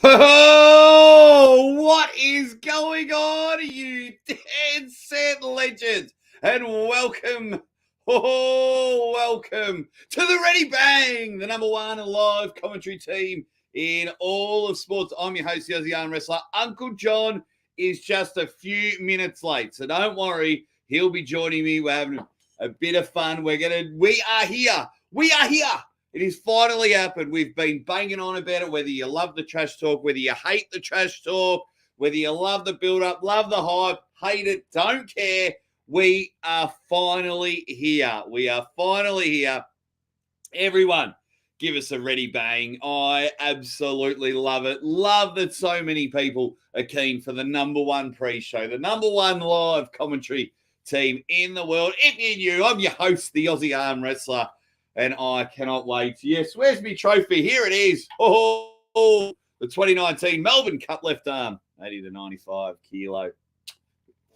Oh, what is going on, you dead set legends? And welcome to the Ready Bang, the number one live commentary team in all of sports. I'm your host, the Aussie Armwrestler. Uncle Jon is just a few minutes late, so don't worry. He'll be joining me. We're having a bit of fun. We are here. It has finally happened. We've been banging on about it, whether you love the trash talk, whether you hate the trash talk, whether you love the build-up, love the hype, hate it, don't care. We are finally here. Everyone, give us a ready bang. I absolutely love it. Love that so many people are keen for the number one pre-show, the number one live commentary team in the world. If you're new, I'm your host, the Aussie Armwrestler. And I cannot wait. Yes, where's my trophy? Here it is. The 2019 Melbourne Cup left arm. 80 to 95 kilo.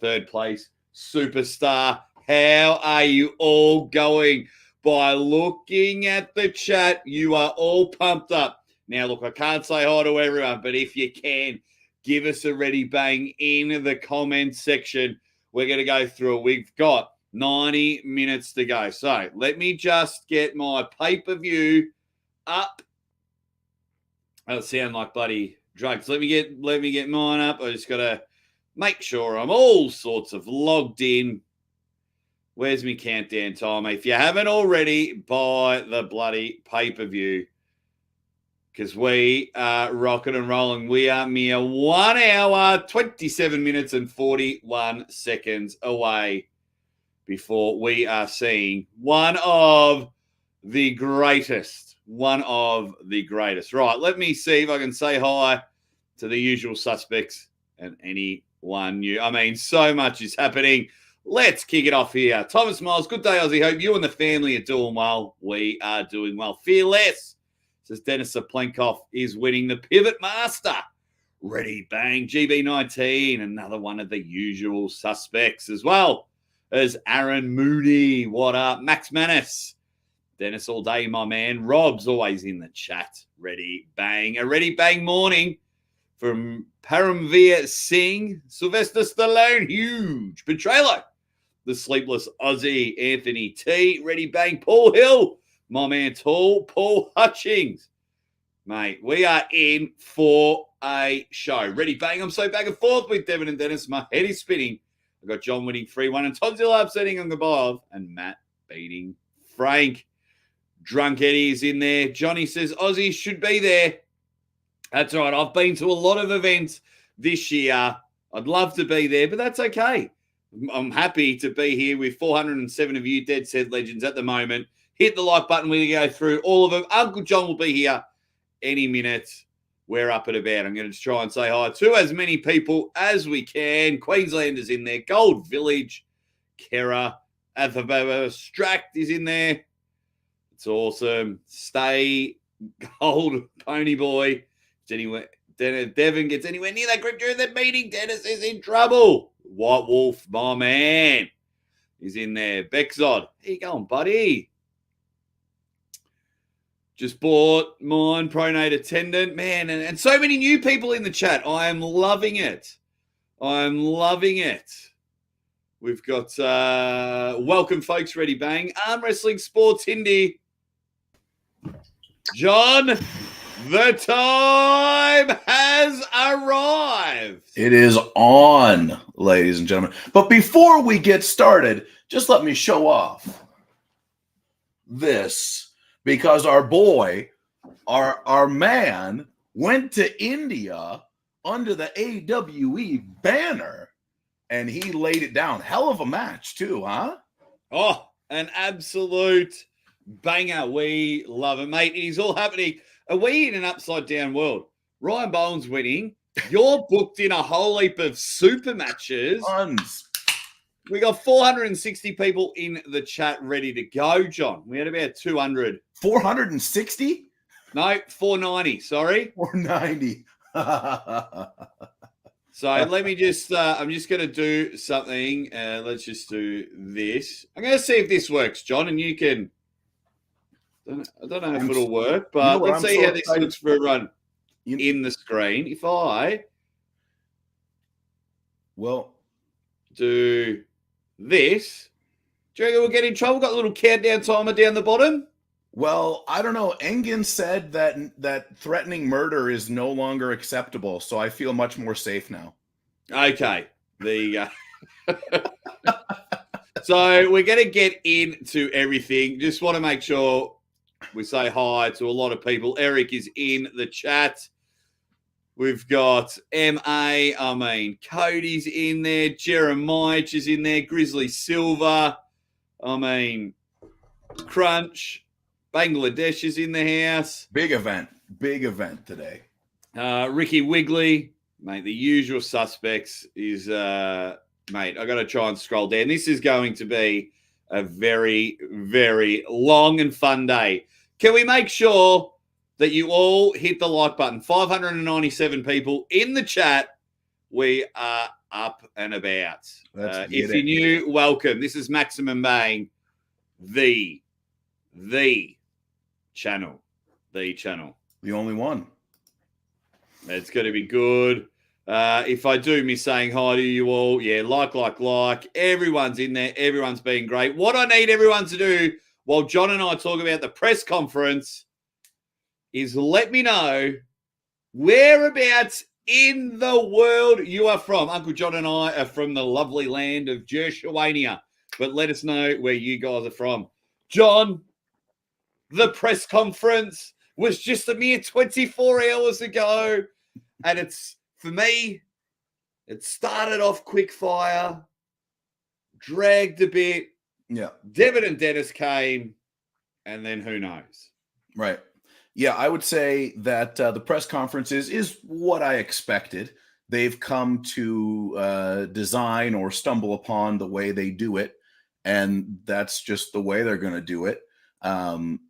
Third place. Superstar. How are you all going? By looking at the chat, you are all pumped up. Now, look, I can't say hi to everyone, but if you can, give us a ready bang in the comments section. We're going to go through it. We've got 90 minutes to go. So let me just get my pay-per-view up. I sound like bloody drugs. Let me get mine up. I just got to make sure I'm all sorts of logged in. Where's my countdown timer? If you haven't already, buy the bloody pay-per-view because we are rocking and rolling. We are mere 1 hour, 27 minutes and 41 seconds away before we are seeing one of the greatest. Right, let me see if I can say hi to the usual suspects and anyone new. I mean, so much is happening. Let's kick it off here. Thomas Miles, good day, Aussie. Hope you and the family are doing well. We are doing well. Fearless, says Denis Cyplenkov, is winning the Pivot Master. Ready, bang, GB19, another one of the usual suspects as well. There's Aaron Moody. What up? Max Manis. Dennis all day, my man. Rob's always in the chat. Ready, bang. A ready, bang morning from Paramveer Singh. Sylvester Stallone. Huge. Petrello. The Sleepless Aussie. Anthony T. Ready, bang. Paul Hill. My man Tall. Paul Hutchings. Mate, we are in for a show. Ready, bang. I'm so back and forth with Devon and Dennis. My head is spinning. I've got John winning 3-1 and Todzilla upsetting on Gabov and Matt beating Frank. Drunk Eddie is in there. Johnny says Aussie should be there. That's right. I've been to a lot of events this year. I'd love to be there, but that's okay. I'm happy to be here with 407 of you dead set legends at the moment. Hit the like button. We go through all of them. Uncle Jon will be here any minute. We're up and about. I'm going to try and say hi to as many people as we can. Queenslanders in there. Gold Village. Kera. Athababa. Stract is in there. It's awesome. Stay Gold Pony Boy. Devon gets anywhere near that group during that meeting. Dennis is in trouble. White Wolf, my man, is in there. Bexod. How you going, buddy? Just bought mine, pronate attendant. Man, and so many new people in the chat. I am loving it. We've got welcome, folks. Ready, bang. Arm Wrestling Sports Hindi. John, the time has arrived. It is on, ladies and gentlemen. But before we get started, just let me show off this. Because our boy, our man, went to India under the AWE banner, and he laid it down. Hell of a match, too, huh? Oh, an absolute banger. We love it, mate. It is all happening. Are we in an upside-down world? Ryan Bowen's winning. You're booked in a whole heap of super matches. Tons. We got 460 people in the chat ready to go, John. We had about 200. 460? No, 490. Sorry. 490. So let me just, I'm just going to do something. Let's just do this. I'm going to see if this works, John, and you can, I don't know if it'll work, but let's see how this looks for a run. in the screen. If I do this, do you reckon we'll get in trouble? Got a little countdown timer down the bottom. Well, I don't know. Engen said that threatening murder is no longer acceptable, so I feel much more safe now. Okay, there you go. So we're going to get into everything. Just want to make sure we say hi to a lot of people. Eric is in the chat. We've got Cody's in there. Jeremiah is in there. Grizzly Silver. Crunch. Bangladesh is in the house. Big event today. Ricky Wiggly. Mate, the usual suspects is... Mate, I got to try and scroll down. This is going to be a very, very long and fun day. Can we make sure that you all hit the like button? 597 people in the chat. We are up and about. If you're new, welcome. This is Maximum Bang, the channel. The channel. The only one. It's going to be good. If I do miss saying hi to you all, yeah, like. Everyone's in there. Everyone's being great. What I need everyone to do while John and I talk about the press conference is let me know whereabouts in the world you are from. Uncle John and I are from the lovely land of Jershawania, but let us know where you guys are from. John, the press conference was just a mere 24 hours ago, and it's... For me, it started off quick fire, dragged a bit. Yeah. Devon and Dennis came, and then who knows? Right. Yeah, I would say that the press conference is what I expected. They've come to design or stumble upon the way they do it, and that's just the way they're going to do it. Devon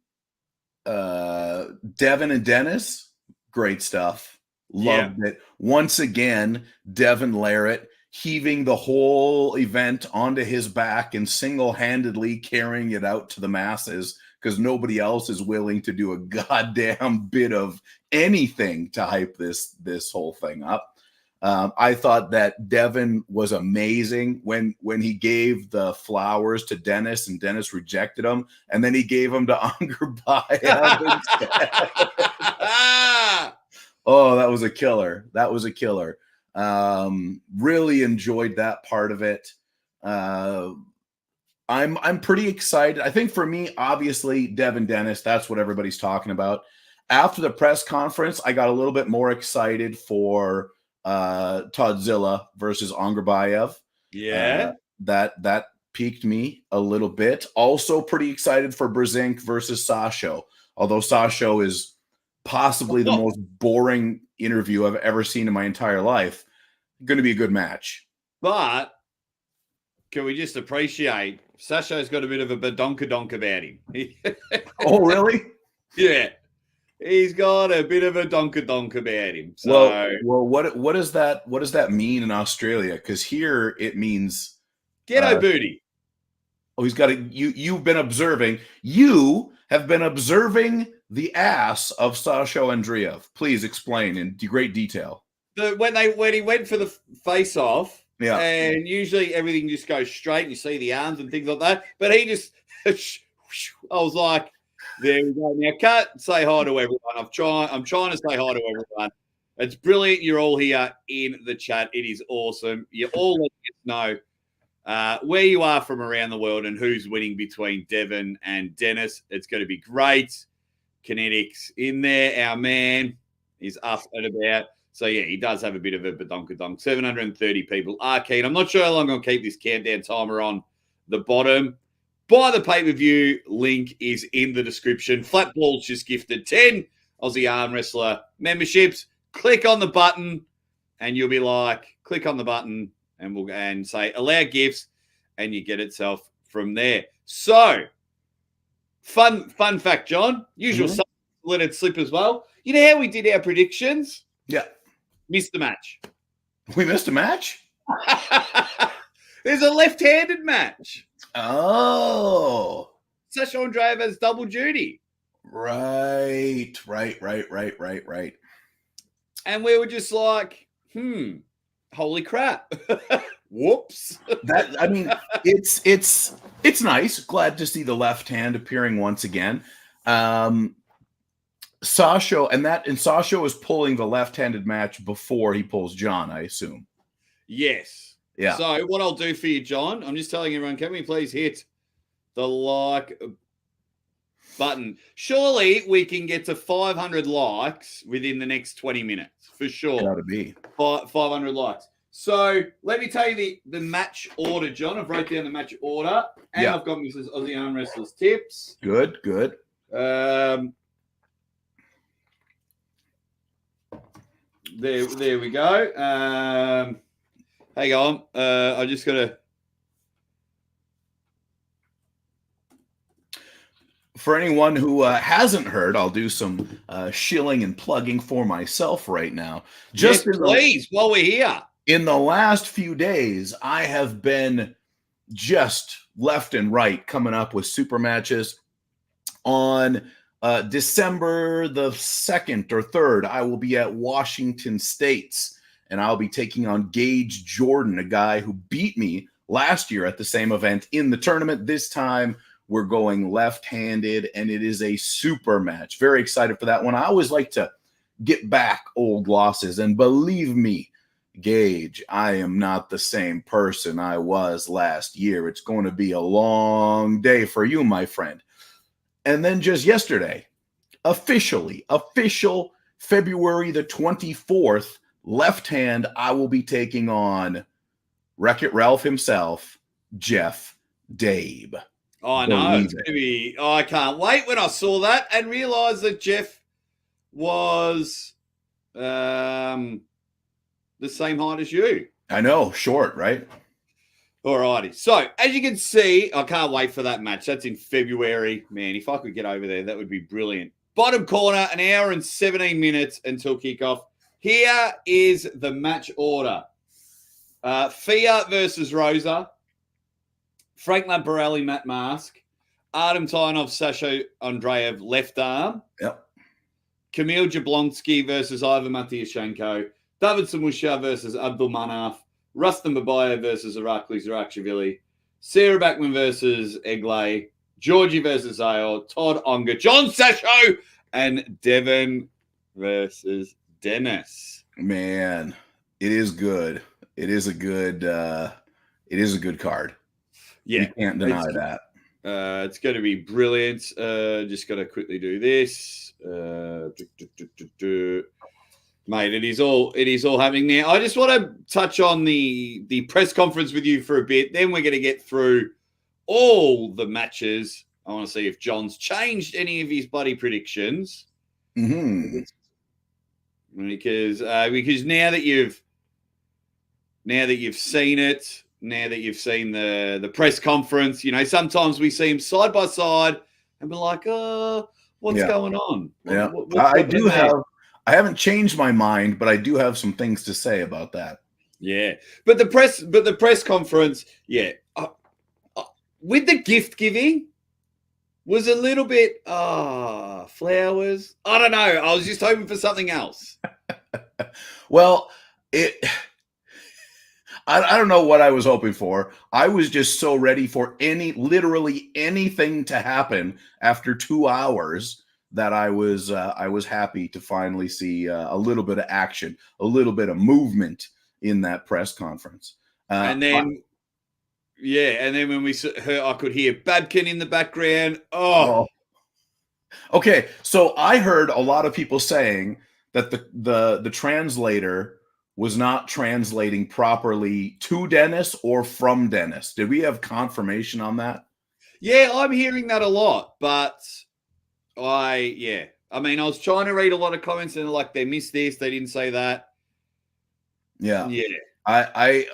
and Dennis, great stuff. Loved it. Once again, Devon Larratt heaving the whole event onto his back and single-handedly carrying it out to the masses because nobody else is willing to do a goddamn bit of anything to hype this whole thing up. I thought that Devon was amazing when he gave the flowers to Dennis and Dennis rejected them, and then he gave them to Angerbayev instead. Oh, that was a killer. Really enjoyed that part of it. I'm pretty excited. I think for me, obviously, Devon Dennis, that's what everybody's talking about. After the press conference, I got a little bit more excited for Todzilla versus Angerbayev. Yeah. That piqued me a little bit. Also pretty excited for Brzenk versus Sasho. Although Sasho is possibly the most boring interview I've ever seen in my entire life. Going to be a good match. But can we just appreciate Sasho's got a bit of a badonkadonk about him. Oh, really? Yeah. He's got a bit of a donkadonk about him. So well, what does that mean in Australia? Because here it means ghetto booty. Oh, he's got a you've been observing. You have been observing the ass of Sasho Andreev. Please explain in great detail. When he went for the face-off, yeah, and usually everything just goes straight, and you see the arms and things like that. But he just, I was like, there we go. Now, cut. Say hi to everyone. I'm trying to say hi to everyone. It's brilliant. You're all here in the chat. It is awesome. You're all letting us know where you are from around the world and who's winning between Devon and Dennis. It's going to be great. Kinetics in there. Our man is up and about. So, yeah, he does have a bit of a badonkadonk. 730 people are keen. I'm not sure how long I'll keep this countdown timer on the bottom. Buy the pay-per-view. Link is in the description. Flatball's just gifted 10 Aussie Armwrestler memberships. Click on the button, and you'll be like, click on the button, and say allow gifts, and you get itself from there. So, fun fact, John. Usual stuff, let it slip as well. You know how we did our predictions? Yeah. Missed the match. We missed a match? There's a left-handed match. Oh. Sasha Andreev has double duty. Right. And we were just like, holy crap. Whoops. It's nice. Glad to see the left hand appearing once again. Sasha is pulling the left-handed match before he pulls Jon, I assume. Yes. Yeah. So what I'll do for you, Jon, I'm just telling everyone, can we please hit the like button? Surely we can get to 500 likes within the next 20 minutes, for sure. Gotta be. 500 likes. So let me tell you the match order, Jon. I've wrote down the match order, and I've got Mrs. Aussie Armwrestlers tips. Good. There we go. Hang on. I just got to. For anyone who hasn't heard, I'll do some shilling and plugging for myself right now. Just please, while we're here. In the last few days, I have been just left and right coming up with super matches. On December the 2nd or 3rd, I will be at Washington States, and I'll be taking on Gage Jordan, a guy who beat me last year at the same event in the tournament. This time, we're going left-handed, and it is a super match. Very excited for that one. I always like to get back old losses, and believe me, Gage, I am not the same person I was last year. It's going to be a long day for you, my friend. And then just yesterday, official February the 24th, left hand, I will be taking on Wreck-It Ralph himself, Jeff Dabe. Oh, I know. It's going to be. Oh, I can't wait when I saw that and realized that Jeff was the same height as you. I know, short, right? All righty. So, as you can see, I can't wait for that match. That's in February. Man, if I could get over there, that would be brilliant. Bottom corner, an hour and 17 minutes until kickoff. Here is the match order. Fia versus Rosa. Frank Lamparelli, Matt Mask. Artem Tynov, Sasha Andreev, left arm. Yep. Kamil Jablonski versus Ivan Matyashenko. David Samushia versus Abdul Manaf. Rustam Babayev versus Irakli Zarakshvili. Sarah Backman versus Eglay. Georgie versus Ayo. Todd Unger. Jon Sasho. And Devon versus Denis. Man, it is good. It is a good card. Yeah. You can't deny that. It's going to be brilliant. Just got to quickly do this. Mate, it is all happening now. I just want to touch on the press conference with you for a bit. Then we're going to get through all the matches. I want to see if Jon's changed any of his bloody predictions. Mm-hmm. Because now that you've seen it, now that you've seen the press conference, sometimes we see him side by side and we're like, what's going on? Yeah, I haven't changed my mind, but I do have some things to say about that. Yeah, but the press conference, with the gift giving, was a little bit flowers. I don't know. I was just hoping for something else. Well, I don't know what I was hoping for. I was just so ready for literally anything to happen after 2 hours that I was happy to finally see a little bit of action, a little bit of movement in that press conference. And then when we heard, I could hear Babkin in the background. Oh. Okay. So I heard a lot of people saying that the translator was not translating properly to Denis or from Denis. Did we have confirmation on that? Yeah, I'm hearing that a lot, but I was trying to read a lot of comments and like they missed this, they didn't say that. Yeah. Yeah. I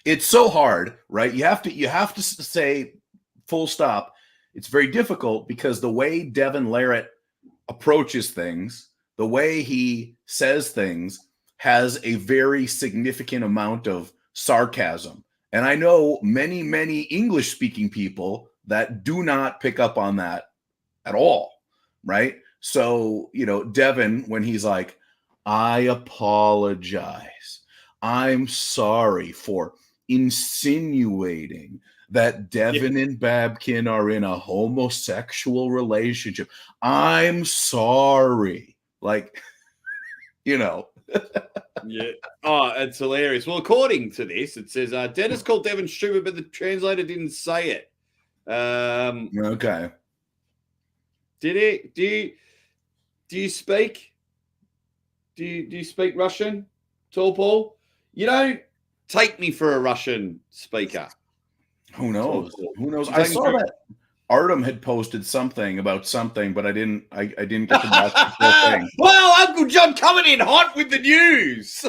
it's so hard, right? You have to say full stop. It's very difficult because the way Devon Larratt approaches things, the way he says things has a very significant amount of sarcasm. And I know many, many English-speaking people that do not pick up on that at all, right? So, Devon, when he's like, I apologize. I'm sorry for insinuating that Devon and Babkin are in a homosexual relationship. I'm sorry. Like, you know. Yeah. Oh, it's hilarious. Well, according to this, it says Dennis called Devon stupid, but the translator didn't say it. Okay. Did it? Do you speak? Do you speak Russian, Tall Paul? You don't take me for a Russian speaker. Who knows? Who knows? You I take me saw for- that Artem had posted something about something, but I didn't get to watch the whole thing. Well, Uncle Jon coming in hot with the news.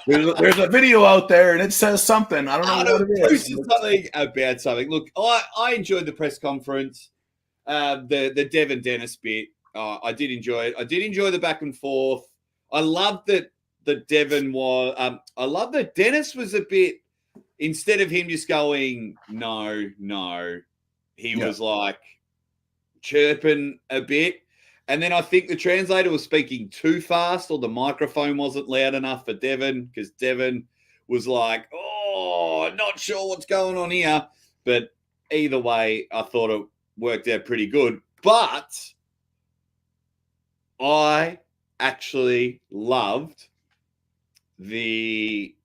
There's a video out there, and it says something. I don't know what it is. Something about something. Look, I enjoyed the press conference. The Devon Dennis bit. I did enjoy it. I did enjoy the back and forth. I loved that Devon was. I love that Dennis was a bit. Instead of him just going no, he was like chirping a bit. And then I think the translator was speaking too fast, or the microphone wasn't loud enough for Devon, because Devon was like, "Oh, not sure what's going on here." But either way, I thought it worked out pretty good. But I actually loved the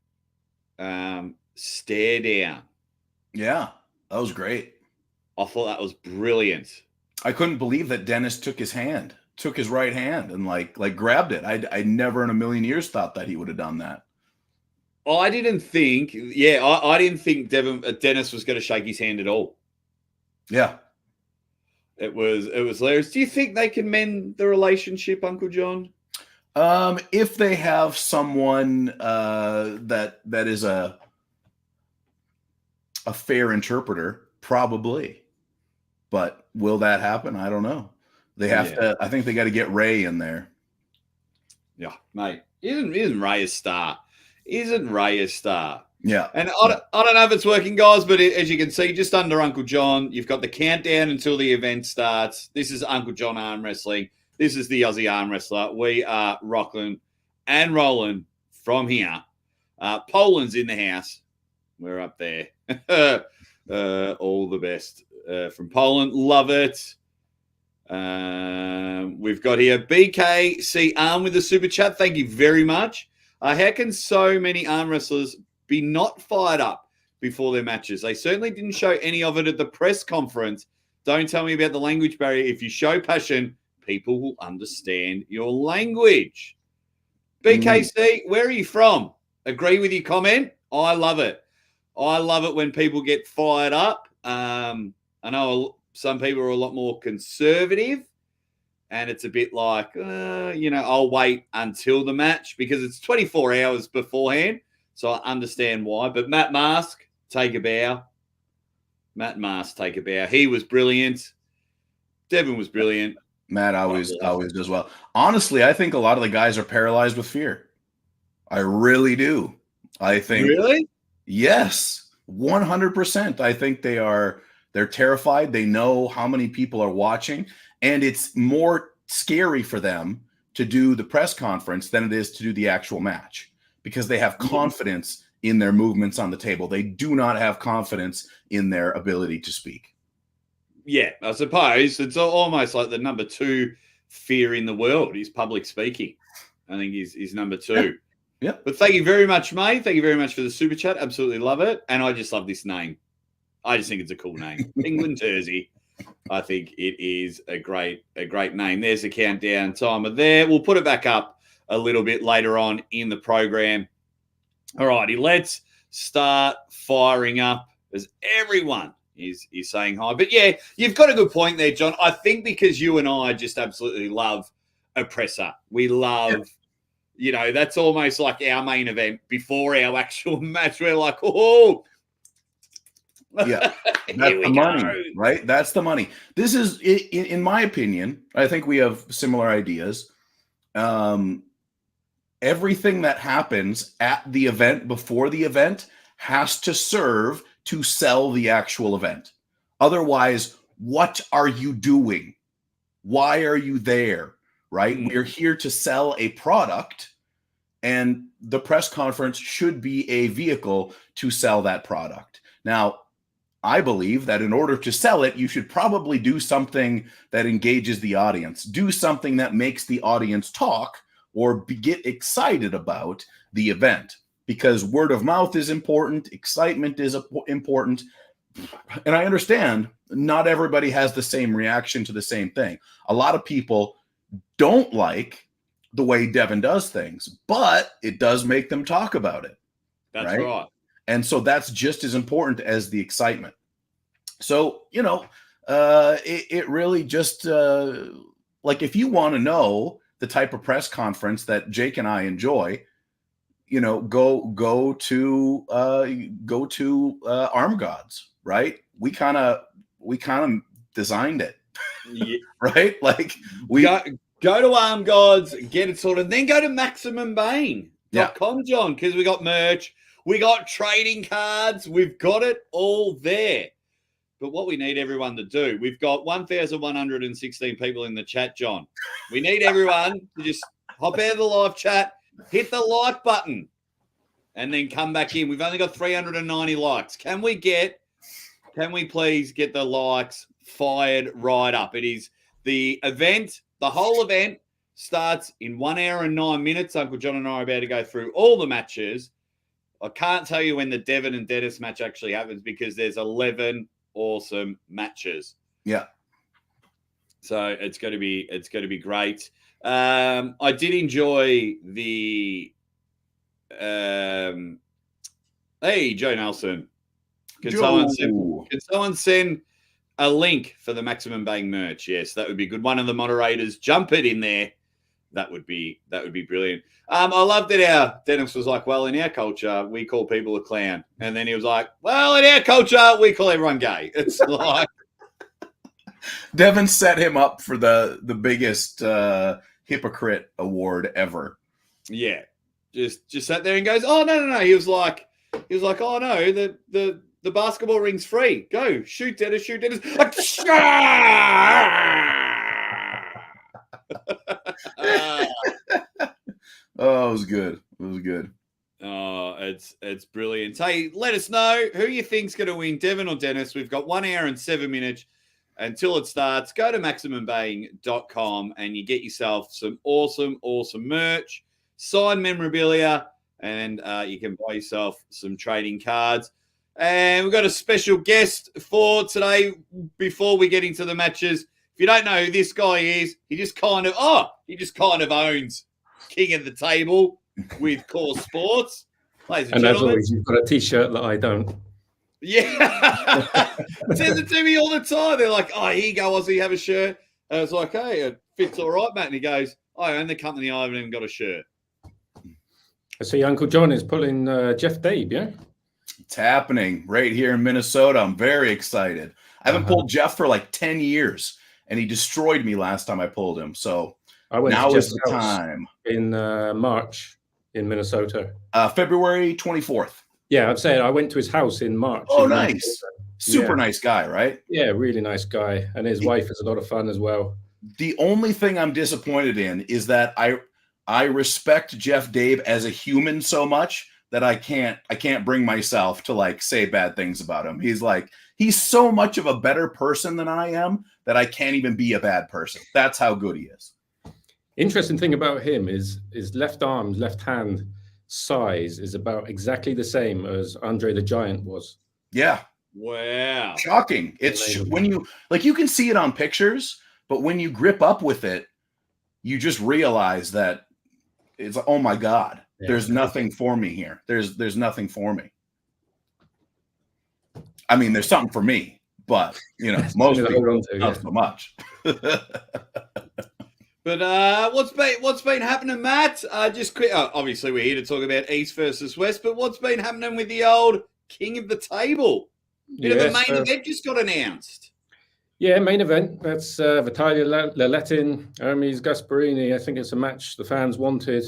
stare down. Yeah, that was great. I thought that was brilliant. I couldn't believe that Dennis took his right hand, and like grabbed it. I never in a million years thought that he would have done that. I didn't think. Yeah, I didn't think Dennis was going to shake his hand at all. Yeah, it was hilarious. Do you think they can mend the relationship, Uncle Jon? If they have someone that is a fair interpreter, probably. But will that happen? I don't know. They have to. I think they got to get Ray in there. Yeah, mate. Isn't Ray a star? Isn't Ray a star? Yeah. And I don't know if it's working, guys, but as you can see, just under Uncle Jon, you've got the countdown until the event starts. This is Uncle Jon Arm Wrestling. This is the Aussie Arm Wrestler. We are rocking and rolling from here. Poland's in the house. We're up there. All the best from Poland. Love it. We've got here BKC Arm with the super chat. Thank you very much. How can so many arm wrestlers be not fired up before their matches? They certainly didn't show any of it at the press conference. Don't tell me about the language barrier. If you show passion, people will understand your language. BKC, where are you from? Agree with your comment? I love it. I love it when people get fired up. I know some people are a lot more conservative, and it's a bit like, I'll wait until the match because it's 24 hours beforehand. So I understand why. But Matt Mask, take a bow. Matt Mask, take a bow. He was brilliant. Devon was brilliant. Matt always does well. Honestly, I think a lot of the guys are paralyzed with fear. I really do. I think. Really? Yes, 100%. I think they're terrified. They know how many people are watching, and it's more scary for them to do the press conference than it is to do the actual match, because they have confidence in their movements on the table. They do not have confidence in their ability to speak. Yeah, I suppose it's almost like the number 2 fear in the world is public speaking. I think is number 2. Yeah. But thank you very much, mate. Thank you very much for the super chat. Absolutely love it. And I just love this name. I just think it's a cool name. England Jersey. I think it is a great name. There's the countdown timer there. We'll put it back up a little bit later on in the program. All righty, let's start firing up as everyone is saying hi. But yeah, you've got a good point there, Jon. I think because you and I just absolutely love a presser. We love, that's almost like our main event before our actual match. We're like, oh, yeah, that's the money, right? That's the money. This is, in my opinion, I think we have similar ideas. Everything that happens at the event before the event has to serve to sell the actual event. Otherwise, what are you doing? Why are you there? right? We're here to sell a product, and the press conference should be a vehicle to sell that product. Now, I believe that in order to sell it, you should probably do something that engages the audience, do something that makes the audience talk or get excited about the event, because word of mouth is important, excitement is important. And I understand not everybody has the same reaction to the same thing. A lot of people don't like the way Devon does things, but it does make them talk about it. That's right. And so that's just as important as the excitement. So, it really just like, if you want to know the type of press conference that Jake and I enjoy, go to Arm Gods, right? We kind of designed it, yeah. right? Like, we go to Arm Gods, get it sorted, then go to MaximumBang.com, John, because we got merch, we got trading cards, we've got it all there. But what we need everyone to do, we've got 1,116 people in the chat, John. We need everyone to just hop out of the live chat, hit the like button, and then come back in. We've only got 390 likes. Can we please get the likes fired right up? It is the event. The whole event starts in 1 hour and 9 minutes. Uncle Jon and I are about to go through all the matches. I can't tell you when the Devon and Dennis match actually happens because there's 11 awesome matches. Yeah. So it's going to be great. I did enjoy the hey, Joe Nelson. Can someone send a link for the Maximum Bang merch? Yes, that would be good. One of the moderators jump it in there. That would be brilliant. I love that our Dennis was like, well, in our culture, we call people a clown. And then he was like, well, in our culture, we call everyone gay. It's like Devon set him up for the biggest hypocrite award ever. Yeah. Just sat there and goes, oh, no. He was like, oh no, the basketball ring's free. Go, shoot Dennis. Oh, it was good. Oh, it's brilliant. Hey, let us know who you think's going to win, Devon or Dennis. We've got 1 hour and 7 minutes until it starts. Go to MaximumBang.com and you get yourself some awesome merch, signed memorabilia, and you can buy yourself some trading cards. And we've got a special guest for today before we get into the matches. If you don't know who this guy is, he just kind of owns King of the Table with Core Sports. Ladies and gentlemen. As always, you've got a T-shirt that I don't. Yeah. Says it to me all the time. They're like, oh, here you go, Aussie, have a shirt. And I was like, hey, it fits all right, mate. And he goes, I own the company, I haven't even got a shirt. I see Uncle Jon is pulling Jeff Dabe, yeah? It's happening right here in Minnesota. I'm very excited. I haven't pulled Jeff for like 10 years, and he destroyed me last time I pulled him. So now is the time. In March in Minnesota. February 24th. Yeah, I'm saying I went to his house in March. Oh, nice. Super nice guy, right? Yeah, really nice guy. And his wife is a lot of fun as well. The only thing I'm disappointed in is that I respect Jeff Dabe as a human so much that I can't bring myself to like say bad things about him. He's so much of a better person than I am that I can't even be a bad person. That's how good he is. Interesting thing about him is his left hand size is about exactly the same as Andre the Giant was. Yeah. Wow. Shocking. It's when you can see it on pictures, but when you grip up with it, you just realize that it's, oh my God, there's nothing for me here. There's nothing for me. I mean, there's something for me, but most people not so much. But what's been happening, Matt? Just quick. Obviously, we're here to talk about East versus West, but what's been happening with the old King of the Table? The main event just got announced. Yeah, main event. That's Vitaly Leletin, Hermes Gasparini. I think it's a match the fans wanted.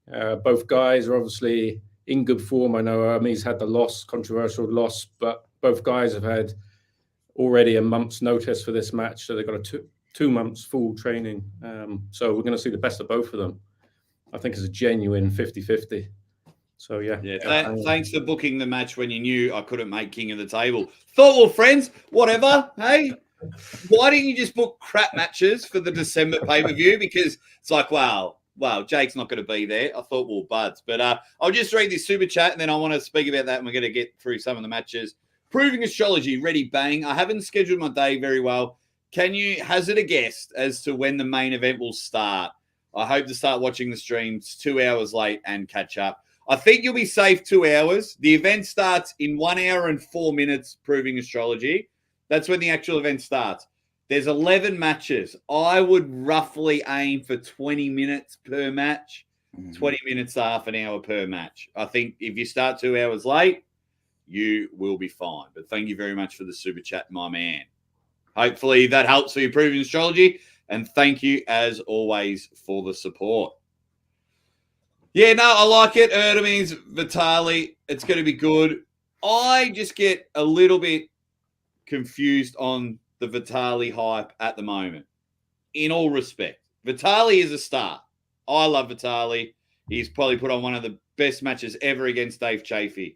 Both guys are obviously in good form. I know Hermes had the controversial loss, but both guys have had already a month's notice for this match, so they've got a 2 months full training. So we're going to see the best of both of them. I think it's a genuine 50-50. So, yeah. Thanks for booking the match when you knew I couldn't make King of the Table. Thought, well, friends, whatever. Hey, why didn't you just book crap matches for the December pay-per-view? Because it's like, wow, Jake's not going to be there. I thought, well, buds. But I'll just read this super chat, and then I want to speak about that, and we're going to get through some of the matches. Proving Astrology, ready, bang. I haven't scheduled my day very well. Can you hazard a guess as to when the main event will start? I hope to start watching the streams 2 hours late and catch up. I think you'll be safe 2 hours. The event starts in 1 hour and 4 minutes, Proving Astrology. That's when the actual event starts. There's 11 matches. I would roughly aim for 20 minutes per match, 20 minutes to half an hour per match. I think if you start 2 hours late, you will be fine. But thank you very much for the super chat, my man. Hopefully that helps for your Proving Astrology. And thank you, as always, for the support. Yeah, no, I like it. Erdemans, Vitali, it's going to be good. I just get a little bit confused on the Vitali hype at the moment, in all respect. Vitali is a star. I love Vitali. He's probably put on one of the best matches ever against Dave Chafee.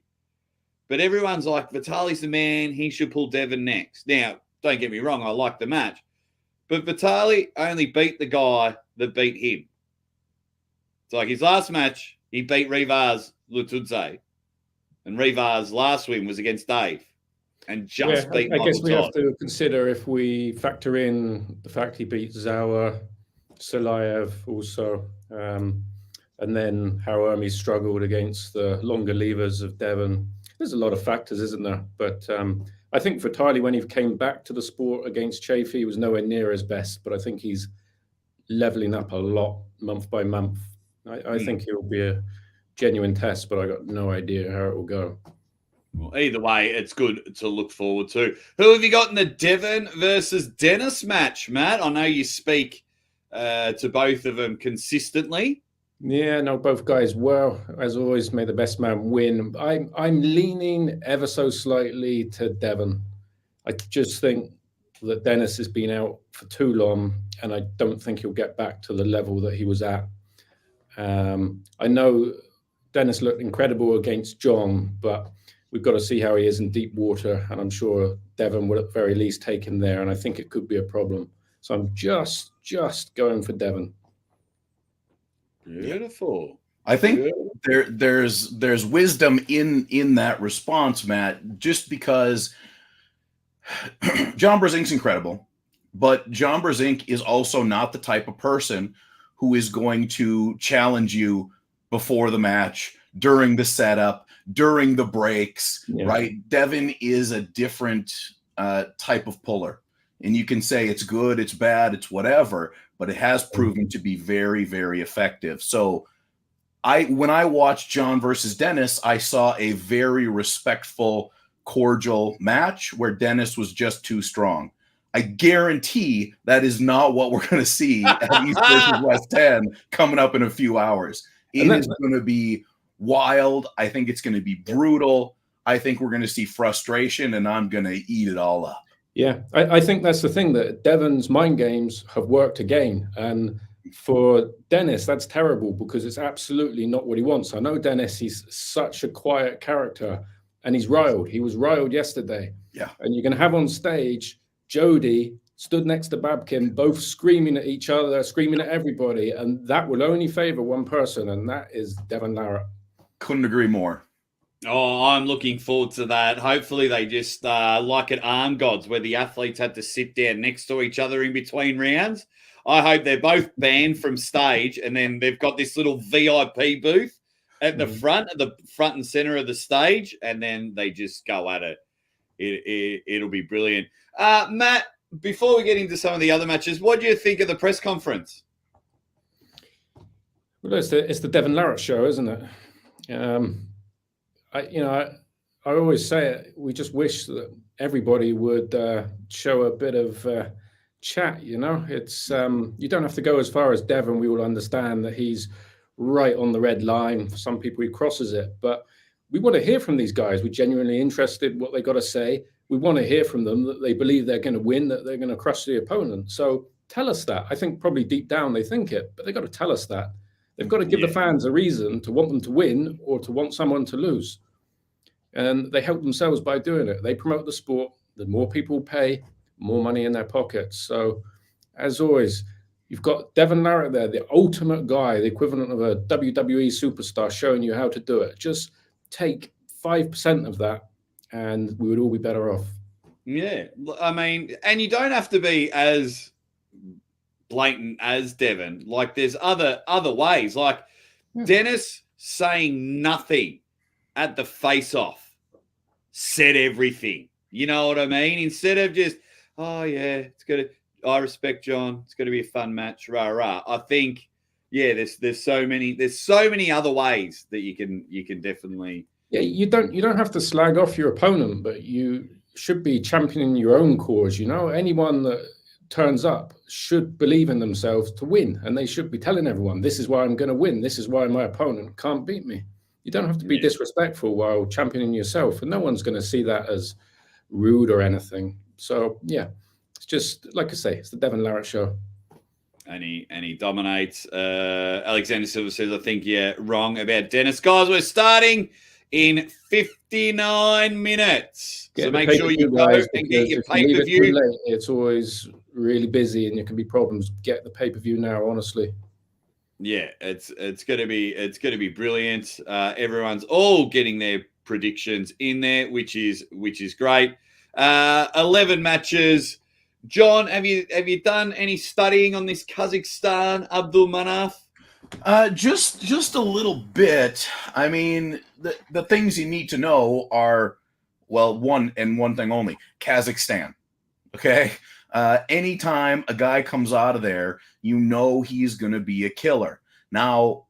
But everyone's like, Vitali's the man. He should pull Devon next. Now, don't get me wrong. I like the match. But Vitali only beat the guy that beat him. It's like his last match, he beat Rivas Lutudze. And Rivas' last win was against Dave. And just beat Michael I guess we Todd. have to consider, if we factor in the fact he beat Zawa, Salayev also, and then how Hermes struggled against the longer levers of Devon. There's a lot of factors, isn't there? But I think for Tylee, when he came back to the sport against Chafee, he was nowhere near his best. But I think he's leveling up a lot month by month. I think he'll be a genuine test, but I got no idea how it will go. Well, either way, it's good to look forward to. Who have you got in the Devon versus Denis match, Matt? I know you speak to both of them consistently. Yeah, no, both guys well. As always, may the best man win. I'm leaning ever so slightly to Devon. I just think that Denis has been out for too long, and I don't think he'll get back to the level that he was at. I know Denis looked incredible against Jon, but we've got to see how he is in deep water, and I'm sure Devon will at the very least take him there, and I think it could be a problem. So I'm just going for Devon. Beautiful. I think there's wisdom in that response, Matt, just because John Brzenk's incredible, but John Brzenk is also not the type of person who is going to challenge you before the match, during the setup, during the breaks, right? Devon is a different type of puller. And you can say it's good, it's bad, it's whatever, but it has proven to be very, very effective. So when I watched Jon versus Denis, I saw a very respectful, cordial match where Denis was just too strong. I guarantee that is not what we're going to see at East versus West 10 coming up in a few hours. It is going to be wild. I think it's going to be brutal. I think we're going to see frustration, and I'm going to eat it all up. Yeah, I think that's the thing, that Devon's mind games have worked again. And for Denis, that's terrible because it's absolutely not what he wants. I know Denis, he's such a quiet character, and he's riled. He was riled yesterday. Yeah. And you're going to have on stage Jody stood next to Babkin, both screaming at each other, screaming at everybody, and that will only favor one person, and that is Devon Larratt. Couldn't agree more. Oh, I'm looking forward to that. Hopefully they just, like at Arm Gods, where the athletes had to sit down next to each other in between rounds. I hope they're both banned from stage, and then they've got this little VIP booth at the front and center of the stage, and then they just go at it. It'll be brilliant. Matt, before we get into some of the other matches, what do you think of the press conference? Well, it's the Devon Larratt show, isn't it? I always say it. We just wish that everybody would show a bit of chat. It's you don't have to go as far as Devon. We will understand that he's right on the red line. For some people, he crosses it, but we want to hear from these guys. We're genuinely interested in what they got to say. We want to hear from them that they believe they're going to win, that they're going to crush the opponent. So tell us that. I think probably deep down they think it, but they've got to tell us that. They've got to give the fans a reason to want them to win or to want someone to lose. And they help themselves by doing it. They promote the sport. The more people pay, more money in their pockets. So, as always, you've got Devon Larratt there, the ultimate guy, the equivalent of a WWE superstar, showing you how to do it. Just take 5% of that, and we would all be better off. Yeah, I mean, and you don't have to be as blatant as Devon. Like, there's other ways. Like, Dennis saying nothing at the face-off said everything. You know what I mean? Instead of just, oh yeah, I respect John. It's going to be a fun match. Rah rah. I think, yeah, there's so many other ways that you can definitely. Yeah, you don't have to slag off your opponent, but you should be championing your own cause. You know, anyone that turns up should believe in themselves to win, and they should be telling everyone, this is why I'm going to win. This is why my opponent can't beat me. You don't have to be disrespectful while championing yourself, and no one's going to see that as rude or anything. So yeah, it's just like I say, it's the Devon Larratt show. And he dominates. Alexander Silver says, I think you're wrong about Dennis. Guys, we're starting in 59 minutes. So make sure you go and get your pay-per-view. It's always really busy and there can be problems. Get the pay-per-view now, honestly. Yeah, it's gonna be brilliant. Everyone's all getting their predictions in there, which is great. 11 matches. John, have you done any studying on this Kazakhstan Abdul Manaf? Just a little bit. I mean, the things you need to know are, well, one thing only: Kazakhstan. Okay. Anytime a guy comes out of there, you know he's going to be a killer. Now,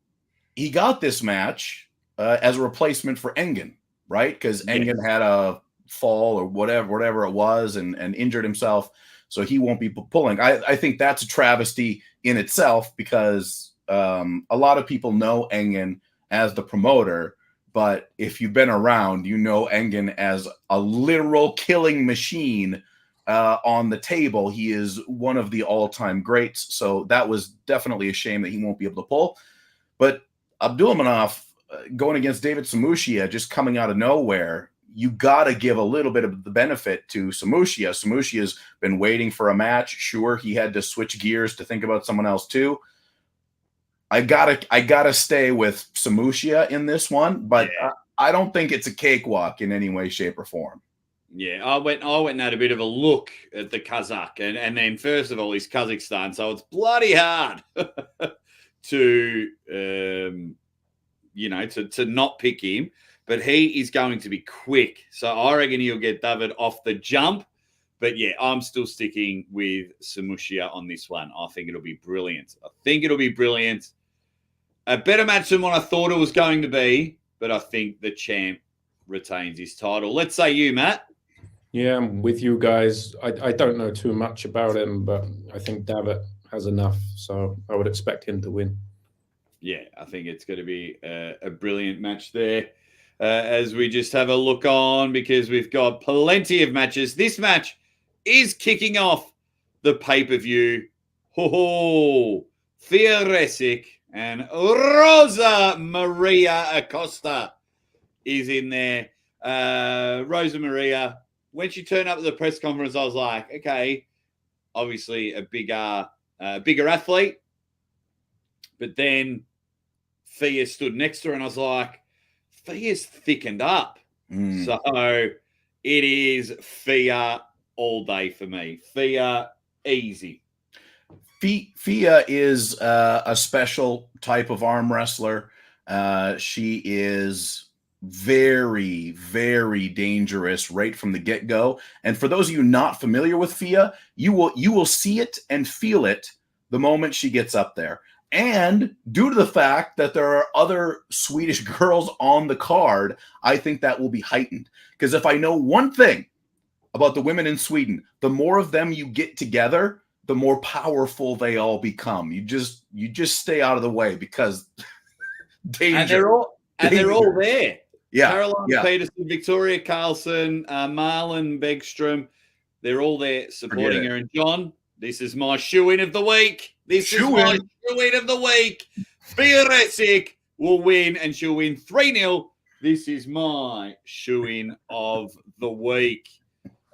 he got this match as a replacement for Engen, right? Because Engen had a fall or whatever it was and injured himself, so he won't be pulling. I think that's a travesty in itself because a lot of people know Engen as the promoter, but if you've been around, you know Engen as a literal killing machine. On the table, he is one of the all-time greats. So that was definitely a shame that he won't be able to pull. But Abdulmanov going against David Samushia, just coming out of nowhere, you got to give a little bit of the benefit to Samushia. Samushia's been waiting for a match. Sure, he had to switch gears to think about someone else too. I gotta stay with Samushia in this one, but I don't think it's a cakewalk in any way, shape, or form. Yeah, I went and had a bit of a look at the Kazakh, and then first of all, he's Kazakhstan, so it's bloody hard to to not pick him. But he is going to be quick, so I reckon he'll get David off the jump. But yeah, I'm still sticking with Samushia on this one. I think it'll be brilliant. A better match than what I thought it was going to be, but I think the champ retains his title. Let's say you, Matt. Yeah, I'm with you guys. I don't know too much about him, but I think David has enough, so I would expect him to win. Yeah, I think it's going to be a brilliant match there. As we just have a look on, because we've got plenty of matches. This match is kicking off the pay-per-view. Thea Resic and Rosa Maria Acosta is in there. Rosa Maria, when she turned up at the press conference, I was like, okay, obviously a bigger athlete. But then Thea stood next to her and I was like, Thea's thickened up. So it is Thea all day for me. Thea, easy. Thea is a special type of arm wrestler. She is very, very dangerous right from the get-go. And for those of you not familiar with Thea, you will see it and feel it the moment she gets up there. And due to the fact that there are other Swedish girls on the card, I think that will be heightened. Because if I know one thing about the women in Sweden, the more of them you get together, the more powerful they all become. You just stay out of the way because danger. And they're all there. Yeah. Caroline Peterson, Victoria Carlson, Marlon Begstrom, they're all there supporting her. And John, This is my shoe-in of the week. Shoe-in. Shoe-in of the week. Brzenk will win, and she'll win 3-0. This is my shoe-in of the week.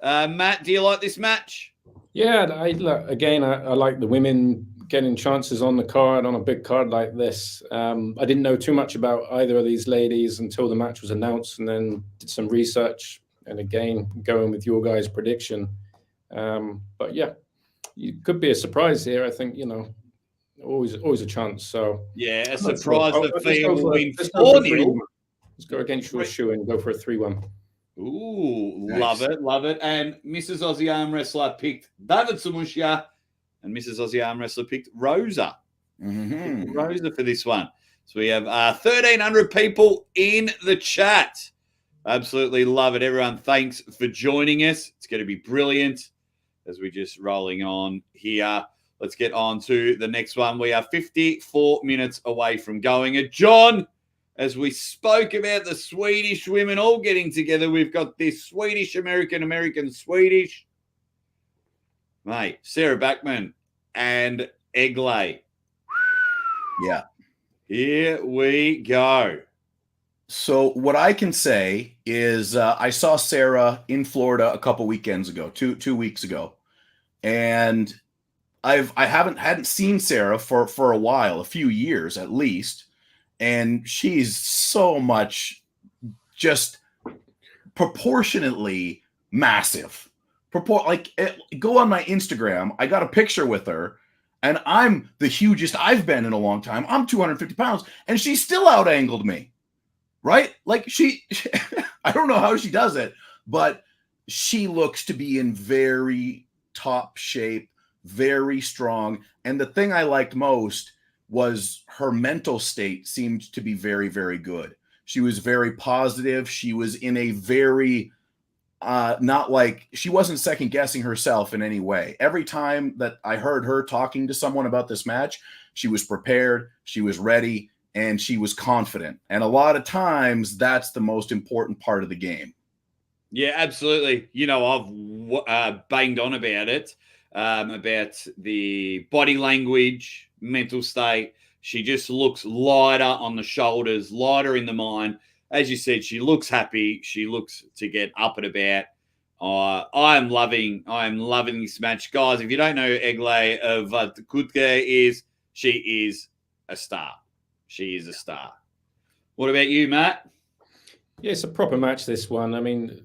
Matt, do you like this match? Yeah, I like the women getting chances on the card, on a big card like this. I didn't know too much about either of these ladies until the match was announced, and then did some research. And again, going with your guys' prediction. But yeah, it could be a surprise here. I think, always a chance. So yeah, a surprise that Thea will win 4-0. Let's go against your shoe and go for a 3-1. Ooh, Nice. love it. And Mrs. Aussie Arm Wrestler picked David Samushia, and Mrs. Aussie Arm Wrestler picked Rosa. Mm-hmm. Rosa for this one. So we have 1,300 people in the chat. Absolutely love it. Everyone, thanks for joining us. It's going to be brilliant as we're just rolling on here. Let's get on to the next one. We are 54 minutes away from going. And John, as we spoke about the Swedish women all getting together, we've got this Swedish, American, Swedish. Mate, Sarah Backman and Egley. Yeah. Here we go. So what I can say is I saw Sarah in Florida a couple weekends ago, two weeks ago, and I hadn't seen Sarah for a while, a few years at least, and she's so much just proportionately massive. Go on my Instagram. I got a picture with her, and I'm the hugest I've been in a long time. I'm 250 pounds, and she still out-angled me. Right? Like she I don't know how she does it, but she looks to be in very top shape, very strong. And the thing I liked most was her mental state seemed to be very, very good. She was very positive. She was in a very, not like, she wasn't second guessing herself in any way. Every time that I heard her talking to someone about this match, she was prepared, she was ready, and she was confident. And a lot of times that's the most important part of the game. Yeah, absolutely. I've banged on about it, about the body language, mental state. She just looks lighter on the shoulders, lighter in the mind. As you said, she looks happy. She looks to get up and about. I am loving this match. Guys, if you don't know Egley of Kutke she is a star. She is a star. What about you, Matt? Yeah, it's a proper match, this one. I mean,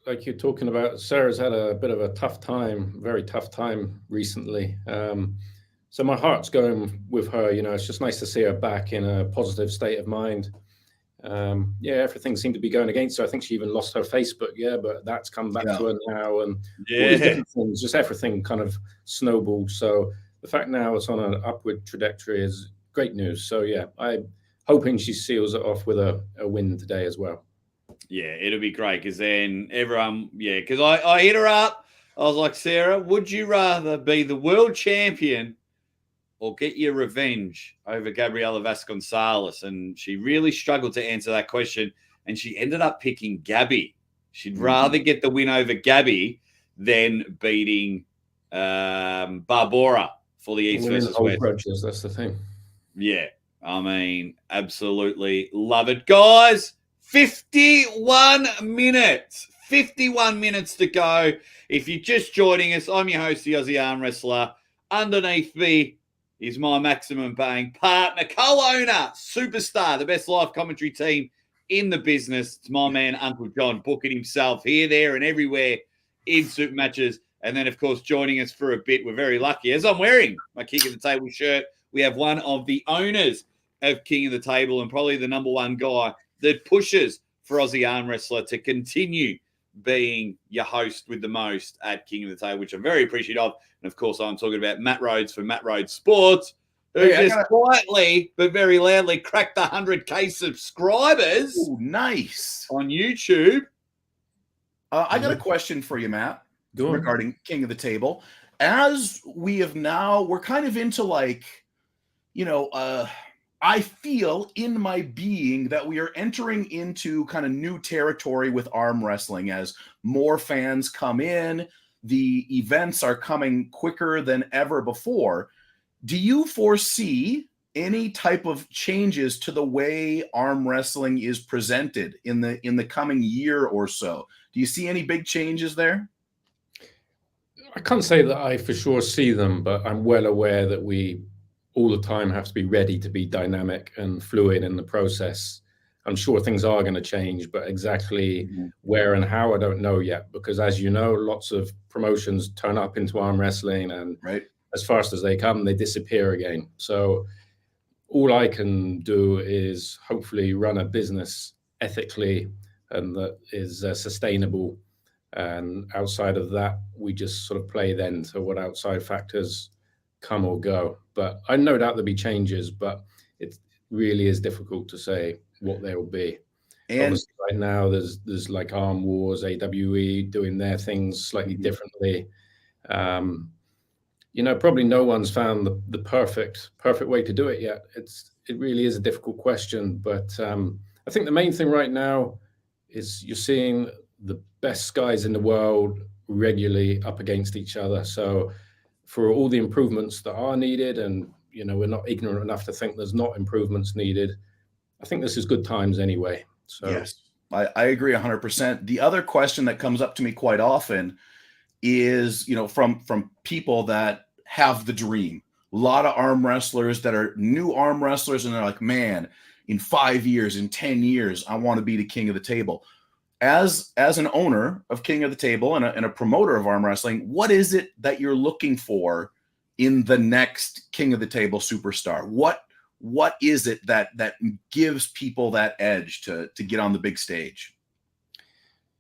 like you're talking about, Sarah's had a bit of a tough time, very tough time recently. So my heart's going with her. It's just nice to see her back in a positive state of mind. Everything seemed to be going against her. I think she even lost her Facebook, but that's come back to her now. And all these different things, just everything kind of snowballed. So the fact now it's on an upward trajectory is great news. So, I'm hoping she seals it off with a win today as well. Yeah, it'll be great because then everyone, because I hit her up. I was like, Sarah, would you rather be the world champion or get your revenge over Gabriela Vasconcelos? And she really struggled to answer that question. And she ended up picking Gabby. She'd rather get the win over Gabby than beating Barbora for the East versus West. Grudges, that's the thing. Yeah, I mean, absolutely love it. Guys, 51 minutes. 51 minutes to go. If you're just joining us, I'm your host, the Aussie Arm Wrestler. Underneath me is my maximum paying partner, co-owner, superstar, the best live commentary team in the business. It's my man, Uncle Jon, booking himself here, there, and everywhere in super matches. And then, of course, joining us for a bit, we're very lucky. As I'm wearing my King of the Table shirt, we have one of the owners of King of the Table and probably the number one guy that pushes for Aussie Arm Wrestler to continue being your host with the most at King of the Table, which I'm very appreciative of. And, of course, I'm talking about Matt Rhodes for Matt Rhodes Sports, who just quietly but very loudly cracked 100K subscribers. Ooh, nice. On YouTube. I got a question for you, Matt, regarding King of the Table. As we have now, we're kind of into I feel in my being that we are entering into kind of new territory with arm wrestling as more fans come in. the events are coming quicker than ever before. Do you foresee any type of changes to the way arm wrestling is presented in the coming year or so? Do you see any big changes there? I can't say that I for sure see them, but I'm well aware that we all the time have to be ready to be dynamic and fluid in the process. I'm sure things are going to change, but exactly where and how, I don't know yet, because as you know, lots of promotions turn up into arm wrestling, and as fast as they come, they disappear again. So all I can do is hopefully run a business ethically and that is sustainable. And outside of that, we just sort of play then to what outside factors come or go. But I no doubt there'll be changes, but it really is difficult to say what they will be. And obviously right now there's like Arm Wars, AWE doing their things slightly differently. You know, probably no one's found the perfect way to do it yet. It really is a difficult question, but I think the main thing right now is you're seeing the best guys in the world regularly up against each other. So for all the improvements that are needed, and you know, we're not ignorant enough to think there's not improvements needed, I think this is good times anyway. So yes, I agree 100%. The other question that comes up to me quite often is, you know, from people that have the dream. A lot of arm wrestlers that are new arm wrestlers, and they're like, man, in 5 years, in 10 years, I want to be the king of the table. As an owner of King of the Table and a promoter of arm wrestling, what is it that you're looking for in the next King of the Table superstar? What is it that gives people that edge to get on the big stage?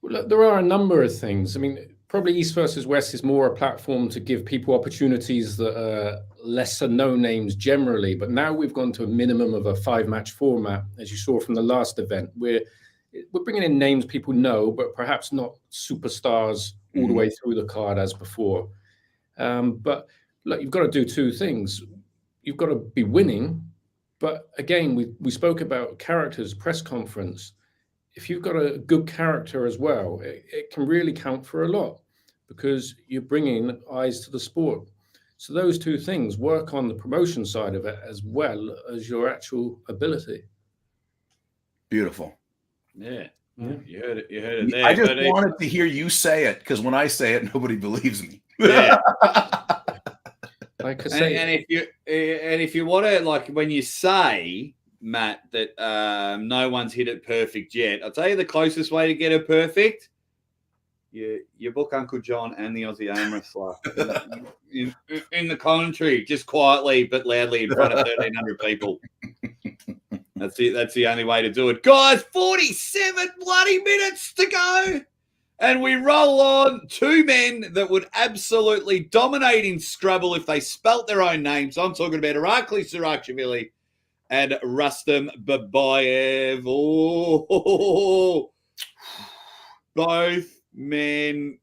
Well, look, there are a number of things. I mean, probably East versus West is more a platform to give people opportunities that are lesser known names generally. But now we've gone to a minimum of a 5-match format, as you saw from the last event. We're bringing in names people know, but perhaps not superstars all the way through the card as before. But look, you've got to do two things. You've got to be winning. But again, we spoke about characters, press conference. If you've got a good character as well, it can really count for a lot because you're bringing eyes to the sport. So those two things, work on the promotion side of it as well as your actual ability. Beautiful. Yeah. You heard it there. I just wanted to hear you say it, because when I say it, nobody believes me. Yeah. Like I say, and if you want to, like when you say, Matt, that no one's hit it perfect yet, I'll tell you the closest way to get it perfect. You book Uncle Jon and the Aussie Armwrestler in the commentary, just quietly but loudly in front of 1,300 people. That's it. That's the only way to do it. Guys, 47 bloody minutes to go. And we roll on two men that would absolutely dominate in Scrabble if they spelt their own names. I'm talking about Irakli Sarakashvili and Rustam Babayev. Oh, both men.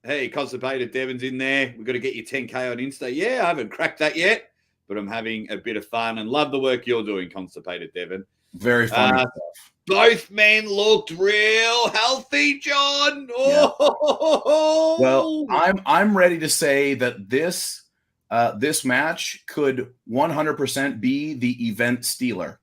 Hey, Constipated Devon's in there. We've got to get you 10K on Insta. Yeah, I haven't cracked that yet, but I'm having a bit of fun and love the work you're doing, Constipated Devon. Very funny stuff. Both men looked real healthy, John. Oh. Yeah. Well, I'm ready to say that this match could 100% be the event stealer.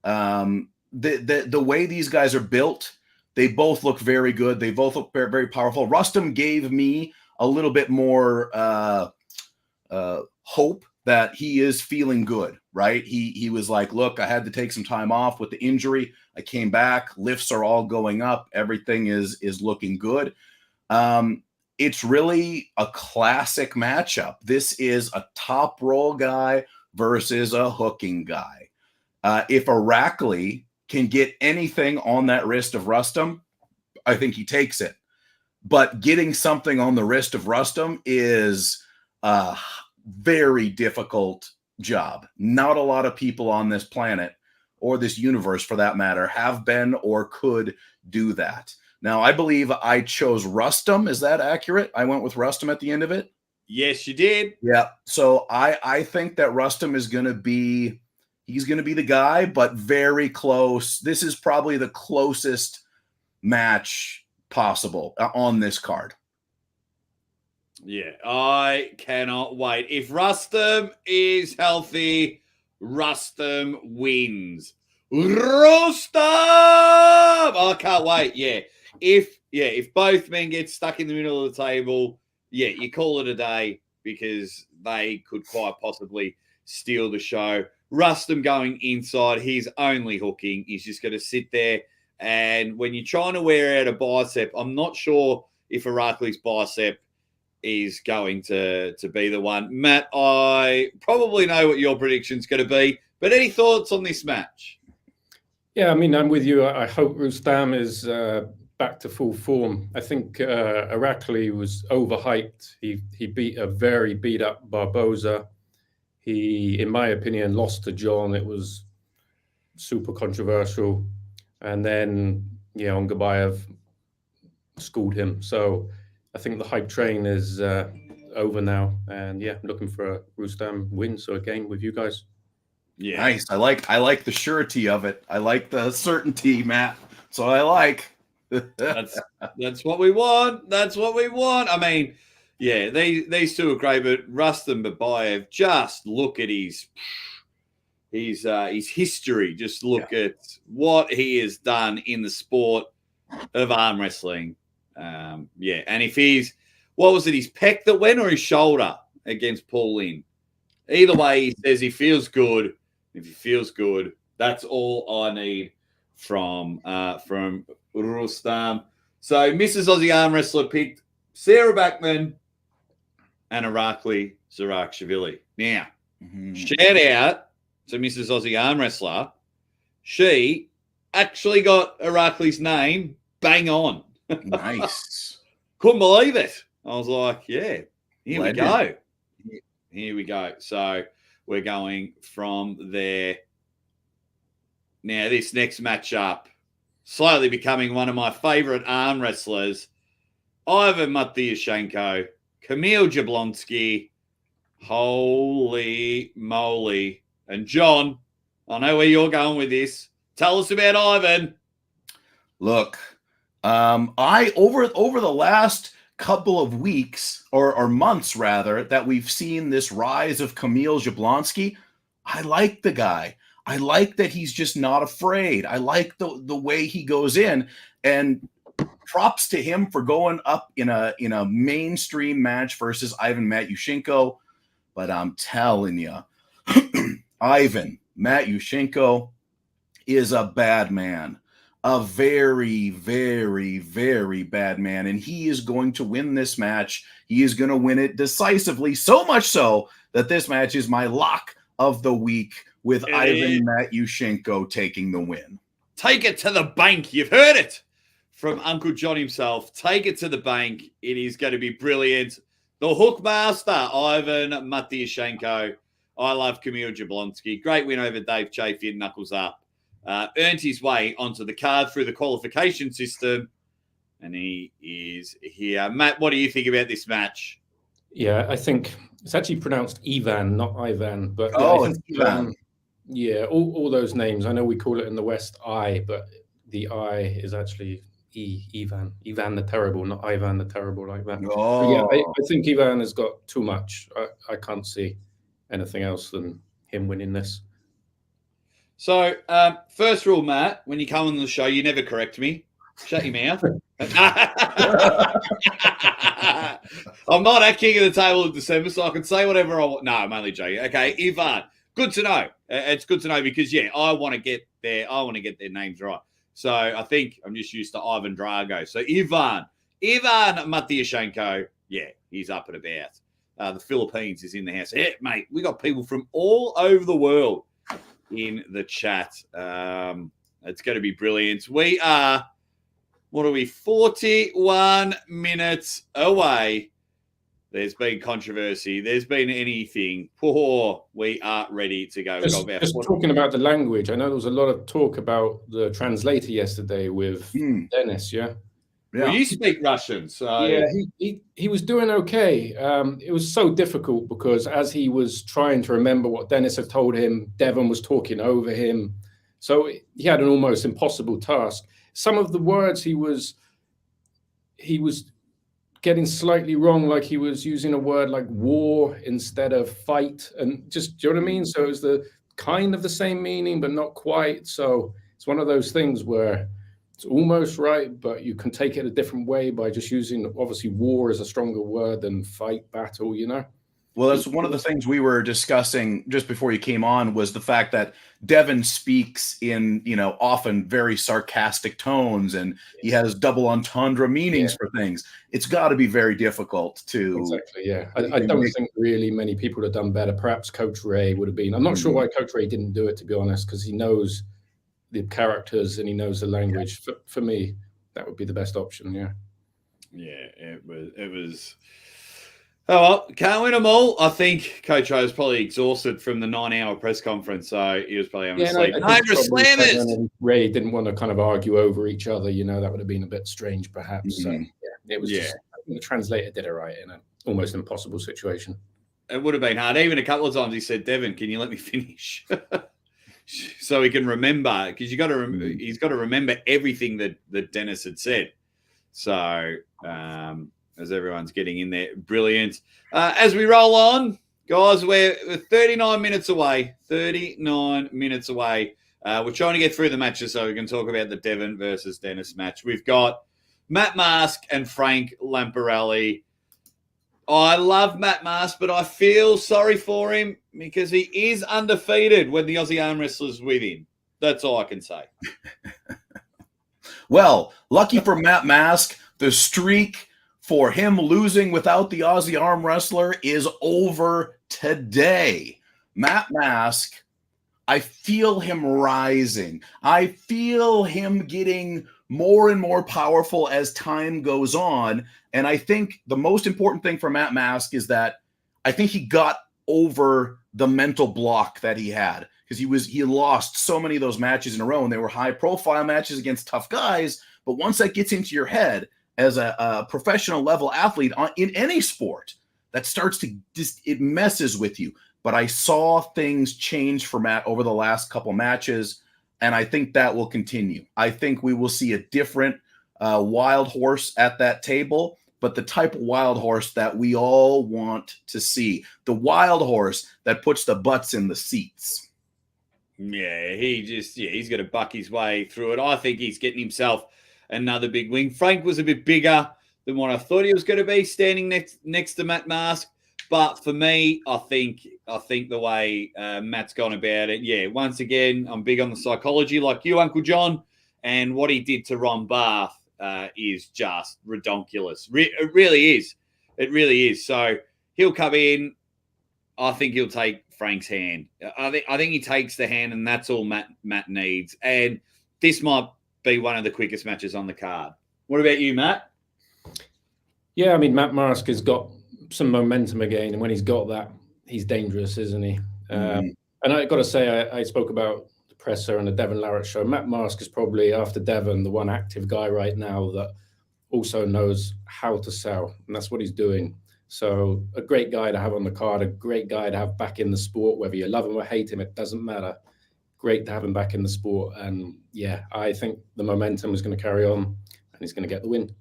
The way these guys are built, they both look very good. They both look very, very powerful. Rustam gave me a little bit more hope that he is feeling good, right? He was like, look, I had to take some time off with the injury. I came back. Lifts are all going up. Everything is looking good. It's really a classic matchup. This is a top roll guy versus a hooking guy. If Irakli can get anything on that wrist of Rustam, I think he takes it. But getting something on the wrist of Rustam is a very difficult job. Not a lot of people on this planet, or this universe for that matter, have been or could do that. Now, I believe I chose Rustam. Is that accurate? I went with Rustam at the end of it? Yes, you did. Yeah. So I think that Rustam is going to be, he's going to be the guy, but very close. This is probably the closest match possible on this card. Yeah, I cannot wait. If Rustam is healthy, Rustam wins. Rustam! I can't wait. Yeah. If both men get stuck in the middle of the table, yeah, you call it a day because they could quite possibly steal the show. Rustam going inside, he's only hooking. He's just going to sit there. And when you're trying to wear out a bicep, I'm not sure if Irakli's bicep is going to be the one. Matt, I probably know what your prediction's going to be, but any thoughts on this match? Yeah, I mean, I'm with you. I hope Rustam is back to full form. I think Irakli was overhyped. He beat a very beat up Barboza. He, in my opinion, lost to Jon. It was super controversial. And then, Ongabayev schooled him. So I think the hype train is over now. And yeah, I'm looking for a Rustam win. So again, with you guys. Yeah. Nice. I like the surety of it. I like the certainty, Matt. So I like. That's what we want. That's what we want. I mean, yeah, these two are great, but Rustam Babayev, just look at his history. Just look at what he has done in the sport of arm wrestling. And if what was it, his pec that went or his shoulder against Paul Lynn? Either way, he says he feels good. If he feels good, that's all I need from Rustam. So Mrs. Aussie Arm Wrestler picked Sarah Backman and Irakli Zarakshvili. Now, shout out to Mrs. Aussie Arm Wrestler. She actually got Irakli's name bang on. Nice. Couldn't believe it. I was like, yeah, here we go. Here we go. So we're going from there. Now, this next matchup, slowly becoming one of my favorite arm wrestlers, Ivan Matyashenko, Kamil Jablonski. Holy moly. And John, I know where you're going with this. Tell us about Ivan. Look, I over the last couple of weeks or months rather that we've seen this rise of Kamil Jablonski, I like the guy. I like that he's just not afraid. I like the way he goes in, and props to him for going up in a mainstream match versus Ivan Matyushenko. But I'm telling you, Ivan Matyushenko is a bad man. A very, very, very bad man. And he is going to win this match. He is going to win it decisively, so much so that this match is my lock of the week with Ivan Matyushenko taking the win. Take it to the bank. You've heard it from Uncle Jon himself. Take it to the bank. It is going to be brilliant. The Hookmaster, Ivan Matyushenko. I love Kamil Jablonski. Great win over Dave Chafian, knuckles up. Earned his way onto the card through the qualification system, and he is here. Matt, what do you think about this match? Yeah, I think it's actually pronounced Ivan, not Ivan. But it's Ivan. Yeah, all those names. I know we call it in the West I, but the I is actually Ivan. Ivan the Terrible, not Ivan the Terrible like that. Oh. Yeah, I think Ivan has got too much. I can't see anything else than him winning this. So, first rule, Matt, when you come on the show, you never correct me. Shut your mouth. I'm not at King of the Table in December, so I can say whatever I want. No, I'm only joking. Okay, Ivan. Good to know. It's good to know because, I want to get their names right. So I think I'm just used to Ivan Drago. So Ivan Matyushenko, he's up and about. The Philippines is in the house. Yeah, mate, we got people from all over the world in the chat. It's going to be brilliant. We are, 41 minutes away. There's been controversy. There's been anything. We are ready to go. Just talking about the language, I know there was a lot of talk about the translator yesterday with Denis, yeah? Well, you speak Russian, so... Yeah, he was doing okay. It was so difficult because as he was trying to remember what Denis had told him, Devon was talking over him. So he had an almost impossible task. Some of the words he was getting slightly wrong, like he was using a word like war instead of fight, and just, do you know what I mean? So it was the kind of the same meaning, but not quite. So it's one of those things where it's almost right, but you can take it a different way by just using, obviously, war is a stronger word than fight, battle, you know? Well, that's one of the things we were discussing just before you came on, was the fact that Devon speaks in, often very sarcastic tones, and he has double entendre meanings for things. It's got to be very difficult to... Exactly, yeah. I don't think really many people would have done better. Perhaps Coach Ray would have been. I'm not sure why Coach Ray didn't do it, to be honest, because he knows the characters and he knows the language. For me, that would be the best option, yeah. Yeah, it was... Oh, well, can't win them all. I think Coach Ray was probably exhausted from the 9-hour press conference, so he was probably having to sleep. Ray didn't want to kind of argue over each other, that would have been a bit strange, perhaps. So, it was just, the translator did it right in an almost impossible situation. It would have been hard. Even a couple of times he said, "Devon, can you let me finish?" So he can remember, because he's got to remember everything that Dennis had said. So, as everyone's getting in there, brilliant. As we roll on, guys, we're 39 minutes away. 39 minutes away. We're trying to get through the matches so we can talk about the Devon versus Dennis match. We've got Matt Mask and Frank Lamparelli. I love Matt Mask, but I feel sorry for him because he is undefeated when the Aussie Armwrestlers with him. That's all I can say. Well, lucky for Matt Mask, the streak for him losing without the Aussie arm wrestler is over today. Matt Mask, I feel him rising. I feel him getting more and more powerful as time goes on. And I think the most important thing for Matt Mask is that I think he got over the mental block that he had, because he lost so many of those matches in a row, and they were high profile matches against tough guys. But once that gets into your head, as a professional level athlete in any sport, that starts to it messes with you. But I saw things change for Matt over the last couple matches, and I think that will continue. I think we will see a different wild horse at that table, but the type of wild horse that we all want to see. The wild horse that puts the butts in the seats. Yeah, he's got to buck his way through it. I think he's getting himself another big wing. Frank was a bit bigger than what I thought he was going to be, standing next to Matt Mask. But for me, I think the way Matt's gone about it, once again, I'm big on the psychology like you, Uncle Jon, and what he did to Ron Barth is just redonkulous. It really is. It really is. So he'll come in. I think he'll take Frank's hand. I think he takes the hand, and that's all Matt needs. And this might be one of the quickest matches on the card. What about you, Matt? Yeah, I mean, Matt Mask has got some momentum again, and when he's got that, he's dangerous, isn't he? And I got to say, I spoke about the presser and the Devon Larratt show. Matt Mask is probably, after Devon, the one active guy right now that also knows how to sell, and that's what he's doing. So a great guy to have on the card, a great guy to have back in the sport, whether you love him or hate him, it doesn't matter. Great to have him back in the sport. And yeah, I think the momentum is going to carry on and he's going to get the win.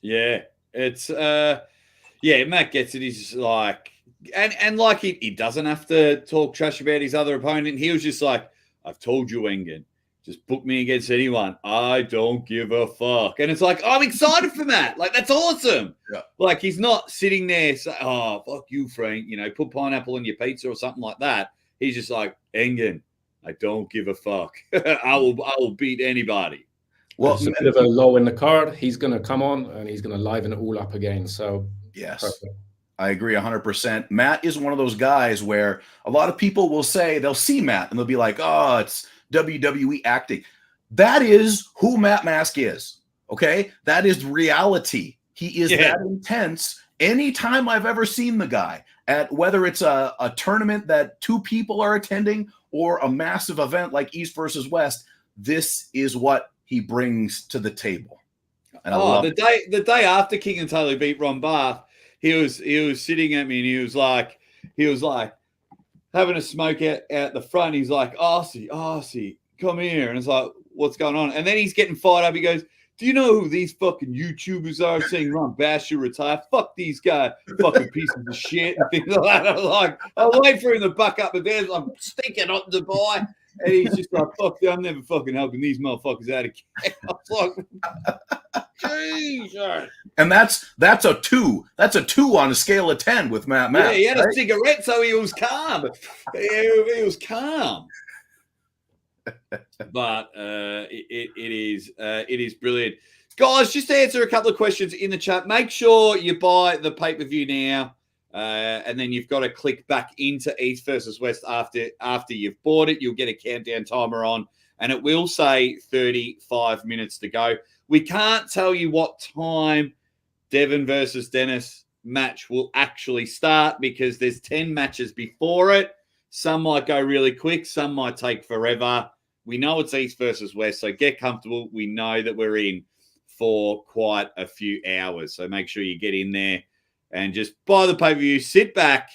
Yeah, it's Matt gets it. He's like, and like he doesn't have to talk trash about his other opponent. He was just like, I've told you, Engen, just book me against anyone. I don't give a fuck. And it's like, I'm excited for Matt. Like, that's awesome. Yeah. Like, he's not sitting there saying, oh, fuck you, Frank. Put pineapple on your pizza or something like that. He's just like, Engen, I don't give a fuck. I will beat anybody. Well, it's a bit of a low in the card. He's going to come on and he's going to liven it all up again. So, yes, perfect. I agree 100%. Matt is one of those guys where a lot of people will say, they'll see Matt and they'll be like, oh, it's WWE acting. That is who Matt Mask is. Okay. That is reality. He is that intense. Anytime I've ever seen the guy, at whether it's a tournament that 2 people are attending or a massive event like East versus West, this is what he brings to the table. And the day after King and Taylor beat Ron Barth, he was sitting at me and he was like having a smoke out the front. He's like, Aussie, come here. And it's like, what's going on? And then he's getting fired up. He goes, Do you know who these fucking YouTubers are saying Ron Bash should retire? Fuck these guys, fucking pieces of shit and things like that. I'm like, I'll wait for him to buck up the bears. I'm stinking on Dubai. And he's just like, fuck, I'm never fucking helping these motherfuckers out of camp. I was like, Jesus. And that's a 2. That's a 2 on a scale of 10 with Matt. Yeah, he had right? a cigarette, so he was calm. He was calm. But it is brilliant. Guys, just to answer a couple of questions in the chat, make sure you buy the pay-per-view now. And then you've got to click back into East versus West after you've bought it. You'll get a countdown timer on, and it will say 35 minutes to go. We can't tell you what time Devon versus Denis match will actually start because there's 10 matches before it. Some might go really quick. Some might take forever. We know it's East versus West, so get comfortable. We know that we're in for quite a few hours, so make sure you get in there. And just buy the pay-per-view, sit back,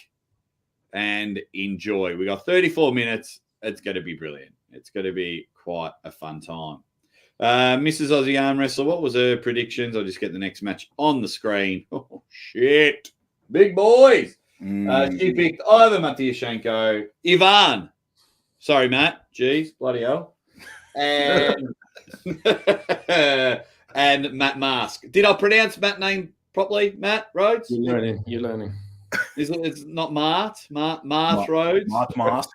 and enjoy. We got 34 minutes. It's going to be brilliant. It's going to be quite a fun time. Mrs. Aussie Armwrestler, what was her predictions? I'll just get the next match on the screen. Oh, shit. Big boys. She picked Ivan Matyashenko, Ivan. Sorry, Matt. Jeez, bloody hell. And, and Matt Mask. Did I pronounce Matt's name properly, Matt Rhodes? You're learning. It's not Mart Rhodes. Mart Mask.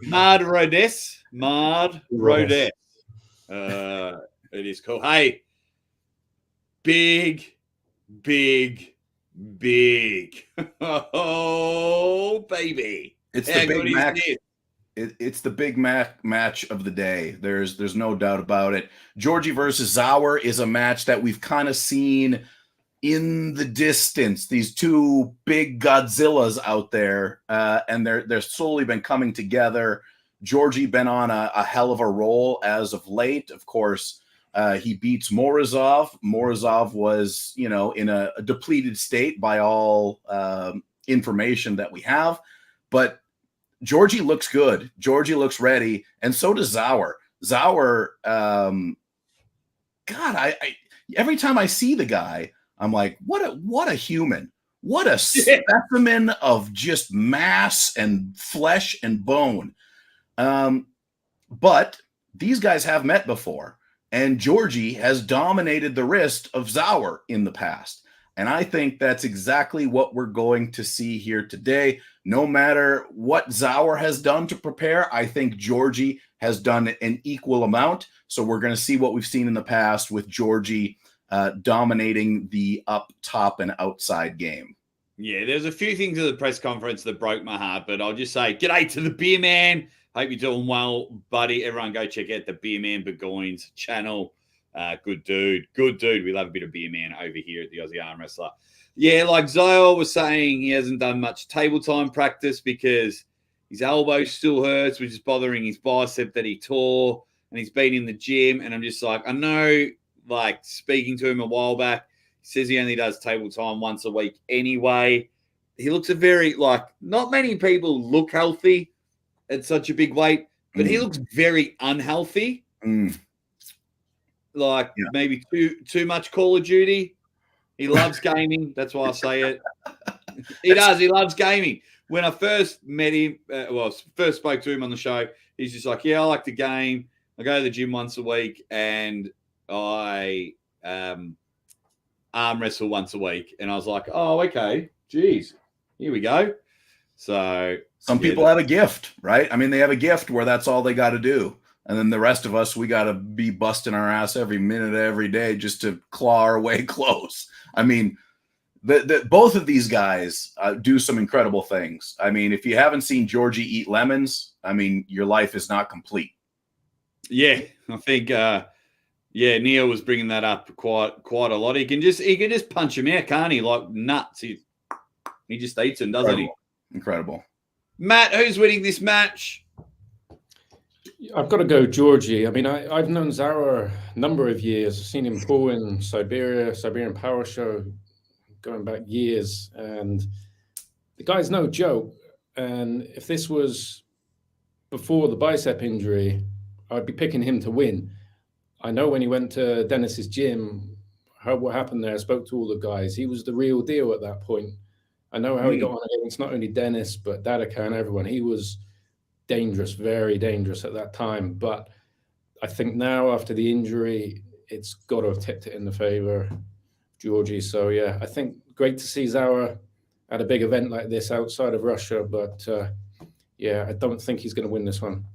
Mard Rhodes. Mard Rhodes. It is cool. Hey, big. Oh, baby. It's the big match. It's the big match of the day. There's no doubt about it. Georgie versus Zauer is a match that we've kind of seen in the distance. These two big Godzillas out there, and they're slowly been coming together. Georgie been on a hell of a roll as of late. Of course, he beats Morozov. Morozov was, in a depleted state by all information that we have, but Georgie looks good. Georgie looks ready, and so does Zauer. Zauer, God, I every time I see the guy, I'm like, what a human. What a specimen of just mass and flesh and bone. But these guys have met before, and Georgie has dominated the wrist of Zauer in the past. And I think that's exactly what we're going to see here today. No matter what Zauer has done to prepare, I think Georgie has done an equal amount. So we're going to see what we've seen in the past with Georgie dominating the up, top, and outside game. Yeah, there's a few things at the press conference that broke my heart, but I'll just say, g'day to the Beer Man. Hope you're doing well, buddy. Everyone go check out the Beer Man Burgoyne's channel. Good dude. We love a bit of Beer Man over here at the Aussie Armwrestler. Yeah, like Zio was saying, he hasn't done much table time practice because his elbow still hurts, which is bothering his bicep that he tore, and he's been in the gym. And I'm just like, I know, like, speaking to him a while back, he says he only does table time once a week anyway. He looks not many people look healthy at such a big weight, but he looks very unhealthy. Maybe too much Call of Duty. He loves gaming. That's why I say it. He does. He loves gaming. When I first met him, first spoke to him on the show, he's just like, yeah, I like to game. I go to the gym once a week, and I arm wrestle once a week. And I was like, oh, okay. Geez. Here we go. So some people have a gift, right? I mean, they have a gift where that's all they got to do. And then the rest of us, we got to be busting our ass every minute of every day just to claw our way close. I mean, both of these guys do some incredible things. I mean, if you haven't seen Georgie eat lemons, I mean, your life is not complete. Yeah, I think, Neo was bringing that up quite a lot. He can just punch him out, can't he? Like nuts. He just eats them, doesn't he? Incredible. Matt, who's winning this match? I've got to go Georgie. I mean, I've known Zauer a number of years. I've seen him pull in Siberian Power Show, going back years. And the guy's no joke. And if this was before the bicep injury, I'd be picking him to win. I know when he went to Dennis's gym, what happened there. I spoke to all the guys. He was the real deal at that point. I know how he got on against not only Dennis, but Dadaka and everyone. He was dangerous, very dangerous at that time. But I think now after the injury, it's got to have tipped it in the favor of Georgie. So, yeah, I think great to see Zawa at a big event like this outside of Russia. But, yeah, I don't think he's going to win this one.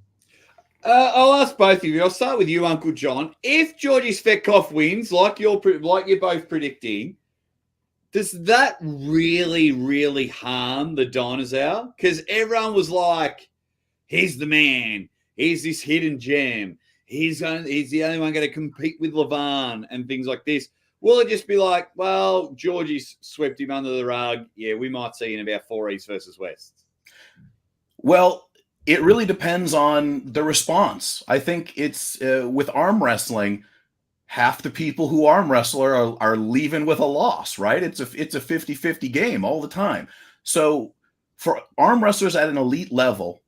I'll ask both of you. I'll start with you, Uncle Jon. If Georgie Svetkov wins, like you're both predicting, does that really, really harm the dinosaur? Because everyone was like, he's the man. He's this hidden gem. He's the only one going to compete with Levan and things like this. Will it just be like, well, Georgie's swept him under the rug? Yeah, we might see in about 4 East versus West. Well, it really depends on the response. I think it's with arm wrestling, half the people who arm wrestle are leaving with a loss, right? It's a 50-50 game all the time. So for arm wrestlers at an elite level,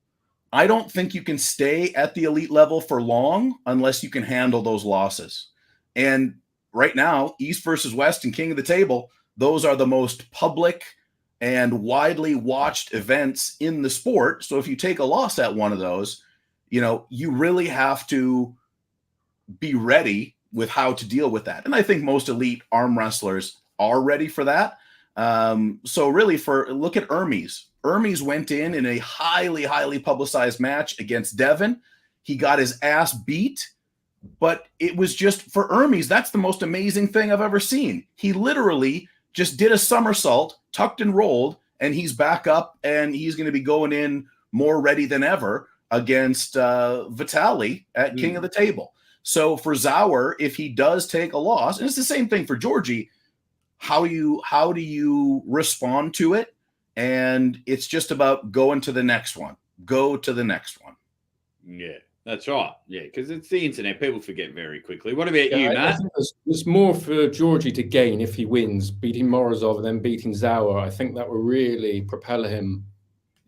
I don't think you can stay at the elite level for long unless you can handle those losses. And right now, East versus West and King of the Table, those are the most public and widely watched events in the sport. So if you take a loss at one of those, you really have to be ready with how to deal with that. And I think most elite arm wrestlers are ready for that. So really look at Hermes. Hermes went in a highly, highly publicized match against Devon. He got his ass beat, but it was just for Hermes. That's the most amazing thing I've ever seen. He literally just did a somersault, tucked and rolled, and he's back up, and he's going to be going in more ready than ever against Vitali at King of the Table. So for Zawer, if he does take a loss, and it's the same thing for Georgie, how do you respond to it? And it's just about going to the next one. Go to the next one. Yeah, that's right. Yeah, because it's the internet. People forget very quickly. What about you, Matt? I think there's more for Georgie to gain if he wins, beating Morozov and then beating Zawer. I think that will really propel him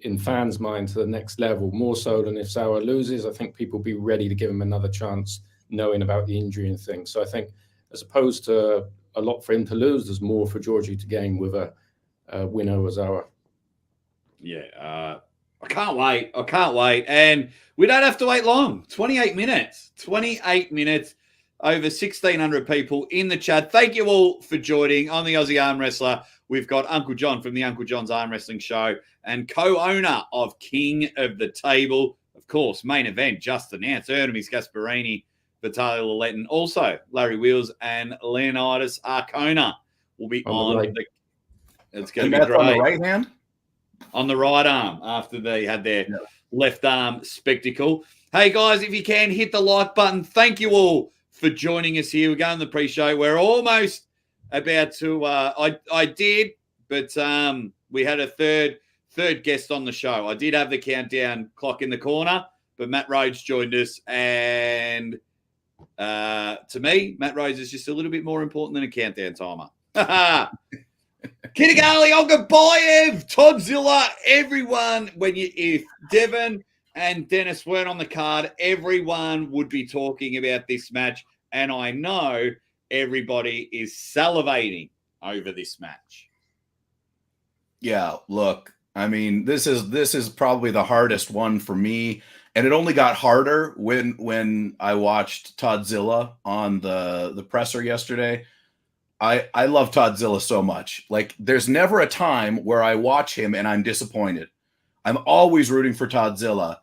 in fans' mind to the next level, more so than if Zawer loses. I think people will be ready to give him another chance, knowing about the injury and things. So I think as opposed to a lot for him to lose, there's more for Georgie to gain with a win over Zawer. Yeah, I can't wait. And we don't have to wait long. 28 minutes. 28 minutes. Over 1,600 people in the chat. Thank you all for joining. I'm the Aussie Arm Wrestler. We've got Uncle Jon from the Uncle Jon's Arm Wrestling Show and co-owner of King of the Table. Of course, main event just announced. Ernemis Gasparini, Vitaly Laletin. Also, Larry Wheels and Leonidas Arcona will be on the it's going to be great. On the right hand? On the right arm after they had their left arm spectacle. Hey, guys, if you can, hit the like button. Thank you all for joining us here. We're going to the pre-show. We're almost about to I did, but we had a third guest on the show. I did have the countdown clock in the corner, but Matt Rhodes joined us. And to me, Matt Rhodes is just a little bit more important than a countdown timer. Kinigali, Ongabayev, Toddzilla, everyone. If Devon and Dennis weren't on the card, everyone would be talking about this match. And I know everybody is salivating over this match. Yeah, look, I mean, this is probably the hardest one for me. And it only got harder when I watched Toddzilla on the presser yesterday. I love Toddzilla so much. Like, there's never a time where I watch him and I'm disappointed. I'm always rooting for Toddzilla.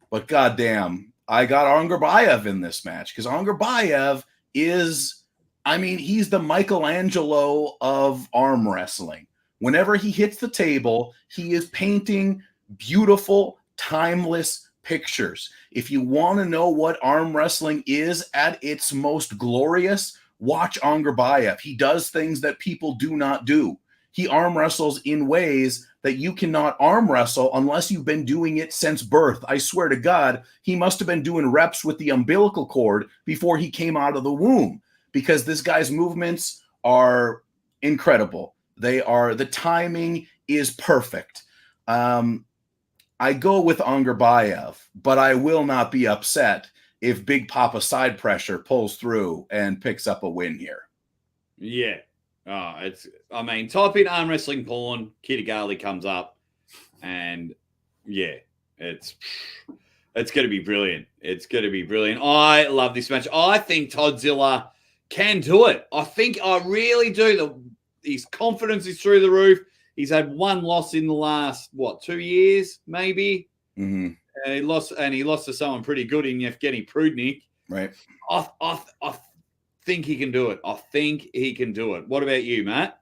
But goddamn, I got Ongarbayev in this match because Ongarbayev is, I mean, he's the Michelangelo of arm wrestling. Whenever he hits the table, he is painting beautiful, timeless pictures. If you want to know what arm wrestling is at its most glorious, watch Ongarbayev. He does things that people do not do. He arm wrestles in ways that you cannot arm wrestle unless you've been doing it since birth. I swear to God, he must have been doing reps with the umbilical cord before he came out of the womb, because this guy's movements are incredible. The timing is perfect. I go with Ongarbayev, but I will not be upset if Big Papa Side Pressure pulls through and picks up a win here. Yeah. Type in arm wrestling porn, Kitagali comes up, and yeah, it's going to be brilliant. It's going to be brilliant. I love this match. I think Toddzilla can do it. I really do. His confidence is through the roof. He's had one loss in the last, 2 years, maybe? Mm-hmm. He lost to someone pretty good in Yevgeny Prudnik. Right. I think he can do it. I think he can do it. What about you, Matt?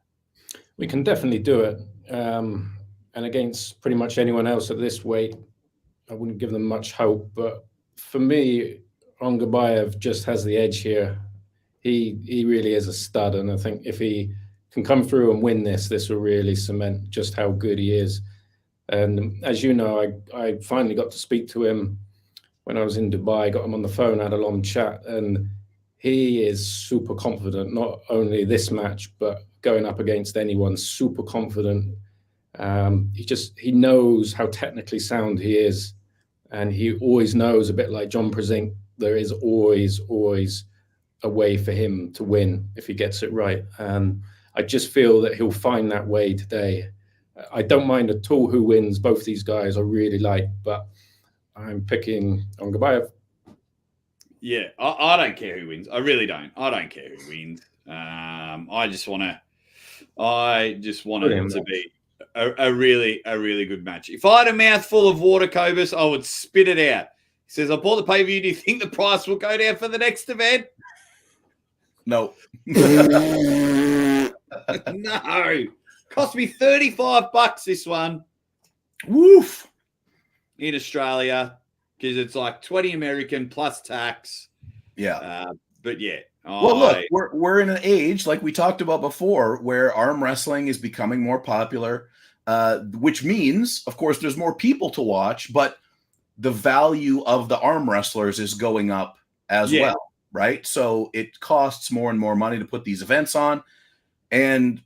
We can definitely do it. And against pretty much anyone else at this weight, I wouldn't give them much hope. But for me, Ongabayev just has the edge here. He really is a stud. And I think if he can come through and win this will really cement just how good he is. And as you know, I finally got to speak to him when I was in Dubai, got him on the phone, had a long chat, and he is super confident, not only this match, but going up against anyone, super confident. He knows how technically sound he is, and he always knows, a bit like John Brzenk, there is always a way for him to win if he gets it right. And I just feel that he'll find that way today. I don't mind at all who wins. Both these guys I really like, but I'm picking Ongabayev. Yeah, I don't care who wins. I really don't. I don't care who wins. I just want it to be a really good match. If I had a mouthful of water, Cobus, I would spit it out. He says, I bought the pay-per-view. Do you think the price will go down for the next event? No. No. Cost me $35 this one. Woof. In Australia, because it's like 20 American plus tax. Yeah. But yeah. Well, look, we're in an age, like we talked about before, where arm wrestling is becoming more popular, which means, of course, there's more people to watch, but the value of the arm wrestlers is going up as well, right? So it costs more and more money to put these events on. And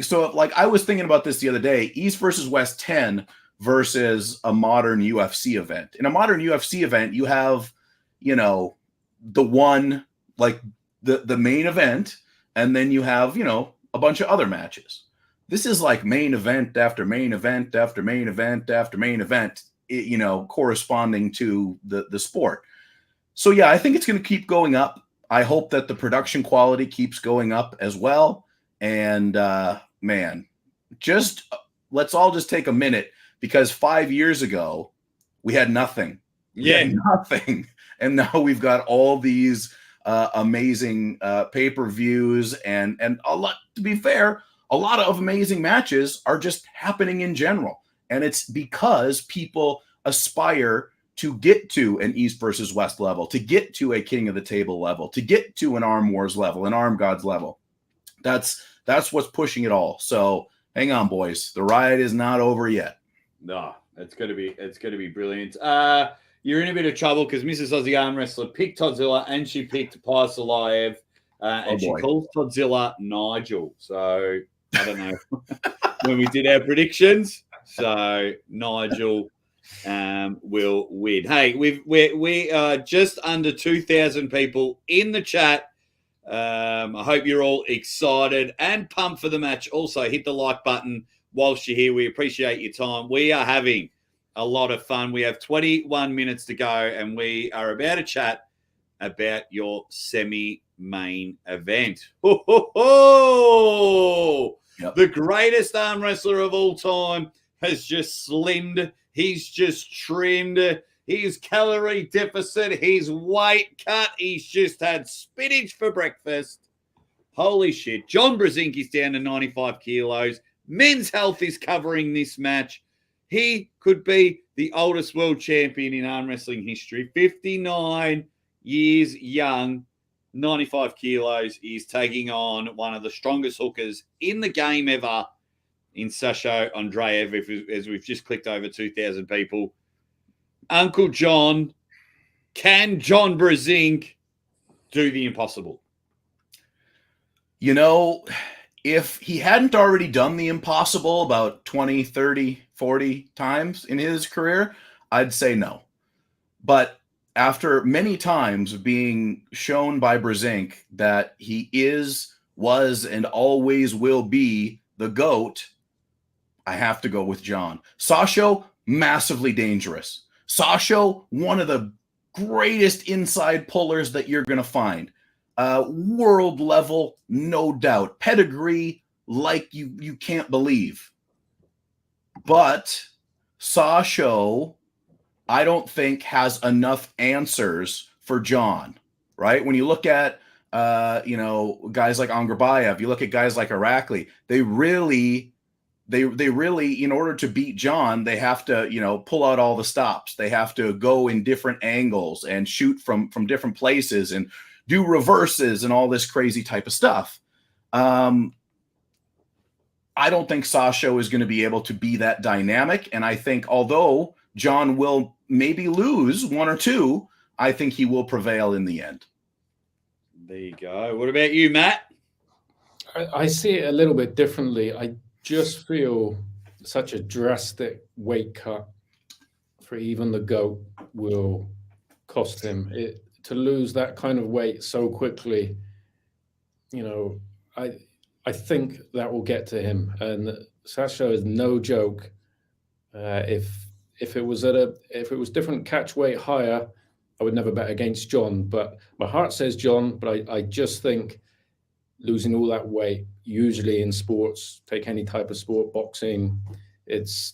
so I was thinking about this the other day, East versus West 10 versus a modern UFC event. In a modern UFC event, you have, the one, like the main event, and then you have, a bunch of other matches. This is like main event after main event after main event after main event, corresponding to the sport. So yeah, I think it's going to keep going up. I hope that the production quality keeps going up as well. And man, let's all just take a minute, because 5 years ago we had nothing. Nothing. And now we've got all these amazing pay-per-views and a lot, to be fair, a lot of amazing matches are just happening in general. And it's because people aspire to get to an East versus West level, to get to a King of the Table level, to get to an Arm Wars level, an Arm Gods level. That's what's pushing it all. So hang on, boys. The ride is not over yet. No, it's gonna be brilliant. You're in a bit of trouble because Mrs. Aussie Arm Wrestler picked Toddzilla and she picked Pius Alayev, and she calls Toddzilla Nigel. So I don't know when we did our predictions. So Nigel will win. Hey, we are just under 2,000 people in the chat. I hope you're all excited and pumped for the match. Also, hit the like button whilst you're here. We appreciate your time. We are having a lot of fun. We have 21 minutes to go, and we are about to chat about your semi-main event. Ho, ho, ho! Yep. The greatest arm wrestler of all time has just slimmed. He's just trimmed. He's calorie deficit. He's weight cut. He's just had spinach for breakfast. Holy shit. John Brzenk is down to 95 kilos. Men's Health is covering this match. He could be the oldest world champion in arm wrestling history. 59 years young, 95 kilos. He's taking on one of the strongest hookers in the game ever, in Sasho Andreev, as we've just clicked over 2,000 people. Uncle Jon, can John Brzenk do the impossible? If he hadn't already done the impossible about 20, 30, 40 times in his career, I'd say no. But after many times being shown by Brzenk that he was, and always will be the GOAT, I have to go with Jon. Sasho, massively dangerous. Sasho, one of the greatest inside pullers that you're going to find. World level, no doubt. Pedigree like you can't believe. But Sasho, I don't think has enough answers for Jon, right? When you look at, guys like Angrabayev, you look at guys like Irakli, they really, in order to beat Jon, they have to, pull out all the stops. They have to go in different angles and shoot from different places and do reverses and all this crazy type of stuff. I don't think Sasho is going to be able to be that dynamic. And I think although Jon will maybe lose one or two, I think he will prevail in the end. There you go. What about you, Matt? I see it a little bit differently. I just feel such a drastic weight cut for even the GOAT will cost him. To lose that kind of weight so quickly, I think that will get to him. And Sasha is no joke. If it was different catch weight higher, I would never bet against Jon. But my heart says Jon. But I just think losing all that weight, usually in sports, take any type of sport, boxing, it's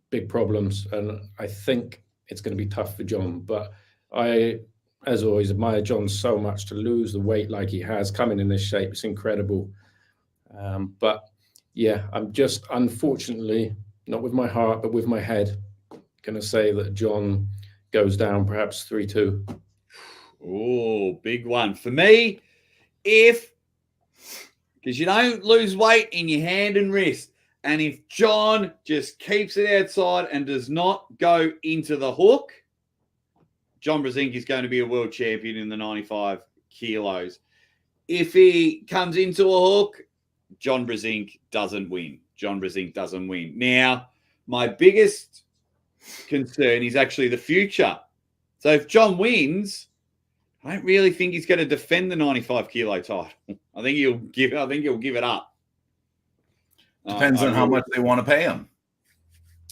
big problems. And I think it's going to be tough for Jon. But I, as always, admire Jon so much. To lose the weight like he has, coming in this shape, it's incredible. But yeah, I'm just, unfortunately, not with my heart, but with my head, going to say that Jon goes down perhaps 3-2. Oh, big one. For me, because you don't lose weight in your hand and wrist. And if Jon just keeps it outside and does not go into the hook, Jon Brzenk is going to be a world champion in the 95 kilos. If he comes into a hook, Jon Brzenk doesn't win. Jon Brzenk doesn't win. Now, my biggest concern is actually the future. So if Jon wins, I don't really think he's going to defend the 95 kilo title. I think he'll give it up. Depends on how much they want to pay him.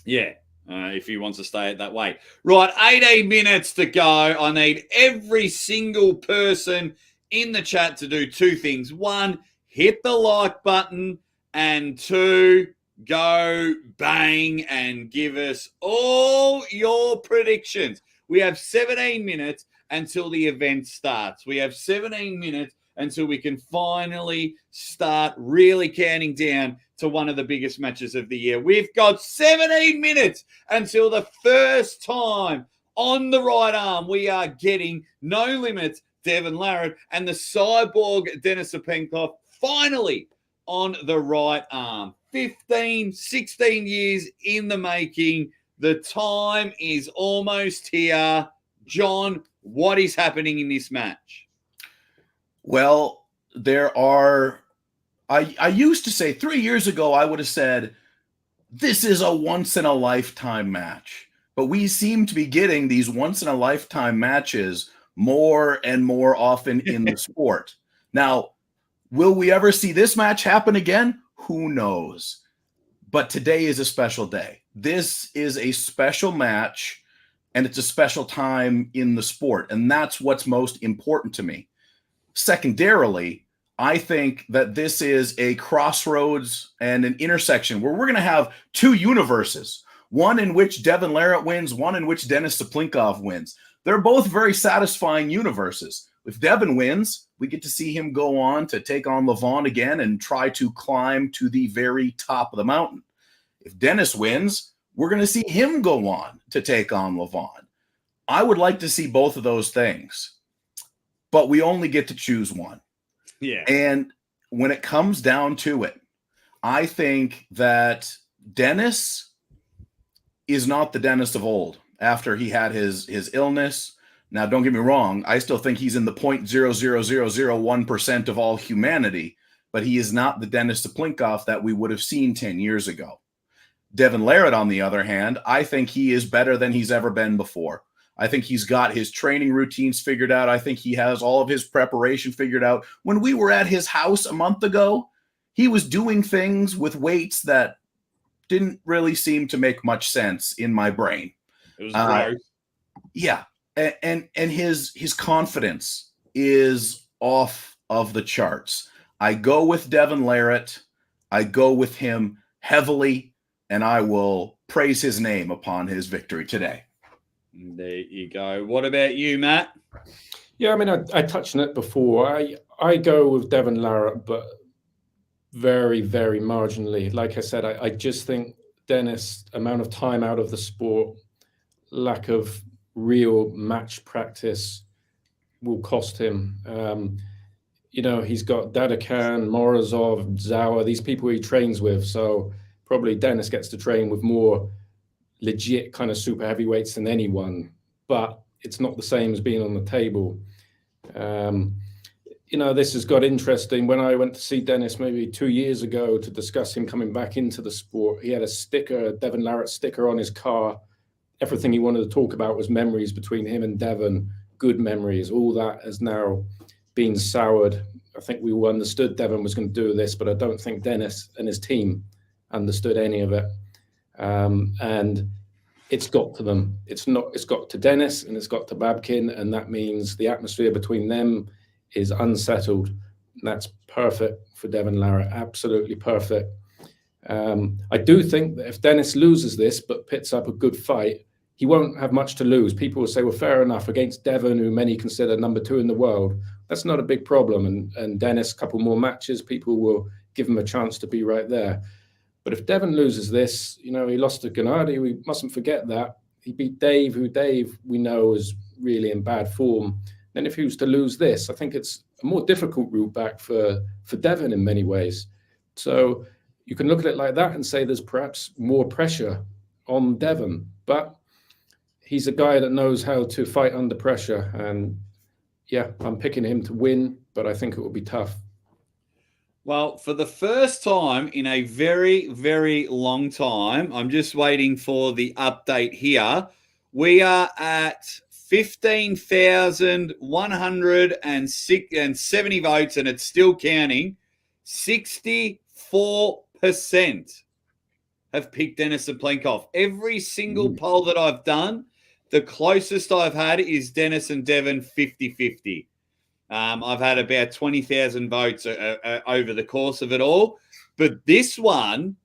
Yeah. If he wants to stay it that way. Right, 18 minutes to go. I need every single person in the chat to do two things. One, hit the like button. And two, go bang and give us all your predictions. We have 17 minutes until the event starts. We have 17 minutes until we can finally start really counting down to one of the biggest matches of the year. We've got 17 minutes until the first time on the right arm we are getting No Limits Devon Larratt and the cyborg Denis Cyplenkov finally on the right arm. 15, 16 years in the making. The time is almost here. Jon, what is happening in this match? Well, there are, I used to say 3 years ago, I would have said, this is a once-in-a-lifetime match. But we seem to be getting these once-in-a-lifetime matches more and more often in the sport. Now, will we ever see this match happen again? Who knows? But today is a special day. This is a special match, and it's a special time in the sport. And that's what's most important to me. Secondarily, I think that this is a crossroads and an intersection where we're going to have two universes, one in which Devon Larratt wins, one in which Denis Cyplenkov wins. They're both very satisfying universes. If Devon wins, we get to see him go on to take on Levon again and try to climb to the very top of the mountain. If Denis wins, we're going to see him go on to take on Levon. I would like to see both of those things, but we only get to choose one. Yeah. And when it comes down to it, I think that Denis is not the Denis of old after he had his illness. Now, don't get me wrong. I still think he's in the 0.00001% of all humanity, but he is not the Denis Cyplenkov that we would have seen 10 years ago. Devon Larratt, on the other hand, I think he is better than he's ever been before. I think he's got his training routines figured out. I think he has all of his preparation figured out. When we were at his house a month ago, he was doing things with weights that didn't really seem to make much sense in my brain. It was gross. Yeah. And his confidence is off of the charts. I go with Devon Larratt. I go with him heavily, and I will praise his name upon his victory today. There you go. What about you, Matt? Yeah, I mean, I touched on it before. I go with Devon Larratt, but very, very marginally. Like I said, I just think Denis, amount of time out of the sport, lack of real match practice will cost him. He's got Dadakan, Morozov, Zawa, these people he trains with. So probably Denis gets to train with more legit kind of super heavyweights than anyone, but it's not the same as being on the table. This has got interesting. When I went to see Denis maybe 2 years ago to discuss him coming back into the sport, he had a Devon Larratt sticker on his car. Everything he wanted to talk about was memories between him and Devon, good memories. All that has now been soured. I think we all understood Devon was going to do this, but I don't think Denis and his team understood any of it. And it's got to them. It's got to Denis and it's got to Babkin, and that means the atmosphere between them is unsettled. That's perfect for Devon Larratt, absolutely perfect. I do think that if Denis loses this but pits up a good fight, he won't have much to lose. People will say, well, fair enough, against Devon, who many consider number 2 in the world, that's not a big problem. And Denis, a couple more matches, people will give him a chance to be right there. But if Devon loses this, he lost to Gennady. We mustn't forget that. He beat Dave, who Dave we know is really in bad form. Then if he was to lose this, I think it's a more difficult route back for Devon in many ways. So you can look at it like that and say there's perhaps more pressure on Devon. But he's a guy that knows how to fight under pressure. And yeah, I'm picking him to win, but I think it will be tough. Well, for the first time in a very, very long time, I'm just waiting for the update here. We are at 15,170 votes, and it's still counting. 64% have picked Denis Cyplenkov. Every single poll that I've done, the closest I've had is Denis and Devon 50-50. I've had about 20,000 votes over the course of it all. But this one,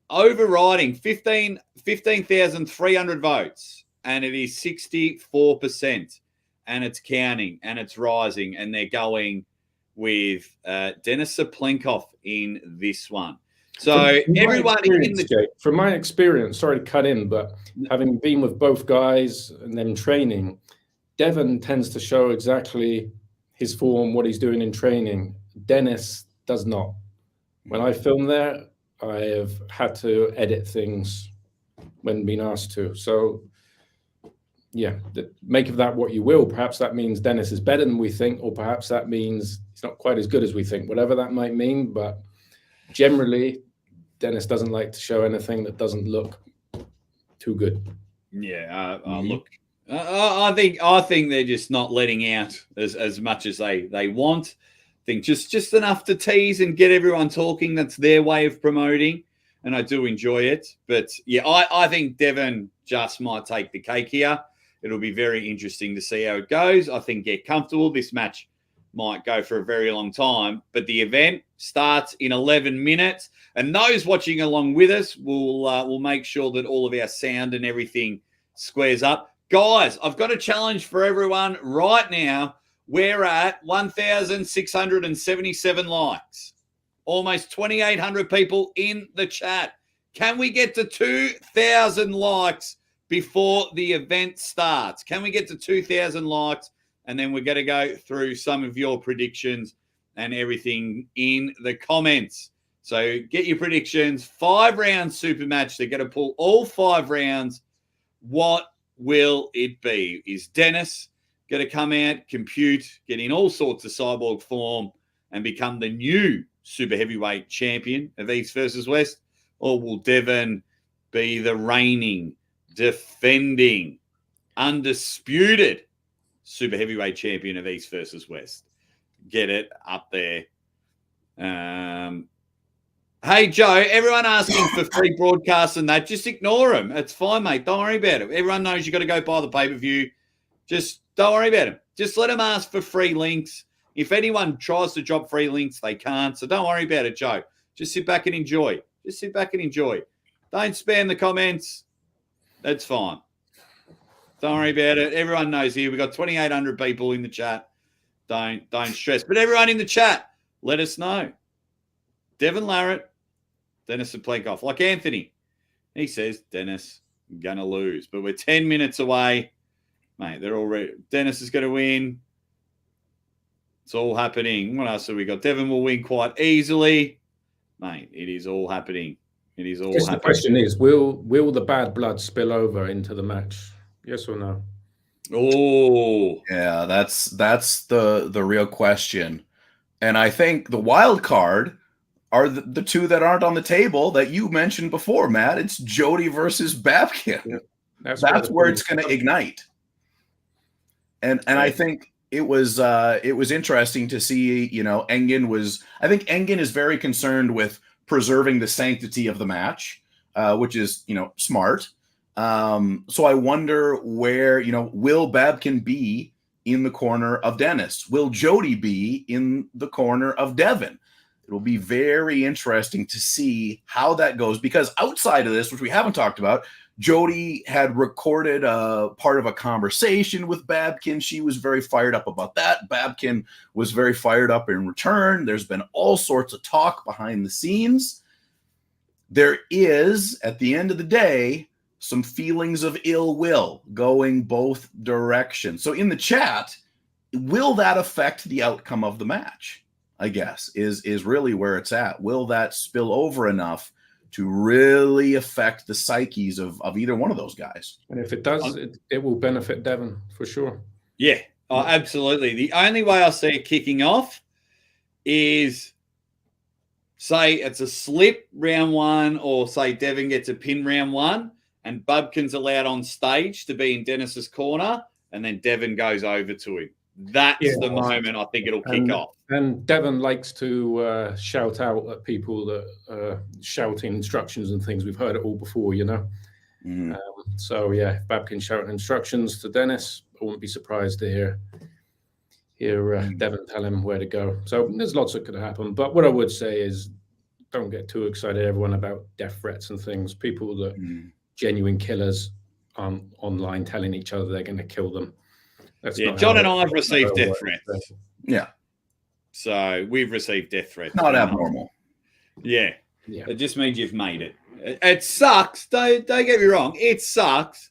overriding 15,300 votes, and it is 64%. And it's counting, and it's rising, and they're going with Denis Cyplenkov in this one. So everyone in the... Jake, from my experience, sorry to cut in, but having been with both guys and them training, Devon tends to show exactly his form, what he's doing in training. Denis does not. When I film there, I have had to edit things when being asked to. So, yeah, make of that what you will. Perhaps that means Denis is better than we think, or perhaps that means he's not quite as good as we think, whatever that might mean. But generally, Denis doesn't like to show anything that doesn't look too good. Yeah, look, I think they're just not letting out as much as they want. I think just enough to tease and get everyone talking. That's their way of promoting, and I do enjoy it. But yeah, I think Devon just might take the cake here. It'll be very interesting to see how it goes. I think get comfortable. This match might go for a very long time, but the event starts in 11 minutes, and those watching along with us will make sure that all of our sound and everything squares up. Guys, I've got a challenge for everyone right now. We're at 1,677 likes, almost 2,800 people in the chat. Can we get to 2,000 likes before the event starts? Can we get to 2,000 likes? And then we're going to go through some of your predictions and everything in the comments. So get your predictions. 5-round super match. They're going to pull all 5 rounds. What will it be? Is Denis going to come out, compute, get in all sorts of cyborg form, and become the new super heavyweight champion of East versus West? Or will Devon be the reigning, defending undisputed super heavyweight champion of East versus West. Get it up there. Hey, Joe, everyone asking for free broadcasts and that, just ignore them. It's fine, mate. Don't worry about it. Everyone knows you got to go buy the pay-per-view. Just don't worry about it. Just let them ask for free links. If anyone tries to drop free links, they can't. So don't worry about it, Joe. Just sit back and enjoy. Just sit back and enjoy. Don't spam the comments. That's fine. Don't worry about it. Everyone knows here. We've got 2,800 people in the chat. Don't stress. But everyone in the chat, let us know. Devon Larratt, Denis Cyplenkov. Like Anthony. He says, Dennis, I'm going to lose. But we're 10 minutes away. Mate, they're already. Dennis is going to win. It's all happening. What else have we got? Devon will win quite easily. Mate, it is all happening. It is all happening. The question is, will the bad blood spill over into the match? Yes or no? Oh. Yeah, that's the real question. And I think the wild card are the two that aren't on the table that you mentioned before, Matt. It's Jody versus Babkin. Yeah, that's where it's going to ignite. And I think it was interesting to see, I think Engen is very concerned with preserving the sanctity of the match, which is, smart. So I wonder where, will Babkin be in the corner of Dennis? Will Jody be in the corner of Devon? It'll be very interesting to see how that goes, because outside of this, which we haven't talked about, Jody had recorded a part of a conversation with Babkin. She was very fired up about that. Babkin was very fired up in return. There's been all sorts of talk behind the scenes. There is, at the end of the day, some feelings of ill will going both directions. So in the chat, will that affect the outcome of the match? I guess is really where it's at. Will that spill over enough to really affect the psyches of either one of those guys? And if it does, it will benefit Devon for sure. Yeah, absolutely. The only way I see it kicking off is, say it's a slip round one, or say Devon gets a pin round one, and Babkin's allowed on stage to be in Dennis's corner, and then Devon goes over to him. That's the moment I think it'll kick off. And Devon likes to shout out at people that are shouting instructions and things. We've heard it all before, So, if Babkin shouting instructions to Dennis, I wouldn't be surprised to hear Devon tell him where to go. So there's lots that could happen. But what I would say is, don't get too excited, everyone, about death threats and things. People that genuine killers online telling each other they're going to kill them. John and I have received death threats. Yeah. So we've received death threats. Not abnormal. Yeah. It just means you've made it. It sucks. Don't get me wrong. It sucks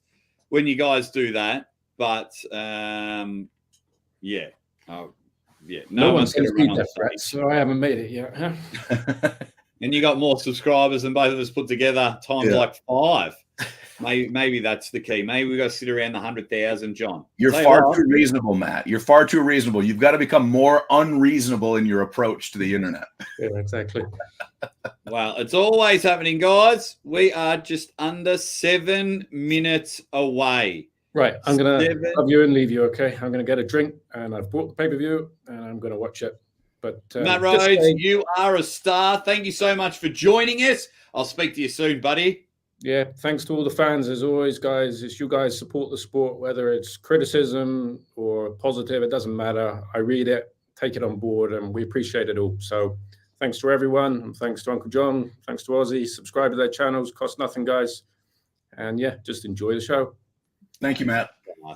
when you guys do that. But, No one's going to run death threats, so I haven't made it yet. Huh? And you got more subscribers than both of us put together times like 5. Maybe that's the key. Maybe we got to sit around the 100,000, John. You're far too reasonable, Matt. You're far too reasonable. You've got to become more unreasonable in your approach to the internet. Yeah, exactly. Well, it's always happening, guys. We are just under 7 minutes away. Right. I'm going to love you and leave you, okay? I'm going to get a drink, and I've bought the pay-per-view, and I'm going to watch it. But Matt Rhodes, you are a star. Thank you so much for joining us. I'll speak to you soon, buddy. Yeah, thanks to all the fans, as always, guys. It's you guys support the sport, whether it's criticism or positive, it doesn't matter. I read it, take it on board, and we appreciate it all. So thanks to everyone, and thanks to Uncle Jon, thanks to Aussie. Subscribe to their channels, cost nothing, guys. And just enjoy the show. Thank you, Matt.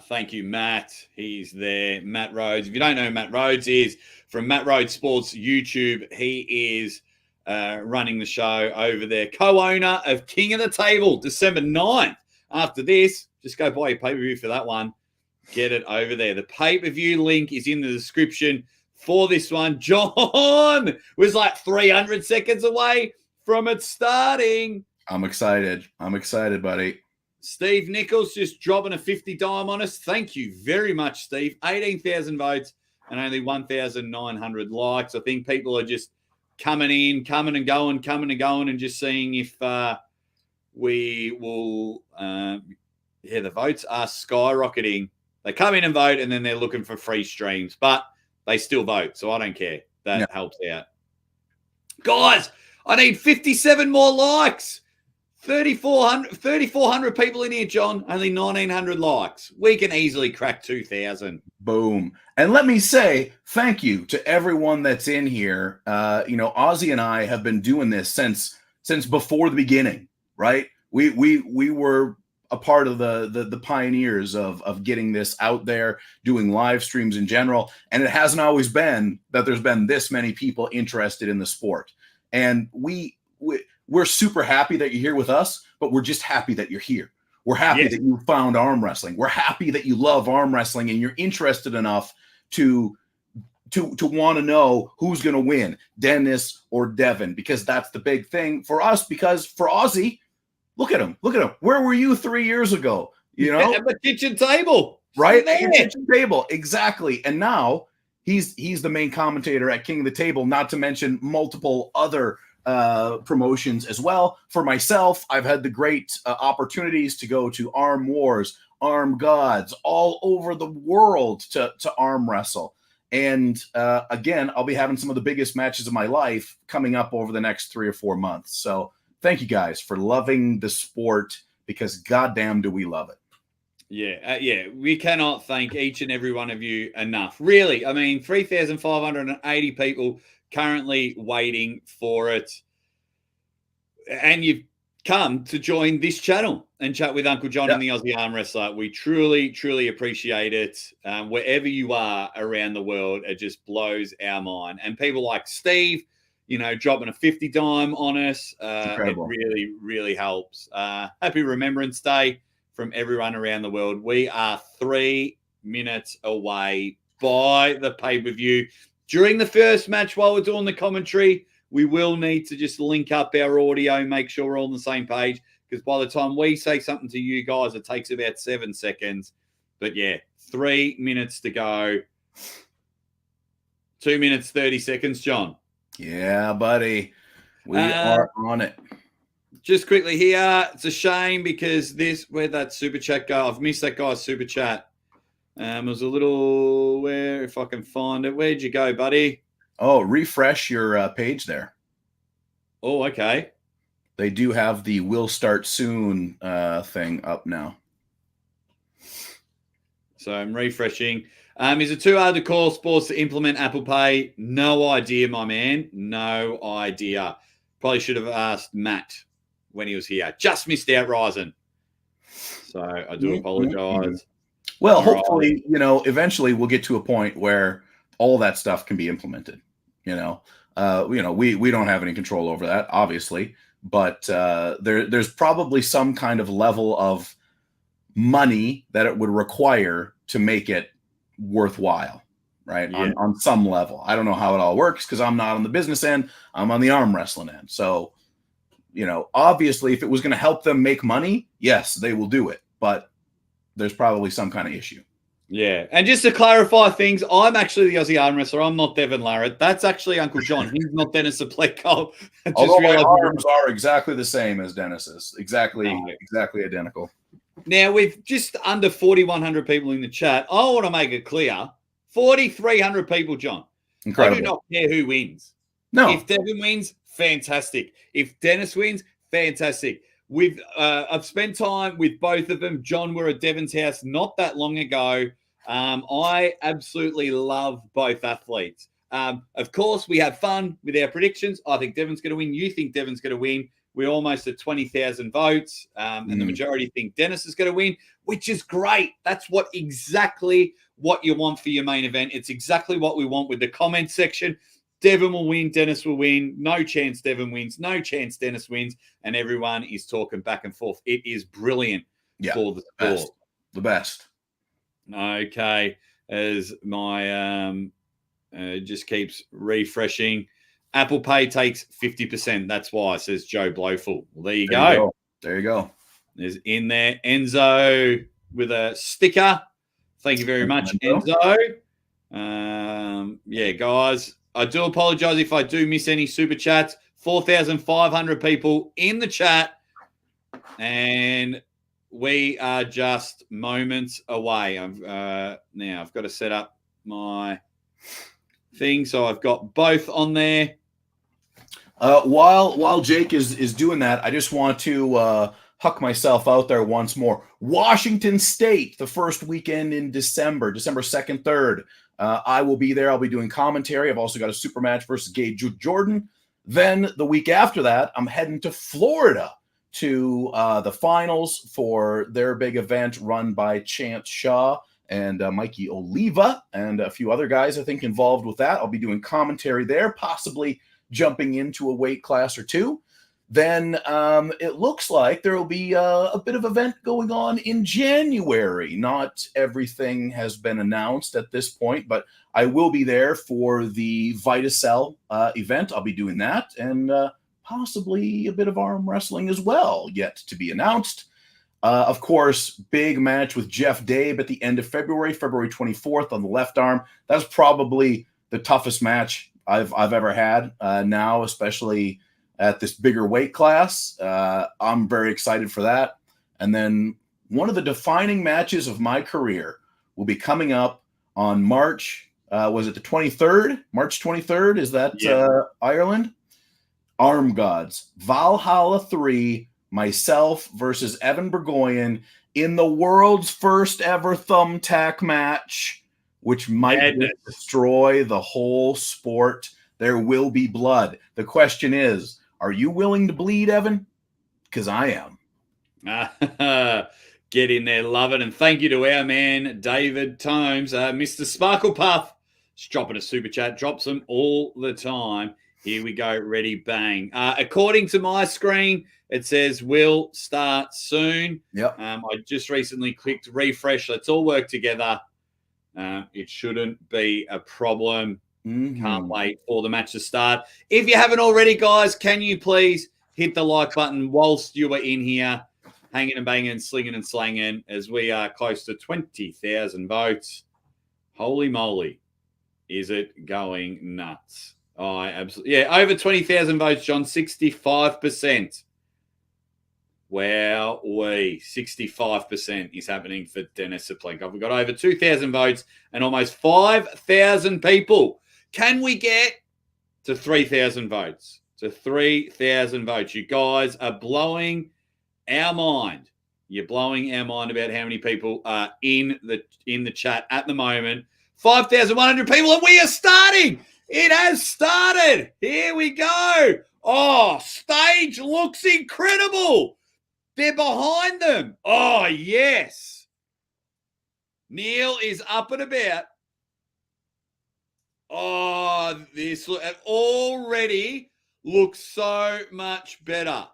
Thank you, Matt. He's there. Matt Rhodes. If you don't know who Matt Rhodes is, from Matt Rhodes Sports YouTube, he is running the show over there. Co-owner of King of the Table, December 9th. After this, just go buy your pay-per-view for that one. Get it over there. The pay-per-view link is in the description for this one. John was like 300 seconds away from it starting. I'm excited, buddy. Steve Nichols just dropping a 50 dime on us. Thank you very much, Steve. 18,000 votes and only 1,900 likes. I think people are just coming and going, and just seeing if we will Yeah, the votes are skyrocketing. They come in and vote, and then they're looking for free streams, but they still vote, so I don't care. That helps out. Guys, I need 57 more likes. 3,400 people in here, John. Only 1,900 likes. We can easily crack 2,000. Boom. And let me say thank you to everyone that's in here. Aussie and I have been doing this since before the beginning, right? We were a part of the pioneers of getting this out there, doing live streams in general. And it hasn't always been that there's been this many people interested in the sport. And we're super happy that you're here with us, but we're just happy that you're here. We're happy that you found arm wrestling. We're happy that you love arm wrestling and you're interested enough to want to know who's going to win, Dennis or Devon, because that's the big thing for us. Because for Aussie, look at him. Where were you 3 years ago? At the kitchen table, right? At the kitchen table, exactly. And now he's the main commentator at King of the Table. Not to mention multiple other promotions as well. For myself, I've had the great opportunities to go to Arm Wars, Arm Gods, all over the world to arm wrestle. And again, I'll be having some of the biggest matches of my life coming up over the next 3 or 4 months. So thank you guys for loving the sport, because goddamn do we love it. Yeah, we cannot thank each and every one of you enough. Really, I mean, 3,580 people currently waiting for it. And you've come to join this channel and chat with Uncle Jon and the Aussie Arm Wrestler. We truly, truly appreciate it. Wherever you are around the world, it just blows our mind. And people like Steve, dropping a 50 dime on us, it really, really helps. Happy Remembrance Day from everyone around the world. We are 3 minutes away by the pay-per-view. During the first match, while we're doing the commentary, we will need to just link up our audio, make sure we're all on the same page, because by the time we say something to you guys, it takes about 7 seconds. But 3 minutes to go. 2 minutes, 30 seconds, John. Yeah, buddy. We are on it. Just quickly here, it's a shame because where'd that super chat go? I've missed that guy's super chat. It was a little, if I can find it. Where'd you go, buddy? Oh, refresh your page there. Oh, okay. They do have the "will start soon" thing up now. So I'm refreshing. Is it too hard to call sports to implement Apple Pay? No idea, my man. No idea. Probably should have asked Matt when he was here. Just missed out, Ryzen. So I do apologize. Well, hopefully, eventually we'll get to a point where all that stuff can be implemented. We don't have any control over that, obviously, but there's probably some kind of level of money that it would require to make it worthwhile, right? Yeah. On some level. I don't know how it all works because I'm not on the business end. I'm on the arm wrestling end. So, obviously, if it was going to help them make money, yes, they will do it. But there's probably some kind of issue. Yeah. And just to clarify things, I'm actually the Aussie Arm Wrestler. I'm not Devon Larratt. That's actually Uncle Jon. He's not Dennis Cyplenkov. Although my arms are exactly the same as Dennis's. Exactly identical. Now, with just under 4,100 people in the chat, I want to make it clear, 4,300 people, John. Incredible. I do not care who wins. No. If Devon wins, fantastic. If Dennis wins, fantastic. I've spent time with both of them. John, we're at Devon's house not that long ago. I absolutely love both athletes. Of course, we have fun with our predictions. I think Devon's going to win. You think Devon's going to win. We're almost at 20,000 votes, and the majority think Dennis is going to win, which is great. That's exactly what you want for your main event. It's exactly what we want with the comment section. Devon will win, Dennis will win. No chance Devon wins, no chance Dennis wins, and everyone is talking back and forth. It is brilliant for the sport. The best. Okay, as my just keeps refreshing. Apple Pay takes 50%. That's why, says Joe Blowful. Well, there you go. There you go. There's in there Enzo with a sticker. Thank you very much, Enzo. Guys, I do apologize if I do miss any super chats. 4,500 people in the chat. And we are just moments away. Now I've got to set up my thing, so I've got both on there. While Jake is doing that, I just want to huck myself out there once more. Washington State, the first weekend in December 2nd, 3rd. I will be there. I'll be doing commentary. I've also got a super match versus Gage Jordan. Then the week after that, I'm heading to Florida to the finals for their big event run by Chance Shaw and Mikey Oliva and a few other guys, I think, involved with that. I'll be doing commentary there, possibly jumping into a weight class or two. Then it looks like there will be a bit of event going on in January. Not everything has been announced at this point, but I will be there for the Vitacell event. I'll be doing that, and possibly a bit of arm wrestling as well, yet to be announced. Of course, big match with Jeff Dabe at the end of February 24th on the left arm. That's probably the toughest match I've ever had now, especially at this bigger weight class. I'm very excited for that. And then one of the defining matches of my career will be coming up on March, was it the 23rd? March 23rd? Is that Ireland? Arm Gods. Valhalla 3, myself versus Evan Burgoyne in the world's first ever thumbtack match, which might destroy the whole sport. There will be blood. The question is, are you willing to bleed, Evan? Because I am. Get in there, love it. And thank you to our man, David Tomes. Mr. Sparkle Puff, just dropping a super chat. Drops them all the time. Here we go. Ready, bang. According to my screen, it says will start soon. Yep. I just recently clicked refresh. Let's all work together. It shouldn't be a problem. Mm-hmm. Can't wait for the match to start. If you haven't already, guys, can you please hit the like button whilst you are in here, hanging and banging, slinging and slanging, as we are close to 20,000 votes. Holy moly, is it going nuts? Oh, absolutely. Yeah, over 20,000 votes, John, 65%. Wow, 65% is happening for Denis Cyplenkov. We've got over 2,000 votes and almost 5,000 people. Can we get to 3,000 votes? To 3,000 votes. You guys are blowing our mind. You're blowing our mind about how many people are in the chat at the moment. 5,100 people, and we are starting. It has started. Here we go. Oh, stage looks incredible. They're behind them. Oh, yes. Neil is up and about. Oh, this already looks so much better.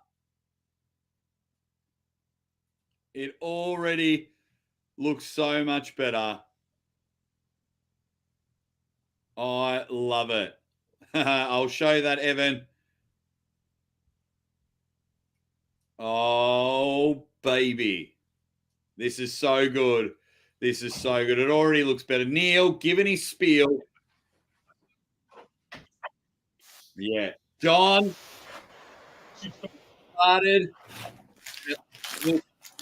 It already looks so much better. I love it. I'll show that, Evan. Oh, baby. This is so good. This is so good. It already looks better. Neil, given his spiel. Yeah. John started.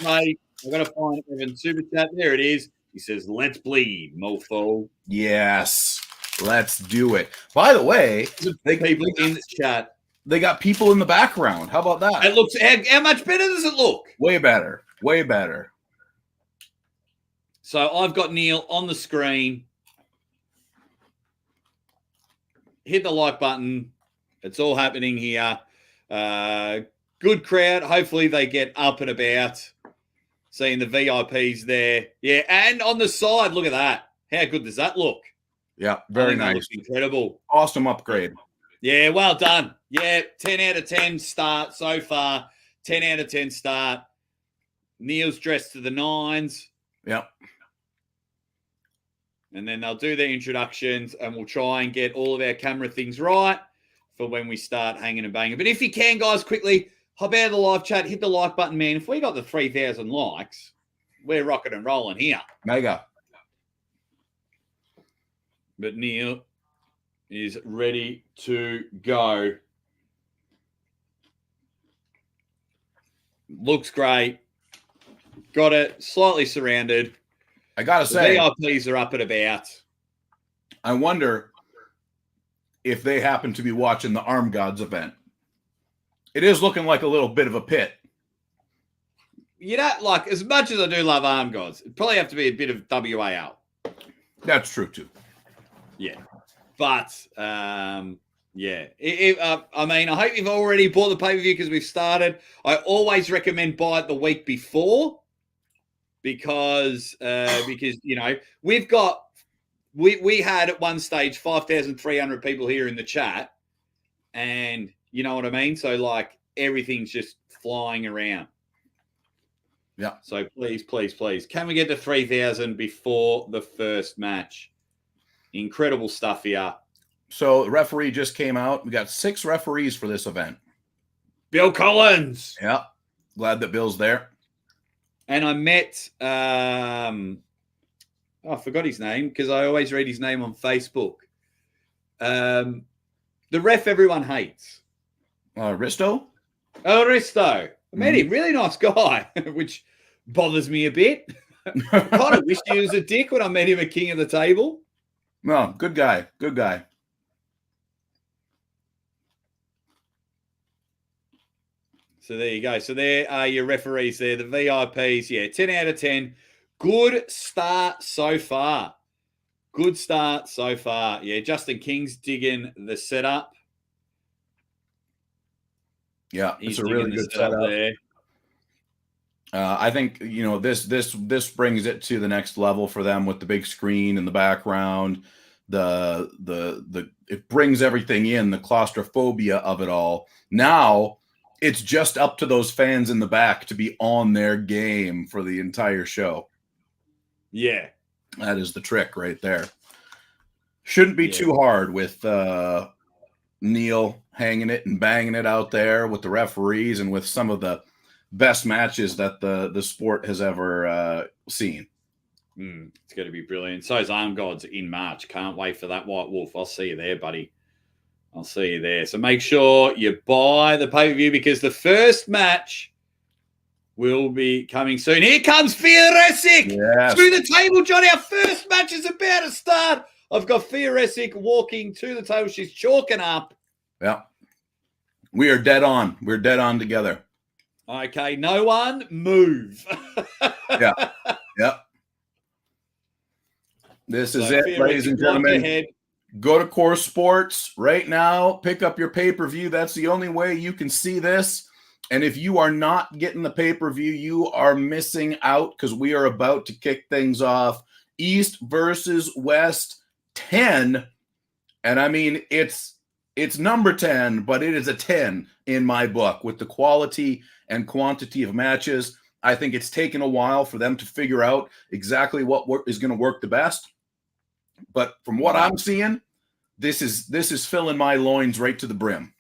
Mate, I've got to find Evan Super Chat. There it is. He says, let's bleed, mofo. Yes. Let's do it. By the way, people in the chat. They got people in the background. How about that? It looks. How much better does it look? Way better. Way better. So I've got Neil on the screen. Hit the like button. It's all happening here. Good crowd. Hopefully they get up and about. Seeing the VIPs there. Yeah, and on the side, look at that. How good does that look? Yeah, very nice. Incredible. Awesome upgrade. Yeah, well done. Yeah, 10 out of 10 start so far. 10 out of 10 start. Neil's dressed to the nines. Yep. And then they'll do their introductions and we'll try and get all of our camera things right for when we start hanging and banging. But if you can, guys, quickly, hop out of the live chat, hit the like button, man. If we got the 3,000 likes, we're rocking and rolling here. Mega. But Neil is ready to go. Looks great. got it slightly surrounded. I gotta The say, VIPs are up and about. I wonder if they happen to be watching the Arm Gods event. It is looking like a little bit of a pit. You know, like, as much as I do love Arm Gods, it'd probably have to be a bit of WAL. That's true too. Yeah. But, yeah. I mean, I hope you've already bought the pay-per-view because we've started. I always recommend buy it the week before because you know, we've got we had at one stage 5,300 people here in the chat, and you know what I mean? So like everything's just flying around. Yeah. So please, please, please, can we get to 3,000 before the first match? Incredible stuff here. So the referee just came out. We got 6 referees for this event. Bill Collins. Yeah. Glad that Bill's there. And I met, I forgot his name because I always read his name on Facebook. The ref everyone hates. Risto? Oh, Risto. I met him. Really nice guy, which bothers me a bit. I kind of wish he was a dick when I met him at King of the Table. No, good guy. Good guy. So there you go. So there are your referees there, the VIPs. Yeah, 10 out of 10. Good start so far. Good start so far. Yeah, Justin King's digging the setup. Yeah, He's it's a really good setup there. I think, you know, this brings it to the next level for them with the big screen in the background. It brings everything in, the claustrophobia of it all. Now it's just up to those fans in the back to be on their game for the entire show. Yeah. That is the trick right there. Shouldn't be too hard with Neil hanging it and banging it out there with the referees and with some of the best matches that the sport has ever seen. It's going to be brilliant. So is Arm Gods in March. Can't wait for that White Wolf. I'll see you there, buddy. I'll see you there. So make sure you buy the pay-per-view because the first match will be coming soon. Here comes Fioresic to the table, Johnny. Our first match is about to start. I've got Fioresic walking to the table. She's chalking up. Yeah. We are dead on. We're dead on together. Okay, no one move. Yeah. Yep. This is it, ladies and gentlemen. Go to Core Sports right now. Pick up your pay-per-view. That's the only way you can see this. And if you are not getting the pay-per-view, you are missing out because we are about to kick things off. East versus West 10. And I mean, it's number 10, but it is a 10 in my book with the quality and quantity of matches. I think it's taken a while for them to figure out exactly what is going to work the best. But from what I'm seeing, this is filling my loins right to the brim.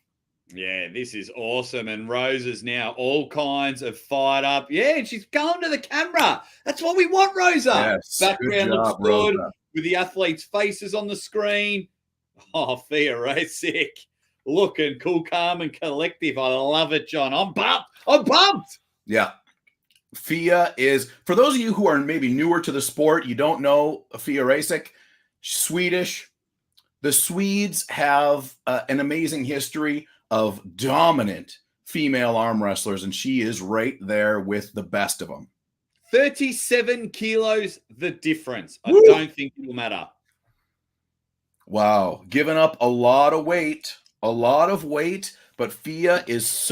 Yeah, this is awesome. And Rose is now all kinds of fired up. Yeah, and she's going to the camera. That's what we want, Rosa. Yes, background good job, looks good Rosa. with the athletes' faces on the screen. Oh, Fioresic. Looking cool, calm, and collective. I love it, John. I'm pumped. I'm pumped. Yeah. Fia is, for those of you who are maybe newer to the sport, you don't know Fioresic, Swedish. The Swedes have an amazing history of dominant female arm wrestlers, and she is right there with the best of them. 37 kilos, the difference. I don't think it will matter. Wow. Giving up a lot of weight, but Fia is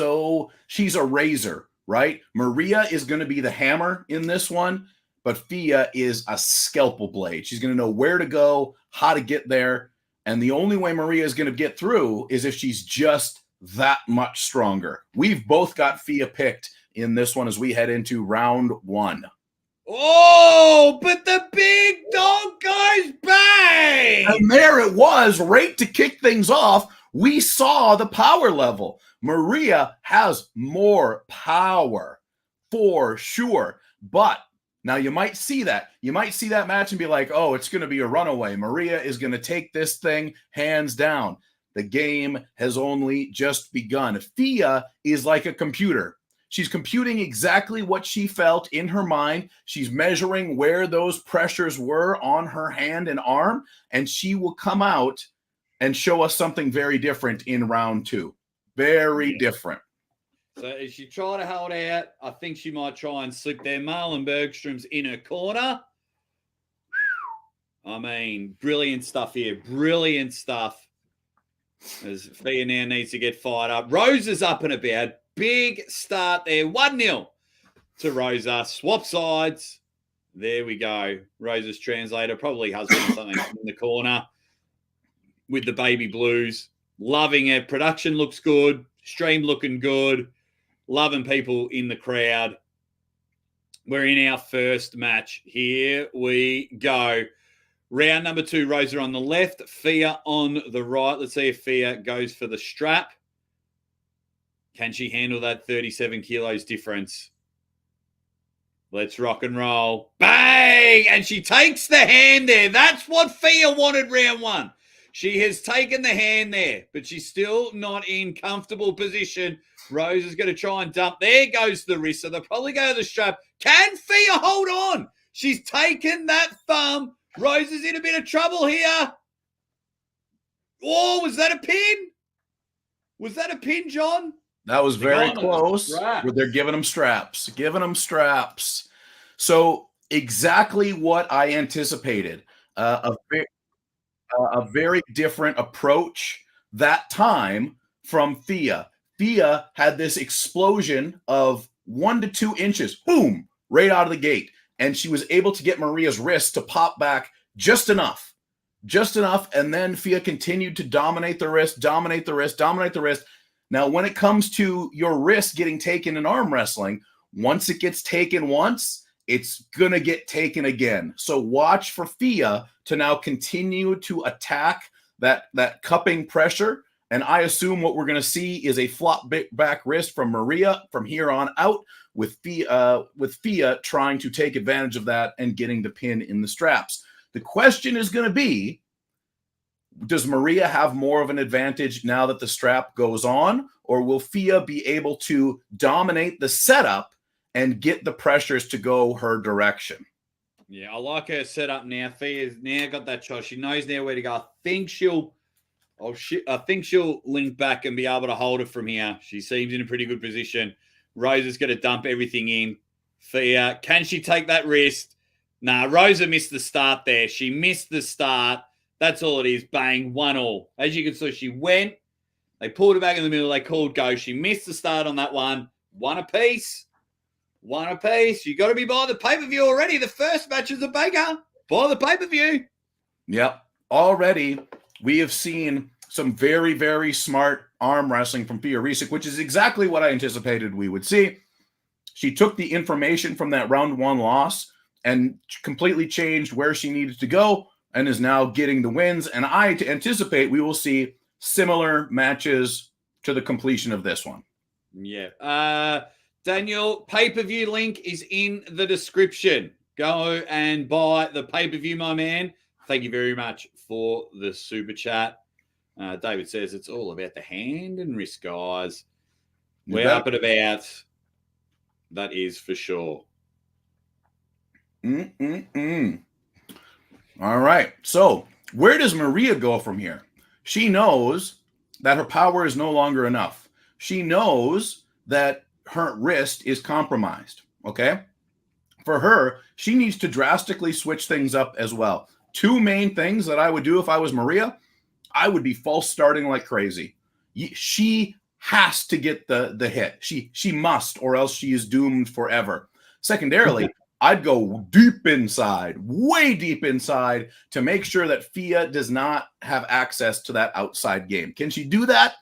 she's a razor, right? Maria is going to be the hammer in this one, but Fia is a scalpel blade. She's going to know where to go, how to get there. And the only way Maria is going to get through is if she's just that much stronger. We've both got Fia picked in this one as we head into round 1. Oh, but the big dog goes bang! And there it was, right to kick things off. We saw the power level. Maria has more power for sure. But now you might see that. You might see that match and be like, oh, it's going to be a runaway. Maria is going to take this thing hands down. The game has only just begun. Fia is like a computer. She's computing exactly what she felt in her mind. She's measuring where those pressures were on her hand and arm, and she will come out and show us something very different in round 2. Very different. So as she try to hold out, I think she might try and slip there. Marlon Bergstrom's in her corner. I mean, brilliant stuff here. Brilliant stuff. As Fia now needs to get fired up. Rosa's up and about. Big start there. 1-0 to Rosa. Swap sides. There we go. Rosa's translator, probably husband or something in the corner with the baby blues. Loving it. Production looks good. Stream looking good. Loving people in the crowd. We're in our first match. Here we go. Round number 2, Rosa on the left, Fia on the right. Let's see if Fia goes for the strap. Can she handle that 37 kilos difference? Let's rock and roll. Bang! And she takes the hand there. That's what Fia wanted round 1. She has taken the hand there, but she's still not in comfortable position. Rosa's going to try and dump. There goes the wrist, so they'll probably go to the strap. Can Fia hold on? She's taken that thumb. Rosa's in a bit of trouble here. Oh, was that a pin? Was that a pin, John? That was very close. They're giving them straps. Giving them straps. So exactly what I anticipated. A very different approach that time from Fia. Fia had this explosion of 1 to 2 inches. Boom! Right out of the gate. And she was able to get Maria's wrist to pop back just enough. Just enough. And then Fia continued to dominate the wrist, dominate the wrist, dominate the wrist. Now, when it comes to your wrist getting taken in arm wrestling, once it gets taken once, it's going to get taken again. So watch for Fia to now continue to attack that cupping pressure. And I assume what we're going to see is a flop back wrist from Maria from here on out, with Fia trying to take advantage of that and getting the pin in the straps. The question is going to be, does Maria have more of an advantage now that the strap goes on, or will Fia be able to dominate the setup and get the pressures to go her direction? Yeah, I like her setup now. Fia's now got that shot. She knows now where to go. I think she'll link back and be able to hold it from here. She seems in a pretty good position. Rosa's going to dump everything in. Fia, can she take that wrist? Nah, Rosa missed the start there. She missed the start. That's all it is. Bang, 1-1. As you can see, she went. They pulled her back in the middle. They called go. She missed the start on that one. 1 apiece. 1 apiece. You got to be by the pay-per-view already. The first match is a baker. Buy the pay-per-view. Yep. Already, we have seen some very, very smart arm wrestling from Fia Risic, which is exactly what I anticipated we would see. She took the information from that round 1 loss and completely changed where she needed to go and is now getting the wins. And I anticipate we will see similar matches to the completion of this one. Yeah. Daniel, pay-per-view link is in the description. Go and buy the pay-per-view, my man. Thank you very much for the super chat. David says it's all about the hand and wrist, guys. We're up and about. That is for sure. All right. So where does Maria go from here? She knows that her power is no longer enough. She knows that her wrist is compromised. Okay. For her, she needs to drastically switch things up as well. 2 main things that I would do if I was Maria. I would be false starting like crazy. She has to get the hit. She must, or else she is doomed forever. Secondarily, I'd go deep inside, way deep inside, to make sure that Fia does not have access to that outside game. Can she do that?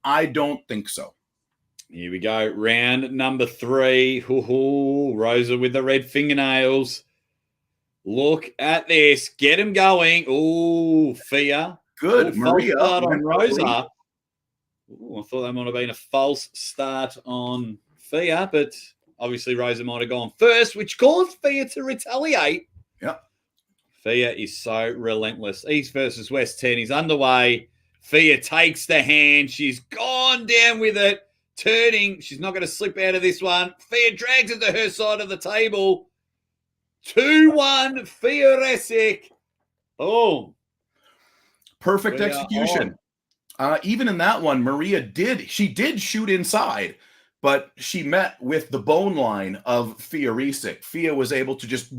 I don't think so. Here we go. Round number 3. Rosa with the red fingernails. Look at this. Get him going. Oh, Fia. Good. Maria. Start on Rosa. Ooh, I thought that might have been a false start on Fia, but obviously Rosa might have gone first, which caused Fia to retaliate. Yep. Fia is so relentless. East versus West 10 is underway. Fia takes the hand. She's gone down with it turning. She's not going to slip out of this one. Fia drags it to her side of the table. 2-1, Fia Brzenk. Oh. Perfect execution. Even in that one, Maria did shoot inside, but she met with the bone line of Fia Brzenk. Fia was able to just,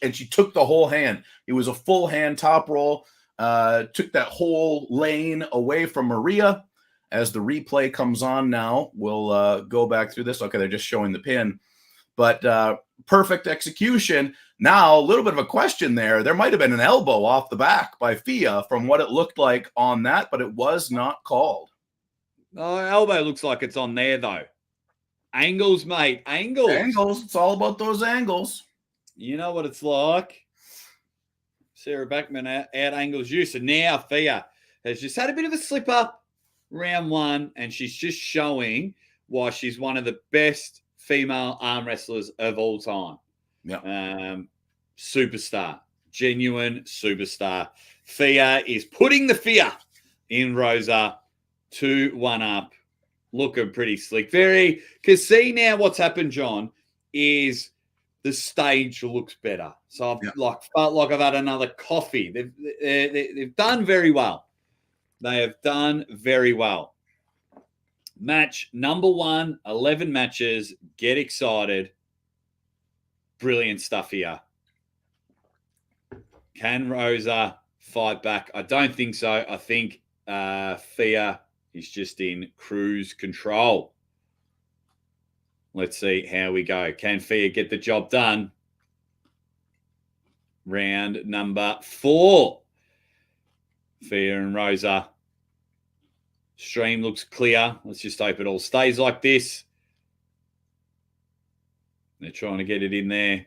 and she took the whole hand. It was a full hand top roll, took that whole lane away from Maria. As the replay comes on now, we'll go back through this. Okay, they're just showing the pin, but perfect execution. Now, a little bit of a question there. There might have been an elbow off the back by Fia from what it looked like on that, but it was not called. Oh, elbow looks like it's on there, though. Angles, mate. Angles. Angles. It's all about those angles. You know what it's like. Sarah Backman out angles you. So now Fia has just had a bit of a slip up round one, and she's just showing why she's one of the best female arm wrestlers of all time. Yeah. Superstar. Genuine superstar. Fia is putting the fear in Rosa. 2-1 up. Looking pretty slick. Because see now what's happened, John, is the stage looks better. So I've felt like I've had another coffee. They've done very well. They have done very well. Match number 1, 11 matches. Get excited. Brilliant stuff here. Can Rosa fight back? I don't think so. I think Fia is just in cruise control. Let's see how we go. Can Fia get the job done? Round number 4. Fia and Rosa. Stream looks clear. Let's just hope it all stays like this. They're trying to get it in there.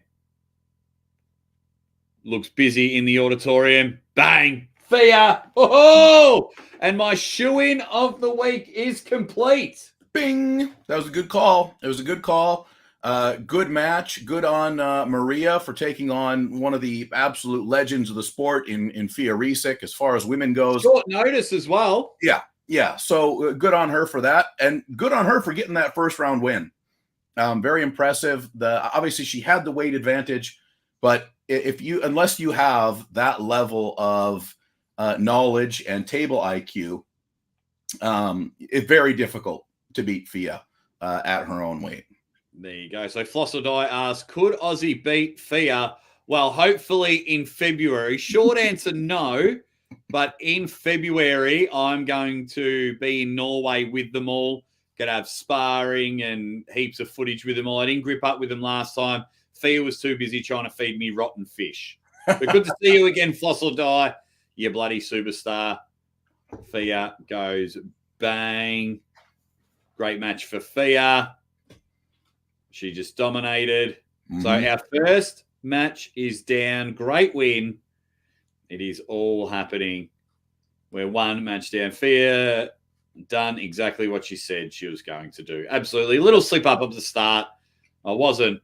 Looks busy in the auditorium. Bang! Fia! Oh! And my shoe-in of the week is complete. Bing! That was a good call. It was a good call. Good match. Good on Maria for taking on one of the absolute legends of the sport in Fia Brzenk as far as women goes. Short notice as well. Yeah. So good on her for that. And good on her for getting that first round win. Very impressive. Obviously she had the weight advantage, but unless you have that level of knowledge and table IQ, it's very difficult to beat Fia at her own weight. There you go. So Flossadie asks, could Aussie beat Fia? Well, hopefully in February. Short answer, no. But in February, I'm going to be in Norway with them all. Going to have sparring and heaps of footage with them all. I didn't grip up with them last time. Fia was too busy trying to feed me rotten fish. But good to see you again, Flossadie. You bloody superstar. Fia goes bang. Great match for Fia. She just dominated. Mm-hmm. So our first match is down. Great win. It is all happening. We're one match down. Fia done exactly what she said she was going to do. Absolutely. A little slip up at the start. I wasn't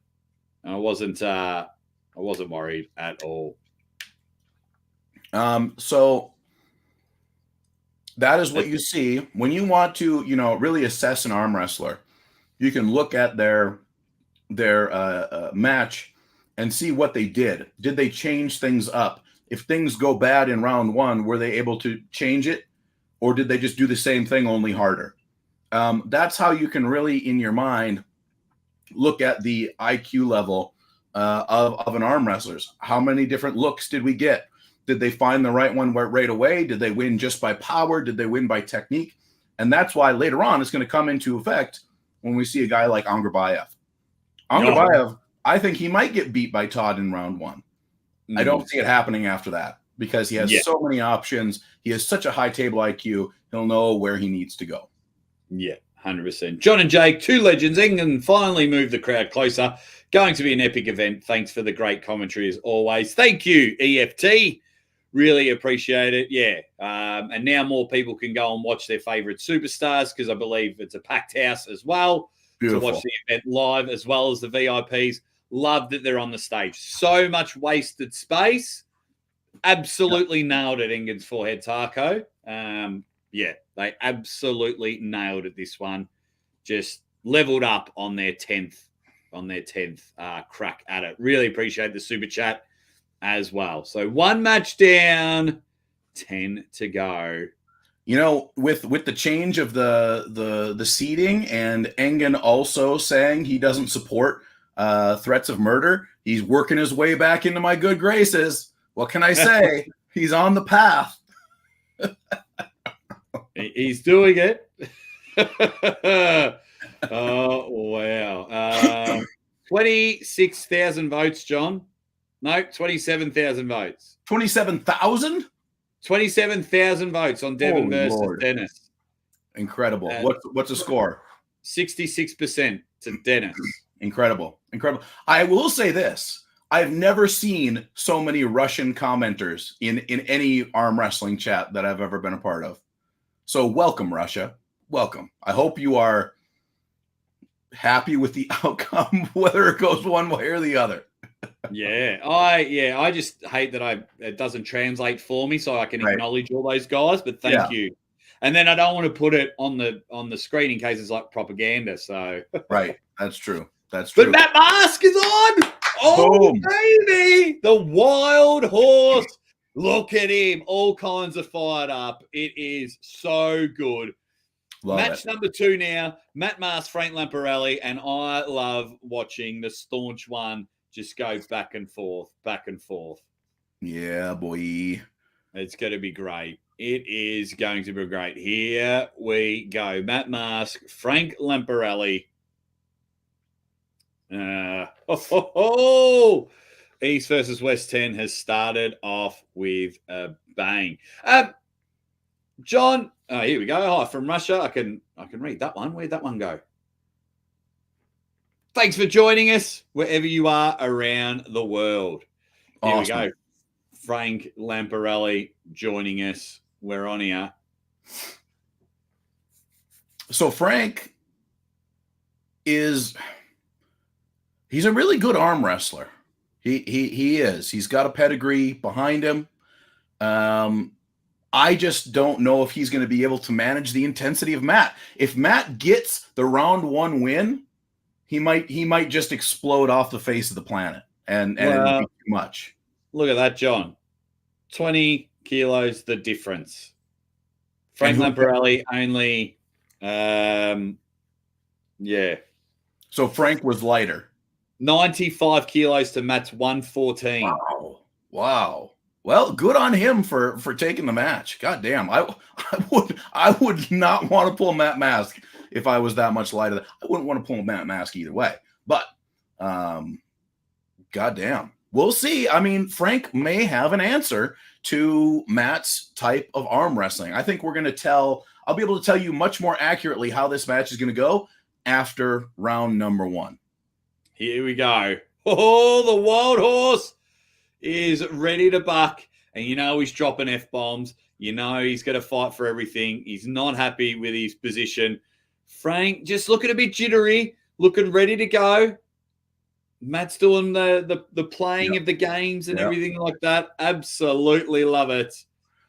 worried at all. So that is what you see when you want to, really assess an arm wrestler. You can look at their match and see what they did. Did they change things up? If things go bad in round 1, were they able to change it, or did they just do the same thing only harder? That's how you can really, in your mind, look at the IQ level of an arm wrestler's. How many different looks did we get? Did they find the right one right away? Did they win just by power? Did they win by technique? And that's why later on it's going to come into effect when we see a guy like Angarbayev. Angarbayev, I think he might get beat by Todd in round 1. I don't see it happening after that because he has so many options. He has such a high table IQ. He'll know where he needs to go. Yeah, 100%. John and Jake, 2 legends. England finally moved the crowd closer. Going to be an epic event. Thanks for the great commentary as always. Thank you, EFT. Really appreciate it. Yeah. And now more people can go and watch their favorite superstars because I believe it's a packed house as well. Beautiful. To watch the event live as well as the VIPs. Love that they're on the stage. So much wasted space. Absolutely nailed it, Engen's forehead taco. They absolutely nailed it, this one. just leveled up on their 10th crack at it. Really appreciate the super chat as well. So 1 match down, 10 to go. You know, with the change of the seating and Engen also saying he doesn't support threats of murder, he's working his way back into my good graces. What can I say? He's on the path. He's doing it. Oh, wow. 26,000 votes, John. No, 27,000 votes. 27,000? 27,000 votes on Devon Holy versus Lord. Dennis. Incredible. What's the score? 66% to Dennis. Incredible. I will say this. I've never seen so many Russian commenters in any arm wrestling chat that I've ever been a part of. So welcome, Russia. Welcome. I hope you are happy with the outcome, whether it goes one way or the other. I just hate that it doesn't translate for me, so I can acknowledge all those guys. But thank you. And then I don't want to put it on the screen in case it's like propaganda. So right, that's true. That's true. But Matt Mask is on. Oh, boom. Baby, the wild horse. Look at him. All kinds of fired up. It is so good. Match number 2 now. Matt Mask, Frank Lamparelli, and I love watching the staunch one just go back and forth. Yeah, boy. It's going to be great. It is going to be great. Here we go. Matt Mask, Frank Lamparelli. East versus West 10 has started off with a bang. John, here we go. Hi from Russia. I can read that one. Where'd that one go? Thanks for joining us wherever you are around the world. Here awesome. We go. Frank Lamparelli joining us. We're on here. So Frank he's a really good arm wrestler. He is. He's got a pedigree behind him. I just don't know if he's going to be able to manage the intensity of Matt. If Matt gets the round 1 win, he might just explode off the face of the planet and it'll be too much. Look at that, John. 20 kilos the difference. Frank Lamparelli only So Frank was lighter. 95 kilos to Matt's 114. Wow. Well, good on him for taking the match. God damn. I would not want to pull Matt Mask if I was that much lighter. I wouldn't want to pull Matt Mask either way. But God damn. We'll see. I mean, Frank may have an answer to Matt's type of arm wrestling. I think I'll be able to tell you much more accurately how this match is going to go after round number 1. Here we go. Oh, the wild horse is ready to buck. And you know he's dropping F-bombs. You know he's going to fight for everything. He's not happy with his position. Frank just looking a bit jittery, looking ready to go. Matt's doing the playing of the games and everything like that. Absolutely love it.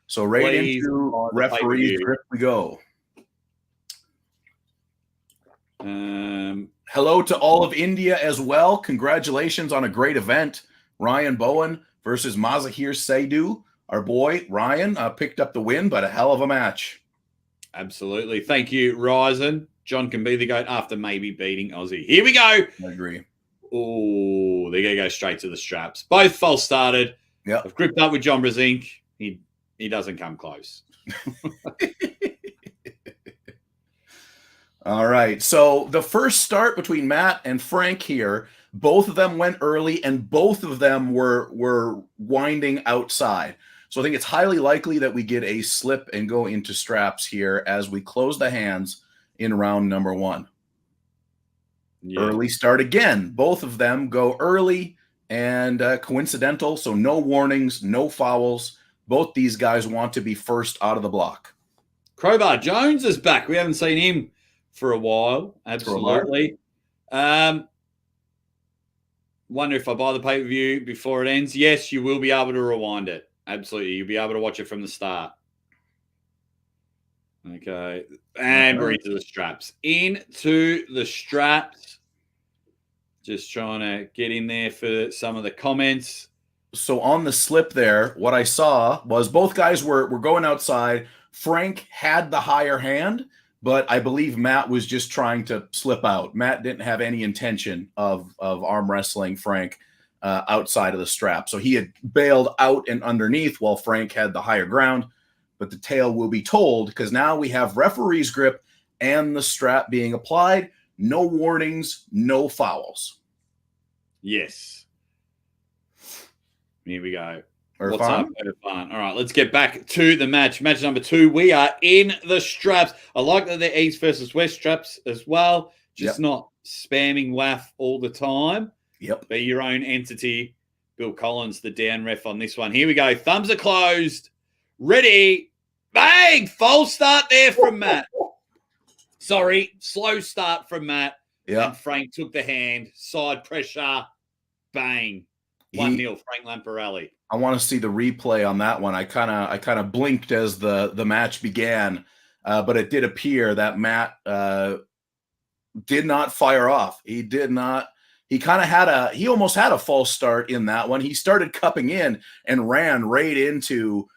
So right into referee grip we go. Hello to all of India as well. Congratulations on a great event. Ryan Bowen versus Mazahir Saidu. Our boy Ryan picked up the win, but a hell of a match. Absolutely. Thank you, Ryzen. John can be the GOAT after maybe beating Aussie. Here we go. I agree. Oh, they're going to go straight to the straps. Both false started. Yeah. I've gripped up with John Brzenk. He doesn't come close. All right. So the first start between Matt and Frank here, both of them went early and both of them were winding outside. So I think it's highly likely that we get a slip and go into straps here as we close the hands in round number 1. Yeah. Early start again. Both of them go early and coincidental. So no warnings, no fouls. Both these guys want to be first out of the block. Crowbar Jones is back. We haven't seen him for a while. Absolutely. Wonder if I buy the pay-per-view before it ends. Yes, you will be able to rewind it. Absolutely. You'll be able to watch it from the start. Okay. And we're into the straps. Into the straps. Just trying to get in there for some of the comments. So on the slip there, what I saw was both guys were going outside. Frank had the higher hand, but I believe Matt was just trying to slip out. Matt didn't have any intention of arm wrestling Frank outside of the strap. So he had bailed out and underneath while Frank had the higher ground. But the tale will be told, because now we have referee's grip and the strap being applied. No warnings, no fouls. Yes. Here we go. Irfan? What's up, Irfan? All right, let's get back to the match. Match number 2. We are in the straps. I like that they're East versus West straps as well. Just not spamming WAF all the time. Yep. Be your own entity. Bill Collins, the down ref on this one. Here we go. Thumbs are closed. Ready. Bang! False start there from Matt. Sorry, slow start from Matt. Yeah. And Frank took the hand. Side pressure. Bang. 1-0, Frank Lamparelli. I want to see the replay on that one. I kind of blinked as the match began, but it did appear that Matt did not fire off. He did not. He almost had a false start in that one. He started cupping in and ran right into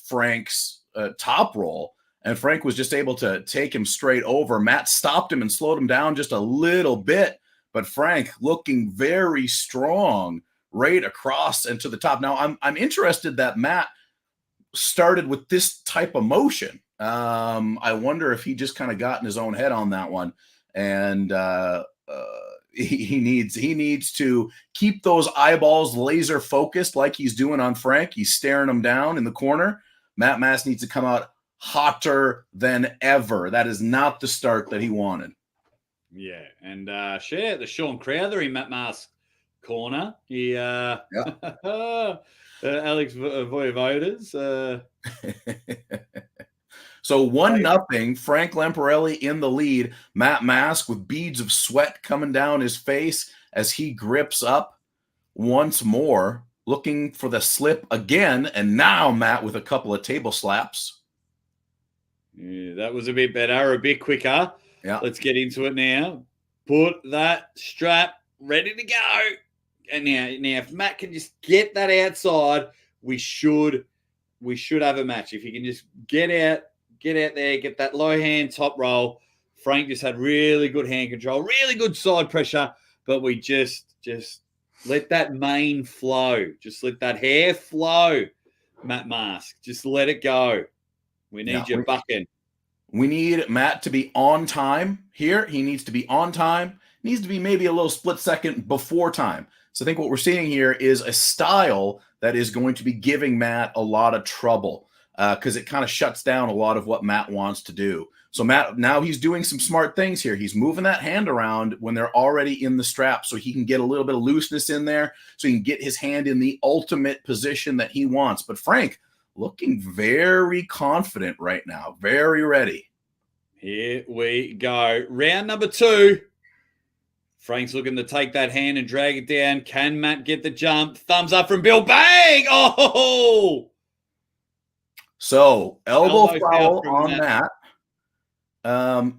Frank's top roll, and Frank was just able to take him straight over. Matt stopped him and slowed him down just a little bit, but Frank looking very strong right across and to the top. Now I'm interested that Matt started with this type of motion. I wonder if he just kind of got in his own head on that one, and he needs to keep those eyeballs laser focused like he's doing on Frank. He's staring him down in the corner. Matt Mass needs to come out hotter than ever. That is not the start that he wanted. Yeah, and share the Sean Crowther in Matt Mass corner. He Alex Voivodas. So 1-0, Frank Lamparelli in the lead. Matt Mask with beads of sweat coming down his face as he grips up once more, looking for the slip again. And now Matt with a couple of table slaps. Yeah, that was a bit better, a bit quicker. Yeah. Let's get into it now. Put that strap ready to go. And now if Matt can just get that outside, we should have a match. If he can just get out there, get that low hand top roll. Frank just had really good hand control, really good side pressure, but we just let that mane flow. Just let that hair flow, Matt Mask. Just let it go. We need you bucking. We need Matt to be on time here. He needs to be on time. Needs to be maybe a little split second before time. So I think what we're seeing here is a style that is going to be giving Matt a lot of trouble because it kind of shuts down a lot of what Matt wants to do. So Matt, now he's doing some smart things here. He's moving that hand around when they're already in the strap so he can get a little bit of looseness in there so he can get his hand in the ultimate position that he wants. But Frank looking very confident right now, very ready. Here we go. Round number 2. Frank's looking to take that hand and drag it down. Can Matt get the jump? Thumbs up from Bill. Bang! Oh! So elbow foul on Matt.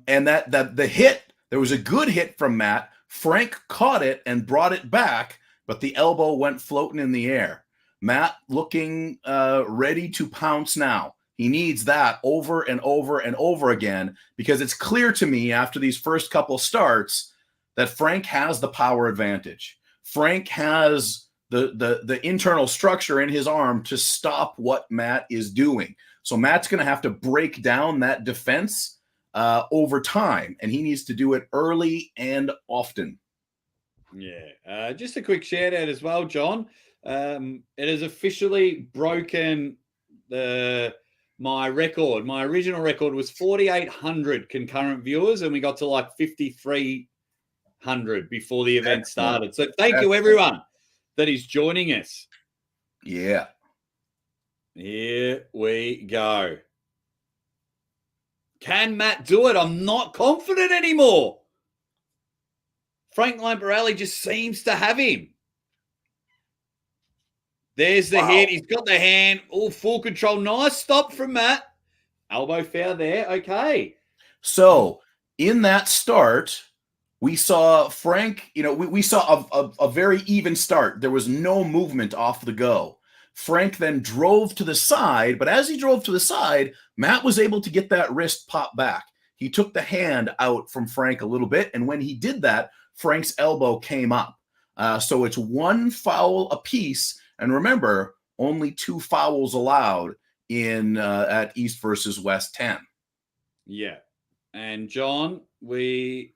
And that the hit, there was a good hit from Matt. Frank caught it and brought it back, but the elbow went floating in the air. Matt looking ready to pounce now. He needs that over and over and over again because it's clear to me after these first couple starts that Frank has the power advantage. Frank has the internal structure in his arm to stop what Matt is doing. So Matt's going to have to break down that defense over time, and he needs to do it early and often. Yeah. Just a quick shout out as well, John. It has officially broken my record. My original record was 4,800 concurrent viewers, and we got to like 5,300 before the event started. So thank you, everyone that is joining us. Yeah. Here we go. Can Matt do it? I'm not confident anymore. Frank Lamparelli just seems to have him. There's the hit. He's got the hand. All full control. Nice stop from Matt. Elbow foul there. Okay. So in that start, we saw Frank, we saw a very even start. There was no movement off the go. Frank then drove to the side, but as he drove to the side, Matt was able to get that wrist pop back. He took the hand out from Frank a little bit, and when he did that, Frank's elbow came up. So it's 1 foul apiece, and remember, only 2 fouls allowed in at East versus West 10. Yeah. And John, we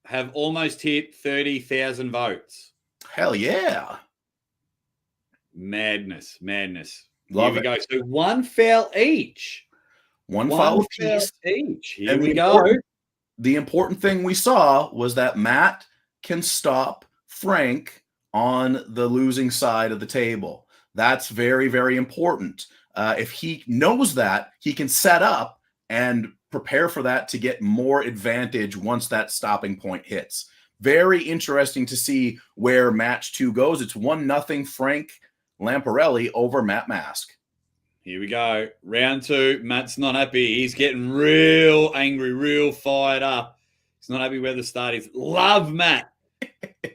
have almost hit 30,000 votes. Hell yeah. Madness. Love Here we it. go. So 1 foul each. 1 foul apiece. Each. Here And we go. The important thing we saw was that Matt can stop Frank on the losing side of the table. That's very, very important. If he knows that, he can set up and prepare for that to get more advantage once that stopping point hits. Very interesting to see where match 2 goes. It's 1-0 Frank Lamparelli over Matt Mask. Here we go. Round 2. Matt's not happy. He's getting real angry, real fired up. He's not happy where the start is. Love Matt.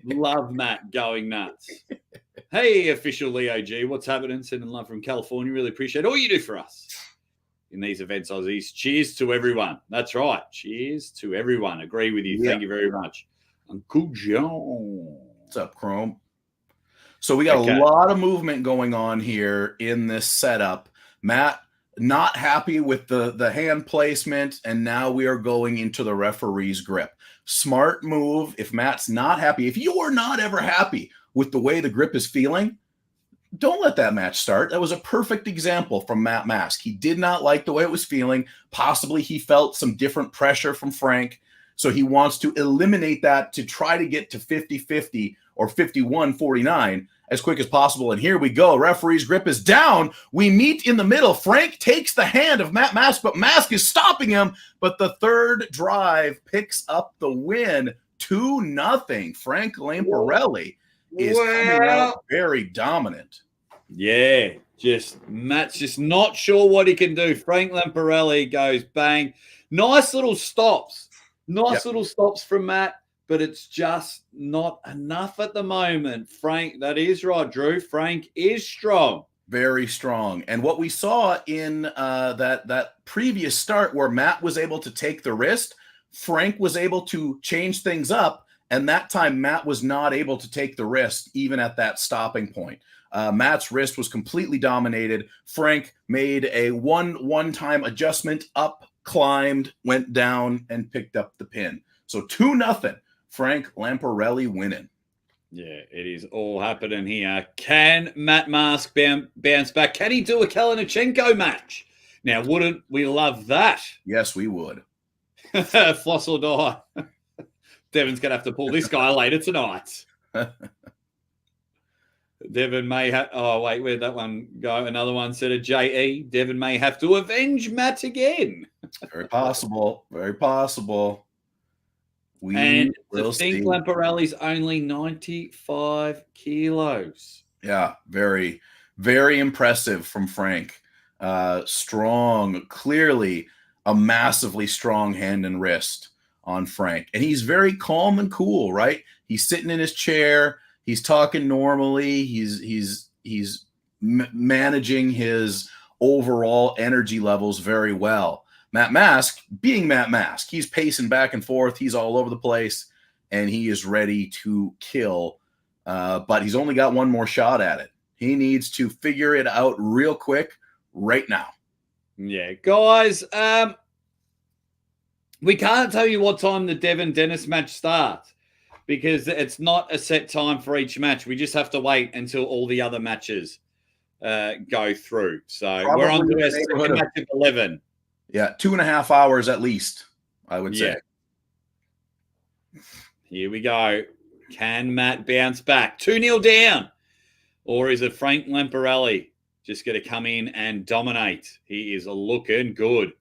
Love Matt going nuts. Hey, official Leo G. What's happening? Sending love from California. Really appreciate all you do for us in these events, Aussies. Cheers to everyone. That's right. Cheers to everyone. Agree with you. Yeah. Thank you very much. Uncle Jon. What's up, Chrome? So we got a lot of movement going on here in this setup. Matt not happy with the hand placement, and now we are going into the referee's grip. Smart move. If Matt's not happy, if you are not ever happy with the way the grip is feeling, don't let that match start. That was a perfect example from Matt Mask. He did not like the way it was feeling. Possibly he felt some different pressure from Frank, so he wants to eliminate that to try to get to 50-50 or 51-49 as quick as possible. And here we go. Referee's grip is down. We meet in the middle. Frank takes the hand of Matt Mask, but Mask is stopping him. But the third drive picks up the win. 2-0. Frank Lamparelli is coming out very dominant. Yeah, Matt's just not sure what he can do. Frank Lamparelli goes bang. Nice little stops. Little stops from Matt, but it's just not enough at the moment. Frank, that is right, Drew. Frank is strong. Very strong. And what we saw in that previous start where Matt was able to take the wrist, Frank was able to change things up. And that time, Matt was not able to take the wrist even at that stopping point. Matt's wrist was completely dominated. Frank made a one-time adjustment, up, climbed, went down, and picked up the pin. So 2-0. Frank Lamparelli winning. Yeah, it is all happening here. Can Matt Mask bounce back? Can he do a Kalinachenko match? Now, wouldn't we love that? Yes, we would. Floss or die. Devon's going to have to pull this guy later tonight. Devon may have... Oh, wait, where'd that one go? Another one said a J.E. Devon may have to avenge Matt again. Very possible. Very possible. And to think Lamparelli's only 95 kilos. Yeah, very, very impressive from Frank. Strong, clearly a massively strong hand and wrist on Frank. And he's very calm and cool, right? He's sitting in his chair. He's talking normally. He's managing his overall energy levels very well. Matt Mask, being Matt Mask, he's pacing back and forth. He's all over the place, and he is ready to kill. But he's only got one more shot at it. He needs to figure it out real quick right now. Yeah, guys, we can't tell you what time the Devon Dennis match starts because it's not a set time for each match. We just have to wait until all the other matches go through. So probably we're on to our second match of 11. Yeah, 2.5 hours at least, I would say. Here we go. Can Matt bounce back? 2-0 down. Or is it Frank Lamparelli just going to come in and dominate? He is looking good.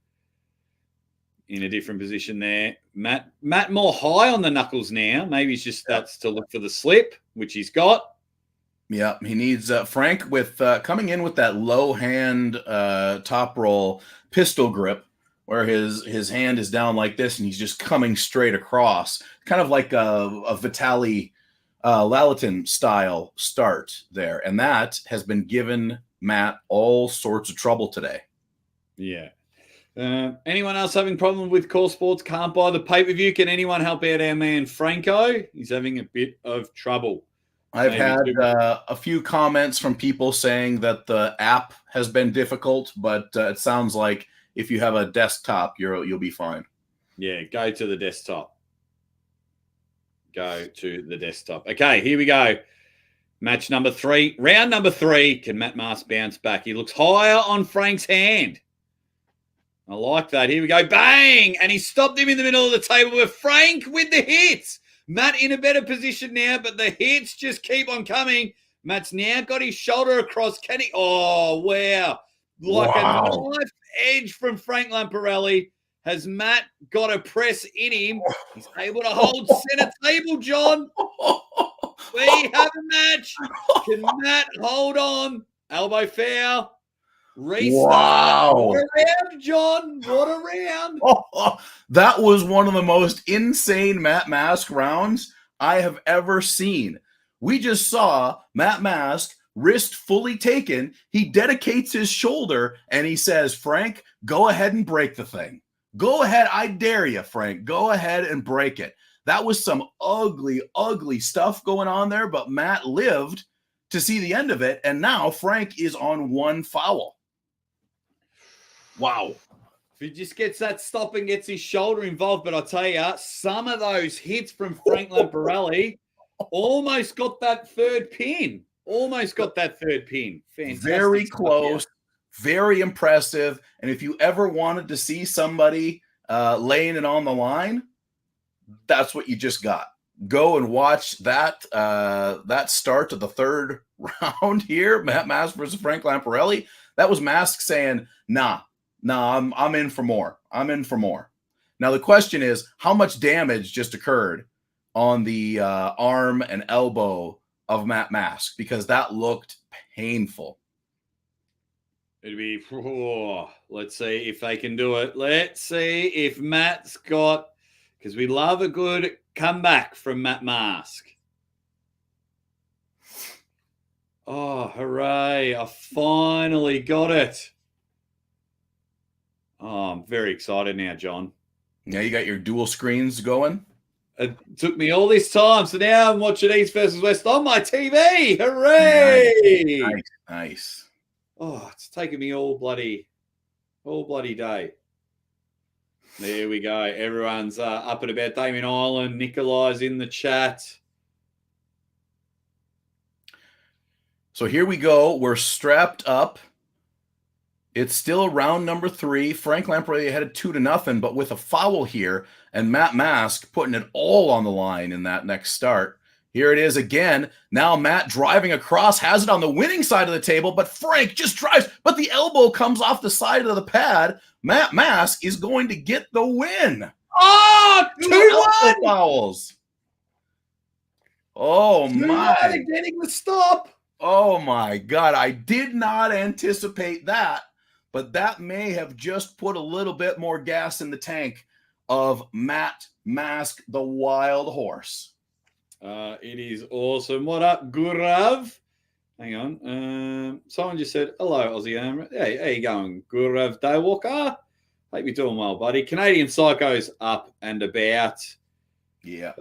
In a different position there. Matt more high on the knuckles now. Maybe he's just starts to look for the slip, which he's got. Yeah, he needs Frank with coming in with that low hand top roll pistol grip, where his hand is down like this, and he's just coming straight across, kind of like a Vitaly Lalatin style start there, and that has been given Matt all sorts of trouble today. Yeah. Anyone else having problem with Core Sports can't buy the pay-per-view? Can anyone help out our man Franco? He's having a bit of trouble. I've had a few comments from people saying that the app has been difficult, but it sounds like if you have a desktop, you'll be fine. Yeah, go to the desktop. Go to the desktop. Okay, here we go. Match number 3. Round number 3. Can Matt Mask bounce back? He looks higher on Frank's hand. I like that. Here we go. Bang! And he stopped him in the middle of the table with Frank with the hits. Matt in a better position now, but the hits just keep on coming. Matt's now got his shoulder across. Can he? Oh, wow. Like a knife edge from Frank Lamparelli. Has Matt got a press in him? He's able to hold center table, John. We have a match. Can Matt hold on? Elbow foul. Restart. Wow. What a round, John. What a round. That was one of the most insane Matt Mask rounds I have ever seen. We just saw Matt Mask, wrist fully taken. He dedicates his shoulder and he says, Frank, go ahead and break the thing. Go ahead. I dare you, Frank. Go ahead and break it. That was some ugly, ugly stuff going on there, but Matt lived to see the end of it. And now Frank is on one foul. Wow. If he just gets that stop and gets his shoulder involved, but I tell you, some of those hits from Frank Lamparelli almost got that third pin. Fantastic. Very close, very impressive. And if you ever wanted to see somebody laying it on the line, that's what you just got. Go and watch that start of the third round here, Matt Mask versus Frank Lamparelli. That was Mask saying, nah, I'm in for more. I'm in for more. Now, the question is, how much damage just occurred on the arm and elbow of Matt Mask? Because that looked painful. It'd be, let's see if they can do it. Let's see if Matt's got, because we love a good comeback from Matt Mask. Oh, hooray. I finally got it. Oh, I'm very excited now, John. Now you got your dual screens going? It took me all this time, so now I'm watching East versus West on my TV. Hooray! Nice. Oh, it's taken me all bloody day. There we go. Everyone's up and about. Damien Island, Nikolai's in the chat. So here we go. We're strapped up. It's still round number 3. Frank Lamparelli headed 2-0, but with a foul here, and Matt Mask putting it all on the line in that next start. Here it is again. Now Matt driving across, has it on the winning side of the table, but Frank just drives, but the elbow comes off the side of the pad. Matt Mask is going to get the win. Oh, 2-1 fouls. Oh, my. Getting the stop. Oh, my God. I did not anticipate that, but that may have just put a little bit more gas in the tank of Matt Mask, the wild horse. It is awesome. What up, Gurav? Hang on. Someone just said, hello, Aussie Armwrestler. Hey, how you going, Gurav Daywalker? Hope you're doing well, buddy. Canadian Psycho's up and about. Yeah.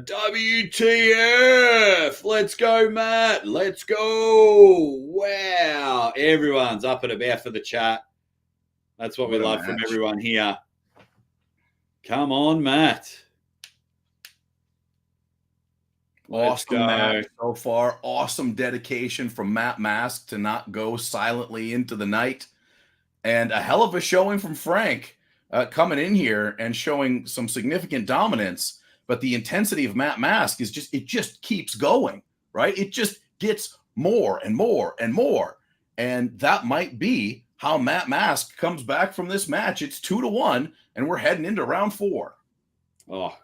WTF. Let's go, Matt. Let's go. Wow. Everyone's up and about for the chat. That's what we love from everyone here. Come on, Matt. Awesome match so far. Awesome dedication from Matt Mask to not go silently into the night. And a hell of a showing from Frank coming in here and showing some significant dominance. But the intensity of Matt Mask is just keeps going, right? It just gets more and more and more. And that might be how Matt Mask comes back from this match. It's 2-1, and we're heading into round 4. Oh,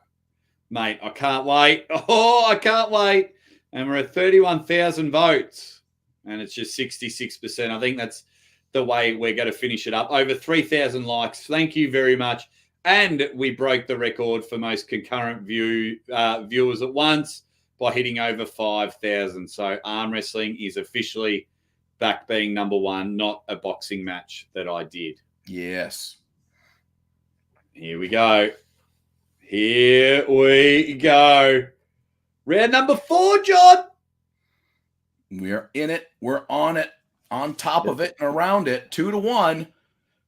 mate, I can't wait. Oh, I can't wait. And we're at 31,000 votes. And it's just 66%. I think that's the way we're going to finish it up. Over 3,000 likes. Thank you very much. And we broke the record for most concurrent viewers at once by hitting over 5,000. So arm wrestling is officially back being number one, not a boxing match that I did. Yes. Here we go. Here we go. Round number 4, John. We're in it. We're on it. On top of it and around it. 2-1.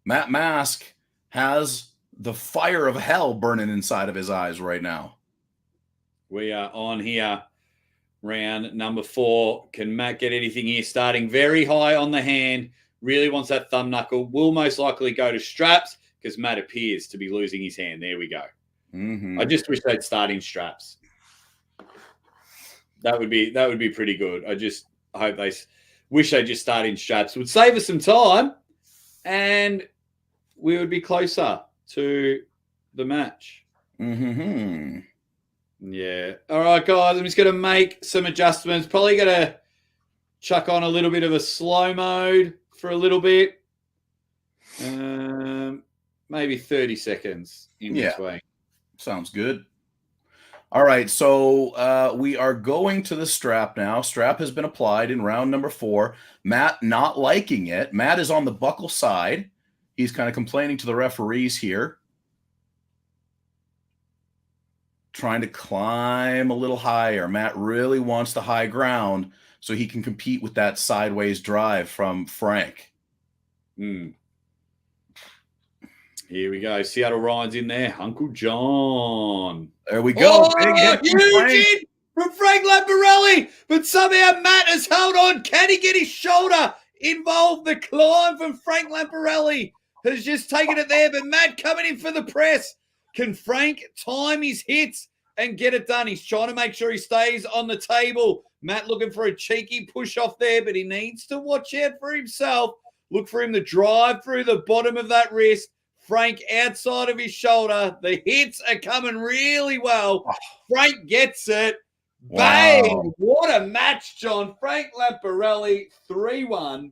Matt Mask has the fire of hell burning inside of his eyes right now. We are on here. Round number 4. Can Matt get anything here? Starting very high on the hand. Really wants that thumb knuckle. Will most likely go to straps because Matt appears to be losing his hand. There we go. Mm-hmm. I just wish they'd start in straps. That would be pretty good. I hope they wish they'd just start in straps. It would save us some time and we would be closer to the match. Mm-hmm. Yeah. All right, guys. I'm just going to make some adjustments. Probably going to chuck on a little bit of a slow mode for a little bit. Maybe 30 seconds in between. Sounds good. All right. So we are going to the strap now. Strap has been applied in round number 4. Matt not liking it. Matt is on the buckle side. He's kind of complaining to the referees here. Trying to climb a little higher. Matt really wants the high ground so he can compete with that sideways drive from Frank. Here we go. Seattle Ryan's in there. Uncle Jon. There we go. Big hit huge from Frank Lamparelli. But somehow Matt has held on. Can he get his shoulder involved? The climb from Frank Lamparelli has just taken it there. But Matt coming in for the press. Can Frank time his hits and get it done? He's trying to make sure he stays on the table. Matt looking for a cheeky push off there, but he needs to watch out for himself. Look for him to drive through the bottom of that wrist. Frank outside of his shoulder. The hits are coming really well. Frank gets it. Wow. Bang! What a match, John. Frank Lamparelli, 3-1.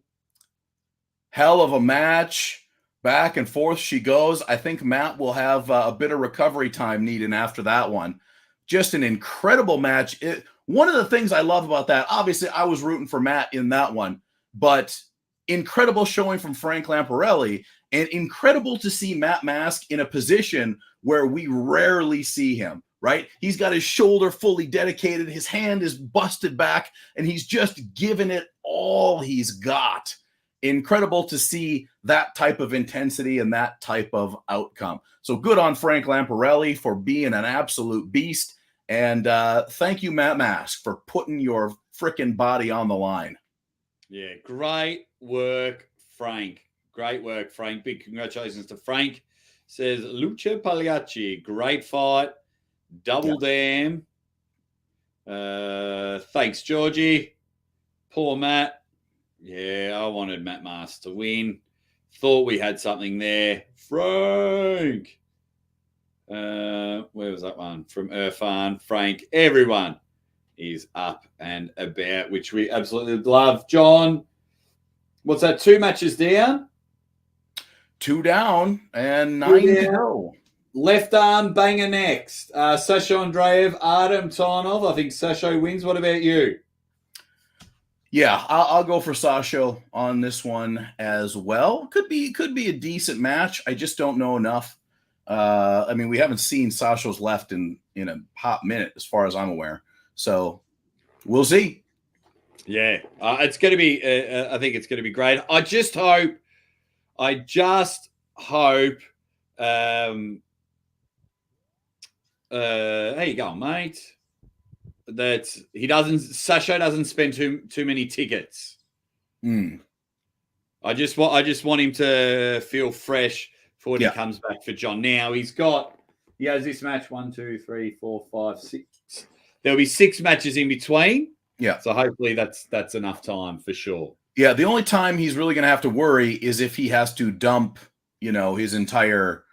Hell of a match. Back and forth she goes. I think Matt will have a bit of recovery time needed after that one. Just an incredible match. One of the things I love about that, obviously I was rooting for Matt in that one, but incredible showing from Frank Lamparelli and incredible to see Matt Mask in a position where we rarely see him, right? He's got his shoulder fully dedicated. His hand is busted back and he's just giving it all he's got. Incredible to see that type of intensity and that type of outcome. So good on Frank Lamparelli for being an absolute beast. And thank you, Matt Mask, for putting your freaking body on the line. Yeah, great work, Frank. Great work, Frank. Big congratulations to Frank. Says Lucha Pagliacci. Great fight. Double damn. Thanks, Georgie. Poor Matt. Yeah, I wanted Matt Mask to win. Thought we had something there. Frank. Where was that one? From Irfan. Frank. Everyone is up and about, which we absolutely love. John, what's that? 2 matches down? 2 down and 9 to go. Left arm banger next. Sasha Andreev, Artem Tarnov. I think Sasha wins. What about you? Yeah, I'll go for Sasha on this one as well. Could be a decent match. I just don't know enough. I mean, we haven't seen Sasha's left in a hot minute, as far as I'm aware. So we'll see. Yeah, it's going to be. I think it's going to be great. I just hope. How you going, mate? That Sasha doesn't spend too many tickets. I just want him to feel fresh for when he comes back for John. Now he has this match 1, 2, 3, 4, 5, 6. There'll be 6 matches in between. Yeah. So hopefully that's enough time for sure. Yeah, the only time he's really going to have to worry is if he has to dump, his entire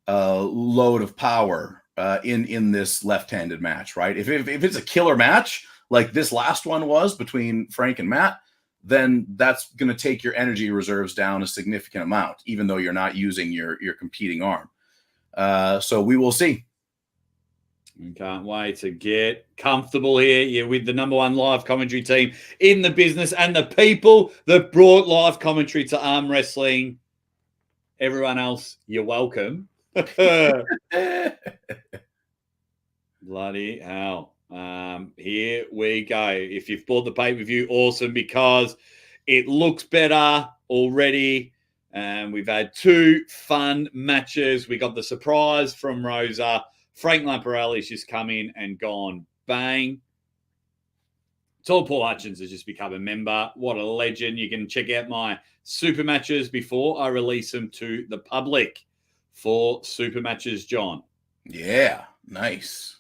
load of power in this left-handed match, right? If it's a killer match, like this last one was between Frank and Matt, then that's going to take your energy reserves down a significant amount, even though you're not using your competing arm. So we will see. We can't wait to get comfortable here. You're with the number one live commentary team in the business and the people that brought live commentary to arm wrestling. Everyone else, you're welcome. Bloody hell. Here we go. If you've bought the pay-per-view, awesome, because it looks better already. We've had 2 fun matches. We got the surprise from Rosa. Frank Lamparelli's just come in and gone bang. Todd Hutchings has just become a member. What a legend. You can check out my super matches before I release them to the public for super matches, John. Yeah, nice.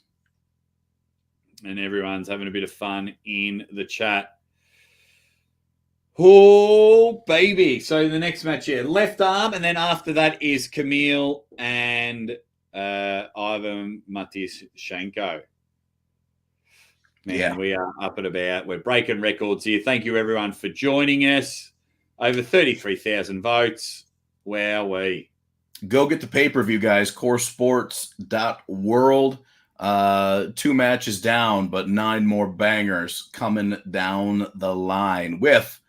And everyone's having a bit of fun in the chat. Oh, baby. So the next match here, left arm, and then after that is Camille and Ivan Matyashenko. Man, we are up and about. We're breaking records here. Thank you, everyone, for joining us. Over 33,000 votes. Wowee. Go get the pay-per-view, guys. coresports.world. 2 matches down, but 9 more bangers coming down the line, with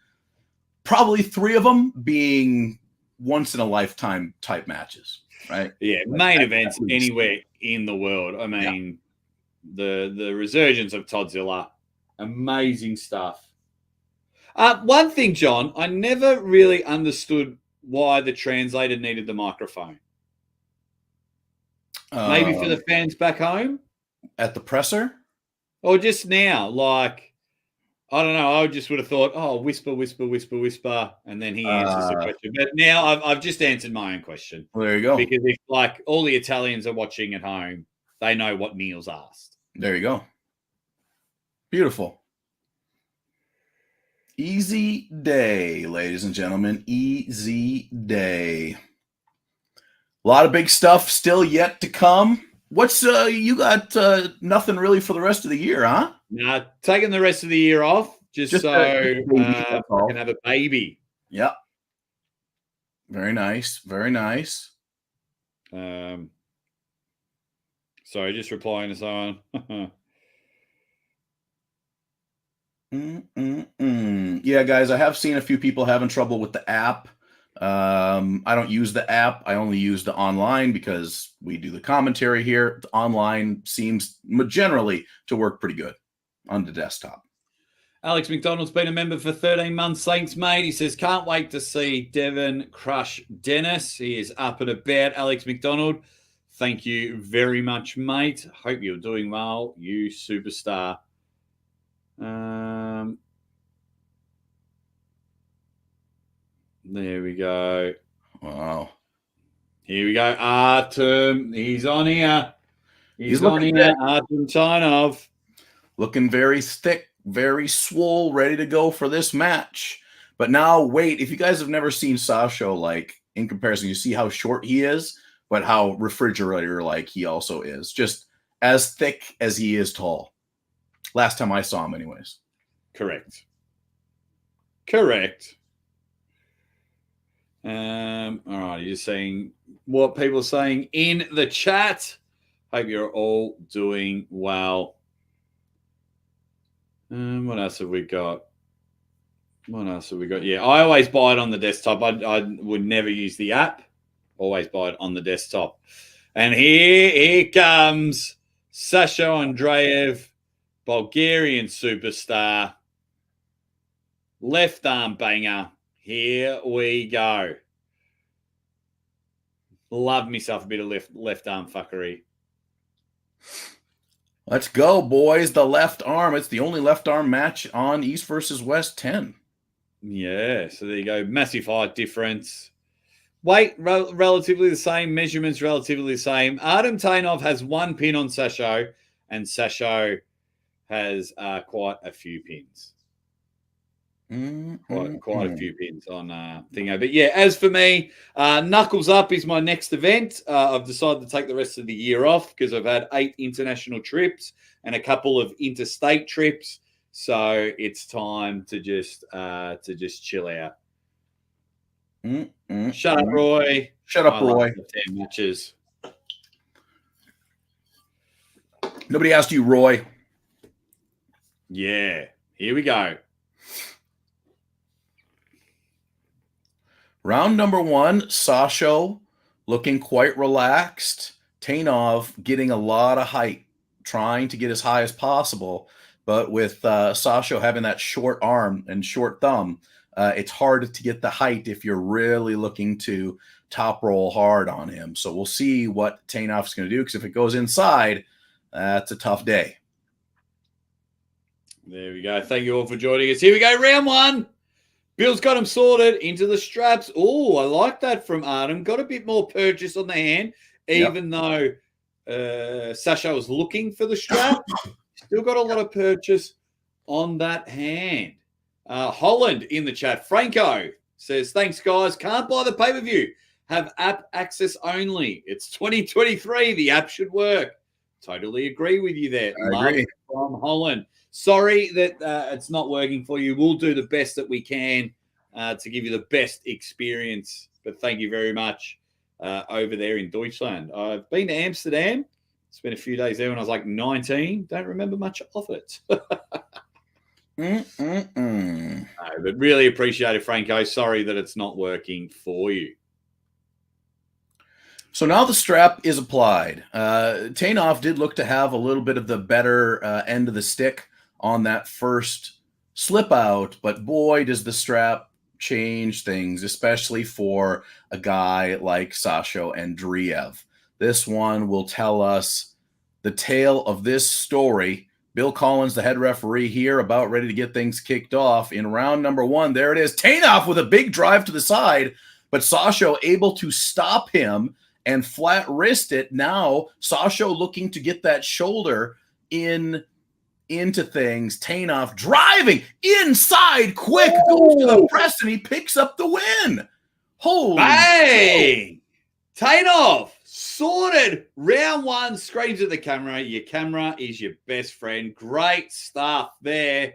probably 3 of them being once-in-a-lifetime type matches, right? Yeah, main events anywhere in the world. I mean, the resurgence of Toddzilla, amazing stuff. One thing, John, I never really understood why the translator needed the microphone. Maybe for the fans back home? At the presser? Or just now, like, I don't know. I just would have thought, oh, whisper, whisper, whisper, whisper, and then he answers the question. But now I've just answered my own question. Well, there you go. Because if, like, all the Italians are watching at home, they know what Neil's asked. There you go. Beautiful. Easy day, ladies and gentlemen. Easy day. A lot of big stuff still yet to come. What's you got nothing really for the rest of the year, huh? Nah, taking the rest of the year off just so I can have a baby. Yep. Very nice. Very nice. Sorry, just replying to someone. Yeah, guys, I have seen a few people having trouble with the app. I don't use the app. I only use the online because we do the commentary here. The online seems generally to work pretty good on the desktop. Alex McDonald's been a member for 13 months. Thanks, mate. He says, can't wait to see Devon crush Dennis. He is up and about, Alex McDonald. Thank you very much, mate. Hope you're doing well, you superstar. There we go. Wow. Here we go. Artem. He's on here. He's on here. Artem Tinov. Looking very thick, very swole, ready to go for this match. But now, wait. If you guys have never seen Sasho, like, in comparison, you see how short he is, but how refrigerator-like he also is. Just as thick as he is tall. Last time I saw him, anyways. Correct. All right, you're saying what people are saying in the chat. Hope you're all doing well. What else have we got? Yeah, I always buy it on the desktop. I would never use the app. Always buy it on the desktop. And here comes Sasha Andreev, Bulgarian superstar. Left arm banger. Here we go. Love myself a bit of left arm fuckery. Let's go, boys. The left arm. It's the only left arm match on East versus West 10. Yeah, so there you go. Massive height difference. Weight, relatively the same. Measurements, relatively the same. Artem Tinov has 1 pin on Sasho, and Sasho has quite a few pins. Quite a few pins on Thingo. But yeah, as for me, Knuckles Up is my next event. I've decided to take the rest of the year off because I've had 8 international trips and a couple of interstate trips. So it's time to just chill out. Shut up, Roy. Shut up, Roy. Damn matches. Nobody asked you, Roy. Yeah, here we go. Round number 1, Sasho looking quite relaxed. Tainov getting a lot of height, trying to get as high as possible. But with Sasho having that short arm and short thumb, it's hard to get the height if you're really looking to top roll hard on him. So we'll see what Tainov's going to do, because if it goes inside, that's a tough day. There we go. Thank you all for joining us. Here we go. Round 1. Bill's got him sorted into the straps. Oh, I like that from Artem. Got a bit more purchase on the hand, even though Sasha was looking for the strap. Still got a lot of purchase on that hand. Holland in the chat. Franco says, thanks, guys. Can't buy the pay-per-view. Have app access only. It's 2023. The app should work. Totally agree with you there. I agree. From Holland. Sorry that it's not working for you. We'll do the best that we can to give you the best experience. But thank you very much over there in Deutschland. I've been to Amsterdam. Spent a few days there when I was like 19. Don't remember much of it. No, but really appreciate it, Franco. Sorry that it's not working for you. So now the strap is applied. Tainov did look to have a little bit of the better end of the stick on that first slip out, but boy, does the strap change things, especially for a guy like Sasho Andreev. This one will tell us the tale of this story. Bill Collins, the head referee here, about ready to get things kicked off in round number 1. There it is. Tainov with a big drive to the side, but Sasho able to stop him and flat wrist it. Now Sasho looking to get that shoulder into things. Tainov driving inside quick, goes to the press, and he picks up the win. Holy bang! Tainov sorted. Round 1, screams at the camera. Your camera is your best friend. Great stuff there.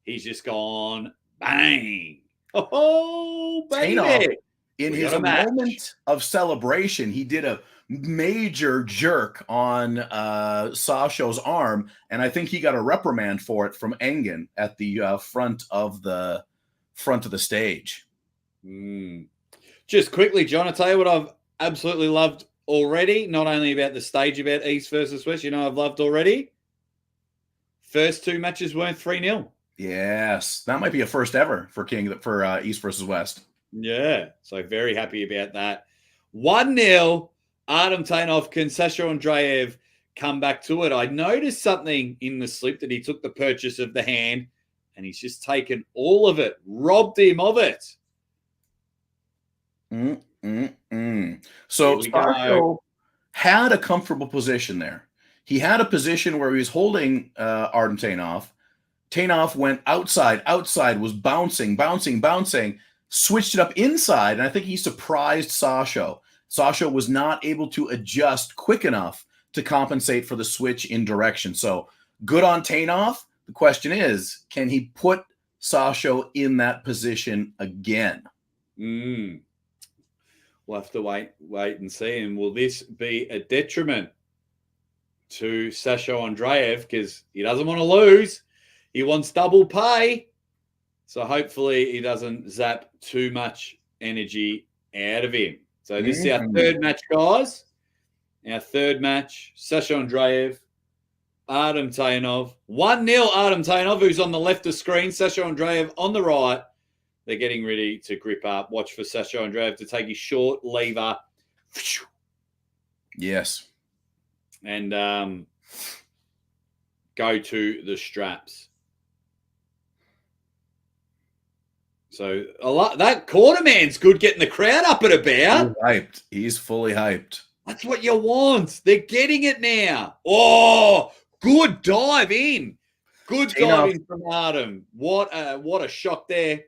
He's just gone bang. Oh, baby. Tainov, in his moment of celebration, he did a major jerk on Sasho's arm, and I think he got a reprimand for it from Engen at the front of the stage. Just quickly, John, I'll tell you what I've absolutely loved already, not only about the stage, about East versus West. You know, I've loved already. First 2 matches weren't 3-0. Yes, that might be a first ever for East versus West. Yeah, so very happy about that. 1-0. Artem Tainov, can Sasha Andreev come back to it? I noticed something in the slip that he took the purchase of the hand, and he's just taken all of it, robbed him of it. So Sasha had a comfortable position there. He had a position where he was holding Artem Tainov. Tainov went outside, was bouncing, switched it up inside, and I think he surprised Sasha. Sasha was not able to adjust quick enough to compensate for the switch in direction. So good on Tainov. The question is, can he put Sasha in that position again? We'll have to wait and see. And will this be a detriment to Sasha Andreev? Because he doesn't want to lose. He wants double pay. So hopefully he doesn't zap too much energy out of him. So this is our third match, guys. Our third match, Sasha Andreev, Artem Tainov. 1-0 Artem Tainov, who's on the left of screen. Sasha Andreev on the right. They're getting ready to grip up. Watch for Sasha Andreev to take his short lever. Yes. And go to the straps. So that corner man's good, getting the crowd up and about. He's hyped. He's fully hyped. That's what you want. They're getting it now. Oh, good dive in. Good diving from Artem. What a shot there.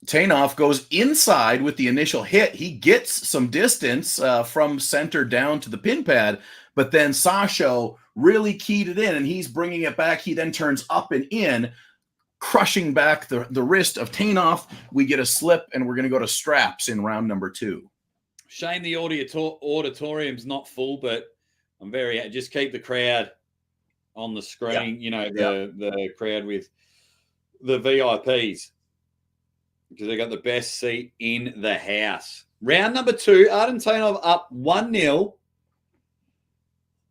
Tainov goes inside with the initial hit. He gets some distance from center down to the pin pad, but then Sasha really keyed it in, and he's bringing it back. He then turns up and in, crushing back the wrist of Tainov. We get a slip, and we're going to go to straps in round number 2. Shame the auditorium's not full, but I'm very – just keep the crowd on the screen, the crowd with the VIPs. Because they got the best seat in the house. Round number 2, Artem Tainov up 1-0.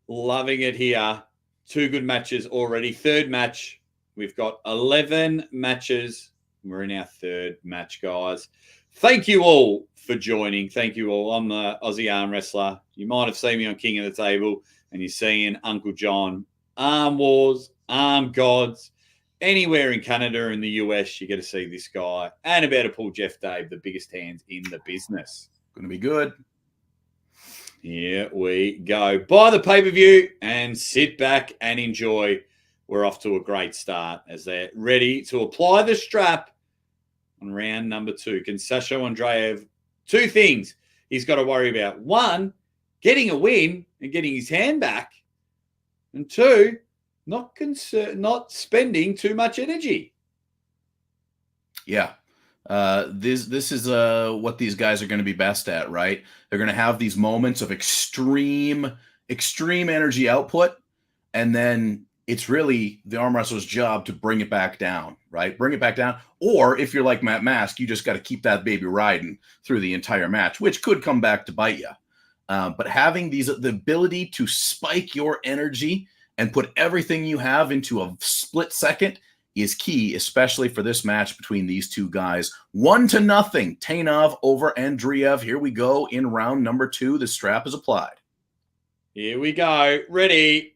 Loving it here. 2 good matches already. Third match. We've got 11 matches. We're in our third match, guys. Thank you all for joining. Thank you all. I'm the Aussie Armwrestler. You might have seen me on King of the Table, and you're seeing Uncle Jon. Arm Wars, Arm Gods. Anywhere in Canada or in the US, you get to see this guy and about to pull Jeff Dave, the biggest hands in the business. Going to be good. Here we go. Buy the pay-per-view and sit back and enjoy. We're off to a great start as they're ready to apply the strap on round number 2. Can Sasha Andreev 2 things he's got to worry about. 1, getting a win and getting his hand back. And 2, not spending too much energy. Yeah. This is what these guys are going to be best at, right? They're going to have these moments of extreme energy output, and then it's really the arm wrestler's job to bring it back down, right? Bring it back down. Or if you're like Matt Mask, you just got to keep that baby riding through the entire match, which could come back to bite you. But having the ability to spike your energy and put everything you have into a split second is key, especially for this match between these 2 guys. 1-0, Tainov over Andreev. Here we go in round number 2. The strap is applied. Here we go. Ready.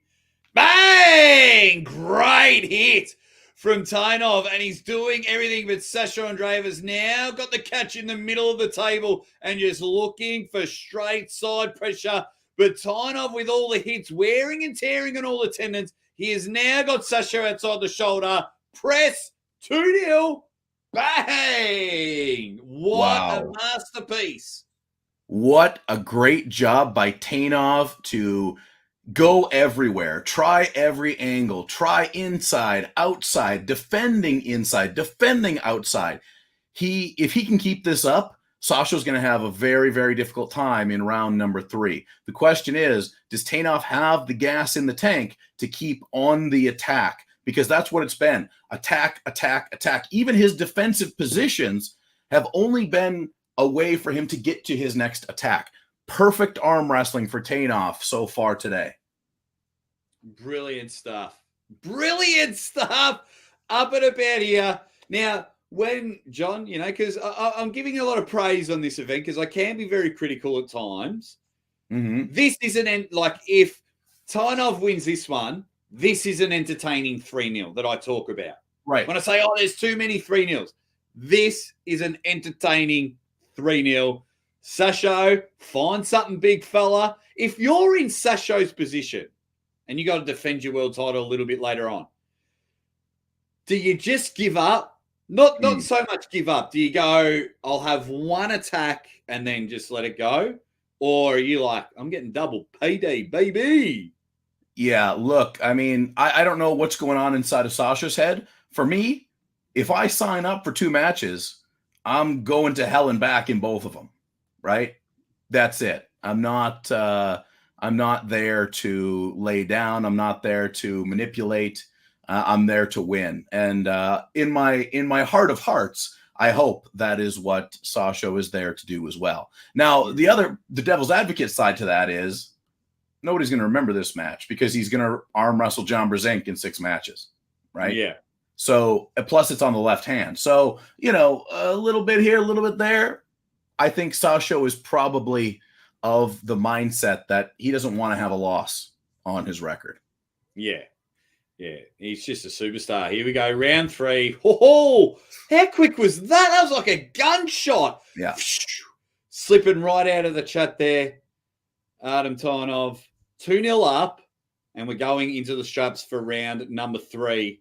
Bang! Great hit from Tainov, and he's doing everything, but Sasha Andreev has now got the catch in the middle of the table and just looking for straight side pressure. But Tainov, with all the hits, wearing and tearing on all the tendons, he has now got Sasha outside the shoulder. Press 2-0. Bang! What a masterpiece. What a great job by Tainov to go everywhere, try every angle, try inside, outside, defending inside, defending outside. If he can keep this up, Sasha's going to have a very, very difficult time in round number 3. The question is, does Tainov have the gas in the tank to keep on the attack? Because that's what it's been. Attack, attack, attack. Even his defensive positions have only been a way for him to get to his next attack. Perfect arm wrestling for Tainov so far today. Brilliant stuff. Brilliant stuff. Up and about here. Now, when John, because I'm giving a lot of praise on this event because I can be very critical at times. Mm-hmm. This isn't like if Tainov wins this one, this is an entertaining 3-0 that I talk about. Right. When I say, there's too many 3-0s, this is an entertaining 3-0. Sasho, find something big, fella. If you're in Sasho's position and you got to defend your world title a little bit later on, do you just give up? Not so much give up. Do you go, I'll have one attack and then just let it go? Or are you like, I'm getting double payday, baby? Yeah, look, I mean, I don't know what's going on inside of Sasha's head. For me, if I sign up for 2 matches, I'm going to hell and back in both of them, right? That's it. I'm not there to lay down. I'm not there to manipulate. I'm there to win. And in my heart of hearts, I hope that is what Sasha is there to do as well. Now, the devil's advocate side to that is nobody's going to remember this match because he's going to arm wrestle John Brzenk in 6 matches, right? Yeah. So, plus it's on the left hand. So, a little bit here, a little bit there. I think Sasha is probably of the mindset that he doesn't want to have a loss on his record. Yeah. Yeah, he's just a superstar. Here we go, round 3. Oh, how quick was that? That was like a gunshot. Yeah. Slipping right out of the chat there. Artem Tainov, 2-0 up, and we're going into the straps for round number 3.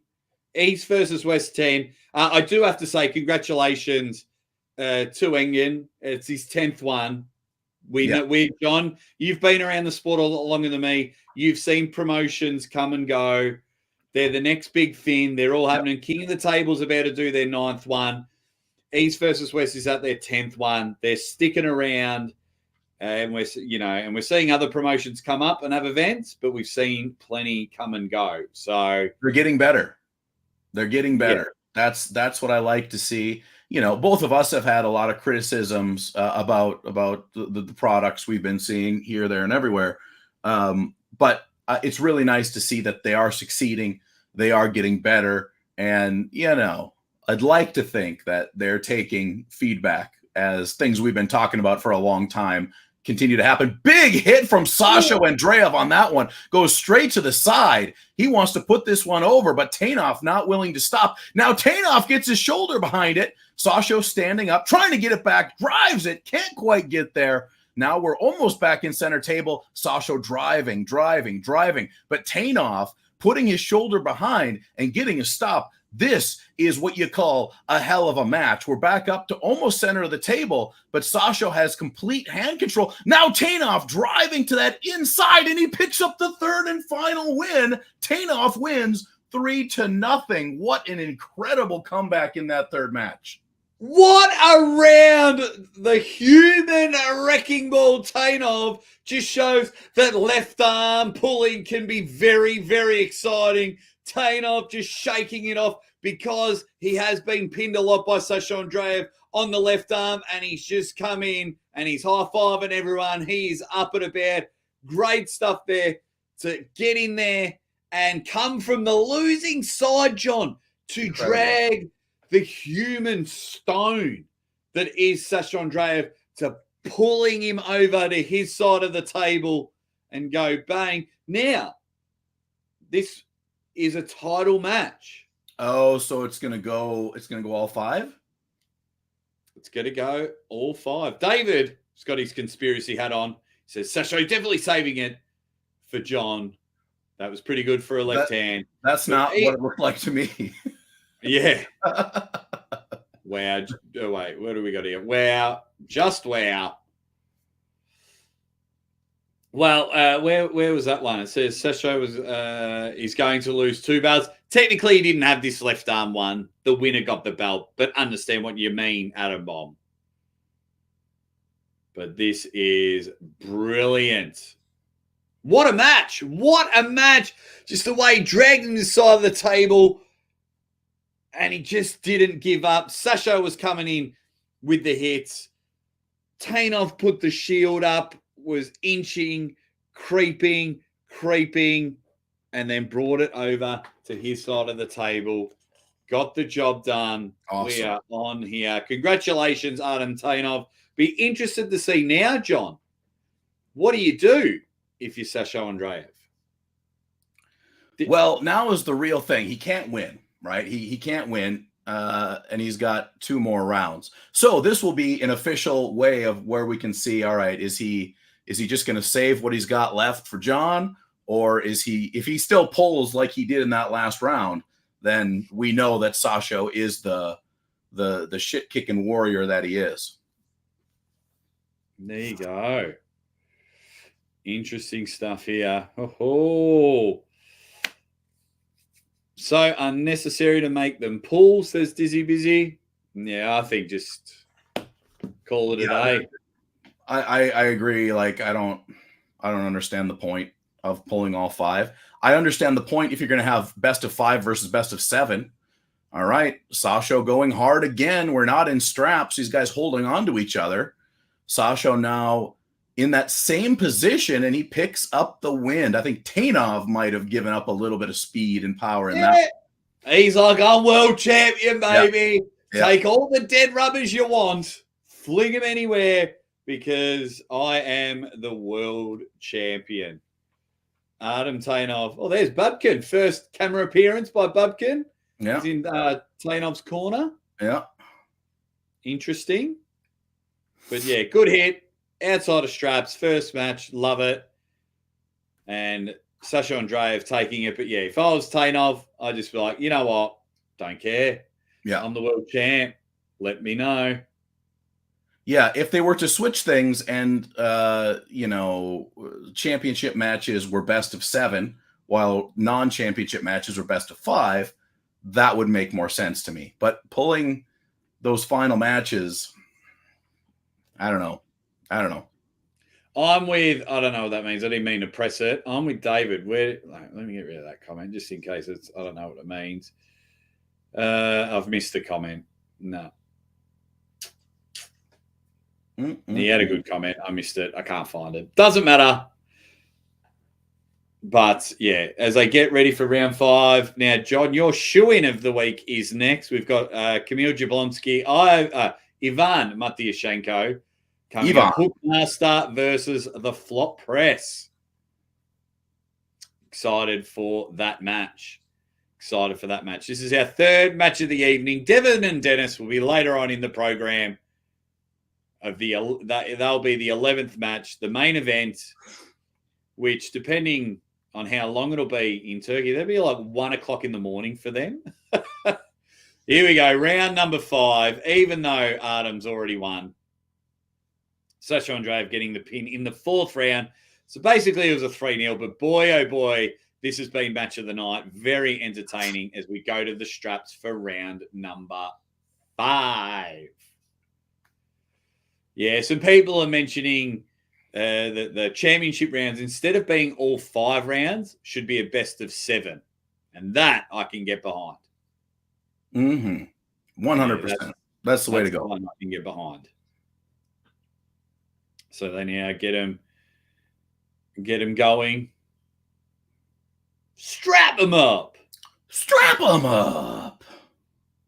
East versus West 10. I do have to say congratulations to Engen. It's his 10th one. We Yeah. know, John, you've been around the sport a lot longer than me. You've seen promotions come and go. They're the next big thing. They're all happening. King of the Table's about to do their 9th one. East versus West is at their 10th one. They're sticking around, and we're seeing other promotions come up and have events, but we've seen plenty come and go. So they're getting better. They're getting better. Yeah. That's what I like to see. Both of us have had a lot of criticisms about the products we've been seeing here, there, and everywhere. But it's really nice to see that they are succeeding. They are getting better. And, I'd like to think that they're taking feedback as things we've been talking about for a long time continue to happen. Big hit from Sasha Andreev on that one. Goes straight to the side. He wants to put this one over, but Tainov not willing to stop. Now Tainov gets his shoulder behind it. Sasha standing up, trying to get it back, drives it, can't quite get there. Now we're almost back in center table. Sasha driving. But Tainov putting his shoulder behind and getting a stop. This is what you call a hell of a match. We're back up to almost center of the table, but Sasha has complete hand control. Now Tainov driving to that inside, and he picks up the 3rd and final win. Tainov wins 3-0. What an incredible comeback in that 3rd match. What a round! The human wrecking ball Tainov just shows that left arm pulling can be very, very exciting. Tainov just shaking it off because he has been pinned a lot by Sasha Andreev on the left arm, and he's just come in and he's high-fiving everyone. He's up and about. Great stuff there to get in there and come from the losing side, John, to drag the human stone that is Sasha Andreev to pulling him over to his side of the table and go bang. Now, this is a title match. Oh, so it's gonna go all 5? It's gonna go all 5. David has got his conspiracy hat on. He says Sasha definitely saving it for John. That was pretty good for a left hand. That's not what it looked like to me. Yeah. Wow. Oh, wait, what do we got here? Wow. Just wow. Well, where was that one? It says Sasha was he's going to lose 2 belts. Technically, he didn't have this left arm one. The winner got the belt, but understand what you mean, Atom Bomb. But this is brilliant. What a match. What a match. Just the way he dragged him to the side of the table, and he just didn't give up. Sasha was coming in with the hits. Tainov put the shield up, was inching, creeping, and then brought it over to his side of the table. Got the job done. Awesome. We are on here. Congratulations, Artem Tainov. Be interested to see now, John. What do you do if you're Sasha Andreev? Well, now is the real thing. He can't win, right? He can't win, and he's got 2 more rounds. So this will be an official way of where we can see, all right, is he just going to save what he's got left for John? Or is he, if he still pulls like he did in that last round, then we know that Sasha is the shit-kicking warrior that he is. There you go. Interesting stuff here. Oh. So unnecessary to make them pull, says Dizzy Busy. Yeah, I think just call it a day. I agree. Like, I don't understand the point of pulling all 5. I understand the point if you're going to have best of 5 versus best of 7. All right. Sasha going hard again. We're not in straps. These guys holding on to each other. Sasha now in that same position, and he picks up the wind. I think Tainov might have given up a little bit of speed and power in that. He's like, I'm world champion, baby. Yeah. Take all the dead rubbers you want. Fling them anywhere because I am the world champion. Artem Tainov. Oh, there's Bubkin. First camera appearance by Bubkin. Yeah. He's in Tainov's corner. Yeah. Interesting. But yeah, good hit. Outside of straps. First match. Love it. And Sasha Andreev taking it. But yeah, if I was Tainov, I'd just be like, you know what? Don't care. Yeah. I'm the world champ. Let me know. Yeah, if they were to switch things and championship matches were best of 7, while non-championship matches were best of 5, that would make more sense to me. But pulling those final matches, I don't know. I don't know what that means. I didn't mean to press it. I'm with David. Let me get rid of that comment just in case I don't know what it means. I've missed the comment. No. He had a good comment. I missed it. I can't find it. Doesn't matter. But yeah, as I get ready for round 5 now, John, your shoe-in of the week is next. We've got Kamil Jablonski, Ivan Matyashenko coming up. Hookmaster versus the Flop Press. Excited for that match. This is our 3rd match of the evening. Devon and Dennis will be later on in the program. They'll be the 11th match, the main event, which depending on how long it'll be in Turkey, that'll be like 1 o'clock in the morning for them. Here we go, round number 5. Even though Artem's already won, Sasha Andreev getting the pin in the 4th round. So basically, it was a 3-0. But boy, oh boy, this has been match of the night. Very entertaining as we go to the straps for round number 5. Yeah, some people are mentioning the championship rounds, instead of being all 5 rounds, should be a best of 7. And that I can get behind. 100%. That's the way to go. I can get behind. So they now get him going. Strap him up.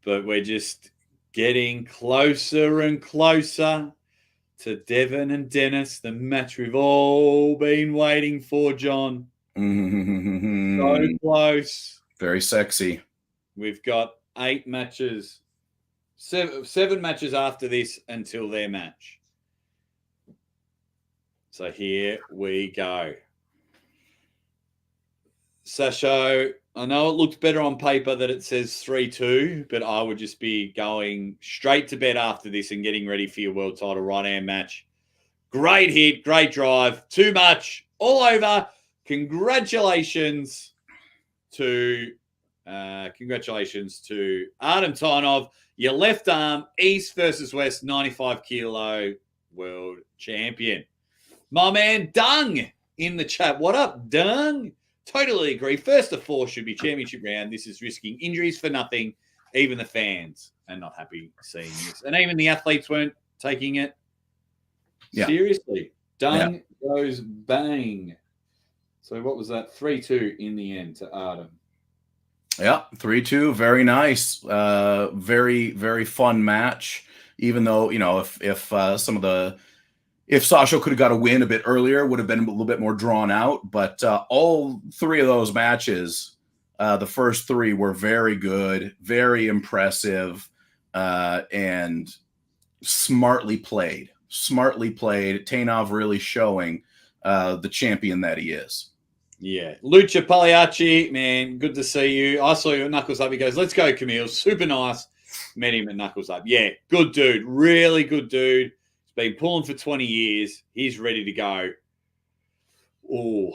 But we're just getting closer and closer to Devon and Dennis, the match we've all been waiting for, John. So close. Very sexy. We've got 8 matches, 7 matches after this until their match. So here we go. Sasho, I know it looks better on paper that it says 3-2, but I would just be going straight to bed after this and getting ready for your world title right-hand match. Great hit, great drive, too much, all over. Congratulations to Artem Tynov, your left arm, East versus West, 95 kilo world champion. My man Dung in the chat. What up, Dung? Totally agree. First of 4 should be championship round. This is risking injuries for nothing. Even the fans are not happy seeing this. And even the athletes weren't taking it seriously. Dung goes bang. So what was that? 3-2 in the end to Artem. Yeah, 3-2. Very nice. Very, very fun match. Even though, if Sasha could have got a win a bit earlier, would have been a little bit more drawn out. But all 3 of those matches, the first 3 were very good, very impressive, and smartly played. Tainov really showing the champion that he is. Yeah. Lucha Pagliacci, man, good to see you. I saw you at Knuckles Up. He goes, let's go, Camille. Super nice. Met him at Knuckles Up. Yeah, good dude. Really good dude. Been pulling for 20 years. He's ready to go. Oh,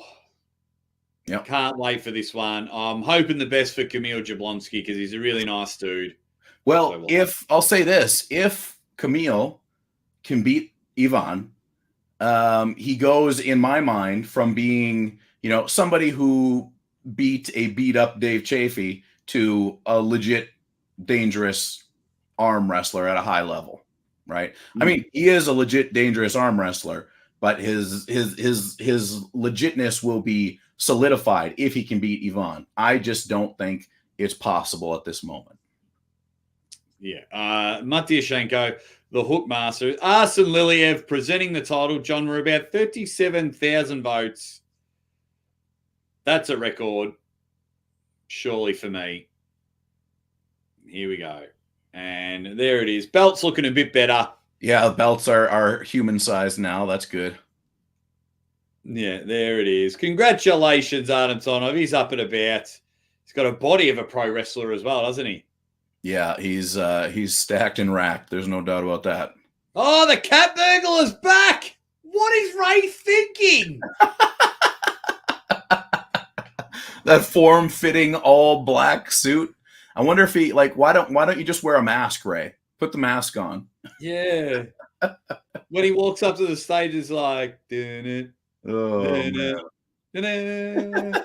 yep. Can't wait for this one. I'm hoping the best for Kamil Jablonski because he's a really nice dude. Well, I'll say this, if Kamil can beat Ivan, he goes, in my mind, from being, somebody who beat a beat-up Dave Chafee to a legit, dangerous arm wrestler at a high level. Right. I mean, he is a legit dangerous arm wrestler, but his legitness will be solidified if he can beat Ivan. I just don't think it's possible at this moment. Yeah. Matyashenko, the Hookmaster, Arsen Liliev presenting the title. John, we're about 37,000 votes. That's a record, surely, for me. Here we go. And there it is. Belt's looking a bit better. Yeah, belts are human sized now. That's good. Yeah, there it is. Congratulations, Artem Tynov. He's up and about. He's got a body of a pro wrestler as well, doesn't he? Yeah, he's stacked and racked. There's no doubt about that. Oh, the cat burglar's back. What is Ray thinking? That form-fitting all black suit. I wonder if he why don't you just wear a mask, Ray? Put the mask on. Yeah. When he walks up to the stage, it's like, dun it.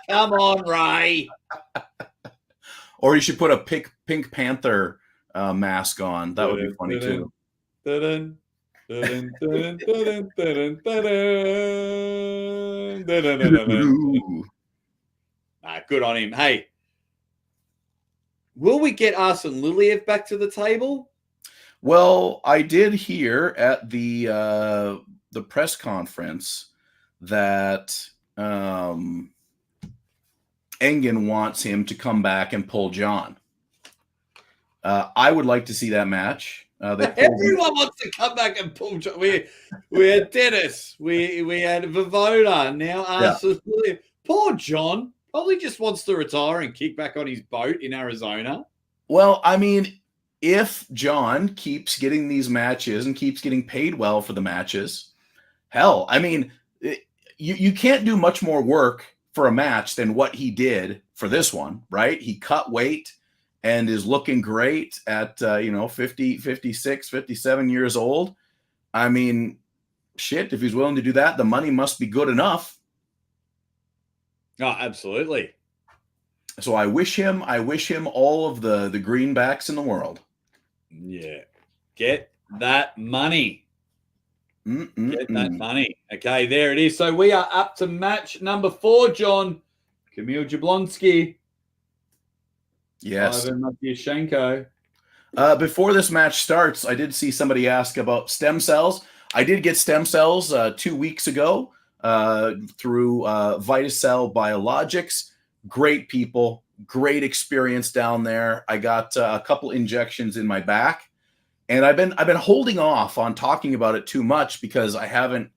Come on, Ray. Or you should put a Pink Panther mask on. That would be funny too. Good on him. Hey, will we get Arsene Liliev back to the table? Well, I did hear at the press conference that Engen wants him to come back and pull John. I would like to see that match. Everyone wants to come back and pull John. We had Dennis. We had Vavoda. Now Arsene Liliev. Poor John. Probably just wants to retire and kick back on his boat in Arizona. Well, I mean, if John keeps getting these matches and keeps getting paid well for the matches, hell, I mean, you can't do much more work for a match than what he did for this one, right? He cut weight and is looking great at 50, 56, 57 years old. I mean, shit, if he's willing to do that, the money must be good enough. Oh, absolutely. So I wish him all of the greenbacks in the world. Yeah. Get that money. Get that money. Okay, there it is. So we are up to match number 4, John. Kamil Jablonski. Yes. Ivan Matyashenko. Before this match starts, I did see somebody ask about stem cells. I did get stem cells 2 weeks ago through Vitacell Biologics. Great people, great experience down there. I got a couple injections in my back, and I've been holding off on talking about it too much because I haven't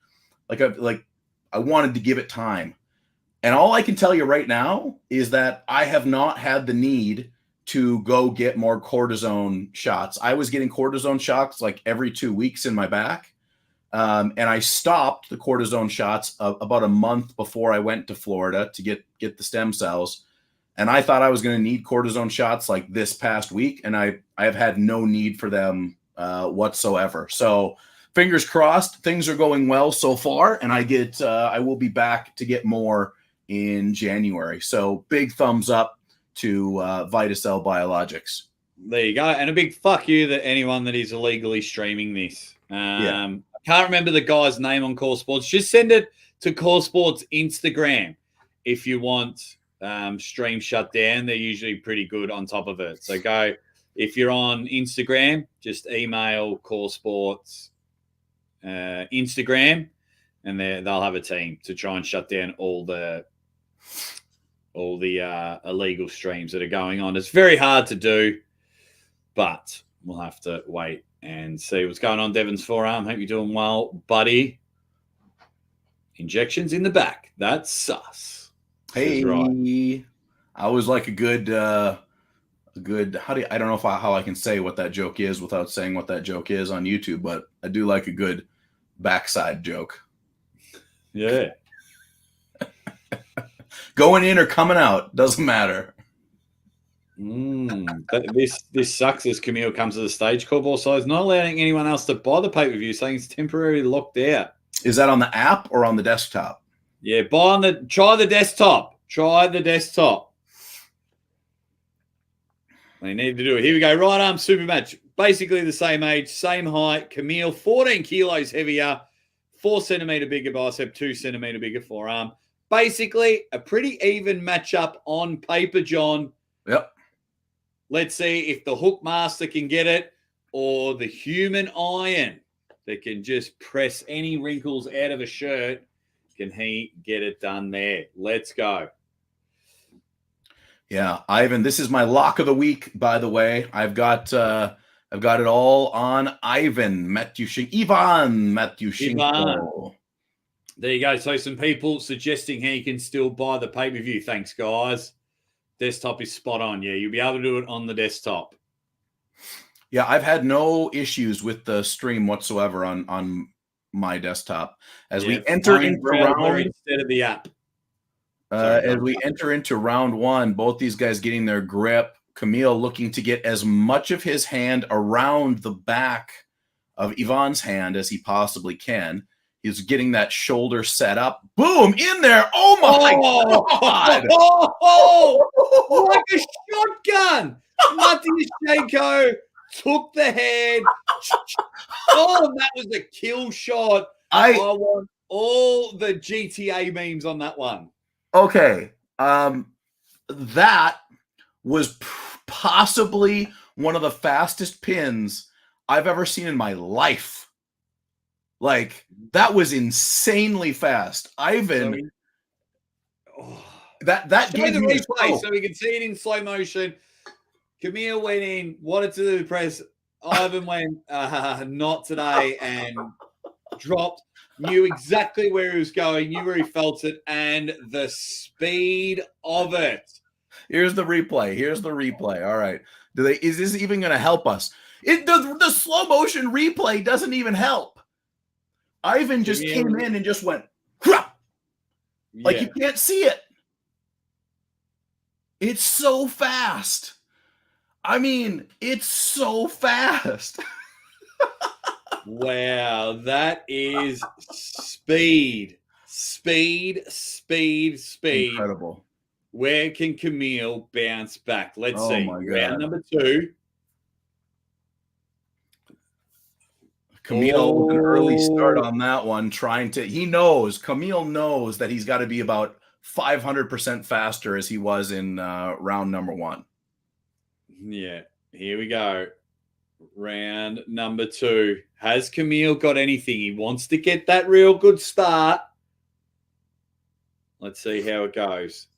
I wanted to give it time. And all I can tell you right now is that I have not had the need to go get more cortisone shots. I was getting cortisone shots like every 2 weeks in my back. And I stopped the cortisone shots about a month before I went to Florida to get the stem cells. And I thought I was going to need cortisone shots like this past week. And I have had no need for them whatsoever. So fingers crossed, things are going well so far. And I will be back to get more in January. So big thumbs up to Vitacell Biologics. There you go. And a big fuck you to anyone that is illegally streaming this. I can't remember the guy's name on Core Sports. Just send it to Core Sports Instagram if you want stream shut down. They're usually pretty good on top of it. So go, if you're on Instagram, just email Core Sports Instagram, and they'll have a team to try and shut down all the illegal streams that are going on. It's very hard to do, but we'll have to wait and see what's going on. Devon's forearm. Hope you're doing well, buddy. Injections in the back. That's sus. Hey, right. I was like a good. I don't know how I can say what that joke is without saying what that joke is on YouTube, but I do like a good backside joke. Yeah. Going in or coming out doesn't matter. This sucks as Camille comes to the stage. Callball size not allowing anyone else to buy the pay-per-view, saying it's temporarily locked out. Is that on the app or on the desktop? Yeah, try the desktop. Try the desktop. They need to do it. Here we go. Right arm super match. Basically the same age, same height. Camille, 14 kilos heavier, 4 centimeter bigger bicep, 2 centimeter bigger forearm. Basically a pretty even matchup on paper, John. Yep. Let's see if the Hook Master can get it or the Human Iron that can just press any wrinkles out of a shirt. Can he get it done there? Let's go. Yeah, Ivan, this is my lock of the week, by the way. I've got it all on Ivan Matyushenko. There you go. So some people suggesting he can still buy the pay-per-view. Thanks, guys. Desktop is spot on. Yeah, you'll be able to do it on the desktop. Yeah, I've had no issues with the stream whatsoever on my desktop. As we enter into round instead of the app. As we enter into round one, both these guys getting their grip. Camille looking to get as much of his hand around the back of Ivan's hand as he possibly can. He's getting that shoulder set up. Boom! In there! Oh my God! Like a shotgun! Matyashenko took the head. Oh, that was a kill shot. I want all the GTA memes on that one. Okay. That was possibly one of the fastest pins I've ever seen in my life. Like, that was insanely fast. Ivan, that gave the me replay so we can see it in slow motion. Camille went in, wanted to do the press. Ivan went, not today, and dropped. Knew exactly where he was going, knew where he felt it, and the speed of it. Here's the replay. All right. Is this even going to help us? The slow motion replay doesn't even help. Ivan just came in and just went, like you can't see it. It's so fast. I mean, it's so fast. Wow, that is speed. Incredible. Where can Camille bounce back? Let's see. My God. Round number 2. Camille with an early start on that one, Camille knows that he's got to be about 500% faster as he was in round number 1. Yeah, here we go. Round number 2. Has Camille got anything? He wants to get that real good start. Let's see how it goes.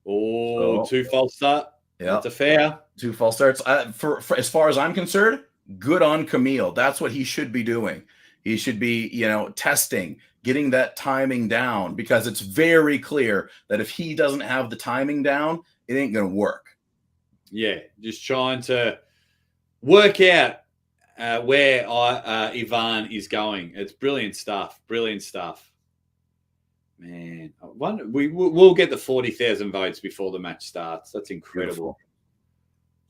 Oh, 2 false start. Yeah, that's a fair. 2 false starts. For as far as I'm concerned, good on Camille. That's what he should be doing. He should be, testing, getting that timing down, because it's very clear that if he doesn't have the timing down, it ain't going to work. Yeah, just trying to work out where Ivan is going. It's brilliant stuff. Man, I wonder, we'll get the 40,000 votes before the match starts. That's incredible.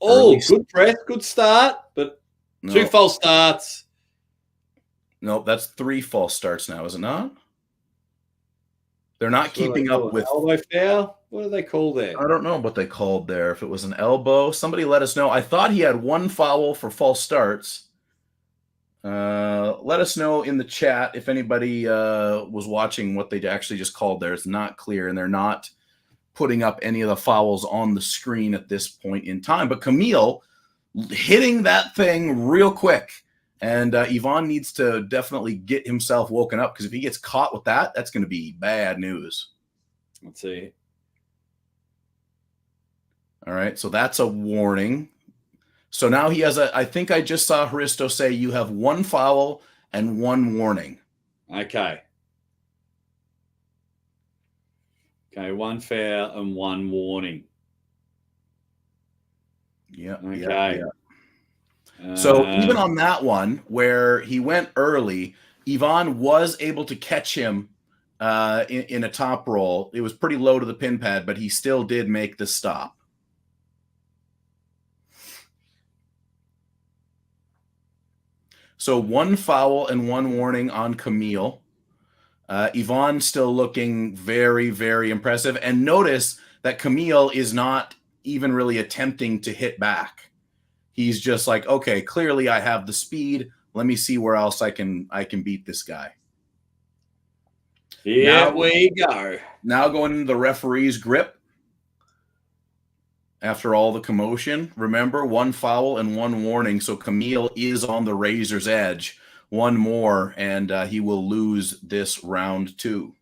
Beautiful. Oh, good press, good start, but 2 false starts. Nope, that's 3 false starts now, is it not? They're not keeping up with elbow foul. What do they call there? I don't know what they called there. If it was an elbow, somebody let us know. I thought he had 1 foul for false starts. Let us know in the chat if anybody was watching what they actually just called there. It's not clear, and they're not putting up any of the fouls on the screen at this point in time. But Camille hitting that thing real quick, and Ivan needs to definitely get himself woken up, because if he gets caught with that, that's going to be bad news. Let's see. All right, so that's a warning. So now he has I think I just saw Hristo say you have 1 foul and 1 warning. Okay, 1 foul and 1 warning. Yeah. Okay. Yeah. So even on that one where he went early, Ivan was able to catch him in a top roll. It was pretty low to the pin pad, but he still did make the stop. So 1 foul and 1 warning on Camille. Ivan still looking very, very impressive. And notice that Camille is not even really attempting to hit back. He's just like, okay, clearly I have the speed. Let me see where else I can beat this guy. Here we go. Now going into the referee's grip. After all the commotion, remember, 1 foul and 1 warning. So Camille is on the razor's edge. 1 more, and he will lose this round 2.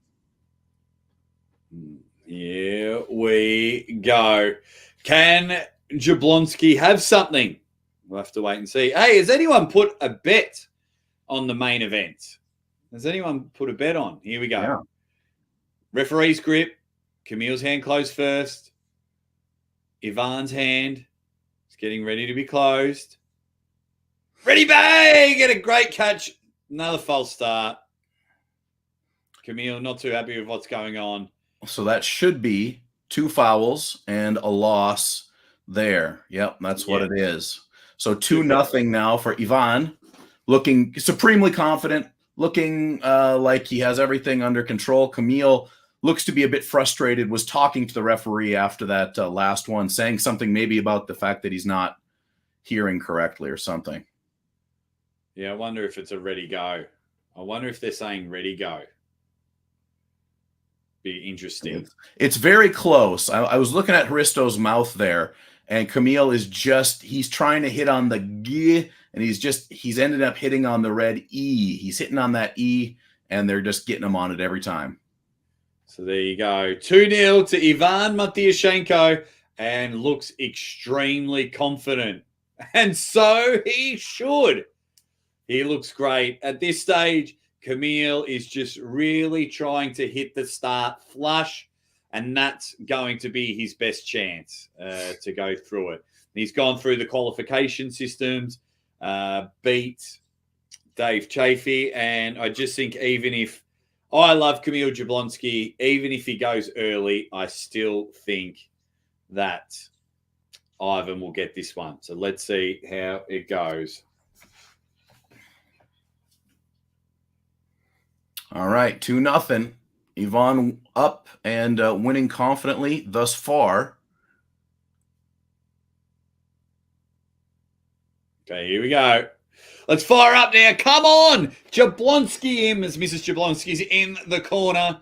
Here we go. Can Jablonski have something? We'll have to wait and see. Hey, has anyone put a bet on the main event? Has anyone put a bet on? Here we go. Yeah. Referee's grip. Camille's hand closed first. Ivan's hand is getting ready to be closed. Ready, bang! Get a great catch. Another false start. Camille not too happy with what's going on. So that should be 2 fouls and a loss there. Yep, that's what it is. So 2-0 now for Ivan, looking supremely confident, looking like he has everything under control. Camille looks to be a bit frustrated, was talking to the referee after that last one, saying something maybe about the fact that he's not hearing correctly or something. Yeah, I wonder if it's a ready go. I wonder if they're saying ready go. Be interesting. It's very close. I was looking at Hristo's mouth there, and Camille is he's trying to hit on the G, and he's ended up hitting on the red E. He's hitting on that E, and they're just getting him on it every time. So there you go. 2-0 to Ivan Matyashenko, and looks extremely confident. And so he should. He looks great. At this stage, Camille is just really trying to hit the start flush, and that's going to be his best chance to go through it. He's gone through the qualification systems, beat Dave Chaffee, and I just think even if I love Camille Jablonski, even if he goes early, I still think that Ivan will get this one. So let's see how it goes. All right, 2-0. Ivan up and winning confidently thus far. Okay, here we go. Let's fire up now. Come on. Jablonski in as Mrs. Jablonski's in the corner.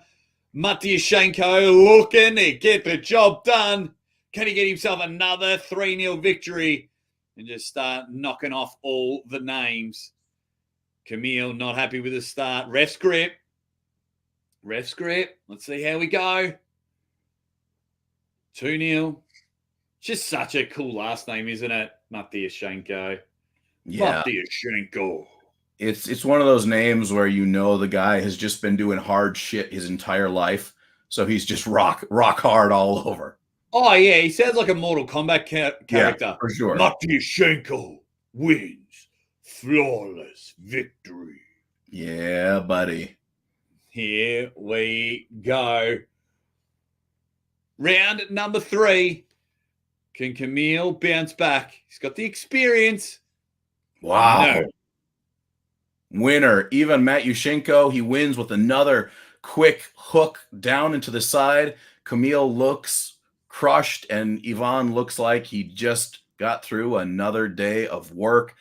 Matyashenko looking to get the job done. Can he get himself another 3-0 victory and just start knocking off all the names? Camille not happy with the start. Ref's grip. Ref's grip. Let's see how we go. 2-0. Just such a cool last name, isn't it? Matyashenko. Yeah. Matyashenko. It's one of those names where you know the guy has just been doing hard shit his entire life, so he's just rock hard all over. Oh, yeah. He sounds like a Mortal Kombat character. Yeah, for sure. Matyashenko wins. Flawless victory. Yeah, buddy. Here we go. Round number 3. Can Camille bounce back? He's got the experience. Wow. No. Winner, Ivan Matyashenko. He wins with another quick hook down into the side. Camille looks crushed, and Ivan looks like he just got through another day of work.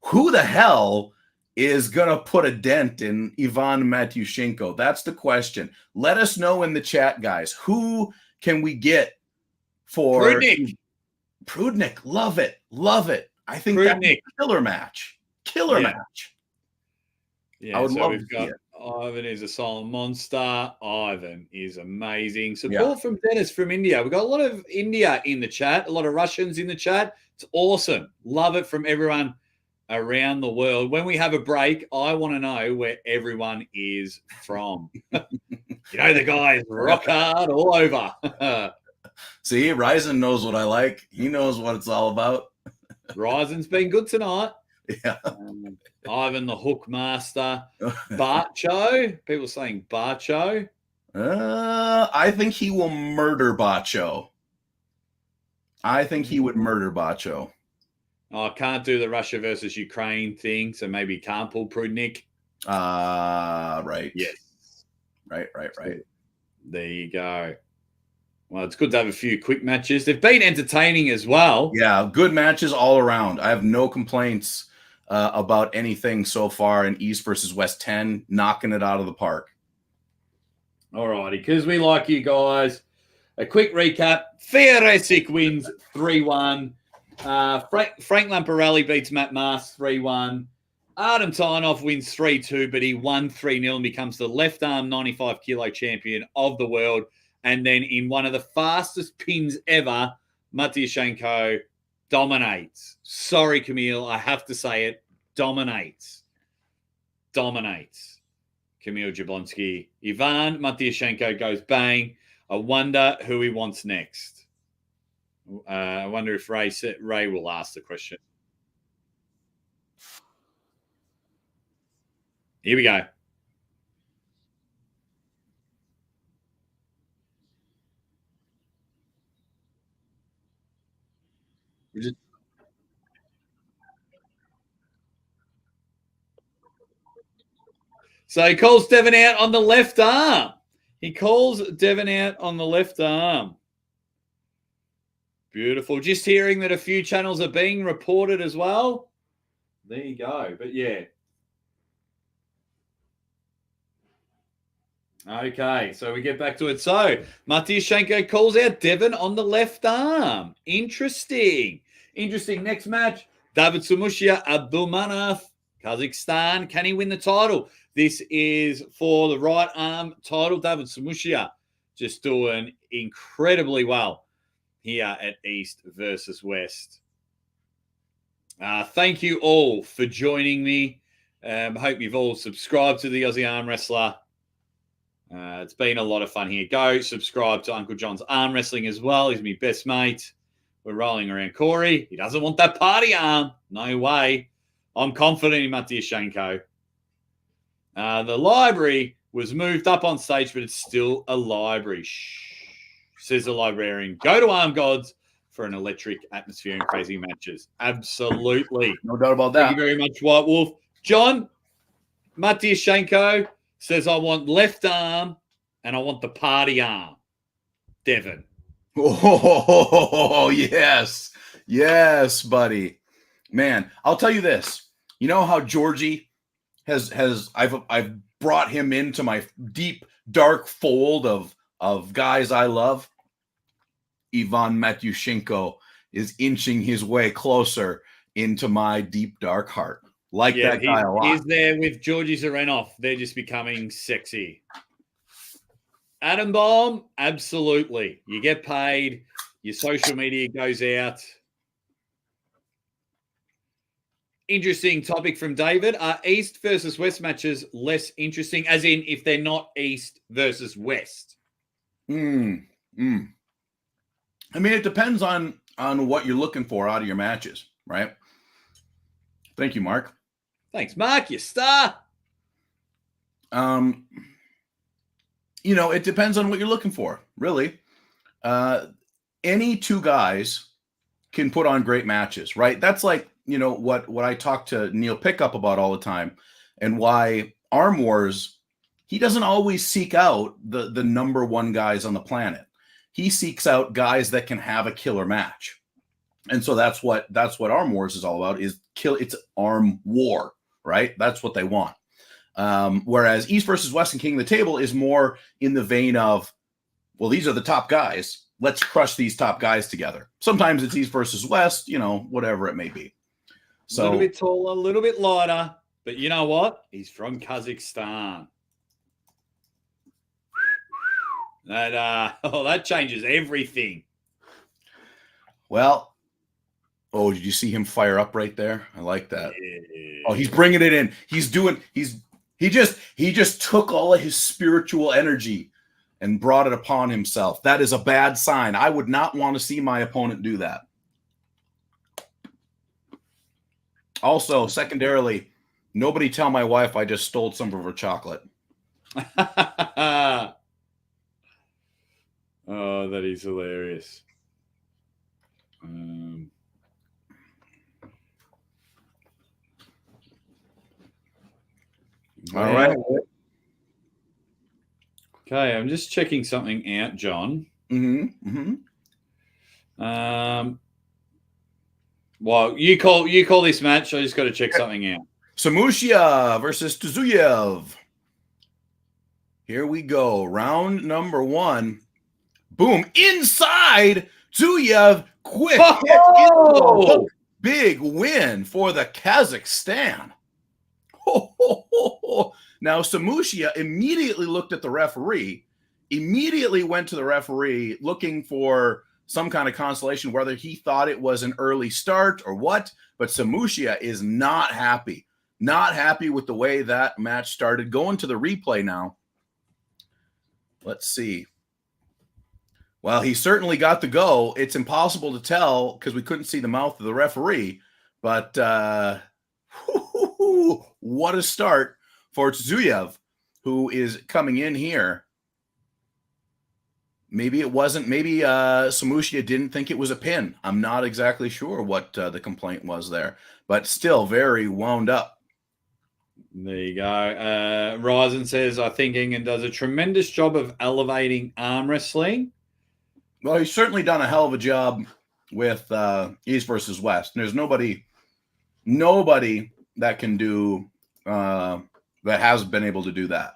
Who the hell is going to put a dent in Ivan Matyashenko? That's the question. Let us know in the chat, guys. Who can we get for Prudnik? Love it. Love it. I think that's a killer match. Match. Yeah, I would love to see it. Ivan is a silent monster. Ivan is amazing. Support from Dennis from India. We've got a lot of India in the chat, a lot of Russians in the chat. It's awesome. Love it from everyone around the world. When we have a break, I want to know where everyone is from. The guys rock hard all over. See, Ryzen knows what I like. He knows what it's all about. Ryzen's been good tonight. Yeah. Ivan the Hook Master. Bacho. People saying Bacho. I think he will murder Bacho. I think he would murder Bacho. Oh, I can't do the Russia versus Ukraine thing, so maybe can't pull Prudnik. Right. Yes. Right. There you go. Well, it's good to have a few quick matches. They've been entertaining as well. Yeah, good matches all around. I have no complaints about anything so far in East versus West 10, knocking it out of the park. All righty, because we like you guys. A quick recap. Fioresic wins 3-1. Frank Lamparelli beats Matt Mast 3-1. Artem Tynov wins 3-2, but he won 3-0 and becomes the left arm 95 kilo champion of the world. And then in one of the fastest pins ever, Matyashenko dominates. Sorry, Camille, I have to say it. Dominates. Camille Jablonski. Ivan Matyashenko goes bang. I wonder who he wants next. I wonder if Ray will ask the question. Here we go. So he calls Devon out on the left arm. He calls Devon out on the left arm. Beautiful. Just hearing that a few channels are being reported as well. There you go. But yeah. Okay, so we get back to it. So Matyushenko calls out Devon on the left arm. Interesting. Next match, David Samushia, Abdulmanaf, Kazakhstan. Can he win the title? This is for the right arm title. David Samushia just doing incredibly well here at East versus West. Thank you all for joining me. Hope you've all subscribed to the Aussie Arm Wrestler. It's been a lot of fun here. Go subscribe to Uncle Jon's Arm Wrestling as well. He's my best mate. We're rolling around Corey. He doesn't want that party arm. No way. I'm confident in Matyushenko. The library was moved up on stage, but it's still a library. Shh, says the librarian. Go to Arm Gods for an electric atmosphere and crazy matches. Absolutely. No doubt about that. Thank you very much, White Wolf. John, Matyushenko says, I want left arm and I want the party arm. Devon. Oh, yes. Yes, buddy. Man, I'll tell you this. You know how Georgie I've brought him into my deep, dark fold of guys I love. Ivan Matyushenko is inching his way closer into my deep, dark heart. That guy a lot. He's there with Georgie Zarenov. They're just becoming sexy. Atom Bomb, absolutely. You get paid. Your social media goes out. Interesting topic from David. Are East versus West matches less interesting? As in, if they're not East versus West? I mean, it depends on what you're looking for out of your matches, right? Thank you, Mark. Thanks, Mark. You star. It depends on what you're looking for, really. Any two guys can put on great matches, right? That's like, what I talk to Neil Pickup about all the time, and why Arm Wars, he doesn't always seek out the number one guys on the planet. He seeks out guys that can have a killer match. And so that's what Arm Wars is all about, it's arm war, right? That's what they want. Whereas East versus West and King of the Table is more in the vein of, well, these are the top guys. Let's crush these top guys together. Sometimes it's East versus West, whatever it may be. So, a little bit taller, a little bit lighter, but you know what? He's from Kazakhstan. That changes everything. Well, did you see him fire up right there? I like that. Yeah. Oh, he's bringing it in. He just took all of his spiritual energy and brought it upon himself. That is a bad sign. I would not want to see my opponent do that. Also, secondarily, nobody tell my wife I just stole some of her chocolate. Oh, that is hilarious. All right. Okay, I'm just checking something out, John. Well, you call this match. I just got to check something out. Samushia versus Tuzuyev. Here we go. Round number 1. Boom. Inside. Tuzuyev. Quick hit. Big win for the Kazakhstan. Now, Samushia immediately looked at the referee, immediately went to the referee looking for some kind of consolation, whether he thought it was an early start or what. But Samushia is not happy. Not happy with the way that match started. Going to the replay now. Let's see. Well, he certainly got the go. It's impossible to tell because we couldn't see the mouth of the referee. But what a start for Tsuzuyev, who is coming in here. Maybe it wasn't. Maybe Samushia didn't think it was a pin. I'm not exactly sure what the complaint was there, but still very wound up. There you go. Ryzen says, I think Ingen does a tremendous job of elevating arm wrestling. Well, he's certainly done a hell of a job with East versus West. There's nobody that can do that has been able to do that.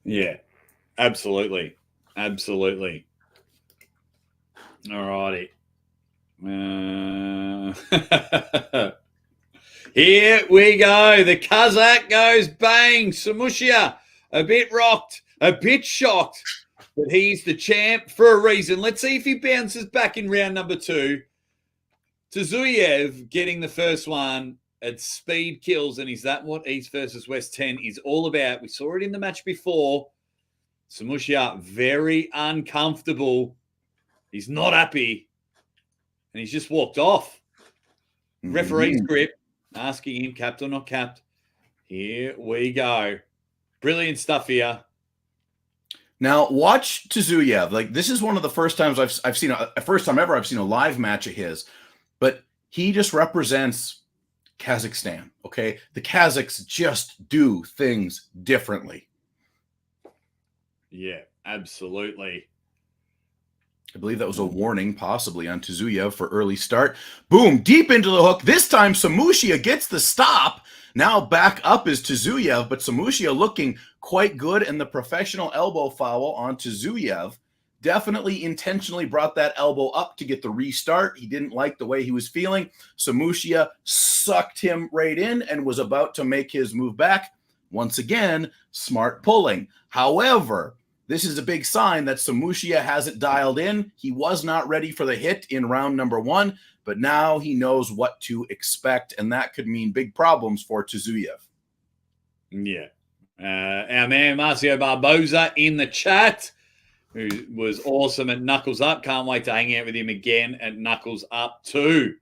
Yeah, absolutely. All righty. Here we go. The Kazakh goes bang. Samushia, a bit rocked, a bit shocked, but he's the champ for a reason. Let's see if he bounces back in round number 2. Tsuzuyev getting the first one at speed kills, and is that what East versus West 10 is all about? We saw it in the match before. Samushia very uncomfortable. He's not happy, and he's just walked off. Referee's grip, asking him capped or not capped. Here we go. Brilliant stuff here. Now watch Tsuzuyev. Like, this is one of the first times I've seen first time ever I've seen a live match of his, but he just represents Kazakhstan. Okay, the Kazakhs just do things differently. Yeah, absolutely. I believe that was a warning, possibly, on Tsuzuyev for early start. Boom, deep into the hook. This time, Samushia gets the stop. Now back up is Tsuzuyev, but Samushia looking quite good, and the professional elbow foul on Tsuzuyev definitely intentionally brought that elbow up to get the restart. He didn't like the way he was feeling. Samushia sucked him right in and was about to make his move back. Once again, smart pulling. However, this is a big sign that Samushia has it dialed in. He was not ready for the hit in round number 1, but now he knows what to expect, and that could mean big problems for Tsuzuyev. Yeah. Our man Marcio Barboza in the chat, who was awesome at Knuckles Up. Can't wait to hang out with him again at Knuckles Up 2.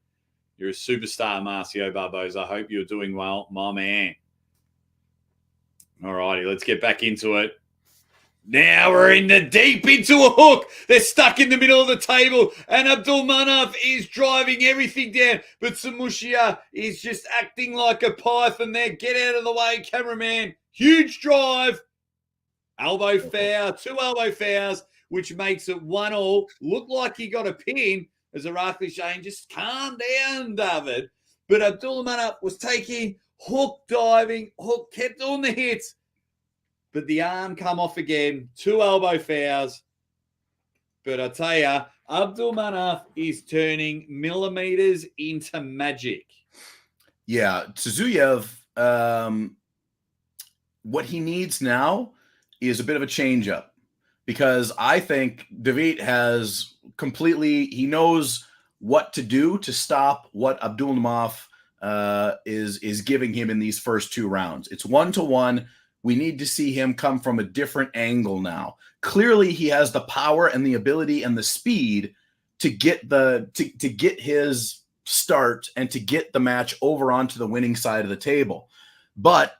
You're a superstar, Marcio Barboza. I hope you're doing well, my man. All righty, let's get back into it. Now we're in the deep into a hook. They're stuck in the middle of the table, and Abdulmanaf is driving everything down. But Samushia is just acting like a python there. Get out of the way, cameraman. Huge drive. Elbow foul, 2 elbow fouls, which makes it 1-1. Looked like he got a pin as Irakli Shane. Just calm down, David. But Abdulmanaf was taking hook diving. Hook kept doing the hits. But the arm come off again. 2 elbow fouls. But I tell you, Abdulmanaf is turning millimeters into magic. Yeah, Tsuzuyev, what he needs now is a bit of a change-up, because I think David has he knows what to do to stop what Abdulmanaf is giving him in these first 2 rounds. It's 1-to-1. We need to see him come from a different angle now. Clearly, he has the power and the ability and the speed to get to get his start and to get the match over onto the winning side of the table. But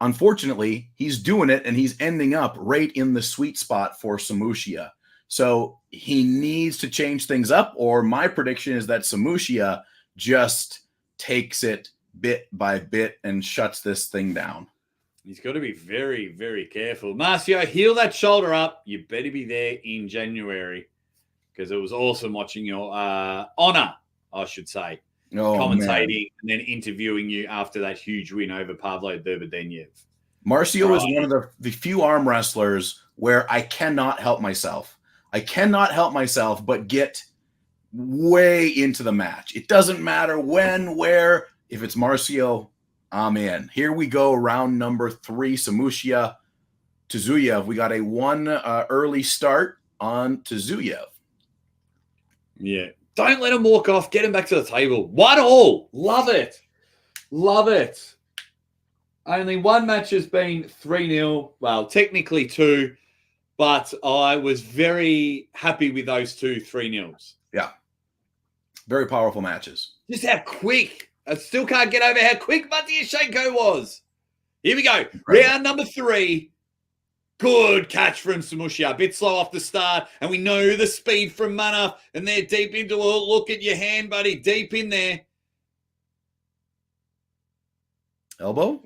unfortunately, he's doing it, and he's ending up right in the sweet spot for Samushia. So he needs to change things up, or my prediction is that Samushia just takes it bit by bit and shuts this thing down. He's got to be very, very careful. Marcio, heal that shoulder up. You better be there in January, because it was awesome watching your honor, I should say, commentating and then interviewing you after that huge win over Pavlo Derbedenyev. Marcio is one of the few arm wrestlers where I cannot help myself. I cannot help myself but get way into the match. It doesn't matter when, where. If it's Marcio, I'm in. Here we go, round number 3, Samushia, Tsuzuyev. We got a 1 early start on Tsuzuyev. Yeah. Don't let him walk off. Get him back to the table. 1-1. Love it. Love it. Only 1 match has been 3-0. Well, technically 2, but I was very happy with those 2 3-0s. Yeah. Very powerful matches. Just how quick I still can't get over how quick Matyashenko was. Here we go. Right. Round number 3. Good catch from Samushia. A bit slow off the start. And we know the speed from Manaf. And they're deep into it. Look at your hand, buddy. Deep in there. Elbow?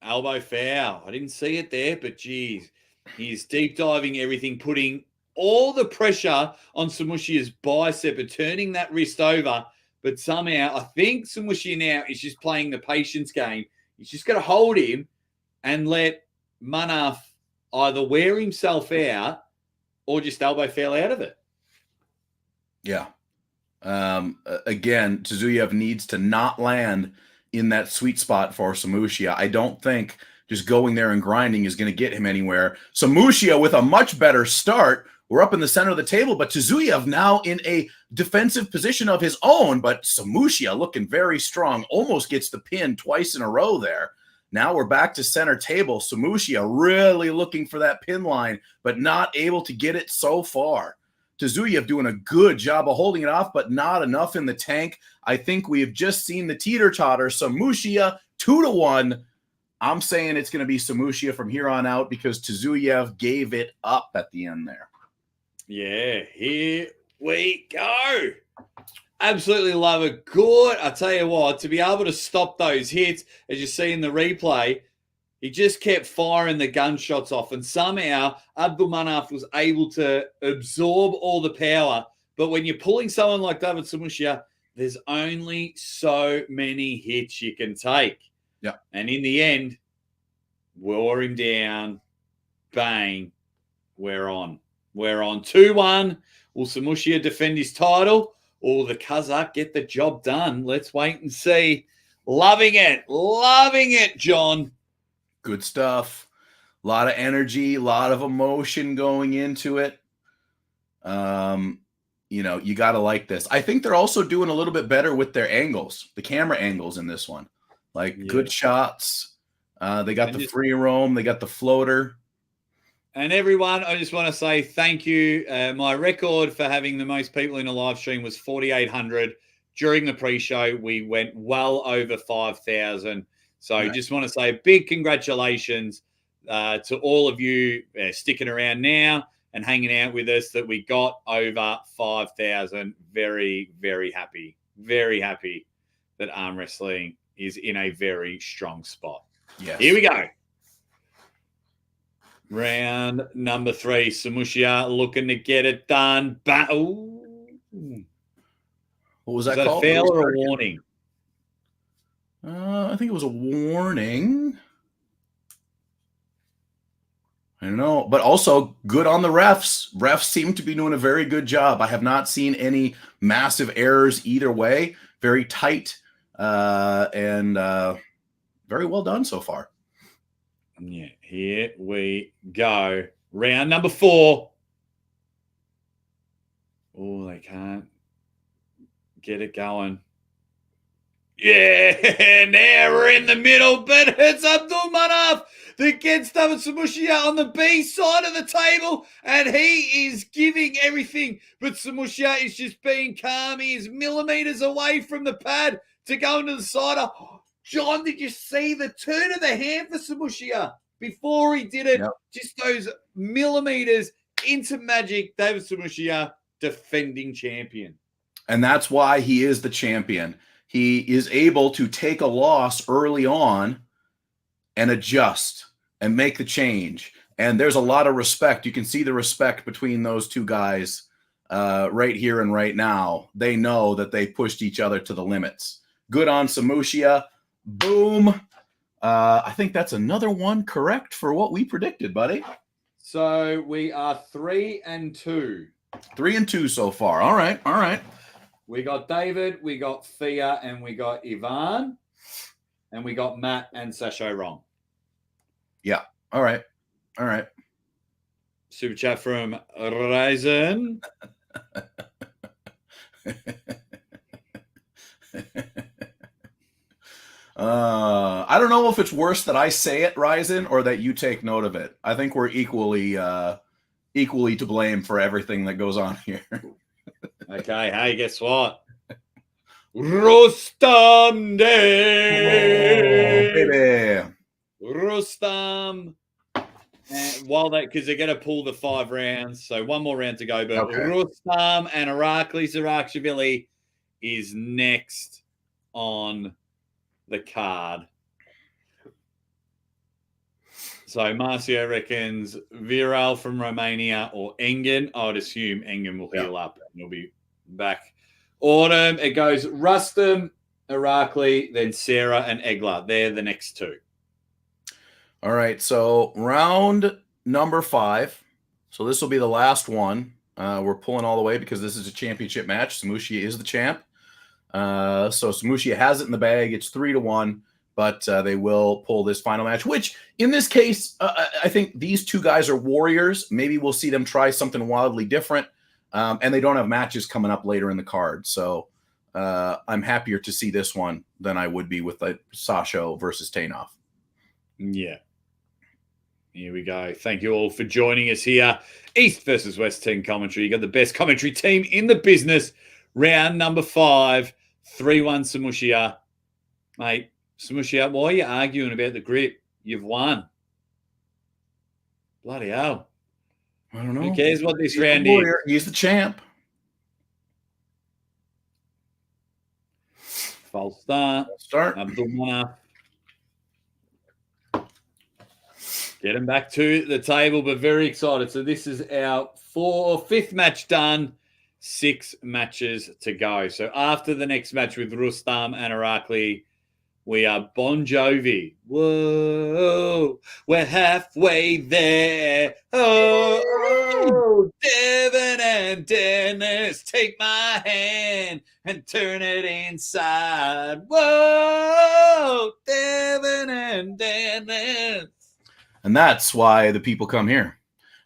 Elbow foul. I didn't see it there, but geez. He's deep diving everything, putting all the pressure on Samushia's bicep and turning that wrist over. But somehow, I think Samushia now is just playing the patience game. He's just got to hold him and let Manaf either wear himself out or just elbow foul out of it. Yeah. Again, Tsuzuyev needs to not land in that sweet spot for Samushia. I don't think just going there and grinding is going to get him anywhere. Samushia with a much better start. We're up in the center of the table, but Tsuzuyev now in a defensive position of his own, but Samushia looking very strong, almost gets the pin twice in a row there. Now we're back to center table. Samushia really looking for that pin line, but not able to get it so far. Tsuzuyev doing a good job of holding it off, but not enough in the tank. I think we have just seen the teeter-totter. Samushia 2-1. I'm saying it's going to be Samushia from here on out because Tsuzuyev gave it up at the end there. Yeah, here we go. Absolutely love it. Good. I tell you what, to be able to stop those hits, as you see in the replay, he just kept firing the gunshots off. And somehow Abdulmanaf was able to absorb all the power. But when you're pulling someone like David Samushia, there's only so many hits you can take. Yeah. And in the end, wore him down. Bang. We're on. We're on 2-1. Will Samushia defend his title or the Kazakh get the job done? Let's wait and see. Loving it. Loving it, John. Good stuff. A lot of energy, a lot of emotion going into it. You got to like this. I think they're also doing a little bit better with their angles, the camera angles in this one. Good shots. They got the free roam. They got the floater. And everyone, I just want to say thank you. My record for having the most people in a live stream was 4,800. During the pre-show, we went well over 5,000. So just want to say a big congratulations to all of you sticking around now and hanging out with us that we got over 5,000. Very, very happy. Very happy that arm wrestling is in a very strong spot. Yes. Here we go. Round number 3. Samushia looking to get it done. What was that called? A fail or a warning? I think it was a warning. I don't know, but also good on the refs. Refs seem to be doing a very good job. I have not seen any massive errors either way. Very tight and very well done so far. Yeah, here we go. Round number 4. Oh, they can't get it going. Yeah, now we're in the middle, but it's Abdulmanaf that gets David Samushia on the B side of the table, and he is giving everything. But Samushia is just being calm. He is millimeters away from the pad to go into the cider. John, did you see the turn of the hand for Samushia before he did it? Yep. Just those millimeters into magic. David Samushia, defending champion. And that's why he is the champion. He is able to take a loss early on and adjust and make the change. And there's a lot of respect. You can see the respect between those two guys right here and right now. They know that they pushed each other to the limits. Good on Samushia. Boom. I think that's another one correct for what we predicted, buddy. So we are 3-2. 3-2 so far. All right. All right. We got David, we got Thea, and we got Ivan, and we got Matt and Sasho wrong. Yeah. All right. All right. Super chat from Ryzen. I don't know if it's worse that I say it, Ryzen, or that you take note of it. I think we're equally to blame for everything that goes on here. Okay, hey, guess what? Rustam Oh, Day. baby. Rustam. And while that, because they're going to pull the 5 rounds, so one more round to go. But Okay. Rustam and Irakli Sarakashvili is next on the card. So Marcio reckons Viral from Romania or Engen. I would assume Engen will heal up and he'll be back. Autumn, it goes Rustam, Irakli, then Sarah and Egla. They're the next 2. All right, so round number 5. So this will be the last one. We're pulling all the way because this is a championship match. Samushia is the champ. So Samushia has it in the bag. It's 3-1, but they will pull this final match, which in this case, I think these 2 guys are warriors. Maybe we'll see them try something wildly different. And they don't have matches coming up later in the card. So I'm happier to see this one than I would be with Sasho versus Tainov. Yeah. Here we go. Thank you all for joining us here. East versus West team commentary. You got the best commentary team in the business. Round number 5, 3-1 Samushia. Mate, Samushia, why are you arguing about the grip? You've won. Bloody hell. I don't know. Who cares what this round is? is? He's the champ. False start. Abdul Manaf. Get him back to the table, but very excited. So this is our 5th match done. 6 matches to go. So after the next match with Rustam and Irakli, we are Bon Jovi. Whoa, we're halfway there. Oh, Devon and Dennis, take my hand and turn it inside. Whoa, Devon and Dennis. And that's why the people come here.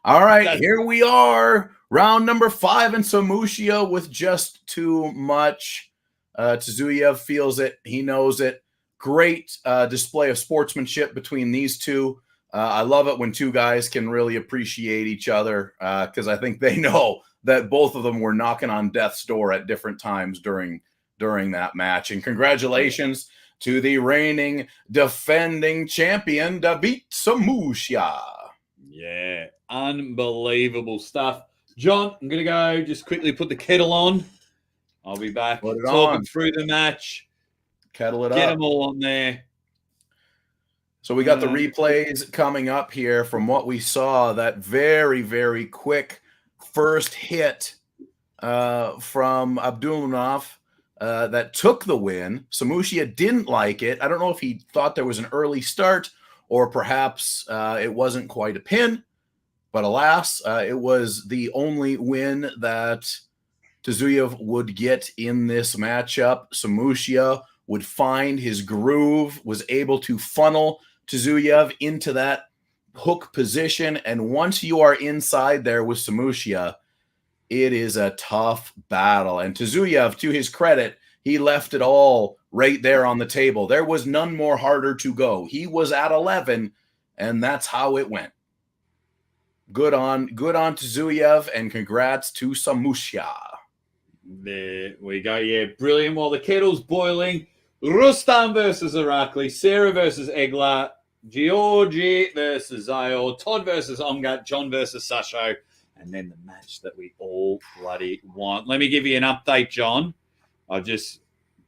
All right, here we are. Round number 5 in Samushia with just too much. Tzuyev feels it. He knows it. Great display of sportsmanship between these 2. I love it when 2 guys can really appreciate each other because I think they know that both of them were knocking on death's door at different times during that match. And congratulations to the reigning defending champion, David Samushia. Yeah, unbelievable stuff. John, I'm going to go just quickly put the kettle on. I'll be back talking through the match. Kettle it up. Get them all on there. So we got the replays coming up here from what we saw. That very, very quick first hit from Abdulmanov that took the win. Samushia didn't like it. I don't know if he thought there was an early start or perhaps it wasn't quite a pin. But alas, it was the only win that Tzuyev would get in this matchup. Samushia would find his groove, was able to funnel Tzuyev into that hook position. And once you are inside there with Samushia, it is a tough battle. And Tzuyev, to his credit, he left it all right there on the table. There was none more harder to go. He was at 11, and that's how it went. Good on Tzuyev, and congrats to Samushia. There we go. Yeah, brilliant. While the kettle's boiling, Rustam versus Irakli, Sarah versus Egla, Georgie versus Zayor, Todd versus Omgat, John versus Sasho, and then the match that we all bloody want. Let me give you an update, John.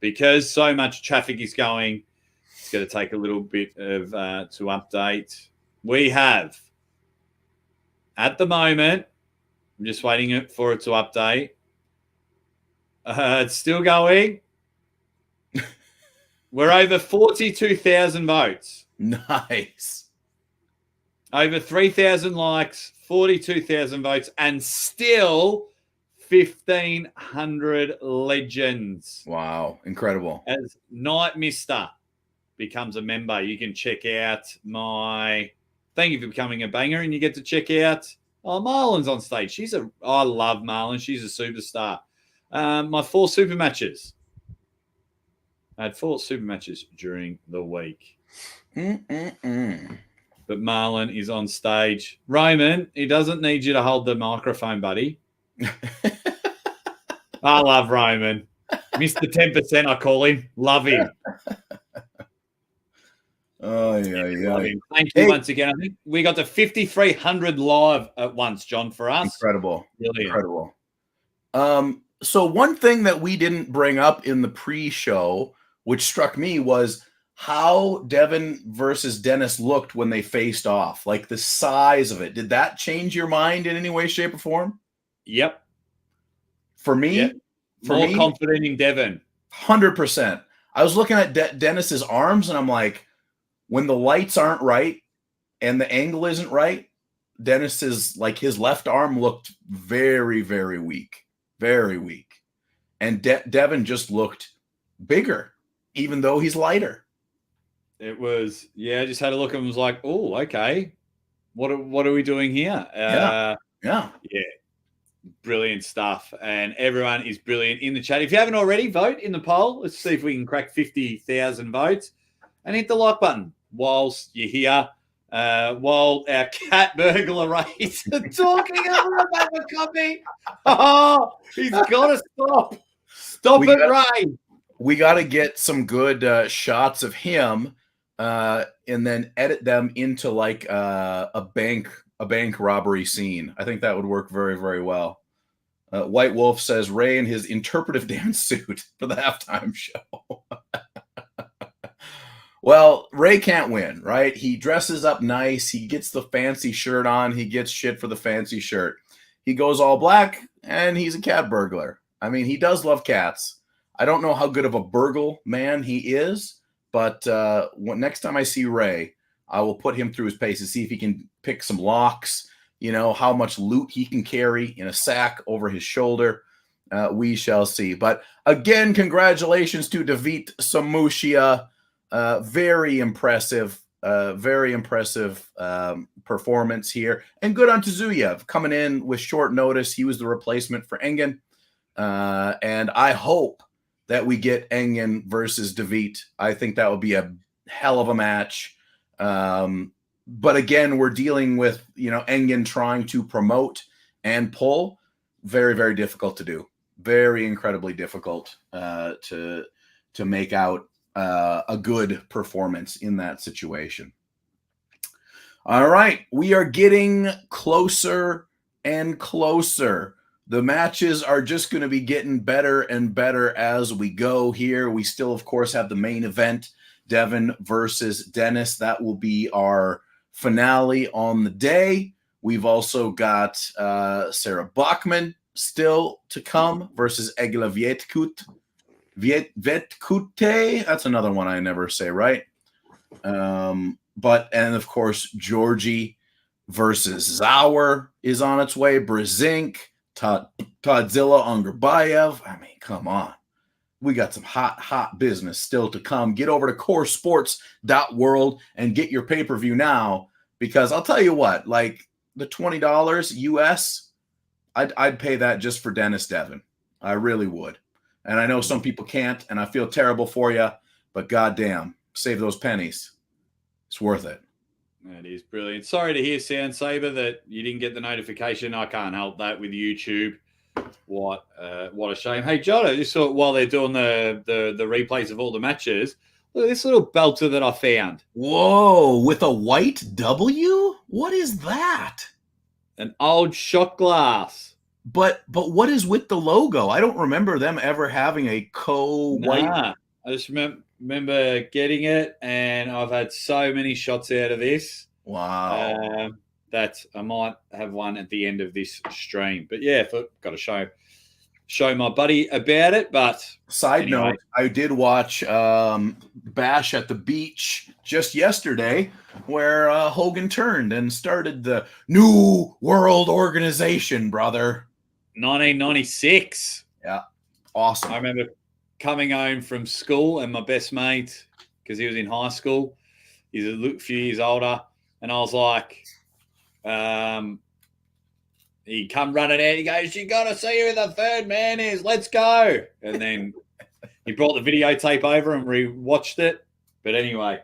Because so much traffic is going, it's going to take a little bit of to update. We have, at the moment, I'm just waiting for it to update. It's still going. We're over 42,000 votes. Nice. Over 3,000 likes, 42,000 votes, and still 1,500 legends. Wow, incredible. As Night Mister becomes a member, you can check out my thank you for becoming a banger, and you get to check out Marlon's on stage. I love Marlon. She's a superstar. My 4 super matches. I had 4 super matches during the week. But Marlon is on stage. Roman, he doesn't need you to hold the microphone, buddy. I love Roman. Mr. 10%, I call him. Love him. Oh, yeah. Love him. Thank you once again. I think we got to 5,300 live at once, John, for us. Incredible. Brilliant. Incredible. So one thing that we didn't bring up in the pre-show, which struck me, was how Devon versus Denis looked when they faced off, like the size of it. Did that change your mind in any way, shape, or form? Yep. For me, more confident in Devon. 100%. I was looking at Denis's arms, and I'm like, when the lights aren't right and the angle isn't right, Denis's, like, his left arm looked very, very weak. Very weak. And Devon just looked bigger, even though he's lighter. It was, I just had a look and was like, oh, okay. What are we doing here? Yeah. Brilliant stuff. And everyone is brilliant in the chat. If you haven't already, vote in the poll. Let's see if we can crack 50,000 votes. And hit the like button whilst you're here. While our cat burglar race are talking about the copy. Oh, he's got to stop. Stop it, Ray. We got to get some good shots of him and then edit them into like a bank robbery scene. I think that would work very, very well. White Wolf says Ray in his interpretive dance suit for the halftime show. Well, Ray can't win, right? He dresses up nice. He gets the fancy shirt on. He gets shit for the fancy shirt. He goes all black, and he's a cat burglar. I mean, he does love cats. I don't know how good of a burgle man he is, but next time I see Ray, I will put him through his paces, see if he can pick some locks, how much loot he can carry in a sack over his shoulder. We shall see. But again, congratulations to David Samushia. Very impressive performance here. And good on Tzuyev coming in with short notice. He was the replacement for Engen. And I hope that we get Engen versus David. I think that would be a hell of a match. But again, we're dealing with, Engen trying to promote and pull. Very, very difficult to do. Very incredibly difficult to make out a good performance in that situation. All right, we are getting closer and closer. The matches are just going to be getting better and better as we go here. We still, of course, have the main event, Devon versus Denis. That will be our finale on the day. We've also got Sarah Bachman still to come versus Egla Vetkute. That's another one I never say right. And of course, Georgie versus Zauer is on its way. Brzenk, Todzilla Ungerbayev. I mean, come on. We got some hot business still to come. Get over to coresports.world and get your pay-per-view now, because I'll tell you what, like the $20 US, I'd pay that just for Denis Devon. I really would. And I know some people can't, and I feel terrible for you, but goddamn, save those pennies. It's worth it. That is brilliant. Sorry to hear, Sound Saber, that you didn't get the notification. I can't help that with YouTube. What a shame. Hey, John, I just saw while they're doing the replays of all the matches, look at this little belter that I found. Whoa, with a white W? What is that? An old shot glass. But what is with the logo? I don't remember them ever having a white. Nah, I just remember getting it, and I've had so many shots out of this. Wow. That I might have one at the end of this stream. But yeah, got to show my buddy about it. But side note, I did watch Bash at the Beach just yesterday, where Hogan turned and started the New World Organization, brother. 1996. Yeah, awesome. I remember coming home from school, and my best mate, because he was in high school, he's a few years older, and I was like, he come running out. He goes, "You got to see who the third man is. Let's go!" And then he brought the videotape over and re-watched it. But anyway,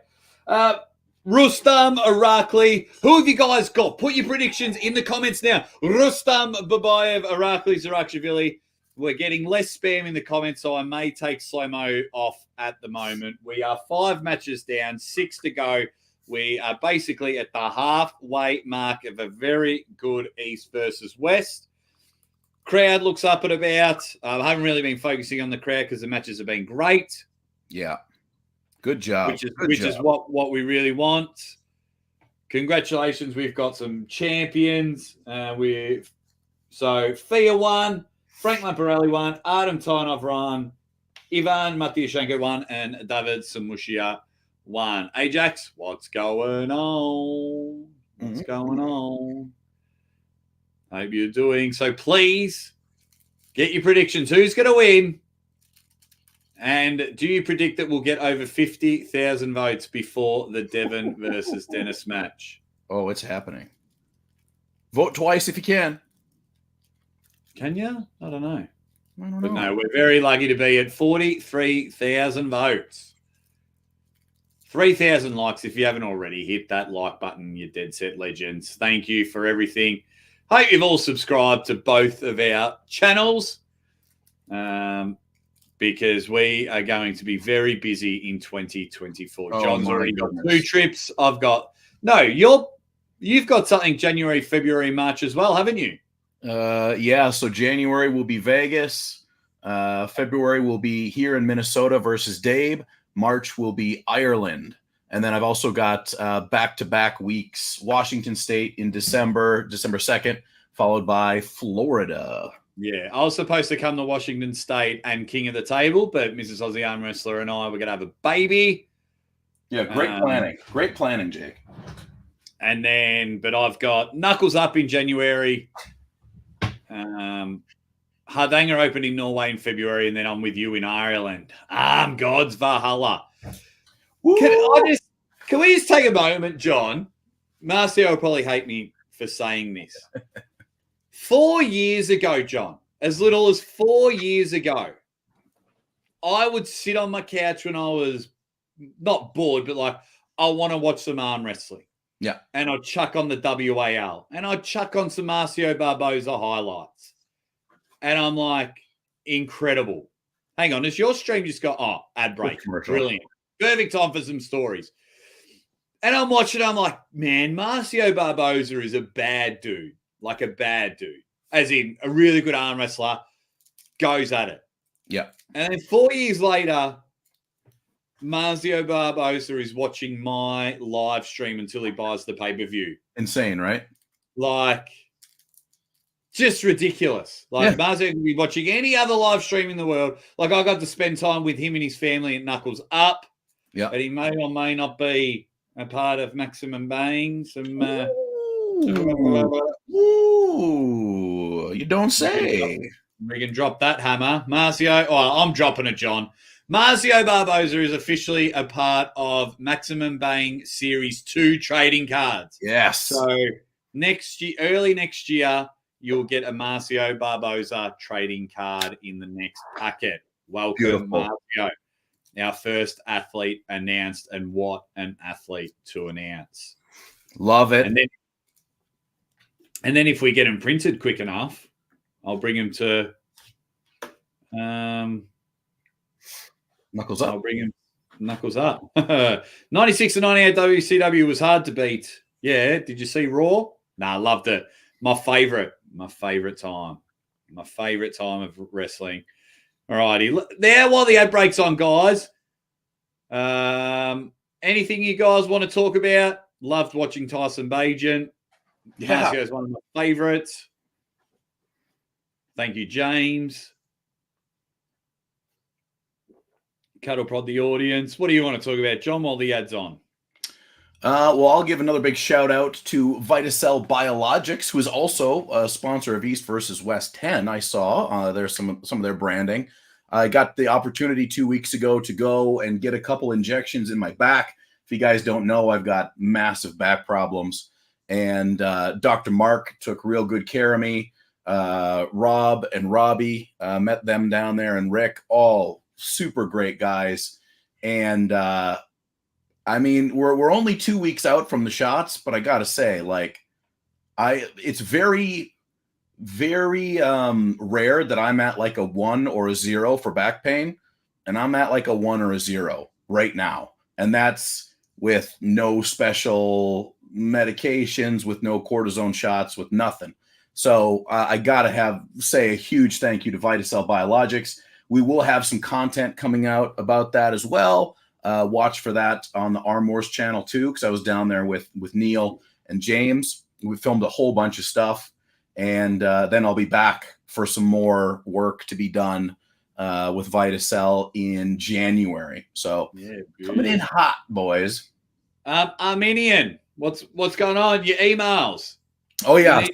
Rustam Arakli. Who have you guys got? Put your predictions in the comments now. Rustam Babayev, Arakli Zarakshvili. We're getting less spam in the comments, so I may take slow-mo off at the moment. We are 5 matches down, 6 to go. We are basically at the halfway mark of a very good East versus West. Crowd looks up at about. I haven't really been focusing on the crowd because the matches have been great. Yeah. Good job. Which is what we really want. Congratulations. We've got some champions. So Fia won, Frank Lamparelli won, Adam Tynov won, Ivan Matyashenko won, and David Samushia won. Ajax, what's going on? What's going on? Hope you're doing. So please get your predictions. Who's going to win? And do you predict that we'll get over 50,000 votes before the Devon versus Denis match? Oh, it's happening. Vote twice if you can. Can you? I don't know. I don't But know. no, we're very lucky to be at 43,000 votes. 3,000 likes. If you haven't already, hit that like button, you Dead Set Legends. Thank you for everything. Hope you've all subscribed to both of our channels because we are going to be very busy in 2024. Oh, John's my already goodness. got 2 trips. I've got you've got something January, February, March as well, haven't you? Yeah, so January will be Vegas. February will be here in Minnesota versus Dave. March will be Ireland. And then I've also got back-to-back weeks, Washington State in December 2nd, followed by Florida. Yeah, I was supposed to come to Washington State and King of the Table, but Mrs. Aussie Armwrestler and I were going to have a baby. Yeah, great planning. Great planning, Jake. And then, but I've got Knuckles Up in January. Hardanger Open in Norway in February, and then I'm with you in Ireland. God's Valhalla. Can we just take a moment, John? Marcio will probably hate me for saying this. 4 years ago, John, as little as 4 years ago, I would sit on my couch when I was not bored, but like, I want to watch some arm wrestling. Yeah. And I'd chuck on the WAL. And I'd chuck on some Marcio Barboza highlights. And I'm like, incredible. Hang on, has your stream just got, ad break. Brilliant. Perfect time for some stories. And I'm watching, I'm like, man, Marcio Barboza is a bad dude. Like a bad dude. As in a really good arm wrestler, goes at it. Yeah. And then 4 years later, Marcio Barboza is watching my live stream until he buys the pay-per-view. Insane, right? Like, just ridiculous. Like, yeah. Marcio could be watching any other live stream in the world. Like, I got to spend time with him and his family at Knuckles Up. Yeah. But he may or may not be a part of Maximum Bang. Ooh, you don't say. We can drop that hammer. Marcio, I'm dropping it, John. Marcio Barboza is officially a part of Maximum Bang Series 2 trading cards. Yes. So early next year, you'll get a Marcio Barboza trading card in the next packet. Welcome, beautiful. Marcio. Our first athlete announced, and what an athlete to announce. Love it. And then if we get him printed quick enough, I'll bring him to Knuckles Up. I'll bring him Knuckles Up. 96 and 98 WCW was hard to beat. Yeah. Did you see Raw? Nah, I loved it. My favorite time of wrestling. All righty. There, while the ad break's on, guys. Anything you guys want to talk about? Loved watching Tyson Bagent. Yeah. Marcio's one of my favorites. Thank you, James. Cuddle prod the audience. What do you want to talk about, John, while the ad's on? Well, I'll give another big shout out to Vitacell Biologics, who is also a sponsor of East versus West 10. I saw there's some of their branding. I got the opportunity 2 weeks ago to go and get a couple injections in my back. If you guys don't know, I've got massive back problems. And Dr. Mark took real good care of me. Rob and Robbie, met them down there, and Rick, all super great guys. And I mean, we're only 2 weeks out from the shots, but I gotta say, like, it's very very rare that I'm at like a 1 or a 0 for back pain, and I'm at like a 1 or a 0 right now, and that's with no special medications, with no cortisone shots, with nothing. So I gotta say a huge thank you to VitaCell Biologics. We will have some content coming out about that as well. Watch for that on the Arm Wars channel too, because I was down there with Neil and James. We filmed a whole bunch of stuff, and then I'll be back for some more work to be done with VitaCell in January. So coming in hot, boys. Armenian, what's going on? Your emails. Oh yeah,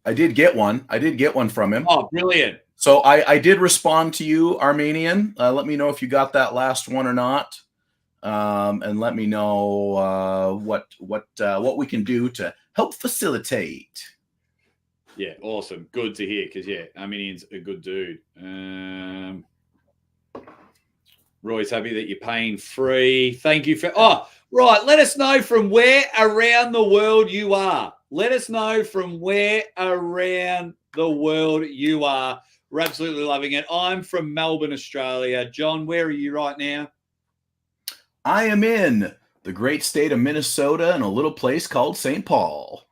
I did get one. I did get one from him. Oh, brilliant. So I did respond to you, Armenian. Let me know if you got that last one or not, and let me know what we can do to help facilitate. Yeah, awesome. Good to hear, because Armenian's a good dude. Roy's happy that you're paying free. Thank you for. Oh, right. Let us know from where around the world you are. Let us know from where around the world you are. We're absolutely loving it. I'm from Melbourne, Australia. John, where are you right now? I am in the great state of Minnesota in a little place called St. Paul.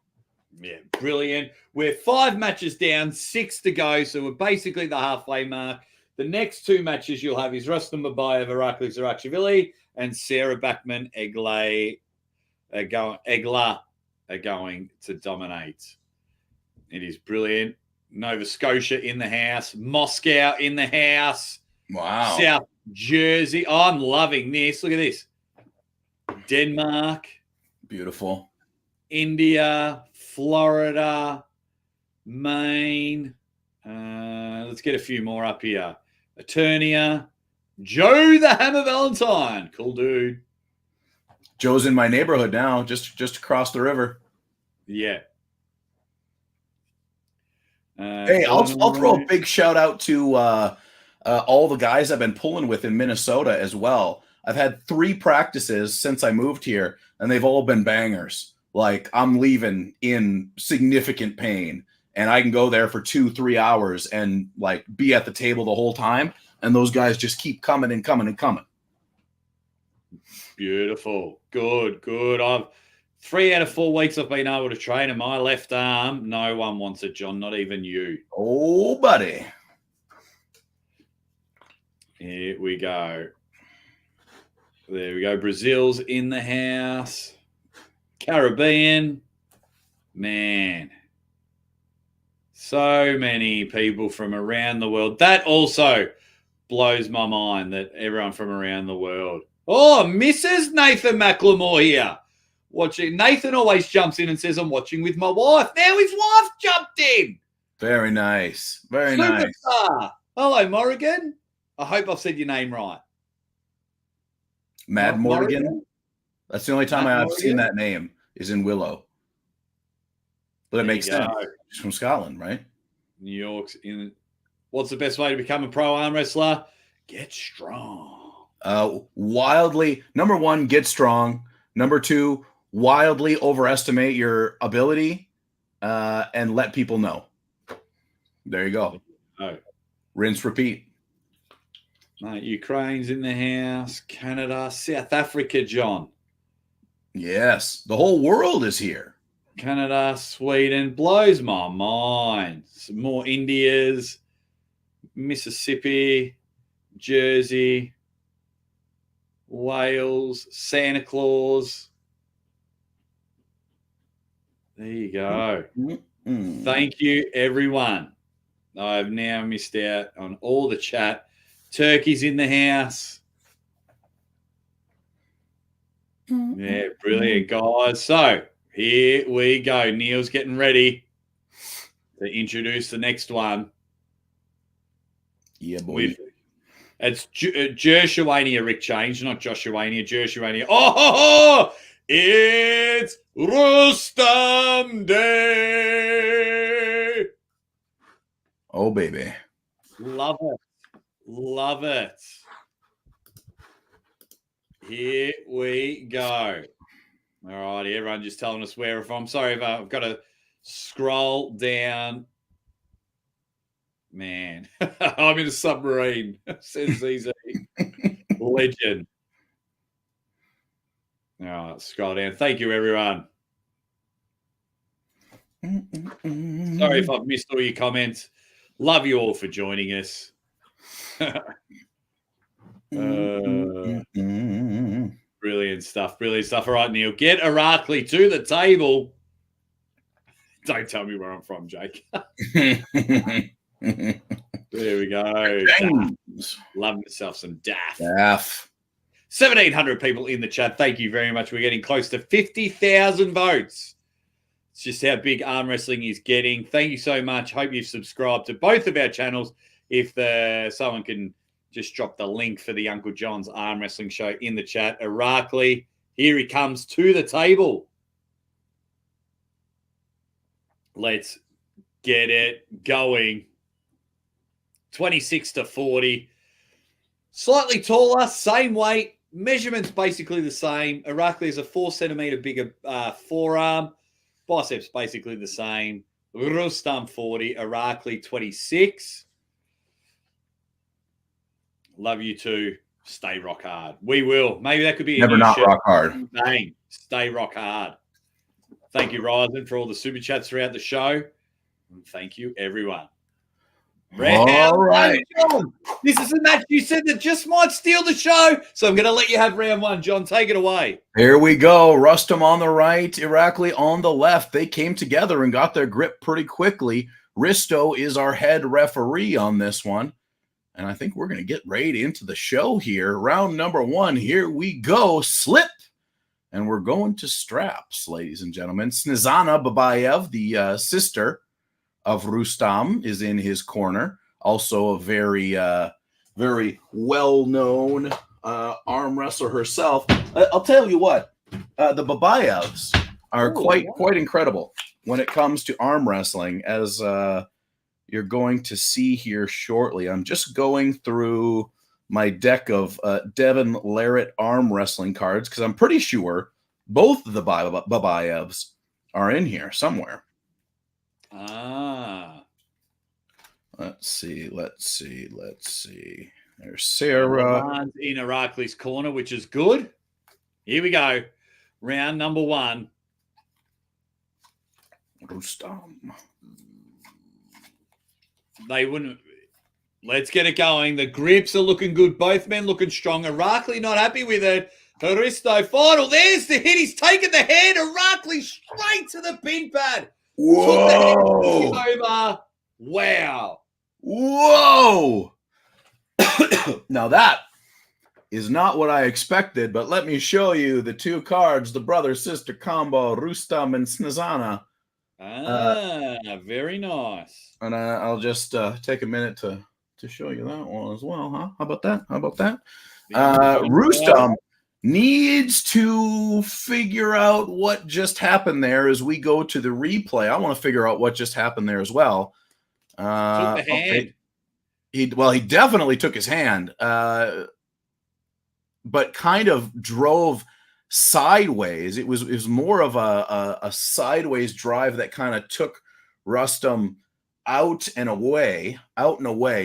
Yeah, brilliant. We're 5 matches down, 6 to go. So we're basically the halfway mark. The next 2 matches you'll have is Rustam Babayev, Irakli Zarakshvili, and Sarah Backman Egla are going to dominate. It is brilliant. Nova Scotia in the house. Moscow in the house. Wow. South Jersey. Oh, I'm loving this. Look at this. Denmark. Beautiful. India. Florida. Maine. Let's get a few more up here. Eternia. Joe the Hammer Valentine. Cool dude. Joe's in my neighborhood now, just across the river. Yeah. Hey, I'll throw a big shout out to all the guys I've been pulling with in Minnesota as well. I've had 3 practices since I moved here, and they've all been bangers. Like, I'm leaving in significant pain, and I can go there for 2-3 hours and like be at the table the whole time, and those guys just keep coming and coming and coming. Beautiful. Good. I've 3 out of 4 weeks I've been able to train in my left arm. No one wants it, John, not even you. Oh, buddy. Here we go. There we go. Brazil's in the house. Caribbean. Man. So many people from around the world. That also blows my mind, that everyone from around the world. Oh, Mrs. Nathan McLemore here. Watching. Nathan always jumps in and says, I'm watching with my wife. Now his wife jumped in. Very nice. Very Superstar. nice. Hello, Morrigan. I hope I've said your name right. Mad Morrigan? That's the only time I've seen that name is in Willow. But it makes sense. She's from Scotland, right? New York's in. What's the best way to become a pro arm wrestler? Get strong. Wildly. Number 1, get strong. Number 2, wildly overestimate your ability and let people know. There you go. Oh. Rinse, repeat. Ukraine's in the house. Canada, South Africa, John. Yes. The whole world is here. Canada, Sweden. Blows my mind. Some more Indias. Mississippi. Jersey. Wales. Santa Claus. There you go. Mm-hmm. Thank you, everyone. I've now missed out on all the chat. Turkey's in the house. Yeah, brilliant, guys. So here we go. Neil's getting ready to introduce the next one. Yeah, boy. It's Jershuania, Rick Change, not Joshuania, Jershuania. Oh, it's Rustam Day. Oh, baby. Love it. Love it. Here we go. All righty, everyone just telling us where we're from. Sorry if I've got to scroll down Man, I'm in a submarine, says ZZ. Legend. Oh, scroll down. Thank you, everyone. Sorry if I've missed all your comments. Love you all for joining us. Brilliant stuff. Brilliant stuff. All right, Neil. Get Irakli to the table. Don't tell me where I'm from, Jake. There we go. Love myself some daff. 1,700 people in the chat. Thank you very much. We're getting close to 50,000 votes. It's just how big arm wrestling is getting. Thank you so much. Hope you've subscribed to both of our channels. If someone can just drop the link for the Uncle Jon's arm wrestling show in the chat. Irakli, here he comes to the table. Let's get it going. 26-40. Slightly taller, same weight. Measurements basically the same. Irakli is a 4 centimeter bigger forearm. Biceps basically the same. Rustam 40, Irakli 26. Love you too. Stay rock hard. We will. Maybe that could be a never new not shirt. rock hard. Bang. Stay rock hard. Thank you, Ryzen, for all the super chats throughout the show. And thank you, everyone. All right. John, this is a match you said that just might steal the show. So I'm going to let you have round one, John. Take it away. Here we go. Rustam on the right, Irakli on the left. They came together and got their grip pretty quickly. Risto is our head referee on this one. And I think we're going to get right into the show here. Round number one. Here we go. Slip. And we're going to straps, ladies and gentlemen. Snezana Babayev, the sister of Rustam, is in his corner. Also a very, very well-known arm wrestler herself. I'll tell you what, the Babayevs are quite incredible when it comes to arm wrestling, as you're going to see here shortly. I'm just going through my deck of Devon Larratt arm wrestling cards because I'm pretty sure both of the Babayevs are in here somewhere. Let's see. There's Sarah. In Irakli's corner, which is good. Here we go. Round number one. Rustam. They wouldn't. Let's get it going. The grips are looking good. Both men looking strong. Irakli not happy with it. Haristo final. There's the hit. He's taken the head. Irakli straight to the pin pad. Whoa! Over. Wow. Whoa! Now that is not what I expected, but let me show you the two cards, the brother-sister combo, Rustam and Snezana. Very nice. And I'll just take a minute to show you that one as well, huh? How about that? Rustam needs to figure out what just happened there as we go to the replay. I want to figure out what just happened there as well. Took the hand. He definitely took his hand, but kind of drove sideways. It was more of a sideways drive that kind of took Rustam out and away.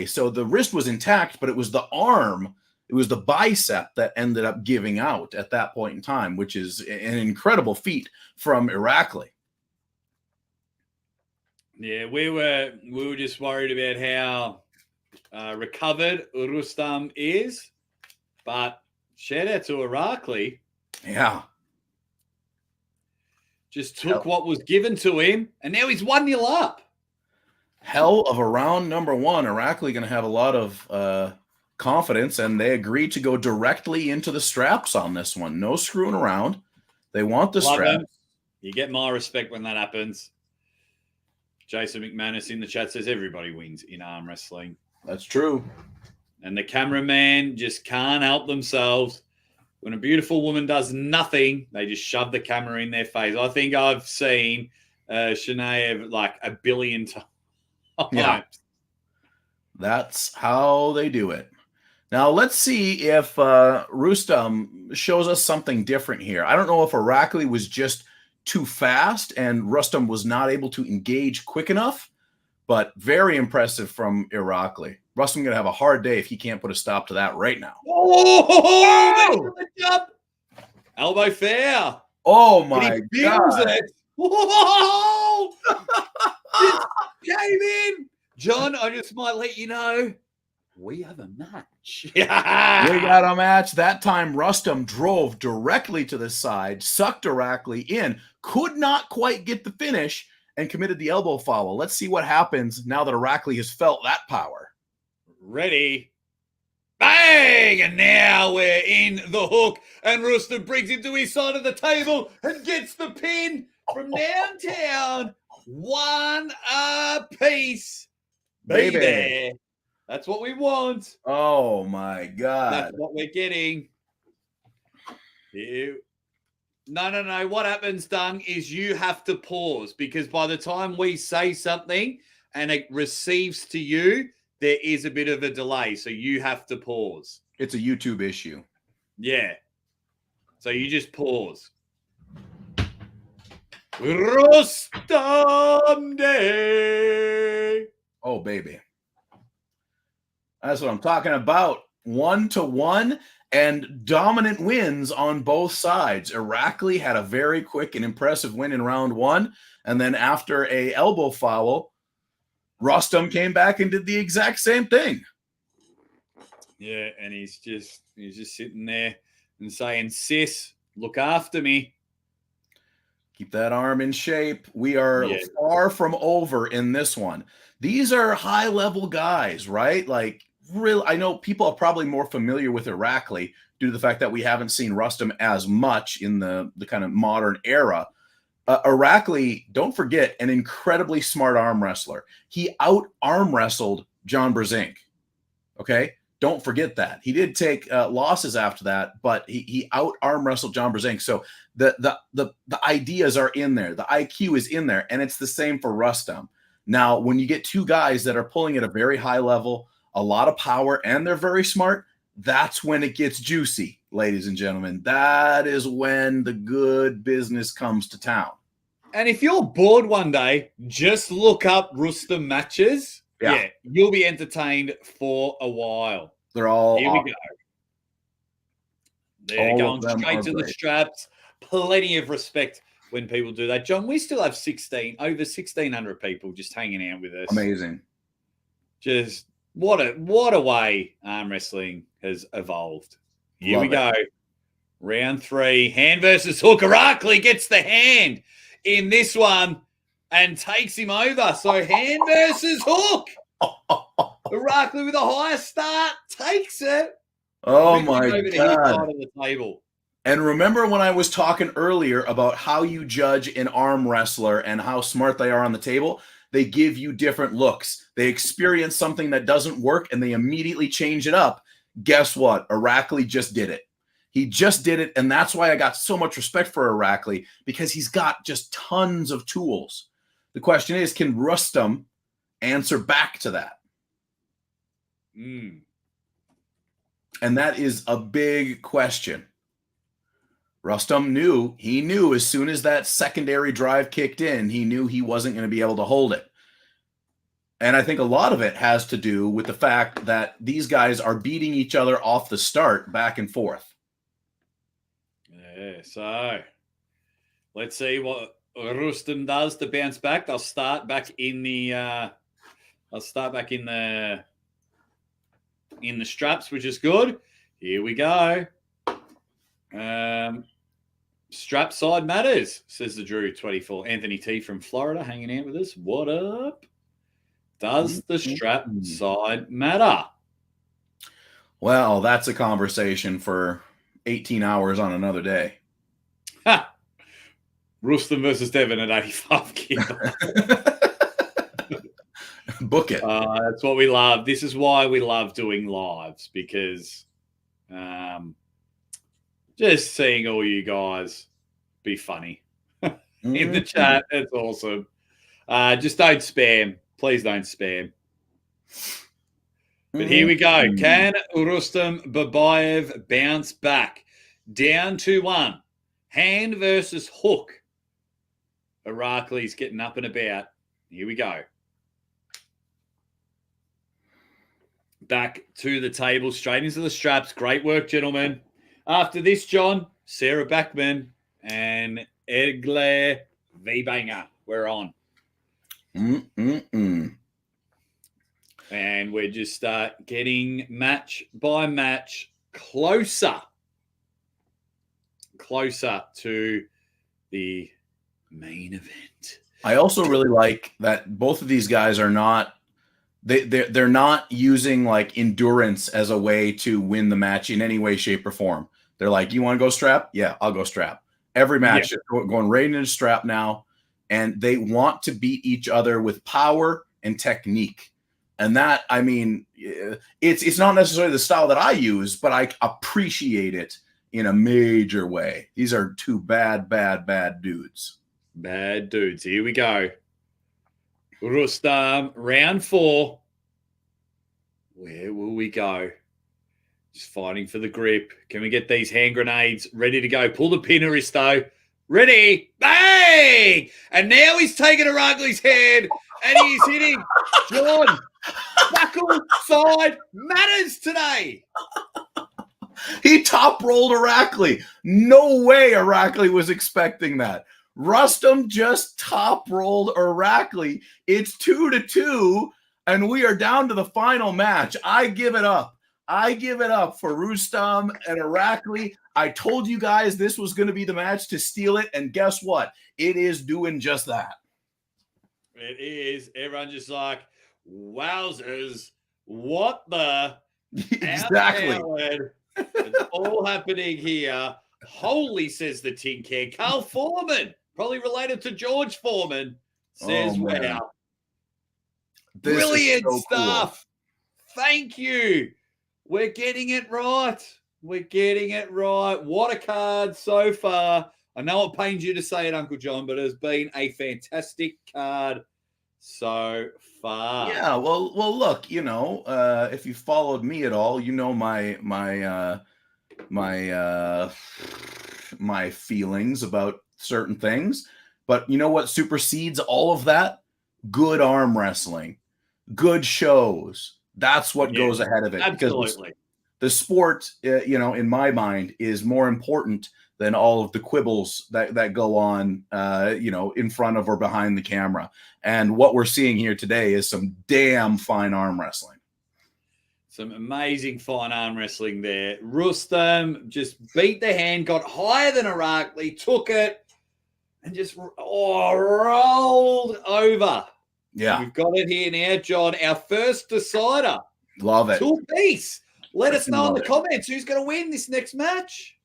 So the wrist was intact, but it was the arm. It was the bicep that ended up giving out at that point in time, which is an incredible feat from Irakli. Yeah, we were just worried about how recovered Rustam is, but shout out to Irakli. Yeah. Just took what was given to him, and now he's 1-0 up. Hell of a round number one. Irakli going to have a lot of confidence, and they agreed to go directly into the straps on this one. No screwing around. They want the straps. You get my respect when that happens. Jason McManus in the chat says everybody wins in arm wrestling. That's true. And the cameraman just can't help themselves. When a beautiful woman does nothing, they just shove the camera in their face. I think I've seen Shanae like 1 billion times. Yeah. That's how they do it. Now, let's see if Rustam shows us something different here. I don't know if Irakli was just too fast and Rustam was not able to engage quick enough, but very impressive from Irakli. Rustam going to have a hard day if he can't put a stop to that right now. Oh! Jump. Elbow fair. Oh, But my he feels God. it. Whoa! Just came in. John, I just might let you know, we have a match. We got a match. That time, Rustam drove directly to the side, sucked Irakli in, could not quite get the finish, and committed the elbow foul. Let's see what happens now that Irakli has felt that power. Ready. Bang! And now we're in the hook. And Rustam brings him to his side of the table and gets the pin from downtown. One apiece. Baby. That's what we want. Oh, my God. That's what we're getting. No. What happens, Dung, is you have to pause because by the time we say something and it receives to you, there is a bit of a delay. So you have to pause. It's a YouTube issue. Yeah. So you just pause. Rustam Day. Oh, baby. That's what I'm talking about. 1-1 and dominant wins on both sides. Irakli had a very quick and impressive win in round 1. And then after a elbow foul, Rustam came back and did the exact same thing. Yeah, and he's just sitting there and saying, sis, look after me. Keep that arm in shape. We are far from over in this one. These are high-level guys, right? Like, really, I know people are probably more familiar with Irakli due to the fact that we haven't seen Rustam as much in the kind of modern era. Irakli, don't forget, an incredibly smart arm wrestler. He out-arm wrestled John Brzenk. Okay? Don't forget that. He did take losses after that, but he out-arm wrestled John Brzenk. So the ideas are in there. The IQ is in there, and it's the same for Rustam. Now, when you get two guys that are pulling at a very high level, a lot of power, and they're very smart, that's when it gets juicy, ladies and gentlemen. That is when the good business comes to town. And if you're bored one day, just look up Rustam matches. Yeah, you'll be entertained for a while. They're all Here we go. They're going straight to the straps. Plenty of respect when people do that. John, we still have over 1,600 people just hanging out with us. Amazing. Just what a way arm wrestling has evolved. Here we go. Round 3. Hand versus hook. Irakli gets the hand in this one and takes him over. So hand versus hook. Irakli with a higher start takes it. Oh, my God. To his side of the table. And remember when I was talking earlier about how you judge an arm wrestler and how smart they are on the table? They give you different looks. They experience something that doesn't work and they immediately change it up. Guess what? Irakli just did it. He just did it, and that's why I got so much respect for Irakli, because he's got just tons of tools. The question is, can Rustam answer back to that? And that is a big question. Rustam knew as soon as that secondary drive kicked in, he knew he wasn't going to be able to hold it. And I think a lot of it has to do with the fact that these guys are beating each other off the start back and forth. Yeah, so let's see what Rustam does to bounce back. I'll start back in the straps, which is good. Here we go. Strap side matters, says the Drew 24. Anthony T from Florida hanging out with us. What up? Does the strap side matter? Well, that's a conversation for 18 hours on another day. Ha! Rustam versus Devon at 85 kilos. Book it. That's what we love. This is why we love doing lives, because just seeing all you guys be funny in the chat. It's awesome. Just don't spam. Please don't spam. But here we go. Can Rustam Babayev bounce back? Down 2-1. Hand versus hook. Irakli's getting up and about. Here we go. back to the table, straight into the straps. Great work, gentlemen. After this, John, Sarah Backman and Edgle V-Banger. We're on. And we're just getting match by match closer to the main event. I also really like that both of these guys are not they're not using like endurance as a way to win the match in any way, shape, or form. They're like, you want to go strap? Yeah, I'll go strap. Every match is going right into strap now, and they want to beat each other with power and technique. And that, I mean, it's not necessarily the style that I use, but I appreciate it in a major way. These are two bad dudes. Bad dudes. Here we go. Rustam, round 4. Where will we go? Just fighting for the grip. Can we get these hand grenades ready to go? Pull the pin, Aristo. Ready. Bang! And now he's taking Aragli's hand and he's hitting John. Buckle side matters today. He top rolled Aracli. No way Aracli was expecting that. Rustam just top rolled Aracli. It's 2-2, and we are down to the final match. I give it up. I give it up for Rustam and Aracli. I told you guys this was going to be the match to steal it, and guess what? It is doing just that. It is. Everyone just like, wowzers, what the? Exactly. It's all happening here. Holy, says the Tin Can. Carl Foreman, probably related to George Foreman, says, wow. Brilliant so stuff. Cool. Thank you. We're getting it right. We're getting it right. What a card so far. I know it pains you to say it, Uncle John, but it has been a fantastic card so far. Yeah, well, look, you know, if you followed me at all, you know my feelings about certain things. But you know what supersedes all of that? Good arm wrestling, good shows. That's what goes ahead of it. Absolutely. Because the sport, you know, in my mind, is more important than all of the quibbles that go on, you know, in front of or behind the camera. And what we're seeing here today is some damn fine arm wrestling. Some amazing fine arm wrestling there. Rustam just beat the hand, got higher than Aracli, took it, and just rolled over. Yeah. We've got it here now, John. Our first decider. Love it. 2-piece. Let us know in the comments who's going to win this next match.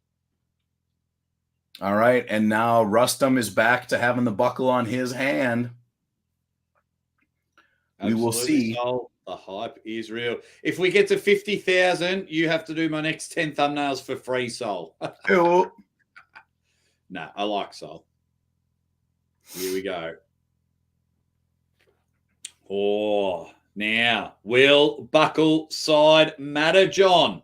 All right. And now Rustam is back to having the buckle on his hand. Absolutely. We will see. So the hype is real. If we get to 50,000, you have to do my next 10 thumbnails for free, Soul. Oh. No, I like Soul. Here we go. Oh, now, will buckle side matter, John?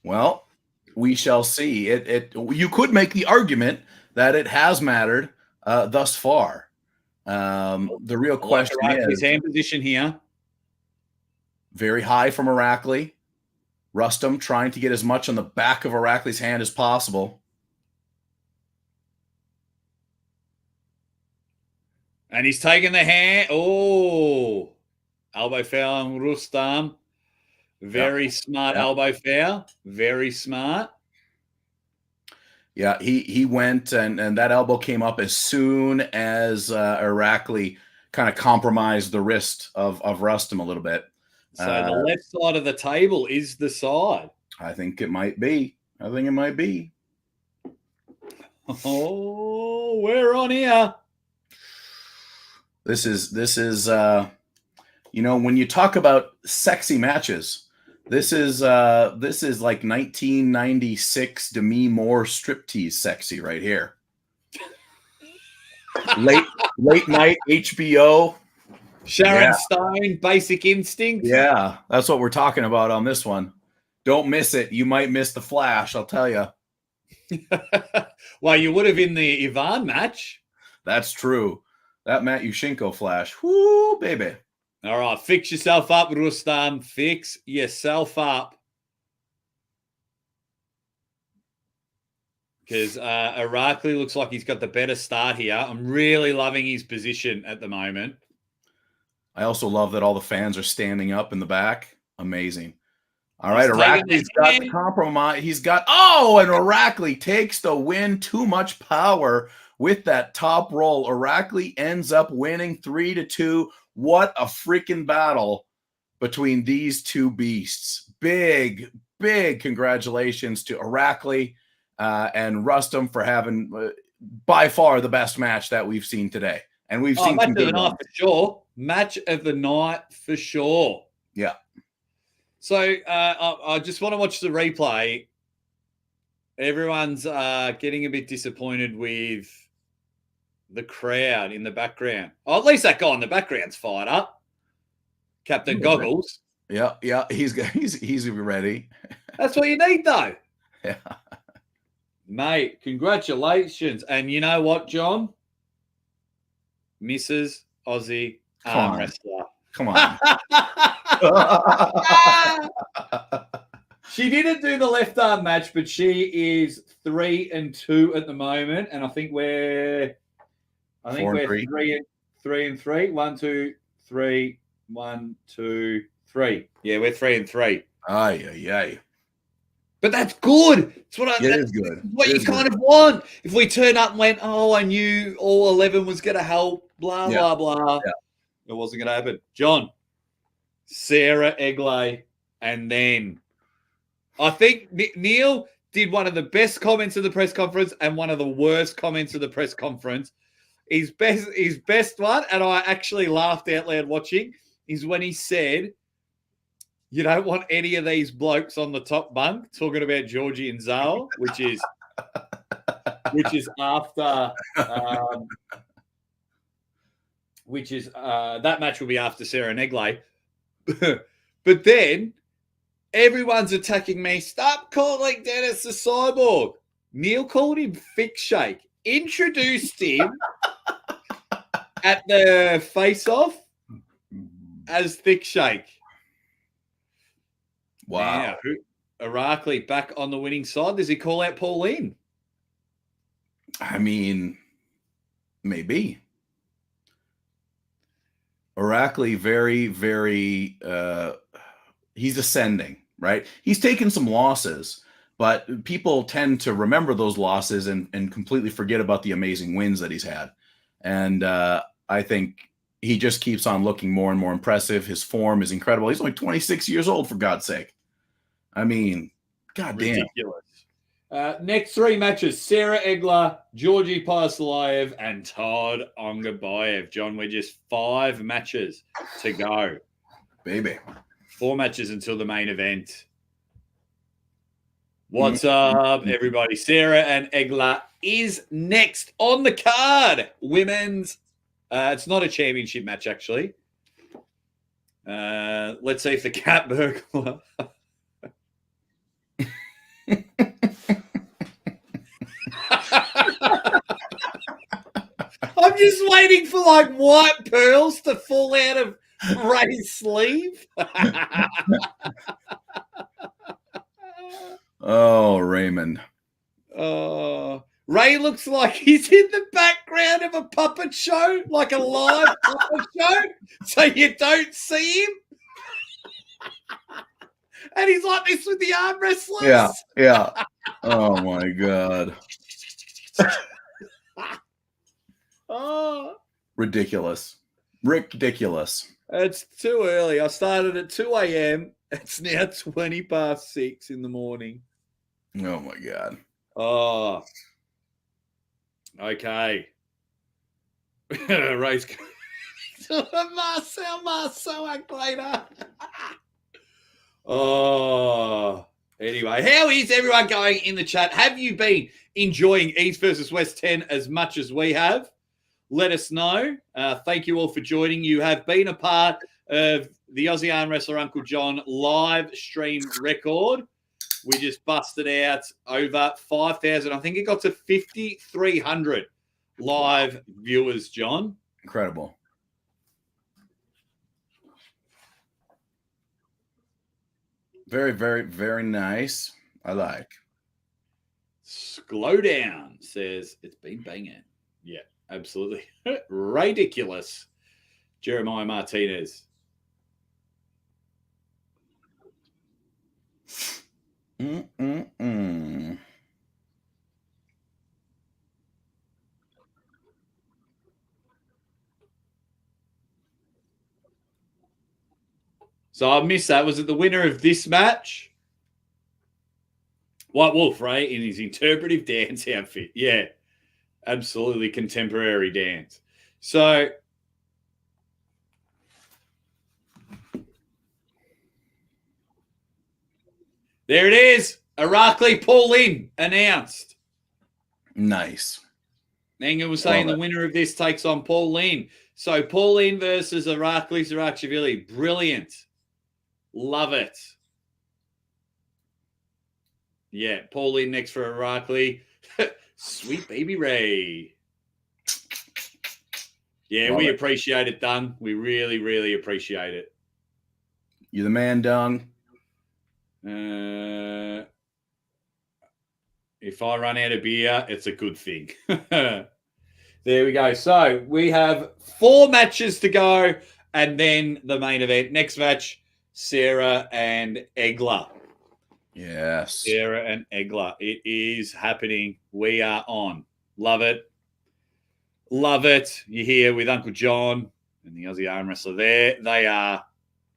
Well, we shall see. You could make the argument that it has mattered thus far. The real question is hand position here. Very high from Aracli. Rustam trying to get as much on the back of Aracli's hand as possible. And he's taking the hand. Oh, elbow foul on Rustam. Very smart elbow foul. Very smart. Yeah, he went and that elbow came up as soon as Aracli kind of compromised the wrist of Rustam a little bit. So the left side of the table is the side. I think it might be. I think it might be. Oh, we're on here. This is you know, when you talk about sexy matches, this is like 1996 Demi Moore striptease sexy right here. late night HBO. Sharon Stone, Basic Instinct. Yeah, that's what we're talking about on this one. Don't miss it. You might miss the flash, I'll tell you. Well, you would have in the Ivan match. That's true. That Matt Yushchenko flash. Whoo, baby. All right, fix yourself up, Rustam. Fix yourself up. Because Irakli looks like he's got the better start here. I'm really loving his position at the moment. I also love that all the fans are standing up in the back. Amazing. All right, Irakli's got the compromise. He's got, and Irakli takes the win. Too much power with that top roll. Irakli ends up winning 3-2. What a freaking battle between these two beasts. Big, big congratulations to Irakli and Rustam for having by far the best match that we've seen today. And we've seen match of the night for sure. Match of the night for sure. Yeah. So I just want to watch the replay. Everyone's getting a bit disappointed with the crowd in the background. Oh, at least that guy in the background's fired up. Captain Goggles. Yeah, he's ready. That's what you need, though. Yeah. Mate, congratulations. And you know what, John? Mrs. Aussie Armwrestler. Come on. She didn't do the left arm match, but she is 3-2 at the moment. And I think we're 3-3. 1, 2, 3. 1, 2, 3. Yeah, we're 3-3. Aye. But that's good. It's what is good. What you kind of want. If we turn up and went, I knew all 11 was going to help, blah, blah, blah. Yeah. It wasn't going to happen. John, Sarah Eglay, and then I think Neil did one of the best comments of the press conference and one of the worst comments of the press conference. His best one, and I actually laughed out loud watching, is when he said, you don't want any of these blokes on the top bunk, talking about Georgie and Zale, which is after that match will be after Sarah Negley. But then everyone's attacking me. Stop calling Dennis the Cyborg. Neil called him Thick Shake. Introduced him at the face-off as Thick Shake. Wow. Now, Irakli back on the winning side. Does he call out Pauline? I mean, maybe. Irakli very, very, he's ascending, right? He's taken some losses, but people tend to remember those losses and completely forget about the amazing wins that he's had. And I think he just keeps on looking more and more impressive. His form is incredible. He's only 26 years old, for God's sake. I mean, goddamn. Ridiculous. Next 3 matches, Sarah Egler, Georgie Paisalayev, and Todd Ongabayev. John, we're just 5 matches to go. Baby. 4 matches until the main event. What's up, everybody? Sarah and Egler is next on the card. Women's. It's not a championship match, actually. Let's see if the cat burglar... I'm just waiting for like white pearls to fall out of Ray's sleeve. Oh, Raymond. Ray looks like he's in the background of a puppet show, like a live puppet show, so you don't see him. And he's like this with the arm wrestlers. Yeah. Oh, my God. Oh, ridiculous. It's too early. I started at 2 a.m. It's now 20 past 6 in the morning. Oh, my God. Oh, okay. Race. Marcel later. Oh, anyway, how is everyone going in the chat? Have you been enjoying East versus West 10 as much as we have? Let us know. Thank you all for joining. You have been a part of the Aussie Armwrestler Uncle Jon live stream record. We just busted out over 5,000. I think it got to 5,300 live viewers, John. Incredible. Very, very, very nice. I like. Slowdown says it's been banging. Yeah, absolutely. Ridiculous. Jeremiah Martinez. So I missed that. Was it the winner of this match? White Wolf, right? In his interpretive dance outfit. Yeah, absolutely contemporary dance. So there it is. Irakli Paulin announced. Nice. Manga was saying the winner of this takes on Paulin. So Paulin versus Irakli Sarakashvili. Brilliant. Love it. Yeah, Paulin next for Irakli. Sweet baby Ray. Yeah, we appreciate it, Dung. We really, really appreciate it. You the man, Dung. If I run out of beer, it's a good thing. There we go. So we have 4 matches to go, and then the main event. Next match, Sarah and Egler. Yes. Sarah and Egler. It is happening. We are on. Love it. Love it. You're here with Uncle Jon and the Aussie Armwrestler there. They are.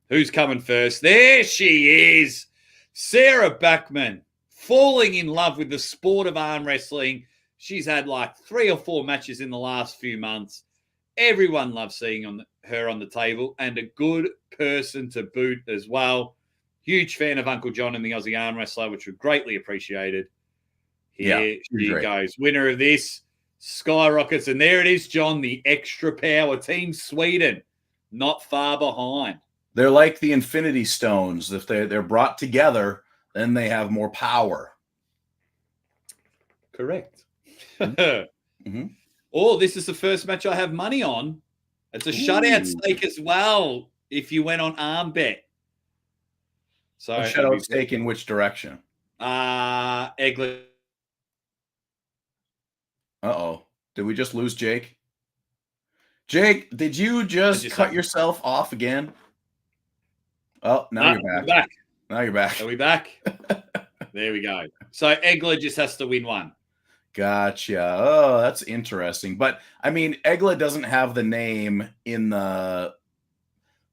Who's coming first? There she is. Sarah Backman, falling in love with the sport of arm wrestling. She's had like 3 or 4 matches in the last few months. Everyone loves seeing her on the table, and a good person to boot as well. Huge fan of Uncle Jon and the Aussie Armwrestler, which we greatly appreciated. Here she goes. Winner of this, skyrockets. And there it is, John, the extra power. Team Sweden, not far behind. They're like the Infinity Stones. If they're brought together, then they have more power. Correct. Mm-hmm. Oh, this is the first match I have money on. It's a shutout stake as well if you went on arm bet. So a shutout stake in which direction? Egler. Uh-oh. Did we just lose Jake? Jake, did you just cut yourself off again? Oh, now you're back. Back. Now you're back. Are we back? There we go. So Egler just has to win one. Gotcha. Oh, that's interesting. But, I mean, Egler doesn't have the name in the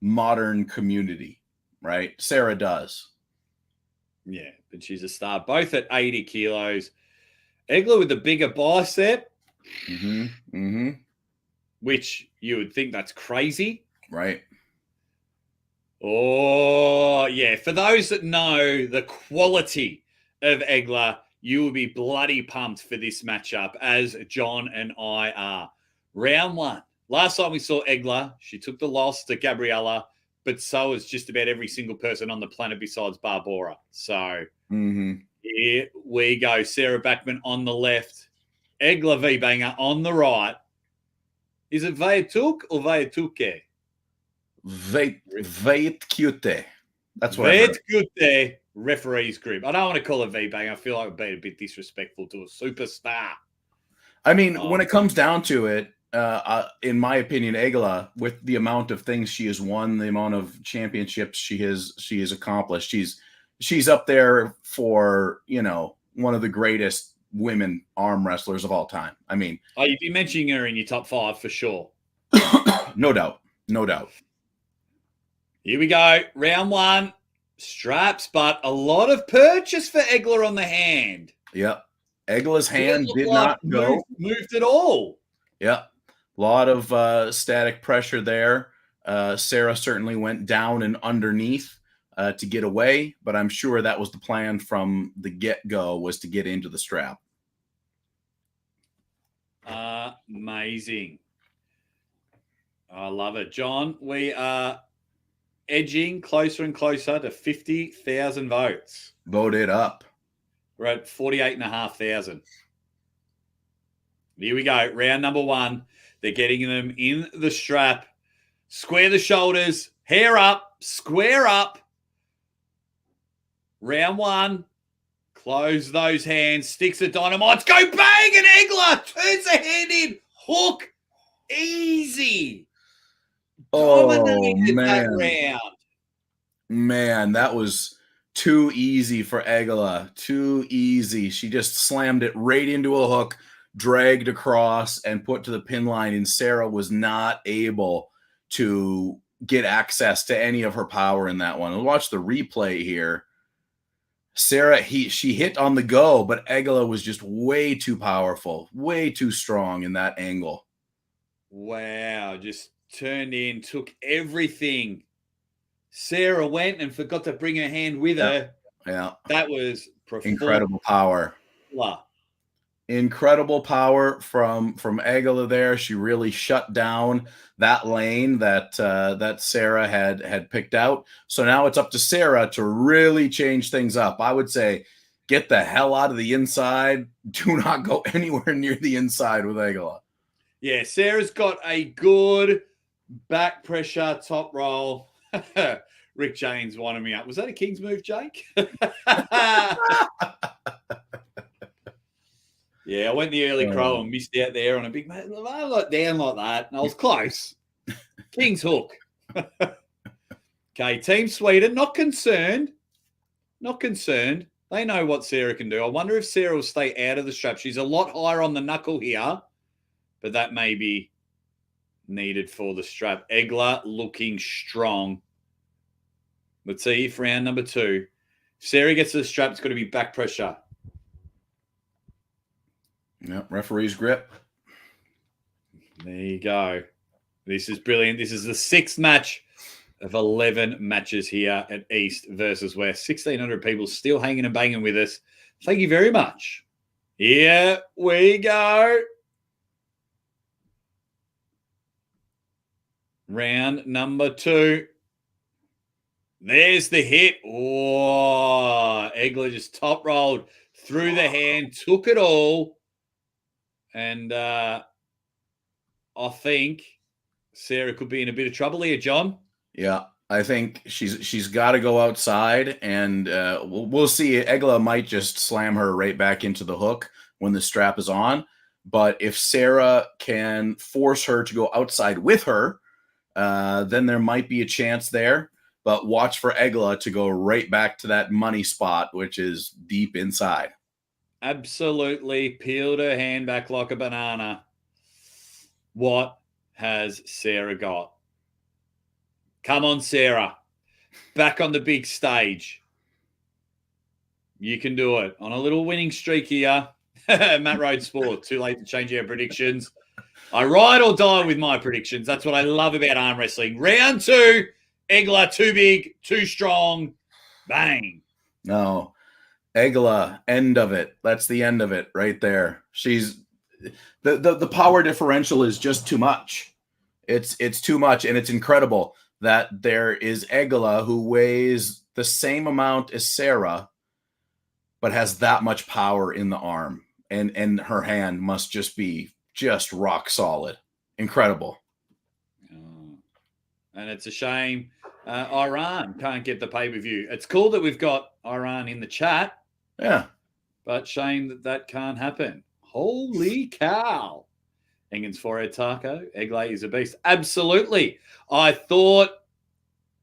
modern community, right? Sarah does. Yeah, but she's a star. Both at 80 kilos. Egler with the bigger bicep. Which you would think that's crazy. Right. Oh, yeah. For those that know the quality of Egler, you will be bloody pumped for this matchup, as John and I are. Round 1. Last time we saw Egler, she took the loss to Gabriella, but so is just about every single person on the planet besides Barbara. So here we go. Sarah Backman on the left. Egler V-Banger on the right. Is it Vaetuk or Vaetuke? Vaetkute. That's what Vaetkute referee's group. I don't want to call it V-Bang. I feel like it'd be a bit disrespectful to a superstar. I mean, when it comes down to it, in my opinion, Egler, with the amount of things she has won, the amount of championships she has accomplished, she's up there for, you know, one of the greatest women arm wrestlers of all time. I mean, you'd be mentioning her in your top 5 for sure. No doubt. No doubt. Here we go. Round 1. Straps, but a lot of purchase for Egler on the hand. Yep. Egler's hand did not go. Moved at all. Yep. A lot of static pressure there. Sarah certainly went down and underneath to get away, but I'm sure that was the plan from the get-go, was to get into the strap. Amazing. I love it. John, we are edging closer and closer to 50,000 votes. Vote it up. We're at 48,500. Here we go. Round number 1. They're getting them in the strap. Square the shoulders. Hair up. Square up. Round one. Close those hands. Sticks of dynamites. Go bang! And Egler turns the hand in. Hook. Easy. Dominated that round. Man, that was too easy for Egela. Too easy. She just slammed it right into a hook, dragged across, and put to the pin line. And Sarah was not able to get access to any of her power in that one. We'll watch the replay here. Sarah, she hit on the go, but Egela was just way too powerful, way too strong in that angle. Wow, just turned in, took everything. Sarah went and forgot to bring her hand with her. Yeah. That was incredible power. Incredible power from Egela there. She really shut down that lane that Sarah had picked out. So now it's up to Sarah to really change things up. I would say get the hell out of the inside. Do not go anywhere near the inside with Egela. Yeah, Sarah's got a good back pressure top roll. Rick James winding me up. Was that a King's move, Jake? Yeah, I went the early crow and missed out there on a big man. I looked down like that, and I was close. King's hook. Okay, Team Sweden, not concerned. Not concerned. They know what Sarah can do. I wonder if Sarah will stay out of the strap. She's a lot higher on the knuckle here, but that may be needed for the strap. Egler looking strong. Let's see if round number 2. If Sarah gets to the strap, it's got to be back pressure. Yep, referee's grip. There you go. This is brilliant. This is the 6th match of 11 matches here at East versus West. 1,600 people still hanging and banging with us. Thank you very much. Here we go. Round number 2. There's the hit. Oh, Egler just top rolled through the hand, took it all. And I think Sarah could be in a bit of trouble here, John. Yeah, I think she's got to go outside, and we'll see. Egela might just slam her right back into the hook when the strap is on. But if Sarah can force her to go outside with her, then there might be a chance there. But watch for Egela to go right back to that money spot, which is deep inside. Absolutely peeled her hand back like a banana. What has Sarah got? Come on, Sarah. Back on the big stage. You can do it. On a little winning streak here. Matt Rhodes Sport. Too late to change our predictions. I ride or die with my predictions. That's what I love about arm wrestling. Round 2. Egler, too big, too strong. Bang. No. Egela, end of it. That's the end of it right there. She's the power differential is just too much. It's too much, and it's incredible that there is Egela who weighs the same amount as Sarah, but has that much power in the arm, and her hand must just be just rock solid. Incredible. And it's a shame Iran can't get the pay-per-view. It's cool that we've got Iran in the chat. Yeah. But shame that can't happen. Holy cow. Engen's forehead taco. Egler is a beast. Absolutely. I thought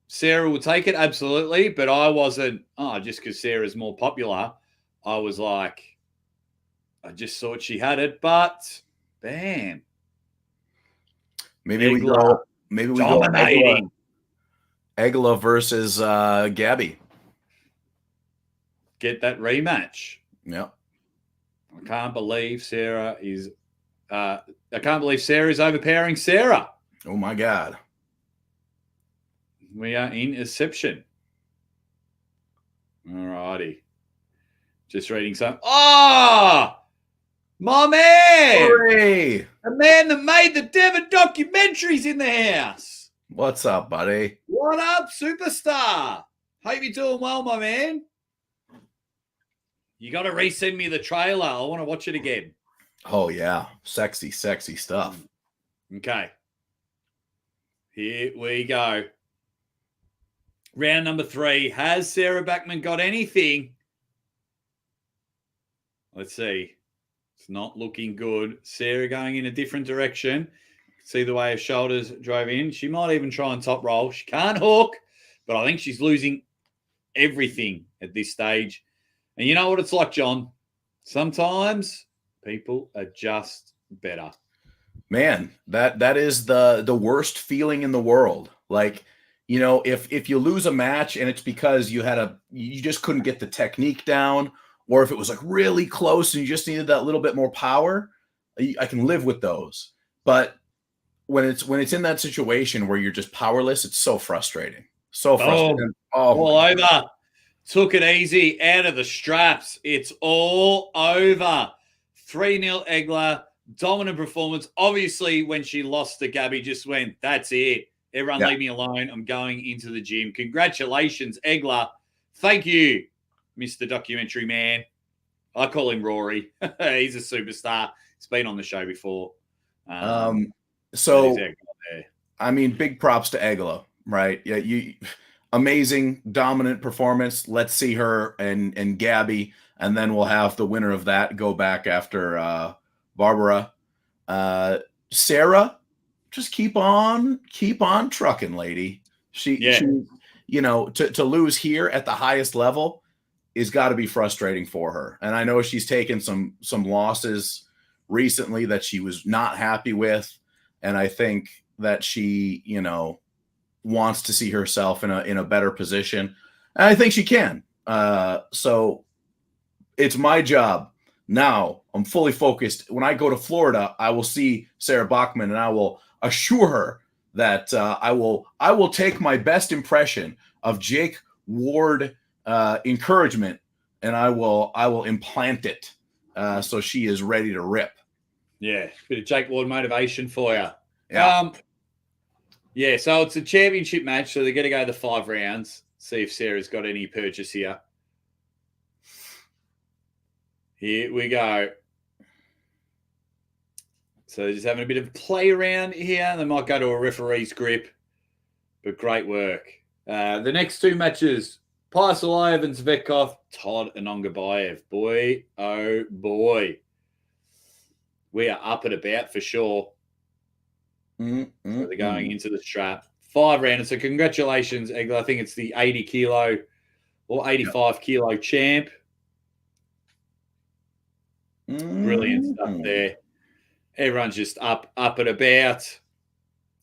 Sarah would take it. Absolutely. But I wasn't, just because Sarah's more popular, I was like, I just thought she had it. But, bam. Maybe we go Egela versus Gabby. Get that rematch. Yeah. I can't believe Sarah is overpowering Sarah. Oh my God. We are in Inception. All righty. Just reading some. Oh, my man. Hooray. The man that made the Devon documentaries in the house. What's up, buddy? What up, superstar? Hope you're doing well, my man. You got to resend me the trailer. I want to watch it again. Oh, yeah. Sexy, sexy stuff. Okay. Here we go. Round number 3. Has Sarah Backman got anything? Let's see. It's not looking good. Sarah going in a different direction. See the way her shoulders drove in. She might even try and top roll. She can't hook, but I think she's losing everything at this stage. And you know what it's like, John? Sometimes people are just better. Man, that is the worst feeling in the world. Like, you know, if you lose a match and it's because you just couldn't get the technique down, or if it was like really close and you just needed that little bit more power, I can live with those. But when it's in that situation where you're just powerless, it's so frustrating. So frustrating. All over. Took it easy out of the straps. It's all over. 3-0 Egler. Dominant performance. Obviously, when she lost to Gabby, just went, that's it. Everyone leave me alone. I'm going into the gym. Congratulations, Egler. Thank you, Mr. Documentary Man. I call him Rory. He's a superstar. He's been on the show before. So, I mean, big props to Egler, right? Yeah, amazing, dominant performance. Let's see her and Gabby, and then we'll have the winner of that go back after Barbara. Sarah, just keep on trucking, lady. She you know, to lose here at the highest level is got to be frustrating for her. And I know she's taken some losses recently that she was not happy with. And I think that she, you know, wants to see herself in a better position. And I think she can. So it's my job. Now I'm fully focused. When I go to Florida, I will see Sarah Bachman and I will assure her that I will take my best impression of Jake Ward encouragement and I will implant it so she is ready to rip. Yeah, bit of Jake Ward motivation for you. Yeah. So it's a championship match, so they're going to go the 5 rounds. See if Sarah's got any purchase here. Here we go. So just having a bit of play around here. They might go to a referee's grip, but great work. The next 2 matches, Paisalayev and Zvetkov, Todd and Ongabayev. Boy, oh boy. We are up and about for sure. So they're going into the strap. 5 rounders. So congratulations, Egler. I think it's the 80 kilo or 85 kilo champ. Brilliant stuff there. Everyone's just up and about.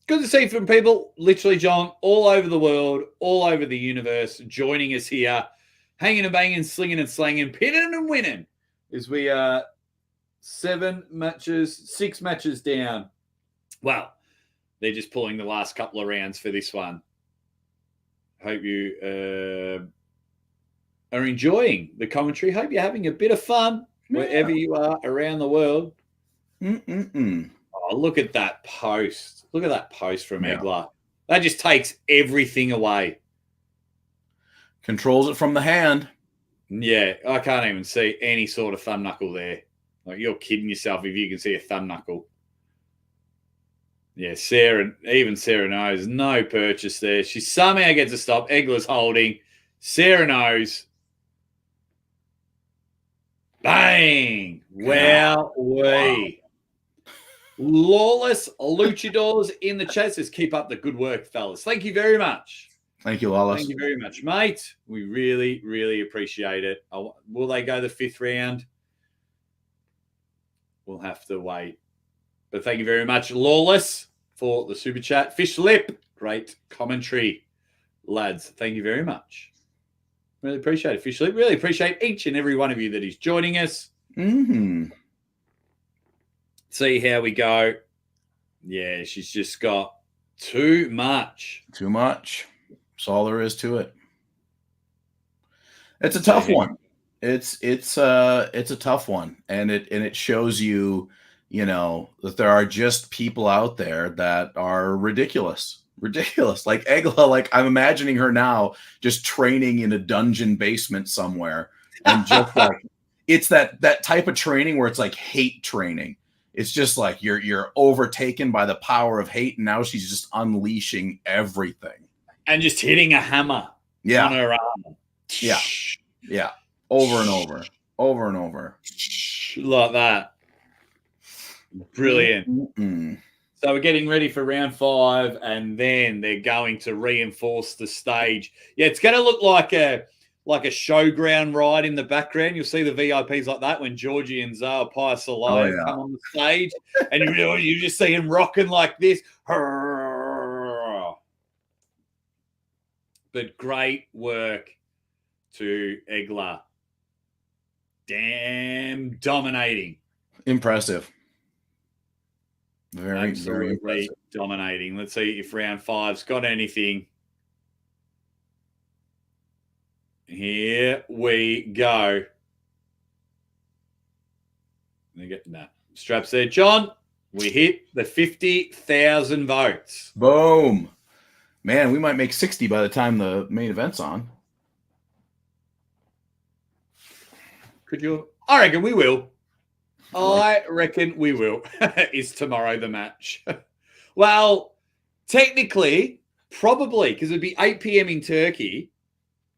Good to see from people, literally, John, all over the world, all over the universe, joining us here, hanging and banging, slinging and slanging, pinning and winning as we are 6 matches down. Well, they're just pulling the last couple of rounds for this one. Hope you are enjoying the commentary. Hope you're having a bit of fun wherever you are around the world. Oh, look at that post. Look at that post from Egler. That just takes everything away. Controls it from the hand. Yeah, I can't even see any sort of thumb knuckle there. Like, you're kidding yourself if you can see a thumb knuckle. Yeah, even Sarah knows. No purchase there. She somehow gets a stop. Egler's holding. Sarah knows. Bang! Wow. Lawless luchadors in the chat says, keep up the good work, fellas. Thank you very much. Thank you, Lawless. Thank you very much, mate. We really, really appreciate it. Will they go the 5th round? We'll have to wait. But thank you very much, Lawless, for the super chat. Fish Lip, great commentary, lads. Thank you very much. Really appreciate it, Fish Lip. Really appreciate each and every one of you that is joining us. See how we go. Yeah, she's just got too much. Too much. That's all there is to it. It's a tough one. It's a tough one, and it shows you, you know, that there are just people out there that are ridiculous. Like Egler, like I'm imagining her now just training in a dungeon basement somewhere, and just like it's that type of training where it's like hate training. It's just like you're overtaken by the power of hate, and now she's just unleashing everything and just hitting a hammer. Yeah. on her arm. Yeah. Yeah. Over and over. Over and over. Like that. Brilliant. Mm-mm. So we're getting ready for round 5, and then they're going to reinforce the stage. Yeah, it's going to look like a showground ride in the background. You'll see the VIPs like that when Georgie and Zao Piasalayev come on the stage, and you just see him rocking like this. But great work to Egler. Damn dominating. Impressive. Very Absolutely impressive. dominating. Let's see if round 5's got anything. Here we go. Let me get that. Straps there, John. We hit the 50,000 votes. Boom. Man, we might make 60 by the time the main event's on. Could you? I reckon we will. I reckon we will. Is tomorrow the match? Well, technically, probably, because it'd be 8 p.m. in Turkey.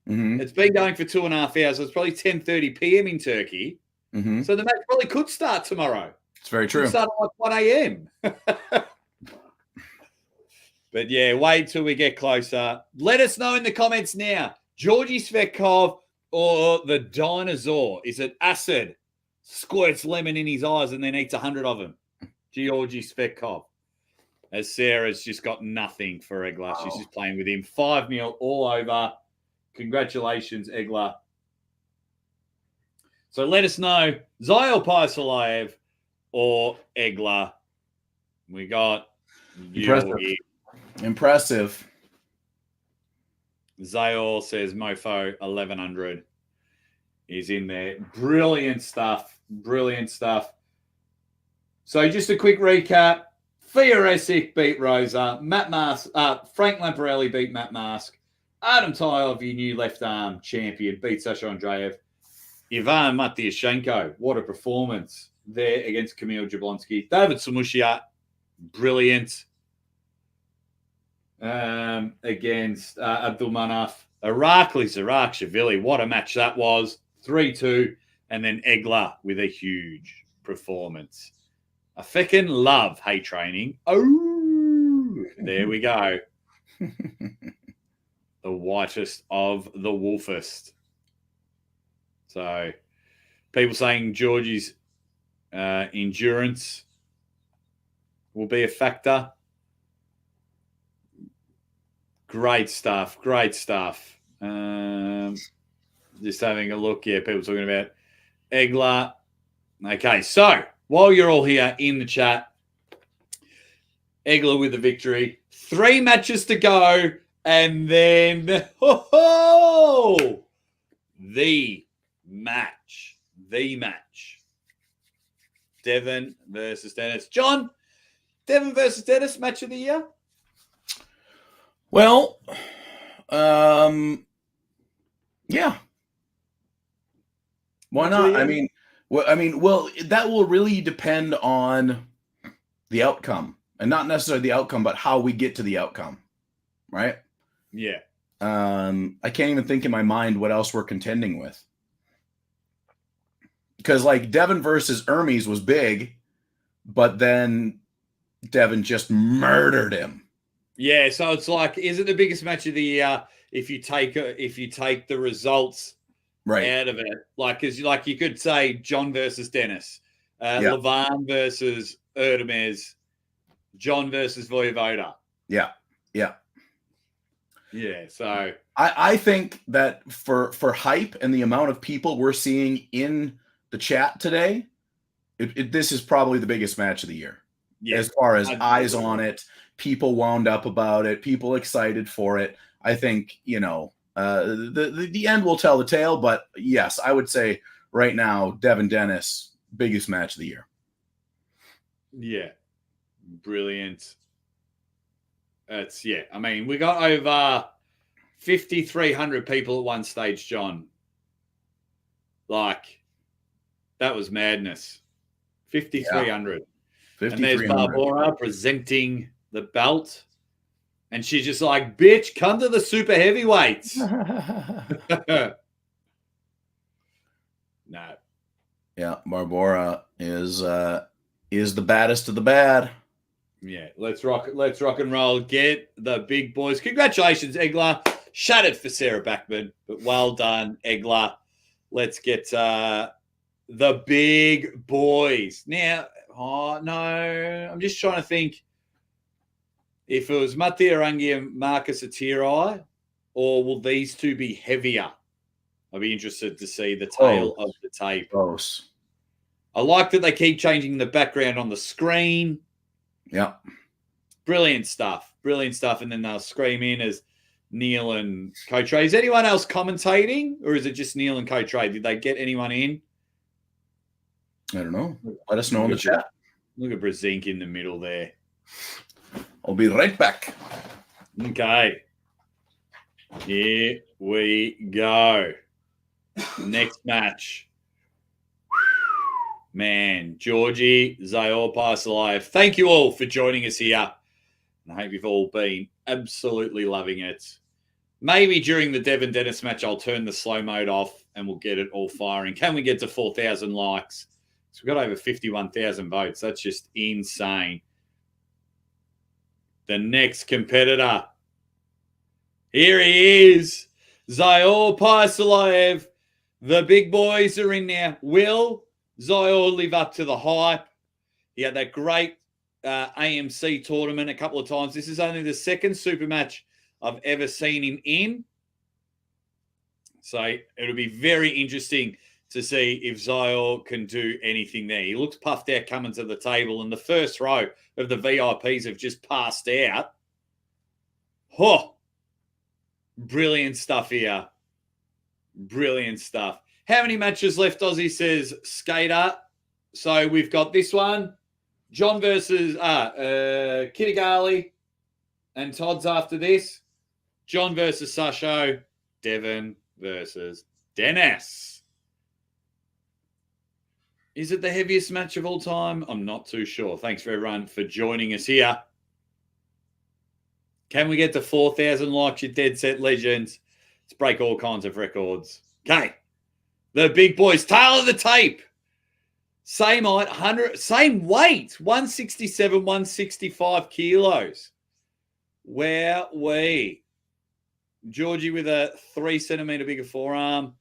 Mm-hmm. It's been going for 2.5 hours. So it's probably 10:30 p.m. in Turkey. Mm-hmm. So the match probably could start tomorrow. It's very true. Could start at like 1 a.m. But yeah, wait till we get closer. Let us know in the comments now. Georgie Svetkov or the dinosaur? Is it acid? Squirts lemon in his eyes and then eats 100 of them. Georgie Svetkov. As Sarah's just got nothing for Egler. Wow. She's just playing with him. 5-0 all over. Congratulations, Egler. So let us know, Zael Piasalayev or Egler. We got Impressive. Zael says Mofo 1100 is in there. Brilliant stuff. Brilliant stuff. So just a quick recap. Fia Essick beat Rosa. Frank Lamparelli beat Matt Mask. Adam Tyov, your new left arm champion, beat Sasha Andreev. Ivan Matyashenko, what a performance there against Kamil Jablonski. David Samushia, brilliant. Against Abdulmanaf. Irakli Zarakshvili, what a match that was. 3-2. And then Egler with a huge performance. I feckin' love hay training. Oh, there we go. The whitest of the wolfest. So, people saying Georgie's endurance will be a factor. Great stuff. Great stuff. Just having a look. Yeah, people talking about Egler. Okay, so while you're all here in the chat, Egler with the victory. 3 matches to go. And then, the match. Devon versus Dennis. John, Devon versus Dennis, match of the year? Well, yeah. Why not? Well, that will really depend on the outcome. And not necessarily the outcome, but how we get to the outcome. Right? Yeah. I can't even think in my mind what else we're contending with. Because like Devon versus Hermes was big, but then Devon just murdered him. Yeah, so it's like, is it the biggest match of the year if you take the results out of it? Like, because like you could say John versus Dennis, Levan versus Erdemez, John versus Voivoda. Yeah. So I think that for hype and the amount of people we're seeing in the chat today, this is probably the biggest match of the year. Yeah, as far as eyes on it, people wound up about it, people excited for it. I think, the end will tell the tale, but yes, I would say right now, Devon Dennis, biggest match of the year. Yeah. Brilliant. I mean, we got over 5,300 people at one stage, John. Like, that was madness. 5,300. And there's Barbora presenting the belt. And she's just like, bitch, come to the super heavyweights. No. Yeah, Barbora is the baddest of the bad. Yeah, let's rock and roll. Get the big boys. Congratulations, Egler. Shattered for Sarah Backman, but well done, Egler. Let's get the big boys. Now, I'm just trying to think if it was Matti Arangi and Marcus Atirai, or will these two be heavier? I'll be interested to see the tail of the tape. Gross. I like that they keep changing the background on the screen. Yeah. Brilliant stuff. And then they'll scream in as Neil and Coatre. Is anyone else commentating, or is it just Neil and Coatre? Did they get anyone in? I don't know. Let us know in the chat. Look at Brzenk in the middle there. I'll be right back. Okay. Here we go. Next match. Man, Georgie, Zayor Parsalayev. Thank you all for joining us here. I hope you've all been absolutely loving it. Maybe during the Devon Dennis match, I'll turn the slow mode off and we'll get it all firing. Can we get to 4,000 likes? So we've got over 51,000 votes. That's just insane. The next competitor. Here he is. Zayor Parsalayev. The big boys are in there. Will Zayor live up to the hype? He had that great AMC tournament a couple of times. This is only the second super match I've ever seen him in. So it'll be very interesting to see if Zayor can do anything there. He looks puffed out coming to the table, and the first row of the VIPs have just passed out. Brilliant stuff here. Brilliant stuff. How many matches left, Aussie, says Skater? So we've got this one. John versus Kitagali and Todd's after this. John versus Sasho. Devon versus Dennis. Is it the heaviest match of all time? I'm not too sure. Thanks for everyone for joining us here. Can we get to 4,000 likes, you dead set legends? Let's break all kinds of records. Okay. The big boys, tail of the tape. Same height, 100, same weight, 167, 165 kilos. Where we? Georgie with a 3 centimeter bigger forearm.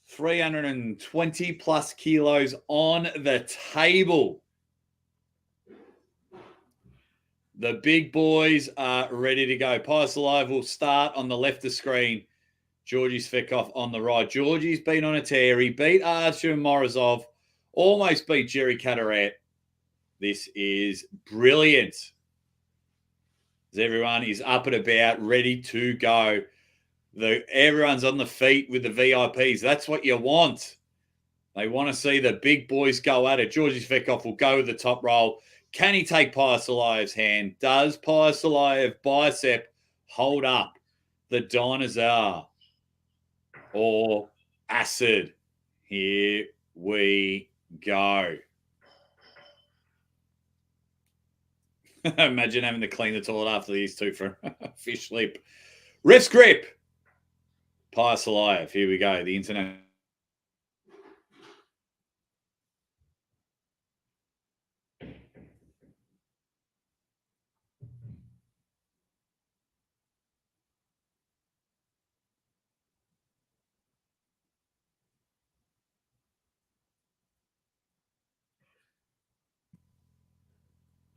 320 plus kilos on the table. The big boys are ready to go. Parsalayev will start on the left of the screen. Georgie Svetkov on the right. Georgie's been on a tear. He beat Archer and Morozov. Almost beat Jerry Cataret. This is brilliant. As everyone is up and about, ready to go. Everyone's on the feet with the VIPs. That's what you want. They want to see the big boys go at it. Georgie Svetkov will go with the top roll. Can he take Parsalayev's hand? Does Parsalayev bicep hold up the dinosaur or acid? Here we go. Imagine having to clean the toilet after these two for fish lip. Ref's grip. Parsalayev. Here we go. The internet.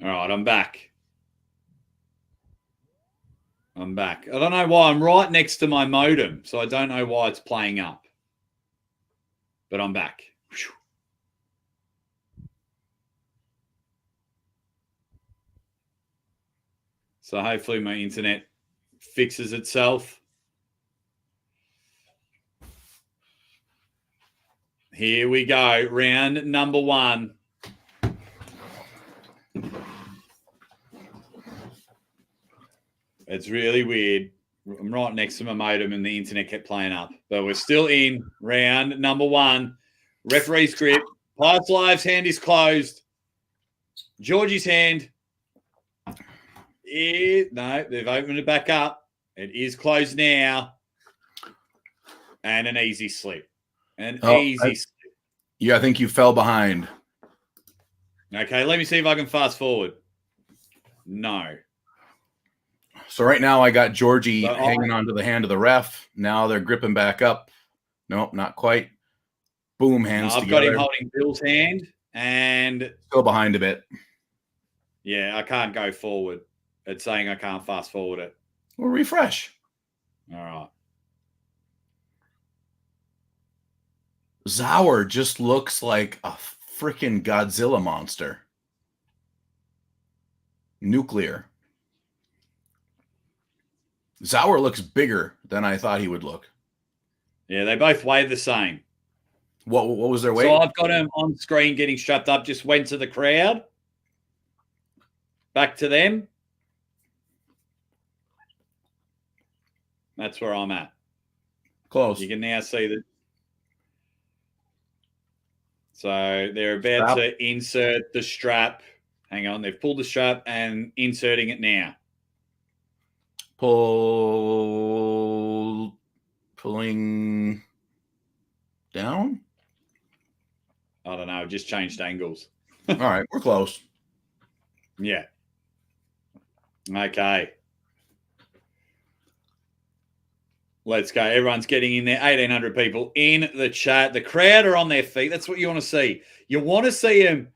All right, I'm back. I don't know why. I'm right next to my modem, so I don't know why it's playing up. But I'm back. So hopefully my internet fixes itself. Here we go. Round number 1. It's really weird. I'm right next to my modem and the internet kept playing up. But we're still in round number 1. Referee's grip. Parsalayev's hand is closed. Georgie's hand No, they've opened it back up. It is closed now. And an easy slip. Slip. Yeah, I think you fell behind. Okay, let me see if I can fast forward. No. So right now I got Georgie hanging onto the hand of the ref. Now they're gripping back up. Nope, not quite. Boom, hands together. I've got him holding Bill's hand and still behind a bit. Yeah, I can't go forward. It's saying I can't fast forward it. We'll refresh. All right. Zauer just looks like a freaking Godzilla monster. Nuclear. Zauer looks bigger than I thought he would look. Yeah, they both weigh the same. What was their weight? So I've got him on screen getting strapped up, just went to the crowd. Back to them. That's where I'm at. Close. You can now see that. So they're about to insert the strap. Hang on, they've pulled the strap and inserting it now. Pulling down? I don't know. I've just changed angles. All right, we're close. Yeah. Okay. Let's go. Everyone's getting in there. 1,800 people in the chat. The crowd are on their feet. That's what you want to see. You want to see them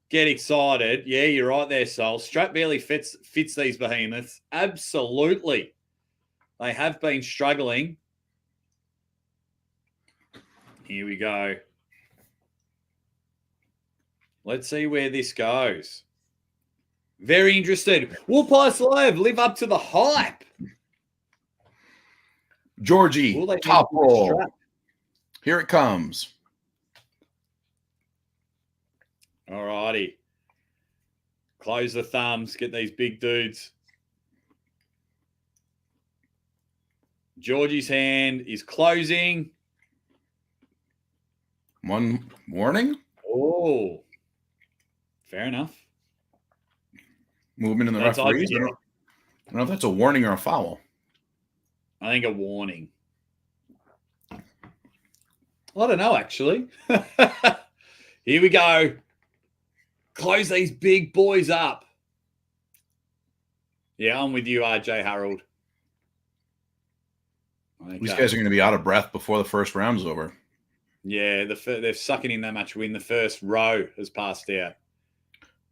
get excited. Yeah, you're right there, Sol. Strap barely fits these behemoths. Absolutely. They have been struggling. Here we go. Let's see where this goes. Very interested. Will Pislav live up to the hype? Georgie, top roll. Here it comes. All righty. Close the thumbs. Get these big dudes. Georgie's hand is closing. One warning. Oh, fair enough. Movement in the referees. I don't know if that's a warning or a foul. I think a warning. I don't know, actually. Here we go. Close these big boys up. Yeah, I'm with you, RJ Harold. Okay. These guys are going to be out of breath before the first round's over. Yeah, they're sucking in that much wind. The first row has passed out.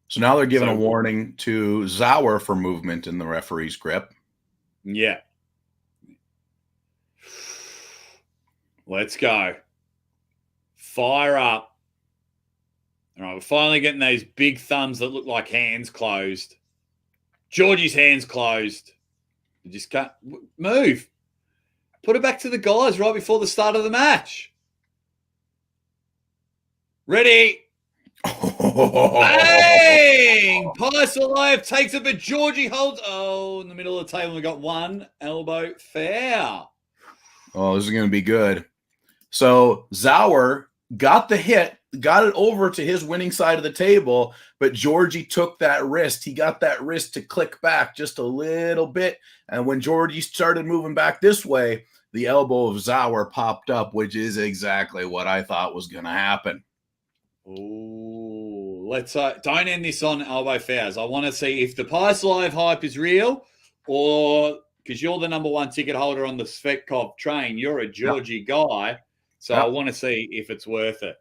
So now they're giving a warning to Zauer for movement in the referee's grip. Yeah. Let's go. Fire up. All right, we're finally getting those big thumbs that look like hands closed. Georgie's hands closed. You just can't move. Put it back to the guys right before the start of the match. Ready. Bang! Pislav takes it, but Georgie holds. Oh, in the middle of the table, we got one elbow foul. Oh, this is going to be good. So Zauer got the hit, got it over to his winning side of the table, but Georgie took that wrist. He got that wrist to click back just a little bit. And when Georgie started moving back this way, the elbow of Zauer popped up, which is exactly what I thought was going to happen. Oh, let's don't end this on elbow fouls. I want to see if the Pislav hype is real, or because you're the number one ticket holder on the Cyplenkov train, you're a Georgie guy. So I want to see if it's worth it.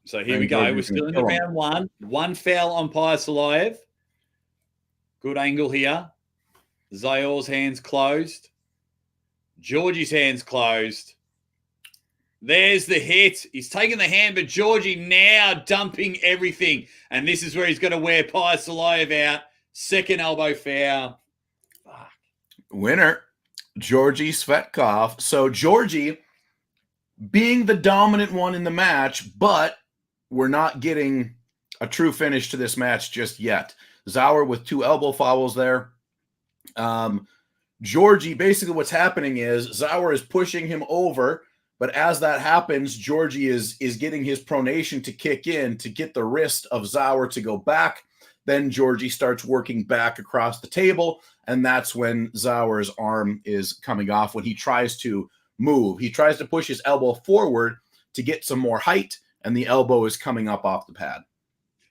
So here we go. We're still in the round one. One foul on Pislav. Good angle here. Zayor's hands closed. Georgie's hands closed. There's the hit. He's taking the hand, but Georgie now dumping everything. And this is where he's going to wear Pislav out. Second elbow foul. Fuck. Winner, Georgie Cyplenkov. So Georgie being the dominant one in the match, but we're not getting a true finish to this match just yet. Zauer with two elbow fouls there. Georgie, basically what's happening is Zauer is pushing him over, but as that happens, Georgie is getting his pronation to kick in to get the wrist of Zauer to go back. Then Georgie starts working back across the table, and that's when Sauer's arm is coming off. When he tries to move, he tries to push his elbow forward to get some more height, and the elbow is coming up off the pad.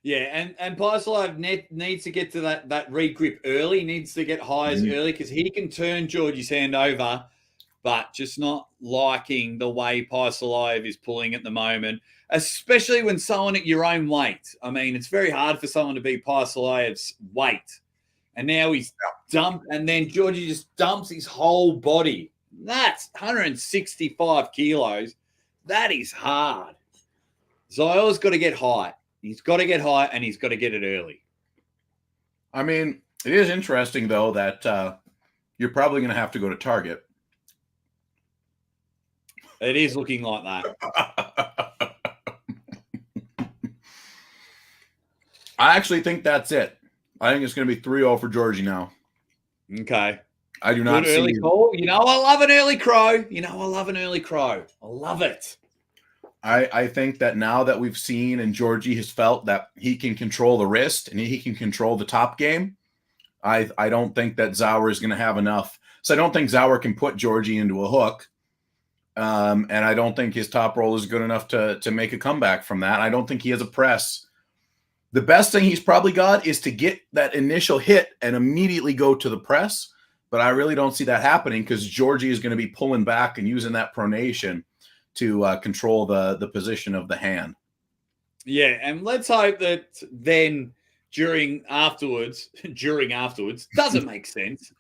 Yeah, and Paisalov needs to get to that regrip early. He needs to get highs early because he can turn Georgie's hand over, but just not liking the way Paisalov is pulling at the moment, especially when someone at your own weight. I mean, it's very hard for someone to be Paisalov's weight. And now he's dumped, and then Georgie just dumps his whole body. That's 165 kilos. That is hard. Zio's got to get high. He's got to get high, and he's got to get it early. I mean, it is interesting, though, that you're probably going to have to go to Target. It is looking like that. I actually think that's it. I think it's going to be 3-0 for Georgie now. Okay. I do not see early call. You know, I love an early crow. I love it. I think that now that we've seen and Georgie has felt that he can control the wrist and he can control the top game, I don't think that Sauer is going to have enough. So I don't think Sauer can put Georgie into a hook. And I don't think his top roll is good enough to make a comeback from that. I don't think he has a press. The best thing he's probably got is to get that initial hit and immediately go to the press. But I really don't see that happening because Georgie is going to be pulling back and using that pronation to control the position of the hand. Yeah, and let's hope that then during afterwards doesn't make sense.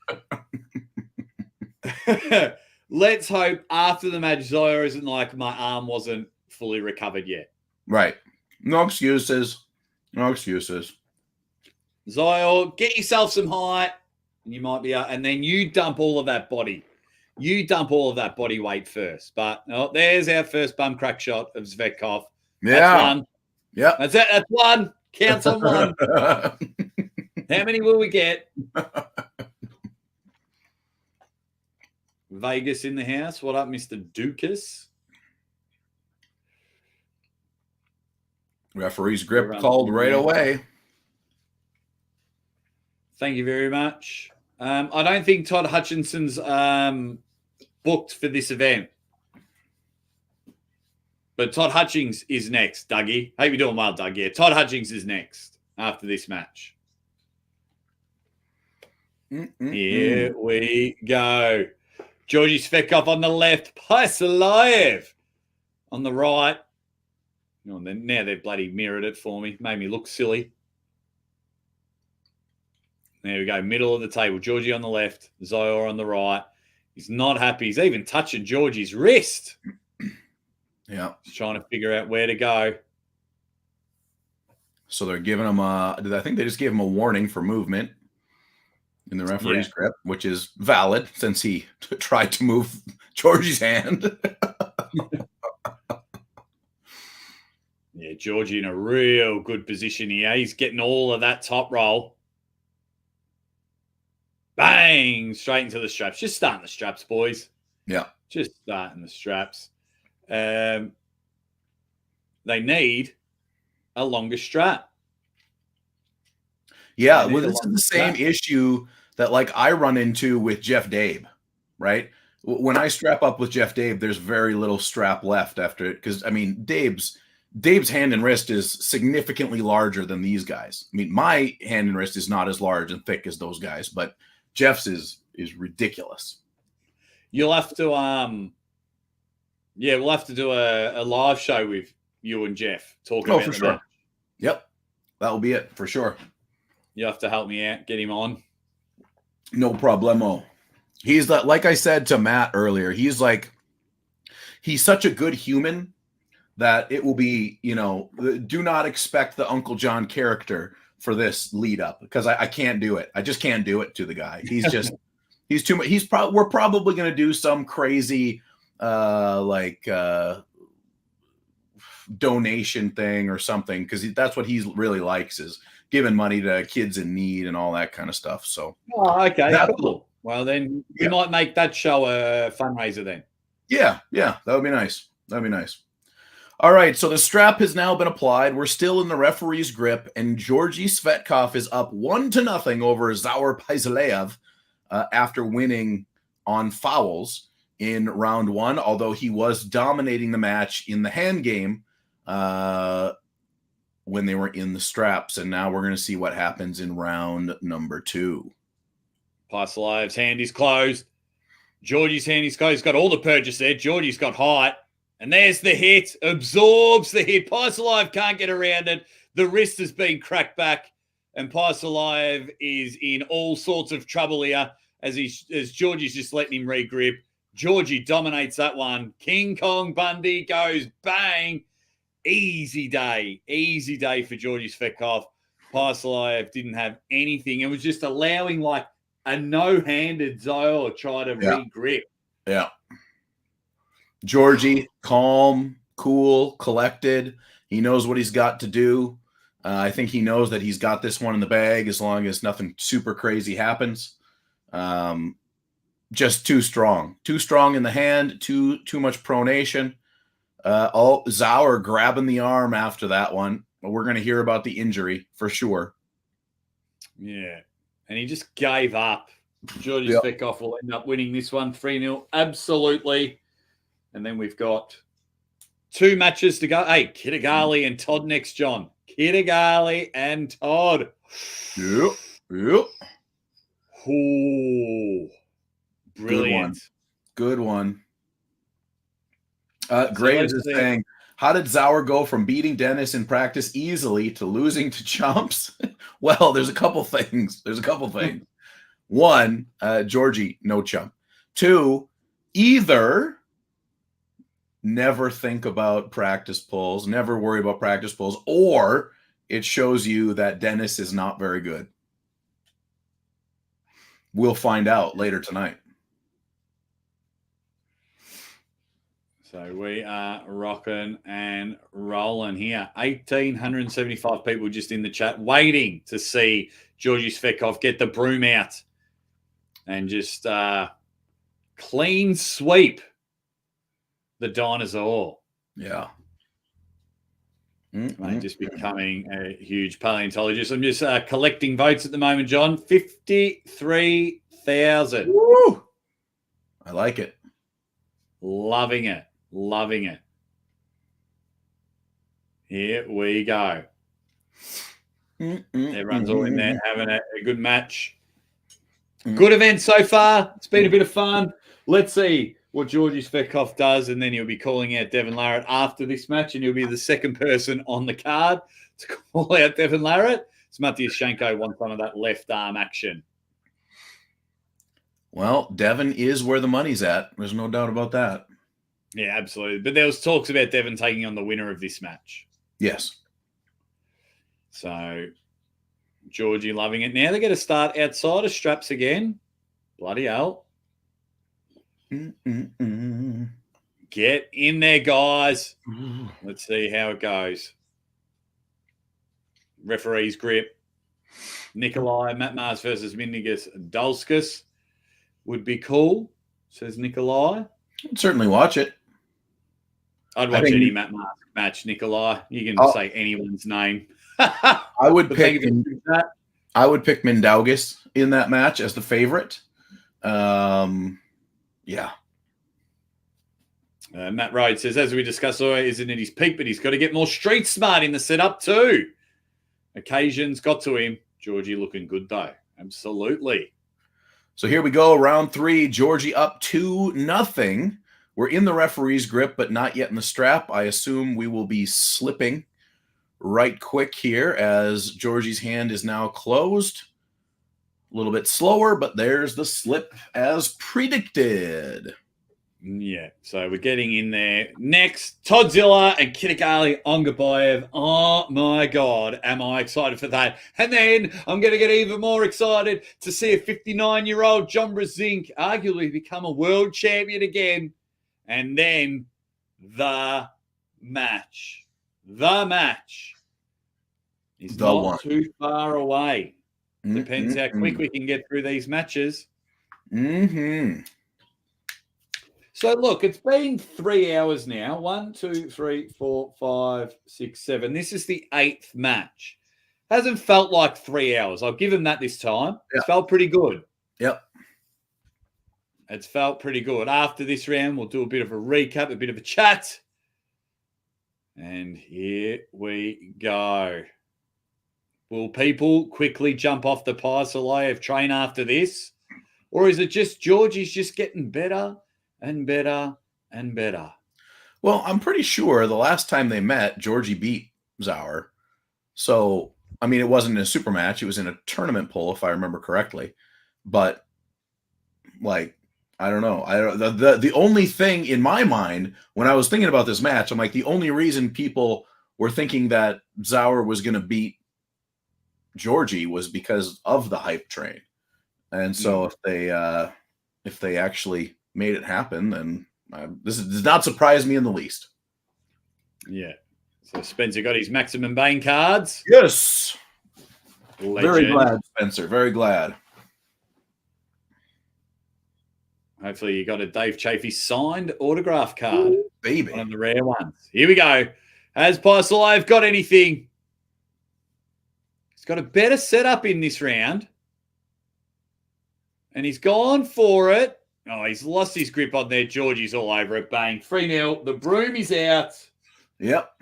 Let's hope after the match Zio isn't like my arm wasn't fully recovered yet. Right. No excuses. No excuses. Zio, get yourself some height, and you might be, and then you dump all of that body. You dump all of that body weight first. But there's our first bum crack shot of Cyplenkov. Yeah. That's one. Yep. That's it. That's one. Counts on one. How many will we get? Vegas in the house. What up, Mr. Dukas? Referee's grip called right away. Thank you very much. I don't think Todd Hutchinson's booked for this event. But Todd Hutchings is next, Dougie. Hope you're doing well, Doug. Yeah, Todd Hutchings is next after this match. Here we go. Georgie Cyplenkov on the left. Paisalov on the right. Oh, now they've bloody mirrored it for me. Made me look silly. There we go. Middle of the table. Georgie on the left. Zio on the right. He's not happy. He's even touching Georgie's wrist. Yeah. He's trying to figure out where to go. So they're giving him I think they just gave him a warning for movement in the referee's grip, which is valid since he tried to move Georgie's hand. Yeah, Georgie in a real good position here. He's getting all of that top roll. Bang! Straight into the straps. Just starting the straps, boys. Yeah. Just starting the straps. They need a longer strap. Yeah, well, this is the same issue that I run into with Jeff Dabe, right? When I strap up with Jeff Dabe, there's very little strap left after it because, I mean, Dabe's hand and wrist is significantly larger than these guys. I mean, my hand and wrist is not as large and thick as those guys, but Jeff's is ridiculous. You'll have to we'll have to do a live show with you and Jeff talking about for sure. Yep. That will be it for sure. You have to help me out, get him on. No problemo. He's like I said to Matt earlier, he's such a good human that it will be, do not expect the Uncle Jon character for this lead up because I can't do it. I just can't do it to the guy. He's just, he's too much. We're probably going to do some crazy, donation thing or something because that's what he really likes is giving money to kids in need and all that kind of stuff. So, okay, cool. Well, then we might make that show a fundraiser then. Yeah, that would be nice. That'd be nice. All right, so the strap has now been applied. We're still in the referee's grip, and Georgi Svetkov is up 1-0 over Zaur Paisalev after winning on fouls in round 1, although he was dominating the match in the hand game when they were in the straps. And now we're going to see what happens in round number 2. Paisalev's hand is closed. Georgie's hand is closed. He's got all the purchase there. Georgie's got height. And there's the hit. Absorbs the hit. Paisalev can't get around it. The wrist has been cracked back. And Paisalev is in all sorts of trouble here as Georgie's just letting him regrip. Georgie dominates that one. King Kong Bundy goes bang. Easy day for Georgi Svetkov. Paisalev didn't have anything. It was just allowing like a no-handed Zaur try to regrip. Yeah. Georgie, calm, cool, collected. He knows what he's got to do. I think he knows that he's got this one in the bag as long as nothing super crazy happens. Just too strong in the hand, too much pronation. Zaur grabbing the arm after that one. We're going to hear about the injury for sure. Yeah. And he just gave up. Georgi Svetkov will end up winning this one 3-0. Absolutely. And then we've got 2 matches to go. Hey, Kittigali and Todd next, John. Kittigali and Todd. Yep. Ooh. Brilliant. Good one. Graves is saying, how did Zaur go from beating Denis in practice easily to losing to chumps? Well, there's a couple things. One, Georgie, no chump. 2, either never think about practice pulls, never worry about practice pulls, or it shows you that Denis is not very good. We'll find out later tonight. So we are rocking and rolling here. 1,875 people just in the chat waiting to see Georgi Svetkov get the broom out and just clean sweep the dinosaur. Yeah. Just becoming a huge paleontologist. I'm just collecting votes at the moment, John. 53,000. Woo! I like it. Loving it. Here we go. Everyone's all in there having a good match. Good event so far. It's been a bit of fun. Let's see what Georgi Svetkov does, and then he'll be calling out Devon Larratt after this match, and he'll be the second person on the card to call out Devon Larratt. So Matyashenko wants some of that left arm action. Well, Devon is where the money's at. There's no doubt about that. Yeah, absolutely. But there was talks about Devon taking on the winner of this match. Yes. So Georgie loving it. Now they get to start outside of straps again. Bloody hell. Get in there, guys. Let's see how it goes. Referee's grip. Nikolai, Matt Mars versus Mindigus Dulskus would be cool, says Nikolai. I'd certainly watch it. I'd watch any Matt Mars match, Nikolai. You can say anyone's name. I would pick Mindaugas in that match as the favorite. Yeah. Matt Rhodes says, as we discussed earlier, isn't at his peak, but he's got to get more street smart in the setup too. Occasions got to him. Georgie looking good though. Absolutely. So here we go. Round 3. Georgie up 2-0. We're in the referee's grip, but not yet in the strap. I assume we will be slipping right quick here as Georgie's hand is now closed. A little bit slower, but there's the slip as predicted. Yeah, so we're getting in there. Next, Toddzilla and Kittigali Ongabayev. Oh, my God, am I excited for that. And then I'm going to get even more excited to see a 59-year-old John Brzenk arguably become a world champion again. And then the match. The match is not too far away. Depends how quick we can get through these matches. So So look, it's been 3 hours now. 1, 2, 3, 4, 5, 6, 7. This is the 8th match. Hasn't felt like 3 hours. I'll give him that this time. It's felt pretty good. Yep. It's felt pretty good. After this round, we'll do a bit of a recap, a bit of a chat. And here we go. Will people quickly jump off the Paisalayev train after this? Or is it just Georgie's just getting better and better and better? Well, I'm pretty sure the last time they met, Georgie beat Zauer. So, I mean, it wasn't in a super match. It was in a tournament poll, if I remember correctly. But, like, I don't know. The only thing in my mind when I was thinking about this match, I'm like, the only reason people were thinking that Zauer was going to beat Georgie was because of the hype train. And so if they actually made it happen, then this does not surprise me in the least. Yeah. So Spencer got his Maximum Bane cards. Yes. Legend. Very glad, Spencer. Very glad. Hopefully you got a Dave Chafee signed autograph card. Ooh, baby. One of the rare ones. Here we go. Has Paisalayev got anything? He's got a better setup in this round. And he's gone for it. Oh, he's lost his grip on there. Georgie's all over it. Bang. 3-0. The broom is out. Yep.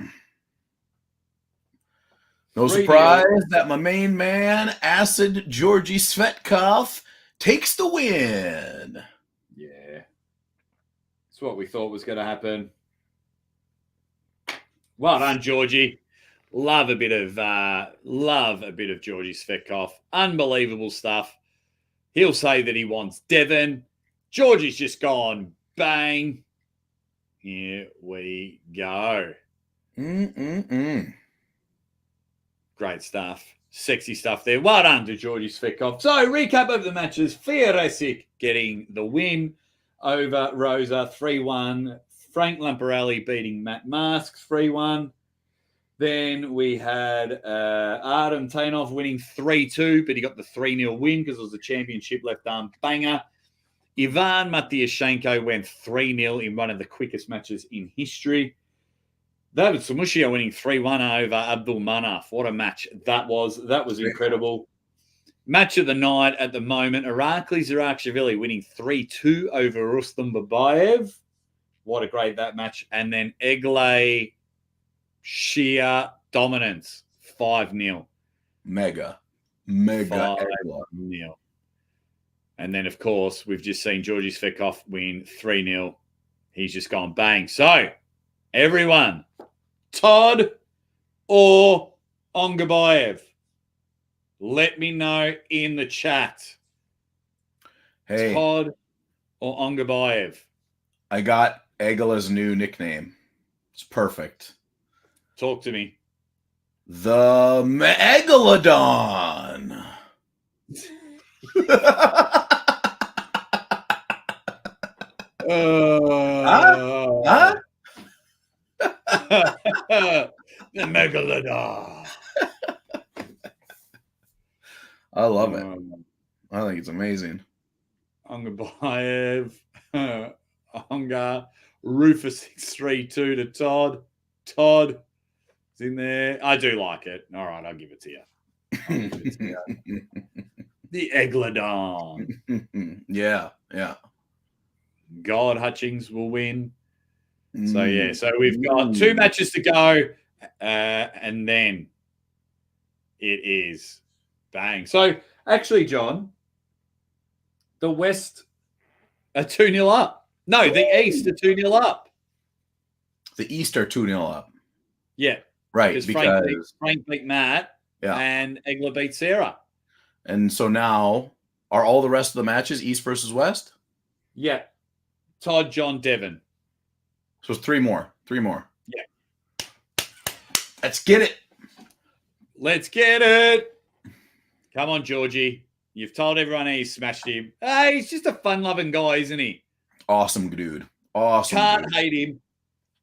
No surprise that my main man, Acid Georgie Svetkov, takes the win. Yeah. That's what we thought was going to happen. Well done, Georgie. Love a bit of Georgie Svetkov. Unbelievable stuff. He'll say that he wants Devon. Georgie's just gone bang. Here we go. Great stuff. Sexy stuff there. Well done to Georgie Svetkov. So, recap of the matches. Fioresic getting the win over Rosa 3-1. Frank Lamparelli beating Matt Mask 3-1. Then we had Artem Tainov winning 3-2, but he got the 3-0 win because it was a championship left arm banger. Ivan Matyashenko went 3-0 in one of the quickest matches in history. David Samushia winning 3-1 over Abdul Manaf. What a match that was. That was incredible. Match of the night at the moment, Irakli Zarakshvili winning 3-2 over Rustam Babayev. What a great that match. And then Eglay sheer dominance, 5-0. Mega 5-0. And then, of course, we've just seen Georgie Svetkov win 3-0. He's just gone bang. So, everyone, Todd or Ongabayev, let me know in the chat. Hey, Todd or Ongabayev? I got Egala's new nickname. It's perfect. Talk to me. The Megalodon. Huh? The Megalodon. I love it. I think it's amazing. Ongabayev. Onga. Rufus 6-3-2 to Todd. Todd is in there. I do like it. All right, I'll give it to you. The Eglodon. Yeah. God Hutchings will win. So, yeah. So, we've got 2 matches to go. And then it is bang. So, actually, John, the West are 2-0 up. No, the East are 2-0 up. The East are 2-0 up. Yeah. Right. Because Frank beat Matt and Egler beat Sarah. And so now, are all the rest of the matches East versus West? Yeah. Todd, John, Devon. So it's 3 more. 3 more. Yeah. Let's get it. Let's get it. Come on, Georgie. You've told everyone he smashed him. Hey, he's just a fun-loving guy, isn't he? Awesome dude. Awesome. Can't hate him.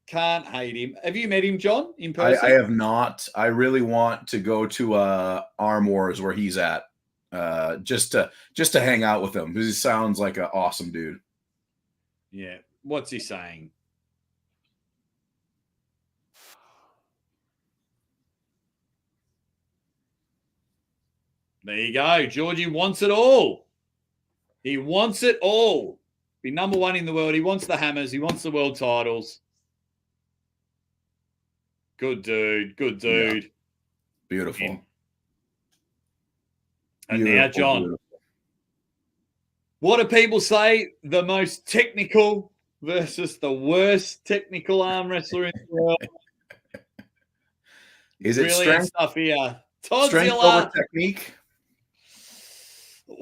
Can't hate him. Have you met him, John, in person? I have not. I really want to go to Arm Wars where he's at, just to hang out with him because he sounds like an awesome dude. Yeah, What's he saying? There you go. Georgie wants it all. He wants it all. Be number one in the world. He wants the hammers. He wants the world titles. Good dude. Good dude. Yeah. Beautiful. And now, John, what do people say? The most technical versus the worst technical arm wrestler in the world. Is it brilliant strength? Stuff here. Strength over technique?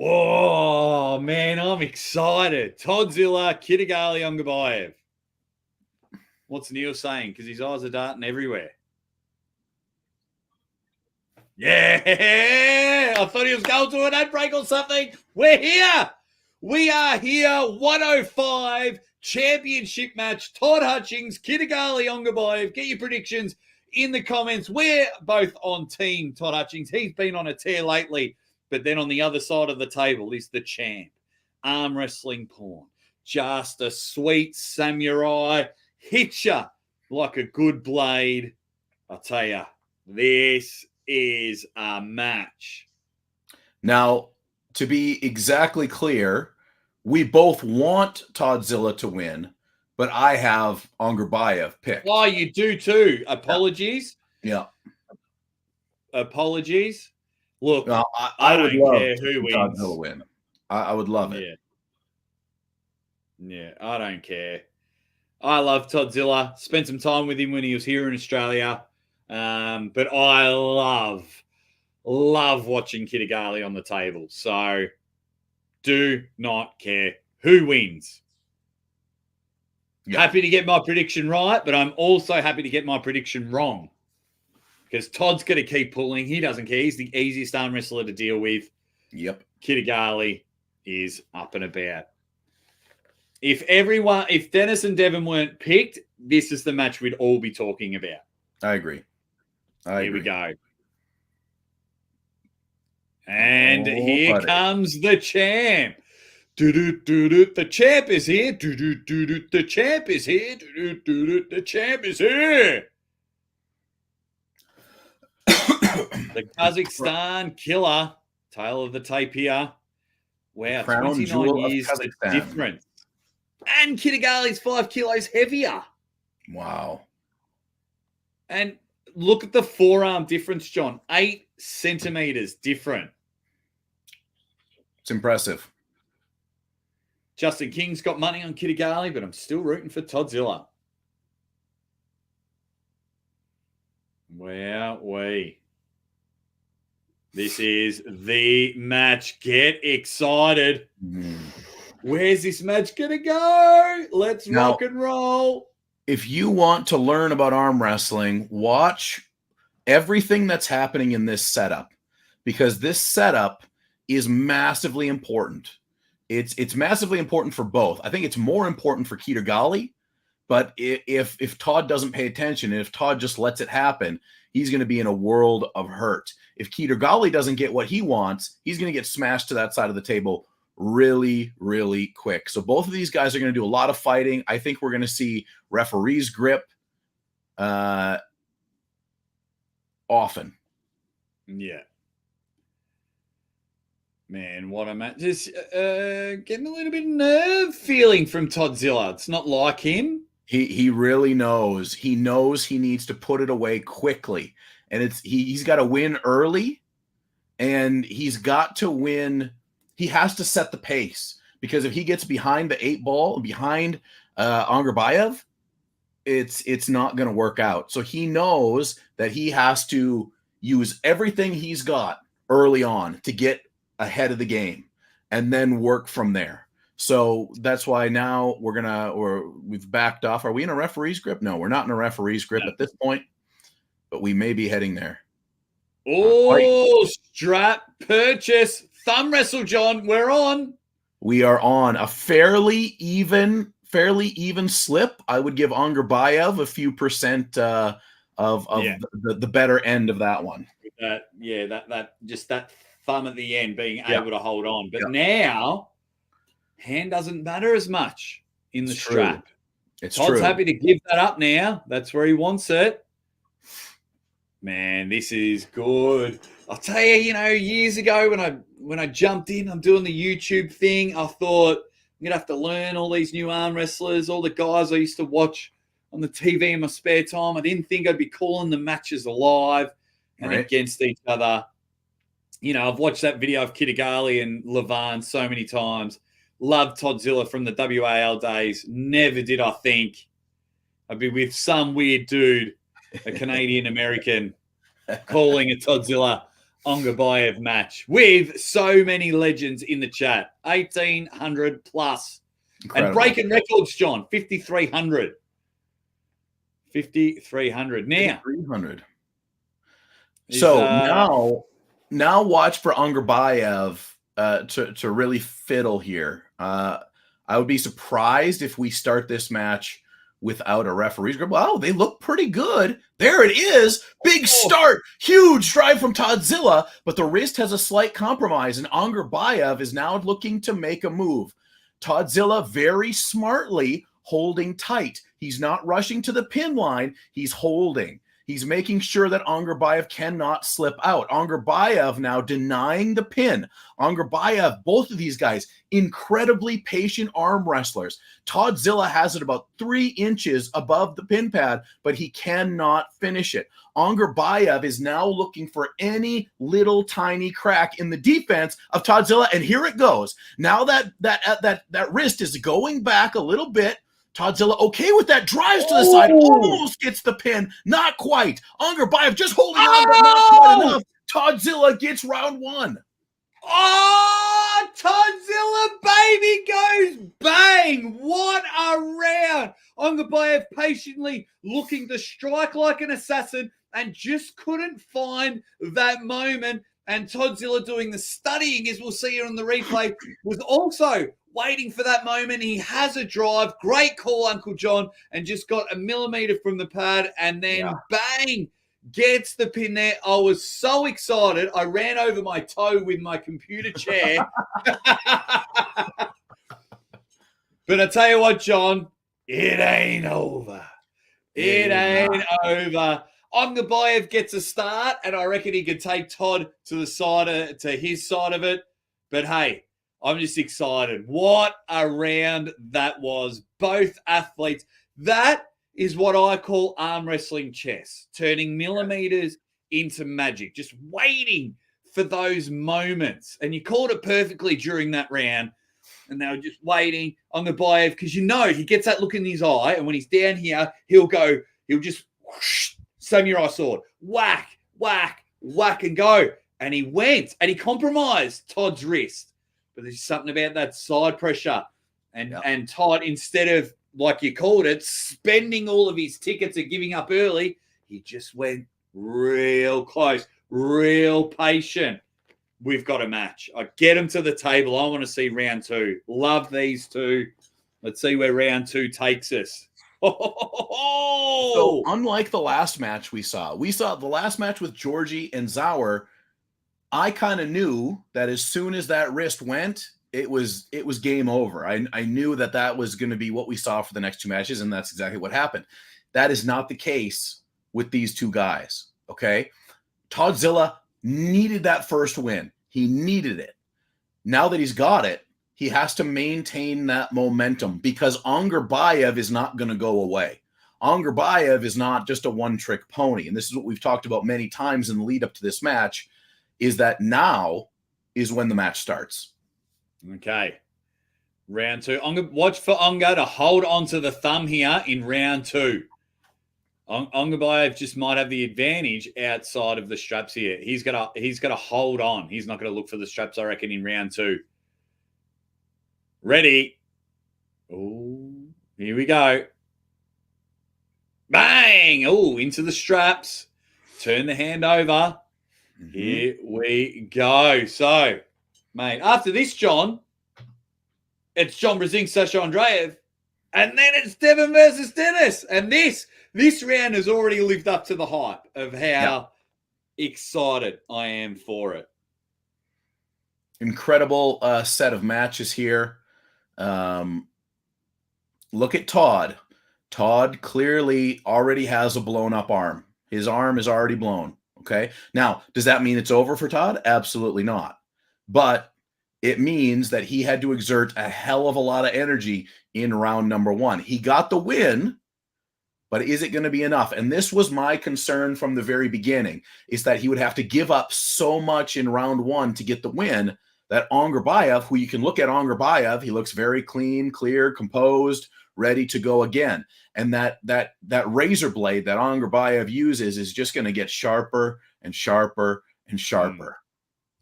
Oh, man, I'm excited. Toddzilla, Kitagali, Ungabayev. What's Neil saying? Because his eyes are darting everywhere. Yeah, I thought he was going to an ad break or something. We're here. We are here. 105 championship match. Todd Hutchings, Kitagali, Ungabayev. Get your predictions in the comments. We're both on team Todd Hutchings. He's been on a tear lately. But then on the other side of the table is the champ, arm wrestling porn. Just a sweet samurai, hit ya like a good blade. I'll tell you, this is a match. Now, to be exactly clear, we both want Toddzilla to win, but I have Ungabayev picked. Oh, you do too. Apologies. Yeah. Apologies. Look, no, I would don't love care who wins. Toddzilla win. I would love it. Yeah, I don't care. I love Toddzilla. Spent some time with him when he was here in Australia. But I love watching Kitagali on the table. So do not care who wins. Yeah. Happy to get my prediction right, but I'm also happy to get my prediction wrong. Because Todd's going to keep pulling. He doesn't care. He's the easiest arm wrestler to deal with. Yep. Kitagali is up and about. If Dennis and Devon weren't picked, this is the match we'd all be talking about. I agree. Here we go. And here comes the champ. The champ is here. The champ is here. The champ is here. The Kazakhstan killer, tail of the tape here. Wow, 29 years difference. And Kitigali's 5 kilos heavier. Wow. And look at the forearm difference, John. 8 centimeters different. It's impressive. Justin King's got money on Kitagali, but I'm still rooting for Toddzilla. Wow, this is the match. Get excited. Where's this match going to go? Let's rock and roll. If you want to learn about arm wrestling, watch everything that's happening in this setup, because this setup is massively important. It's massively important for both. I think it's more important for Kitagali, but if Todd doesn't pay attention and if Todd just lets it happen, he's going to be in a world of hurt. If Kitagali doesn't get what he wants, he's going to get smashed to that side of the table really, really quick. So both of these guys are going to do a lot of fighting. I think we're going to see referees grip often. Yeah. Man, what a match. Just getting a little bit of nerve feeling from Toddzilla. It's not like him. He really knows. He knows he needs to put it away quickly. And he's got to win early, and he's got to win. He has to set the pace, because if he gets behind the 8 ball, behind Ungabayev, it's not going to work out. So he knows that he has to use everything he's got early on to get ahead of the game and then work from there. So that's why now we've backed off. Are we in a referee's grip? No, we're not in a referee's grip at this point, but we may be heading there. Oh, strap purchase. Thumb wrestle, John. We're on. We are on a fairly even slip. I would give Ungabayev a few percent of the better end of that one. That just that thumb at the end being able to hold on. But now, hand doesn't matter as much. in the It's strap. true. It's Todd's true. happy to give that up now. That's where he wants it. Man, this is good. I'll tell you, years ago when I jumped in, I'm doing the YouTube thing, I thought I'm going to have to learn all these new arm wrestlers, all the guys I used to watch on the TV in my spare time. I didn't think I'd be calling the matches live and against each other. I've watched that video of Kittigali and Levan so many times. Loved Toddzilla from the WAL days. Never did I think I'd be with some weird dude, a Canadian-American, calling a Toddzilla Ongabayev match with so many legends in the chat. 1,800 plus. Incredible. And breaking records, John, 5,300. 5,300. Now. 5,300. So now watch for Ongabayev to really fiddle here. I would be surprised if we start this match without a referee's grip. Oh, they look pretty good. There it is. Big start. Huge stride from Toddzilla, but the wrist has a slight compromise, and Ongabayev is now looking to make a move. Toddzilla very smartly holding tight. He's not rushing to the pin line. He's holding. He's making sure that Ongabayev cannot slip out. Ongabayev now denying the pin. Ongabayev, both of these guys, incredibly patient arm wrestlers. Toddzilla has it about 3 inches above the pin pad, but he cannot finish it. Ongabayev is now looking for any little tiny crack in the defense of Toddzilla, and here it goes. Now that wrist is going back a little bit. Toddzilla okay with that, drives to the side, almost gets the pin, not quite. Ongabayev just holding on, but not quite enough. Toddzilla gets round 1. Oh, Toddzilla, baby, goes bang. What a round. Ongabayev patiently looking to strike like an assassin and just couldn't find that moment. And Toddzilla doing the studying, as we'll see here on the replay, was also waiting for that moment. He has a drive. Great call, Uncle Jon, and just got a millimeter from the pad and then bang, gets the pin there. I was so excited. I ran over my toe with my computer chair. But I tell you what, John, it ain't over. It ain't over. Ongabayev gets a start, and I reckon he could take Todd to the side to his side of it. But hey, I'm just excited. What a round that was. Both athletes. That is what I call arm wrestling chess, turning millimeters into magic, just waiting for those moments. And you called it perfectly during that round. And they were just waiting on the Ongabayev, because he gets that look in his eye, and when he's down here, he'll just whoosh, samurai sword, whack, whack, whack, and go. And he went, and he compromised Todd's wrist. But there's something about that side pressure. And Todd, instead of, like you called it, spending all of his tickets and giving up early, he just went real close, real patient. We've got a match. I get him to the table. I want to see round 2. Love these two. Let's see where round 2 takes us. So unlike the last match we saw the last match with Georgie and Zauer. I kind of knew that as soon as that wrist went, it was game over. I knew that was going to be what we saw for the next 2 matches, and that's exactly what happened. That is not the case with these 2 guys, okay? Toddzilla needed that first win. He needed it. Now that he's got it, he has to maintain that momentum, because Ongabayev is not going to go away. Ongabayev is not just a one-trick pony, and this is what we've talked about many times in the lead up to this match, is that now is when the match starts. Okay. Round 2. Watch for Onga to hold on to the thumb here in round 2. Ongabayev just might have the advantage outside of the straps here. He's got to hold on. He's not going to look for the straps, I reckon, in round 2. Ready. Oh, here we go. Bang! Oh, into the straps. Turn the hand over. Mm-hmm. Here we go. So, mate, after this, John, it's John Brzenk, Sasha Andreev, and then it's Devon versus Denis. And this round has already lived up to the hype of how excited I am for it. Incredible set of matches here. look at Todd. Todd clearly already has a blown up arm. His arm is already blown. Okay. Now, does that mean it's over for Todd? Absolutely not. But it means that he had to exert a hell of a lot of energy in round number 1. He got the win, but is it going to be enough? And this was my concern from the very beginning, is that he would have to give up so much in round 1 to get the win that Angarbayev, who you can look at Angarbayev, he looks very clean, clear, composed, ready to go again. And that razor blade that Angarbayev uses is just going to get sharper and sharper and sharper.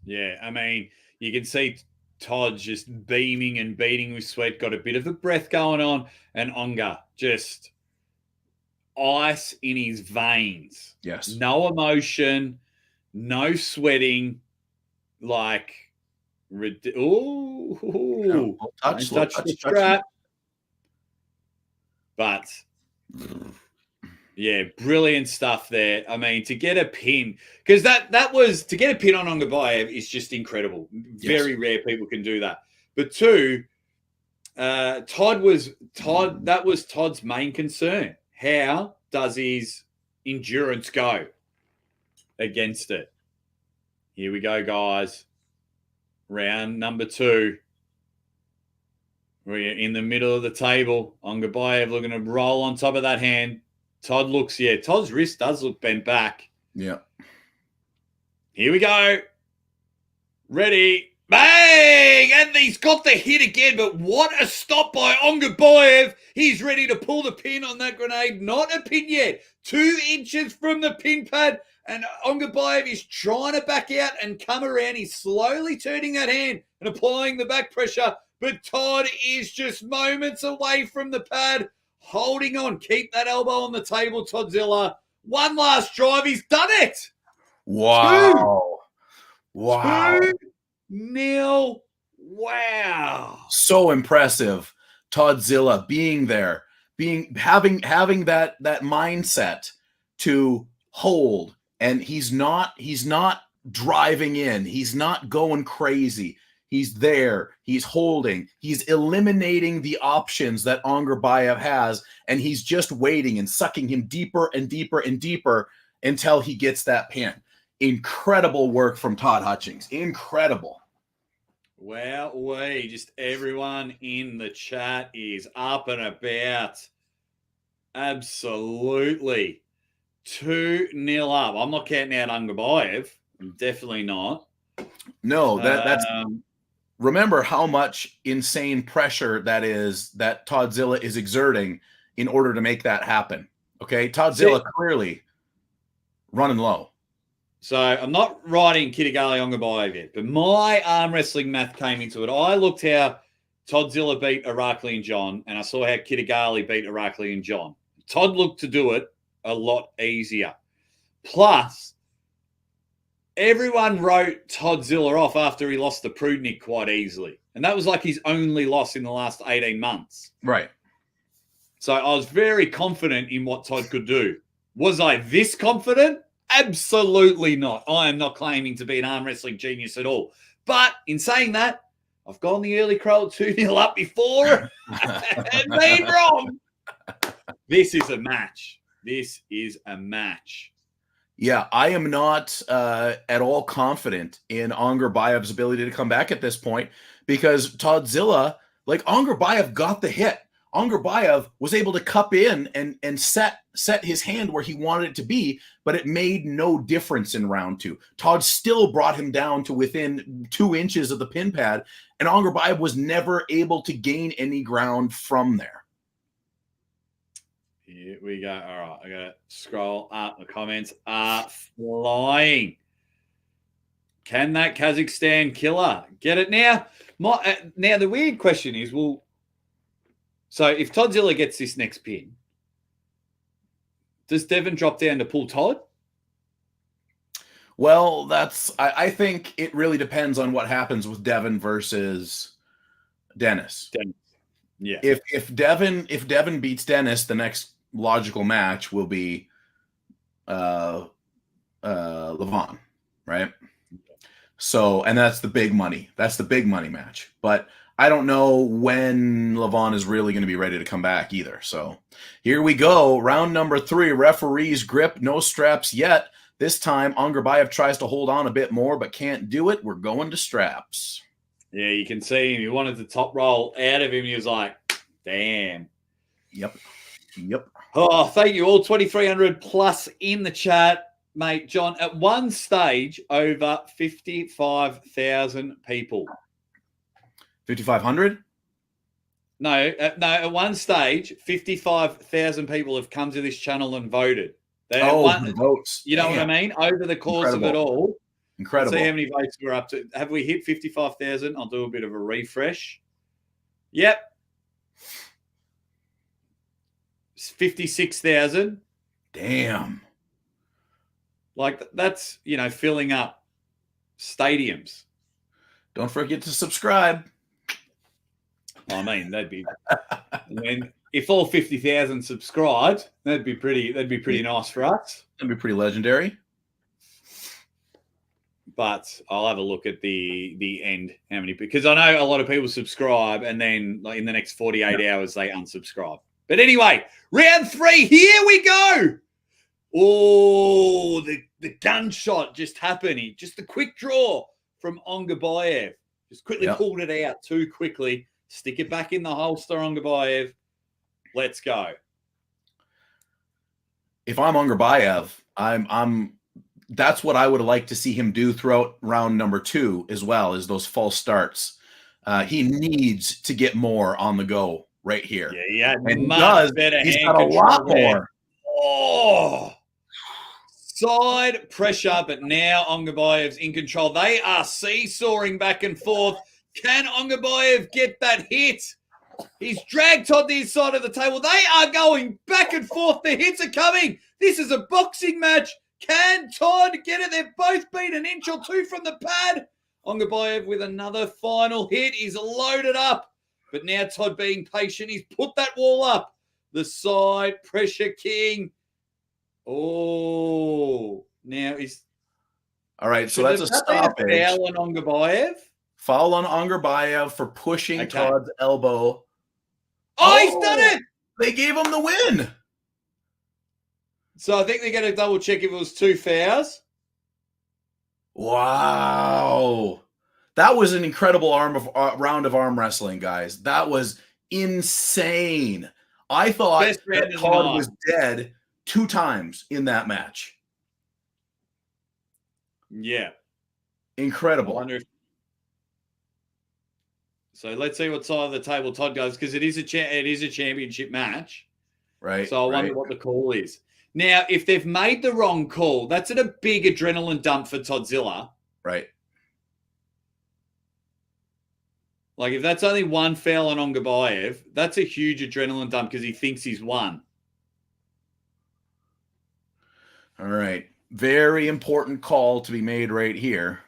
Yeah, I mean, you can see Todd just beaming and beating with sweat, got a bit of a breath going on, and Onga just ice in his veins. Yes. No emotion, no sweating, like, touch the strap. But yeah, brilliant stuff there. I mean, to get a pin, because that was to get a pin on Angarbayev is just incredible. Very rare people can do that. But 2, that was Todd's main concern. How does his endurance go against it? Here we go, guys. Round number 2. We're in the middle of the table. Angarbayev looking to roll on top of that hand. Todd looks, Todd's wrist does look bent back. Yeah. Here we go. Ready. Bang! And he's got the hit again, but what a stop by Angarbayev. He's ready to pull the pin on that grenade. Not a pin yet. 2 inches from the pin pad, and Angarbayev is trying to back out and come around. He's slowly turning that hand and applying the back pressure, but Todd is just moments away from the pad, holding on. Keep that elbow on the table, Toddzilla. One last drive. He's done it. Wow. Wow. 2-0. Wow. So impressive. Toddzilla being there, having that mindset to hold, and he's not driving in. He's not going crazy. He's there. He's holding. He's eliminating the options that Angarbayev has, and he's just waiting and sucking him deeper and deeper and deeper until he gets that pin. Incredible work from Todd Hutchings. Incredible. Wow, just everyone in the chat is up and about. Absolutely. 2-0 up. I'm not counting out Angarbayev. I'm definitely not. No, that's remember how much insane pressure that is that Toddzilla is exerting in order to make that happen. Okay, Toddzilla clearly running low. So I'm not writing Kitagali Angarbayev yet, but my arm wrestling math came into it. I looked how Toddzilla beat Acknowledgments Jon, and I saw how Kitagali beat Acknowledgments Jon. Todd looked to do it a lot easier. Plus, everyone wrote Toddzilla off after he lost to Prudnik quite easily. And that was like his only loss in the last 18 months. Right. So I was very confident in what Todd could do. Was I this confident? Absolutely not. I am not claiming to be an arm wrestling genius at all. But in saying that, I've gone the early crow 2-0 up before and been wrong. This is a match. This is a match. Yeah, I am not at all confident in Angarbayev's ability to come back at this point because Toddzilla, like Angarbayev got the hit. Angarbayev was able to cup in and set his hand where he wanted it to be, but it made no difference in round 2. Todd still brought him down to within 2 inches of the pin pad, and Angarbayev was never able to gain any ground from there. Here we go. All right, I got to scroll up. The comments are flying. Can that Kazakhstan killer get it now? Now, the weird question is, well, so if Toddzilla gets this next pin, does Devon drop down to pull Todd? Well, I think it really depends on what happens with Devon versus Denis. Yeah. If Devon beats Denis, the next logical match will be Levon, right? So, and that's the big money. That's the big money match. But I don't know when Levon is really going to be ready to come back either. So here we go. Round number 3, referee's grip, no straps yet. This time, Angarbayev tries to hold on a bit more, but can't do it. We're going to straps. Yeah, you can see him. He wanted the top roll out of him. He was like, damn. Yep. Oh, thank you all. 2,300 plus in the chat, mate. John, at one stage, over 55,000 people. 5,500? No, at one stage, 55,000 people have come to this channel and voted. Votes. You know what I mean? Over the course of it all. Incredible. Let's see how many votes we're up to. Have we hit 55,000? I'll do a bit of a refresh. Yep. 56,000. Damn. Like, that's, filling up stadiums. Don't forget to subscribe. I mean, if all 50,000 subscribed, that'd be pretty nice for us. That'd be pretty legendary. But I'll have a look at the end, how many, because I know a lot of people subscribe and then in the next 48 hours they unsubscribe. But anyway, round 3, here we go. Oh, the gunshot just happened. Just a quick draw from Angarbayev. Just quickly pulled it out too quickly. Stick it back in the holster, Angarbayev. Let's go. If I'm Angarbayev, that's what I would like to see him do throughout round number 2 as well, as those false starts. He needs to get more on the go right here. Yeah, and he does. He's got a lot more. Oh, side pressure, but now Angarbayev's in control. They are seesawing back and forth. Can Angarbayev get that hit? He's dragged Todd to his side of the table. They are going back and forth. The hits are coming. This is a boxing match. Can Todd get it? They've both been an inch or two from the pad. Angarbayev with another final hit. He's loaded up. But now Todd being patient. He's put that wall up. The side pressure king. Oh, now he's... All right, so that's a stoppage. Foul on Angarbayev. Foul on Angarbayev for pushing Todd's elbow. Oh, he's done it! They gave him the win. So I think they're going to double check if it was 2 fouls. Wow. That was an incredible round of arm wrestling, guys. That was insane. I thought that Todd was dead 2 times in that match. Yeah. Incredible. So let's see what side of the table Todd goes, because it is a championship match. Right. So I wonder what the call is. Now, if they've made the wrong call, that's a big adrenaline dump for Toddzilla. Right. Like, if that's only 1 foul on Angarbayev, that's a huge adrenaline dump because he thinks he's won. All right. Very important call to be made right here.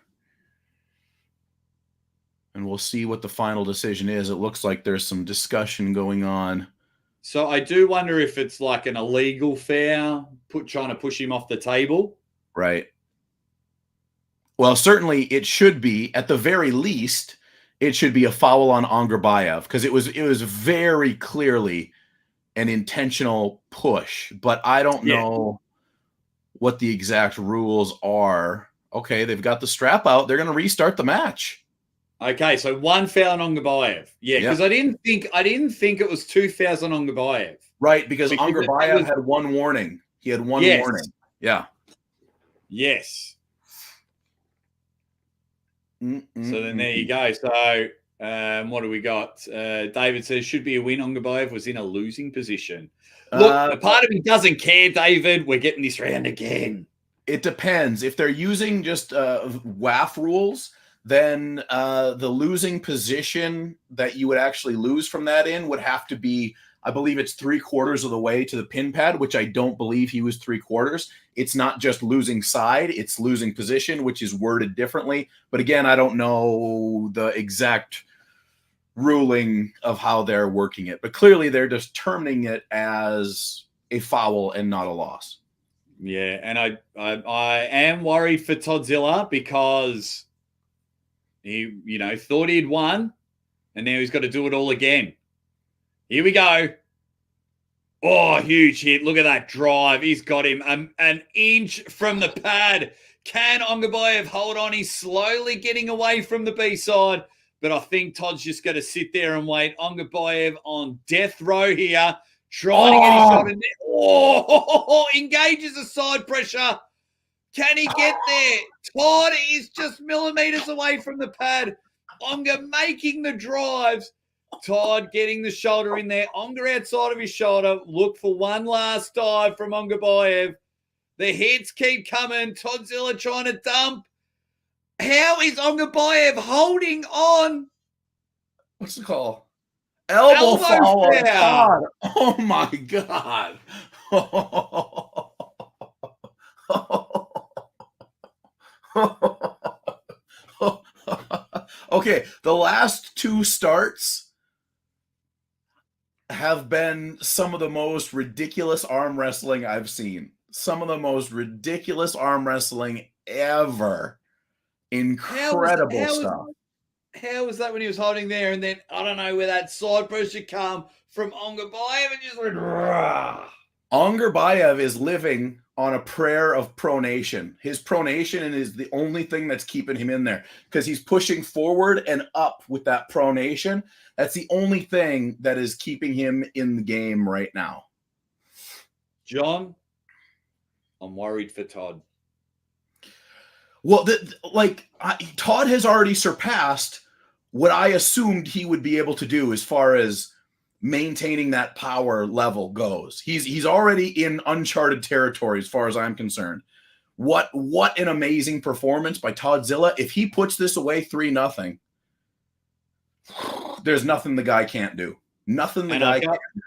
And we'll see what the final decision is. It looks like there's some discussion going on. So I do wonder if it's like an illegal foul, trying to push him off the table. Right. Well, certainly it should be, at the very least, it should be a foul on Angarbayev, because it was very clearly an intentional push. But I don't know what the exact rules are. Okay, they've got the strap out. They're going to restart the match. Okay, so 1 foul on Angarbayev. Yeah, because I didn't think it was 2 fouls on Angarbayev. Right, because Angarbayev had 1 warning. He had 1 warning. Yeah. Yes. So then there you go. So what do we got? David says, should be a win. Angarbayev was in a losing position. Look, a part of me doesn't care, David. We're getting this round again. It depends. If they're using just WAF rules, then the losing position that you would actually lose from that would have to be, I believe it's 3/4 of the way to the pin pad, which I don't believe he was 3/4. It's not just losing side, it's losing position, which is worded differently. But again, I don't know the exact ruling of how they're working it. But clearly they're determining it as a foul and not a loss. Yeah, and I am worried for Toddzilla because he, thought he'd won, And now he's got to do it all again. Here we go. Oh, huge hit. Look at that drive. He's got him an inch from the pad. Can Ongabayev hold on? He's slowly getting away from the B-side. But I think Todd's just going to sit there and wait. Ongabayev on death row here. Trying to get his shot in there. Oh, engages the side pressure. Can he get there? Todd is just millimeters away from the pad. Onga making the drives. Todd getting the shoulder in there. Onga outside of his shoulder. Look for one last dive from Ongabayev. The hits keep coming. Toddzilla trying to dump. How is Ongabayev holding on? What's the call? Elbow foul. Foul. Oh my God. Okay, the last two starts have been some of the most ridiculous arm wrestling I've seen. Some of the most ridiculous arm wrestling ever. Incredible stuff. How was that when he was holding there? And then, I don't know where that side pressure come from Ongabayev and just went, rah. Ongabayev is living on a prayer of pronation. His pronation is the only thing that's keeping him in there because he's pushing forward and up with that pronation. That's the only thing that is keeping him in the game right now. John, I'm worried for Todd. Well, Todd has already surpassed what I assumed he would be able to do as far as maintaining that power level goes. He's already in uncharted territory as far as I'm concerned. What an amazing performance by Toddzilla. If he puts this away 3-0, there's nothing the guy can't do. Nothing the guy can't do.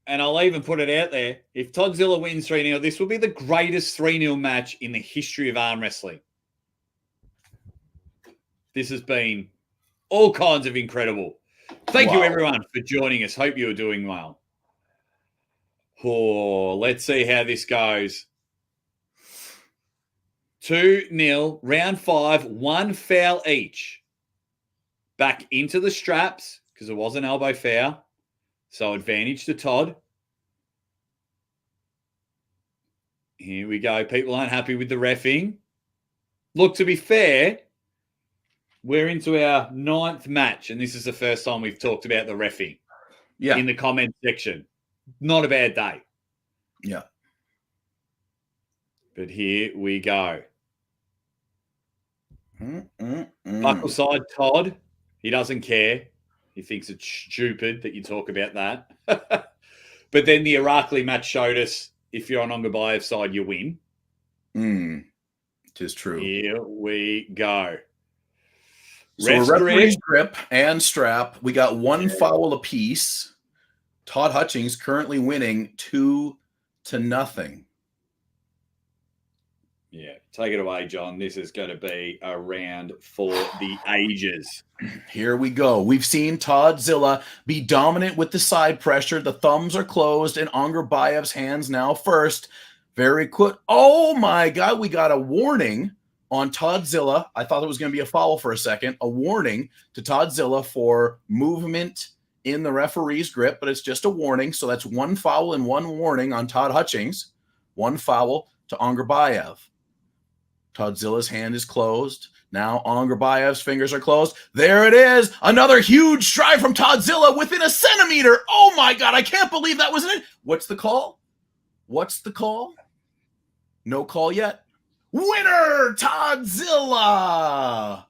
And I'll even put it out there. If Toddzilla wins 3-0, this will be the greatest 3-0 match in the history of arm wrestling. This has been all kinds of incredible. Thank you, everyone, for joining us. Hope you're doing well. Oh, let's see how this goes. 2-0, round 5, 1 foul each. Back into the straps because it was an elbow foul. So advantage to Todd. Here we go. People aren't happy with the reffing. Look, to be fair, we're into our 9th match, and this is the first time we've talked about the reffing in the comment section. Not a bad day. Yeah. But here we go. Buckle side Todd. He doesn't care. He thinks it's stupid that you talk about that. But then the Irakli match showed us if you're on Ongabayev's side, you win. It is true. Here we go. So referee's grip and strap. We got 1 foul apiece. Todd Hutchings currently winning 2-0. Yeah, take it away, John. This is going to be a round for the ages. Here we go. We've seen Toddzilla be dominant with the side pressure. The thumbs are closed, and Ongabayev's hands now first. Very quick. Oh, my God. We got a warning on Toddzilla. I thought it was going to be a foul for a second. A warning to Toddzilla for movement in the referee's grip, but it's just a warning. So that's 1 foul and 1 warning on Todd Hutchings. 1 foul to Ongabayev. Todzilla's hand is closed. Now Ongabayev's fingers are closed. There it is. Another huge stride from Toddzilla within a centimeter. Oh, my God. I can't believe that wasn't it. What's the call? What's the call? No call yet. Winner, Toddzilla.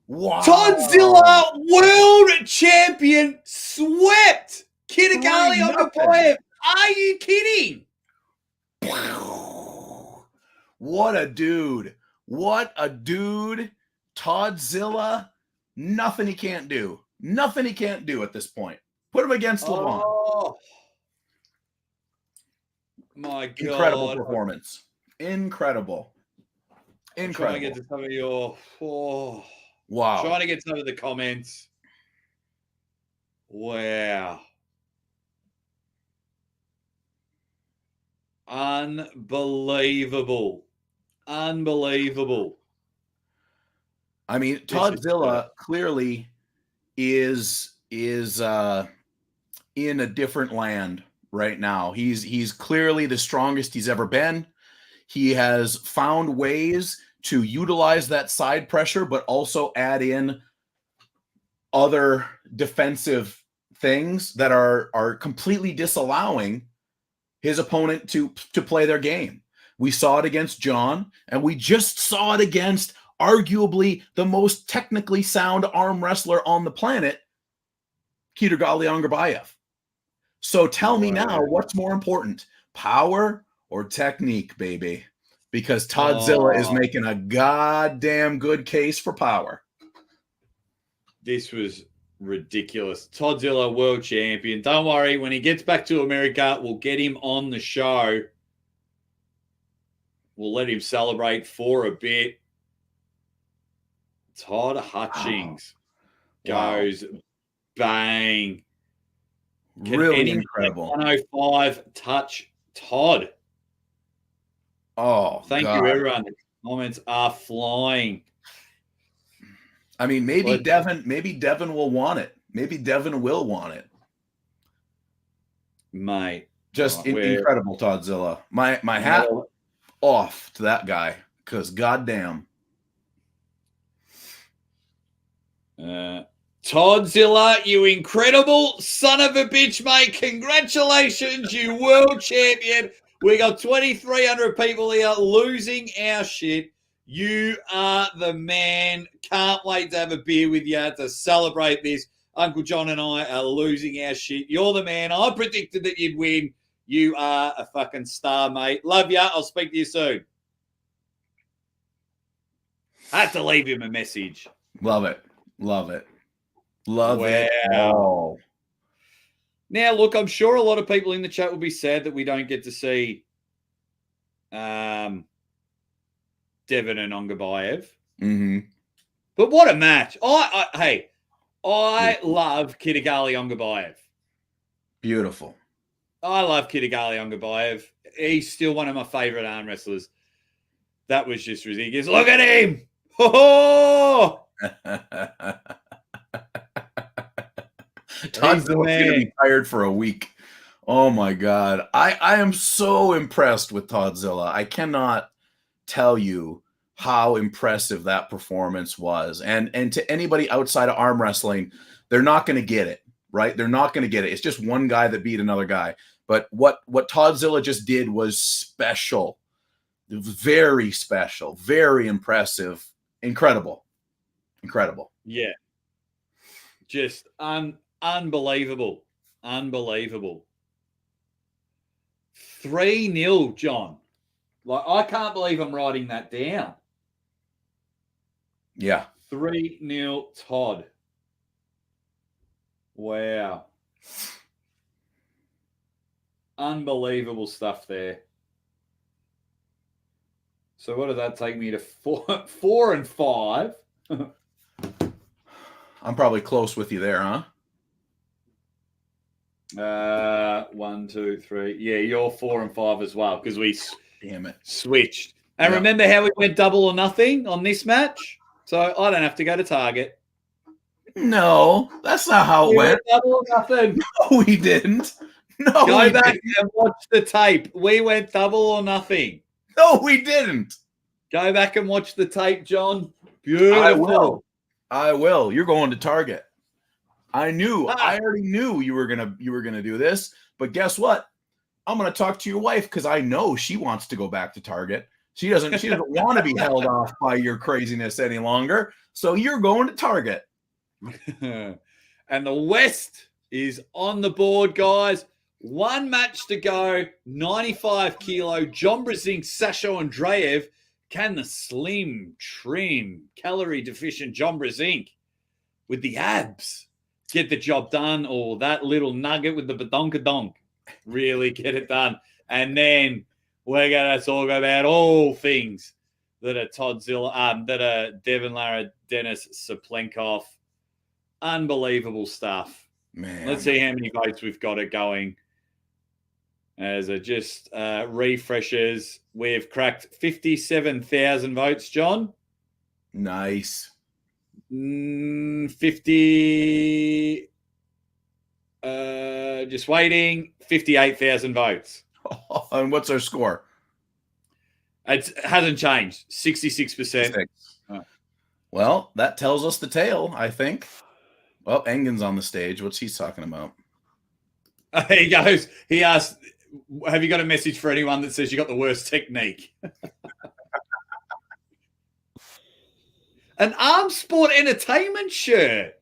Wow. Toddzilla, world champion, swept Kitagali Ongabayev. Are you kidding? What a dude. What a dude. Toddzilla, nothing he can't do. Nothing he can't do at this point. Put him against Levon. Oh, my God. Incredible performance. Incredible. Trying to get to some of your... Wow. Trying to get some of the comments. Wow. Unbelievable. Unbelievable. I mean, Toddzilla clearly is in a different land right now. He's clearly the strongest he's ever been. He has found ways to utilize that side pressure, but also add in other defensive things that are completely disallowing his opponent to play their game. We saw it against Jon, and we just saw it against arguably the most technically sound arm wrestler on the planet, Kitagali Angarbayev. So tell me now, what's more important, power or technique, baby? Because Toddzilla is making a goddamn good case for power. This was ridiculous. Toddzilla, world champion. Don't worry, when he gets back to America, we'll get him on the show. We'll let him celebrate for a bit. Todd Hutchings goes bang. Can really incredible. 105 touch Todd. Oh, thank you, everyone. The comments are flying. I mean, maybe Devon will want it. Maybe Devon will want it. Mate. Just incredible, Toddzilla. My hat off to that guy, because goddamn. Toddzilla, you incredible son of a bitch, mate. Congratulations, you world champion. We got 2,300 people here losing our shit. You are the man. Can't wait to have a beer with you to celebrate this. Uncle Jon and I are losing our shit. You're the man. I predicted that you'd win. You are a fucking star, mate. Love ya. I'll speak to you soon. I had to leave him a message. Love it. Love it. Love it. Oh. Now, look, I'm sure a lot of people in the chat will be sad that we don't get to see Devon and Angarbayev. Mm-hmm. But what a match. I love Kitagali Angarbayev. Beautiful. I love Kitagali Angarbayev. He's still one of my favorite arm wrestlers. That was just ridiculous. Look at him. Oh! Todd's going to be tired for a week. Oh my God. I am so impressed with Toddzilla. I cannot tell you how impressive that performance was. And to anybody outside of arm wrestling, they're not going to get it, right? They're not going to get it. It's just one guy that beat another guy. But what Toddzilla just did was special. Very special. Very impressive. Incredible. Incredible. Yeah. Just unbelievable. Unbelievable. 3-0, John. Like, I can't believe I'm writing that down. Yeah. 3-0 Todd. Wow. Unbelievable stuff there. So what did that take me to? 4 and 5. I'm probably close with you there, huh? 1, 2, 3. Yeah, you're 4 and 5 as well because we switched. And yeah. Remember how we went double or nothing on this match? So I don't have to go to Target. No, that's not how it went. Double or nothing. No, we didn't. No, go back and watch the tape. We went double or nothing. No, we didn't. Go back and watch the tape, John. Beautiful. I will. You're going to Target. I already knew you were gonna do this. But guess what? I'm gonna talk to your wife because I know she wants to go back to Target. She doesn't want to be held off by your craziness any longer. So you're going to Target. And the West is on the board, guys. One match to go. 95 kilo. Jon Brzenk, Sasha Andreev. Can the slim, trim, calorie deficient Jon Brzenk with the abs get the job done, or that little nugget with the badonkadonk really get it done? And then we're going to talk about all things that are Toddzilla, that are Devon Larratt, Denis Cyplenkov. Unbelievable stuff. Man. Let's see how many votes we've got it going. As it just refreshes, we've cracked 57,000 votes, John. Nice. 50. Just waiting. 58,000 votes. And what's our score? It hasn't changed. 66%. Well, that tells us the tale, I think. Well, Engen's on the stage. What's he talking about? He goes, he asked, have you got a message for anyone that says you got the worst technique? An Arm Sport Entertainment shirt.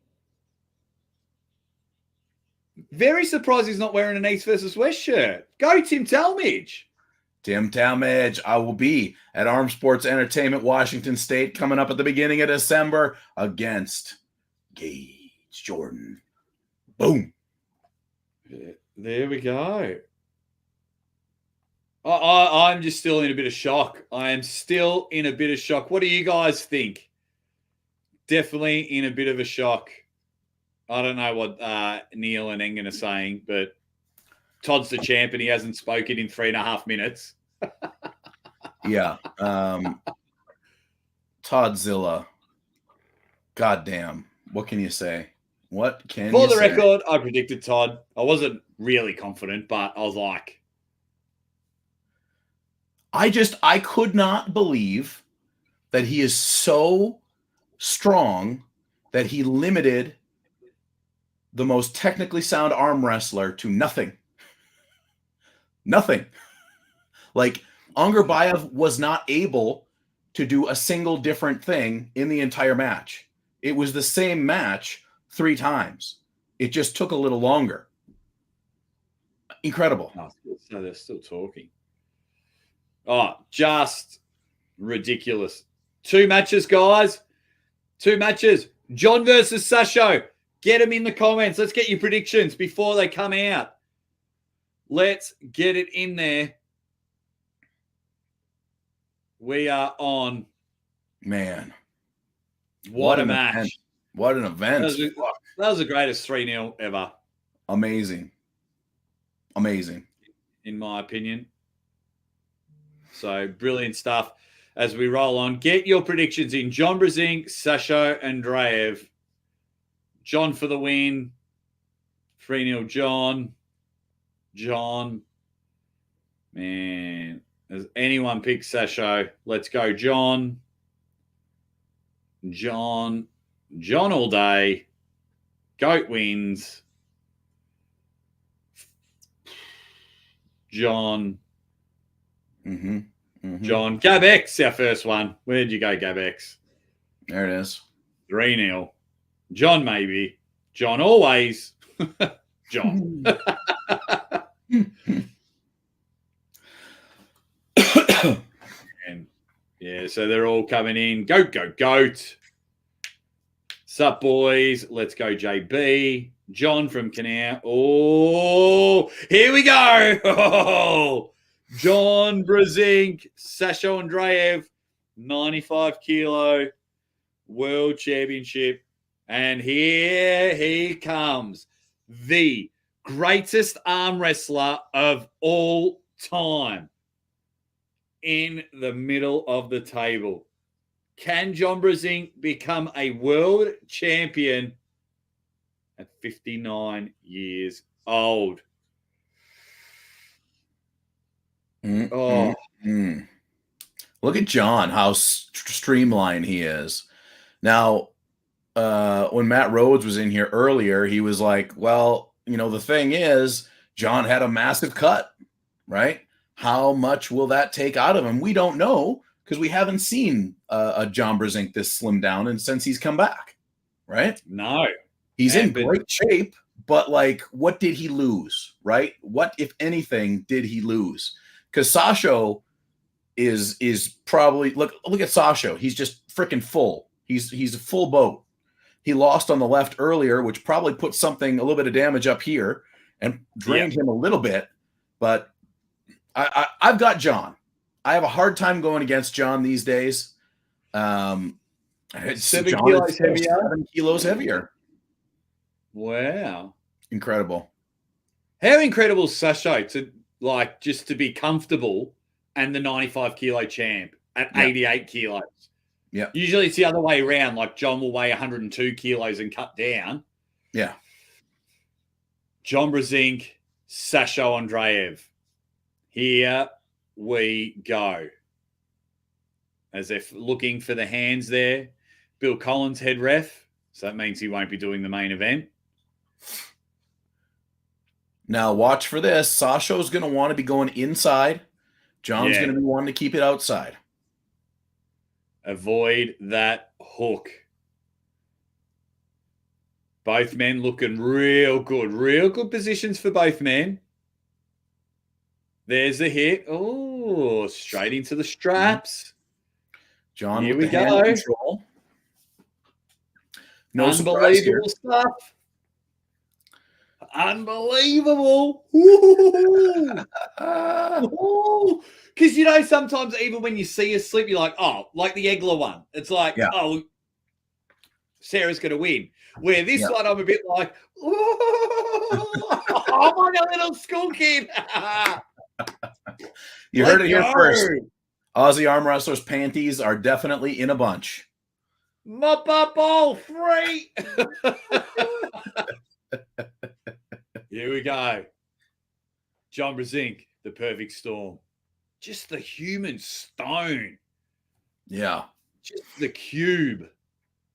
Very surprised he's not wearing an East versus West shirt. Go, Tim Talmadge. Tim Talmadge, I will be at Arm Sports Entertainment, Washington State, coming up at the beginning of December against Gage Jordan. Boom. There we go. I'm just still in a bit of shock. I am still in a bit of shock. What do you guys think? Definitely in a bit of a shock. I don't know what Neil and Engen are saying, but Todd's the champ and he hasn't spoken in 3.5 minutes. Yeah. Toddzilla. Goddamn. What can you say? What can For you the say? record, I predicted Todd. I wasn't really confident, but I was like, I could not believe that he is so strong that he limited the most technically sound arm wrestler to nothing. Nothing. Like, Angerbayev was not able to do a single different thing in the entire match. It was the same match 3 times. It just took a little longer. Incredible. So they're still talking. Oh, just ridiculous. 2 matches, guys. 2 matches. Jon versus Sasho. Get them in the comments. Let's get your predictions before they come out. Let's get it in there. We are on. Man. What a match. Event. What an event. That was the greatest 3-0 ever. Amazing. Amazing. In my opinion. So, brilliant stuff. As we roll on, get your predictions in. Jon Brzenk, Sasho Andreev. Jon for the win. 3-0 Jon. Jon. Man. Has anyone picked Sasho? Let's go, Jon. Jon. Jon all day. Goat wins. Jon. Jon. Gab X, our first one. Where'd you go, Gab X? There it is. 3-0. Jon, maybe. Jon, always. Jon. And yeah, so they're all coming in. Goat, goat, goat. Sup, boys? Let's go, JB. Jon from Canal. Oh, here we go. Oh, Jon Brzenk, Sasho Andreev, 95 kilo world championship. And here he comes, the greatest arm wrestler of all time, in the middle of the table. Can Jon Brzenk become a world champion at 59 years old? Look at Jon, how streamlined he is. Now, when Matt Rhodes was in here earlier, he was like, well, you know, the thing is, Jon had a massive cut, right? How much will that take out of him? We don't know, because we haven't seen a Jon Brzenk this slim down and since he's come back, right? No. He's in great shape, but like, what did he lose, right? What, if anything, did he lose? Because Sasho is probably, look at Sasho. He's just freaking full. He's a full boat. He lost on the left earlier, which probably put a little bit of damage up here and drained him a little bit. But I've got Jon. I have a hard time going against Jon these days. 7 kilos heavier. 7 kilos heavier. Wow. Incredible. How incredible is Sasho just to be comfortable and the 95 kilo champ at 88 kilos. Yeah. Usually it's the other way around. Like John will weigh 102 kilos and cut down. Yeah. John Brzenk, Sasha Andreev. Here we go. As if looking for the hands there. Bill Collins, head ref. So that means he won't be doing the main event. Now watch for this. Sasha's going to want to be going inside. John's going to be wanting to keep it outside. Avoid that hook. Both men looking real good. Real good positions for both men. There's the hit. Oh, straight into the straps. John, here with we the hand go. Control. No unbelievable stuff. Unbelievable. Because, you know, sometimes even when you see a slip, you're like, oh, like the Egler one. It's like, oh, Sarah's going to win. Where this one, I'm a bit like, oh, I'm like a little school kid. You heard it here first. Aussie arm wrestlers' panties are definitely in a bunch. Mop up all free. Here we go. John Brzenk, the perfect storm. Just the human stone. Yeah. Just the cube.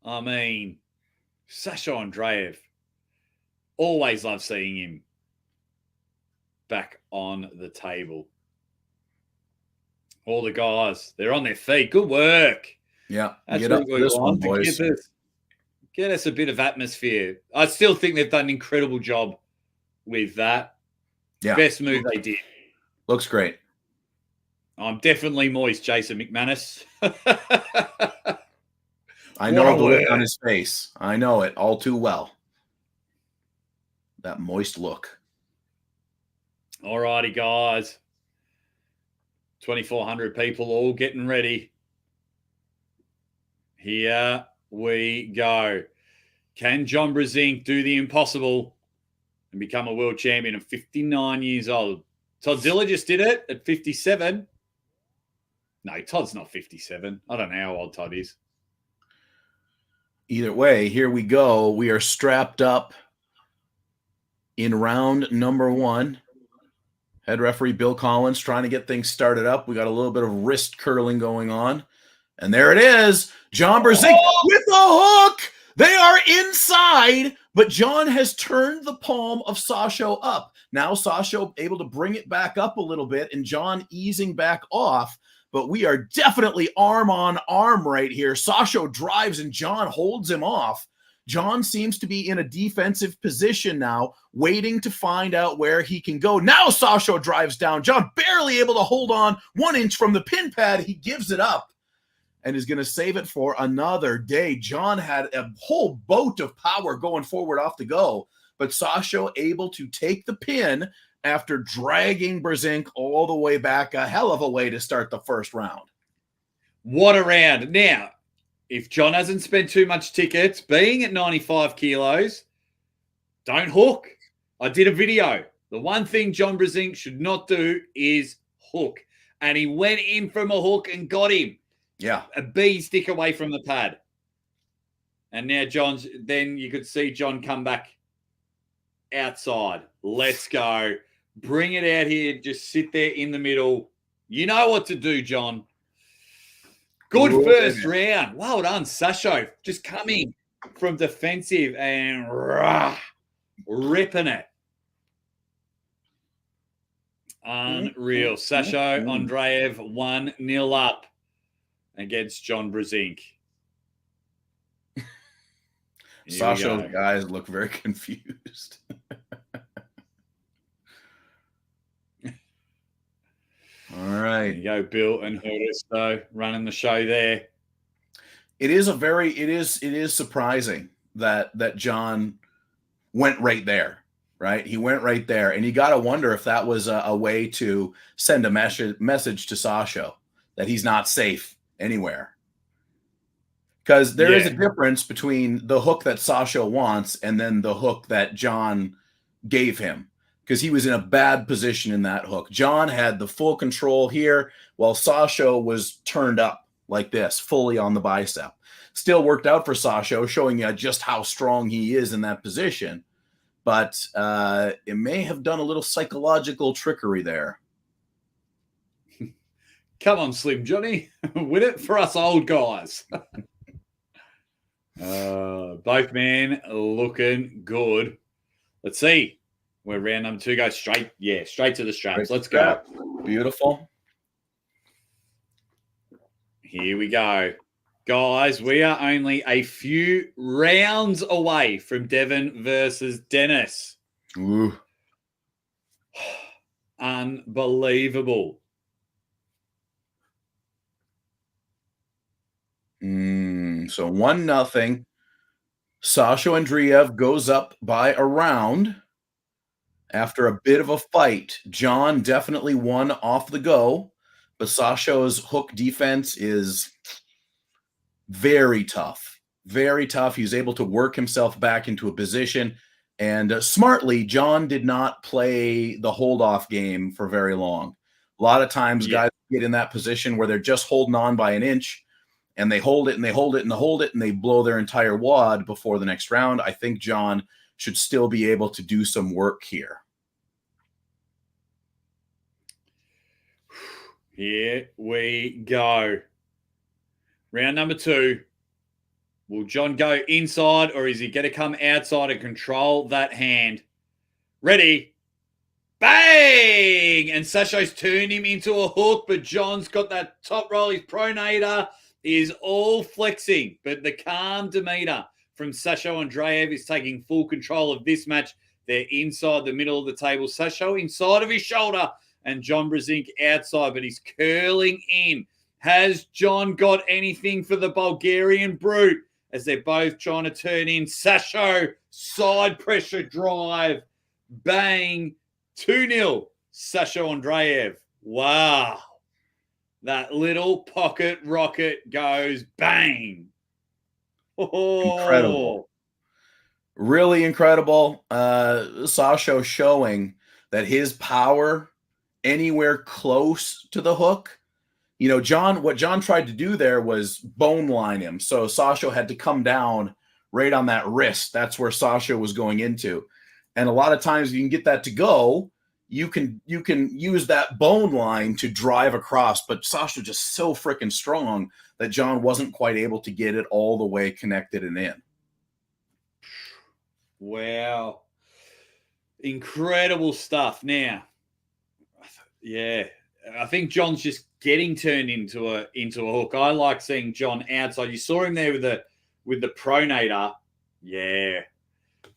I mean, Sasha Andreev. Always love seeing him back on the table. All the guys, they're on their feet. Good work. Yeah. That's Get what up we for this want one, to boys. get us a bit of atmosphere. I still think they've done an incredible job with that. Yeah. Best move they did. Looks great. I'm definitely moist, Jason McManus. I know the look on his face. I know it all too well. That moist look. All righty, guys. 2,400 people all getting ready. Here we go. Can John Brzenk do the impossible and become a world champion at 59 years old? Todd Zilla just did it at 57. No, Todd's not 57. I don't know how old Todd is. Either way, here we go. We are strapped up in round number 1. Head referee Bill Collins trying to get things started up. We got a little bit of wrist curling going on. And there it is. John Brzenk with the hook. They are inside, but John has turned the palm of Sasha up. Now Sasha able to bring it back up a little bit and John easing back off. But we are definitely arm on arm right here. Sasha drives and John holds him off. John seems to be in a defensive position now, waiting to find out where he can go. Now Sasha drives down. John barely able to hold on 1 inch from the pin pad. He gives it up and is going to save it for another day. John had a whole boat of power going forward off the go, but Sasha able to take the pin after dragging Brzenk all the way back. A hell of a way to start the first round. What a round. Now, if John hasn't spent too much tickets, being at 95 kilos, don't hook. I did a video. The one thing John Brzenk should not do is hook. And he went in from a hook and got him. Yeah. A bee stick away from the pad. And now then you could see John come back outside. Let's go. Bring it out here. Just sit there in the middle. You know what to do, John. Good first round. Well done, Sasha. Just coming from defensive and ripping it. Unreal. Sasha Andreev 1-0 up against John Brzenk. Sasha's guys look very confused. All right. There you go, Bill and Hursto running the show there. It is surprising that John went right there, right? He went right there. And you got to wonder if that was a way to send a message to Sasha that he's not safe anywhere. Because there is a difference between the hook that Sasha wants and then the hook that John gave him. Because he was in a bad position in that hook. John had the full control here while Sasha was turned up like this, fully on the bicep. Still worked out for Sasha, showing you just how strong he is in that position. But it may have done a little psychological trickery there. Come on, Slim Johnny. Win it for us old guys. Both men looking good. Let's see where round number 2 goes. Straight to the straps. Let's go. Beautiful. Here we go. Guys, we are only a few rounds away from Devon versus Denis. Ooh. Unbelievable. So 1-0. Sasha Andreev goes up by a round after a bit of a fight. Jon definitely won off the go, but Sasha's hook defense is very tough. Very tough. He was able to work himself back into a position, and smartly, Jon did not play the hold-off game for very long. A lot of times guys get in that position where they're just holding on by an inch, and they hold it and they hold it and they hold it and they blow their entire wad before the next round. I think Jon should still be able to do some work here. Here we go. Round number 2. Will Jon go inside, or is he going to come outside and control that hand? Ready. Bang! And Sasho's turned him into a hook, but Jon's got that top roll. His pronator is all flexing, but the calm demeanor from Sasha Andreev is taking full control of this match. They're inside the middle of the table. Sasha inside of his shoulder, and Jon Brzenk outside, but he's curling in. Has Jon got anything for the Bulgarian brute as they're both trying to turn in? Sasha, side pressure drive. Bang. 2-0. Sasha Andreev. Wow. That little pocket rocket goes bang. Oh. Incredible. Really incredible. Sasha showing that his power anywhere close to the hook. You know, what Jon tried to do there was bone line him. So Sasha had to come down right on that wrist. That's where Sasha was going into. And a lot of times you can get that to go. You can use that bone line to drive across, but Sasha just so freaking strong that Jon wasn't quite able to get it all the way connected and in. Wow. Incredible stuff. Now, I think Jon's just getting turned into a hook. I like seeing Jon outside. You saw him there with the pronator. Yeah.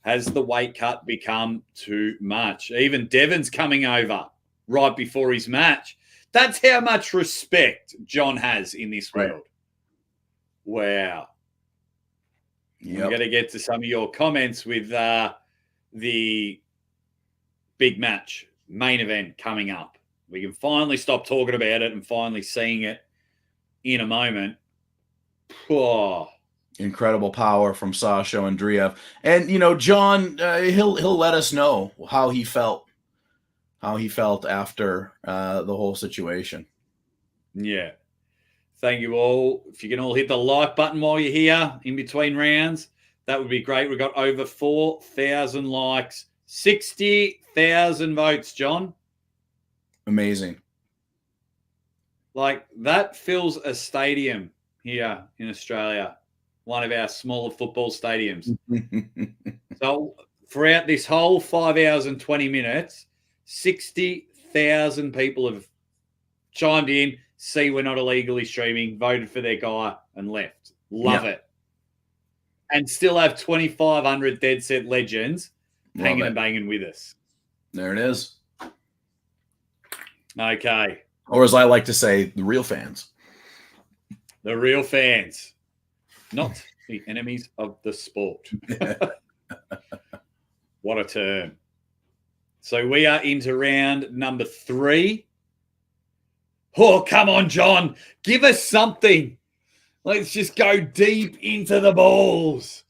Has the weight cut become too much? Even Devon's coming over right before his match. That's how much respect Jon has in this world. Wow. Yep. I'm going to get to some of your comments with the big match, main event coming up. We can finally stop talking about it and finally seeing it in a moment. Oh. Incredible power from Sasha Andreev. And, you know, Jon, he'll let us know how he felt after the whole situation. Yeah. Thank you all. If you can all hit the like button while you're here in between rounds, that would be great. We've got over 4,000 likes, 60,000 votes, Jon. Amazing. Like, that fills a stadium here in Australia, one of our smaller football stadiums. So throughout this whole 5 hours and 20 minutes, 60,000 people have chimed in, see we're not illegally streaming, voted for their guy, and left. Love it. And still have 2,500 Dead Set Legends hanging and banging with us. There it is. Okay. Or as I like to say, the real fans. The real fans. Not the enemies of the sport. What a term. So we are into round number 3. Oh, come on, Jon. Give us something. Let's just go deep into the balls.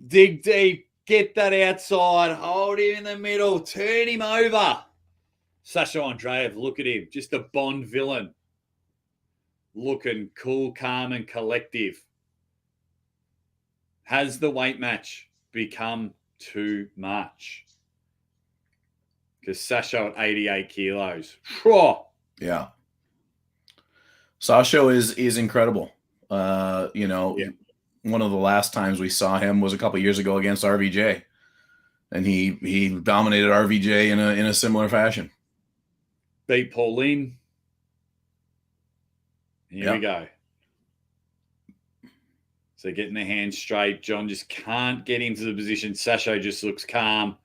Dig deep. Get that outside. Hold him in the middle. Turn him over. Sasha Andreev, look at him. Just a Bond villain. looking cool, calm, and collective. Has the weight match become too much? Because Sasha at 88 kilos. Whoa. Yeah. Sasha is incredible. One of the last times we saw him was a couple years ago against RVJ. And he dominated RVJ in a similar fashion. Beat Pauline. Here we go. So getting the hands straight. Jon just can't get into the position. Sasha just looks calm.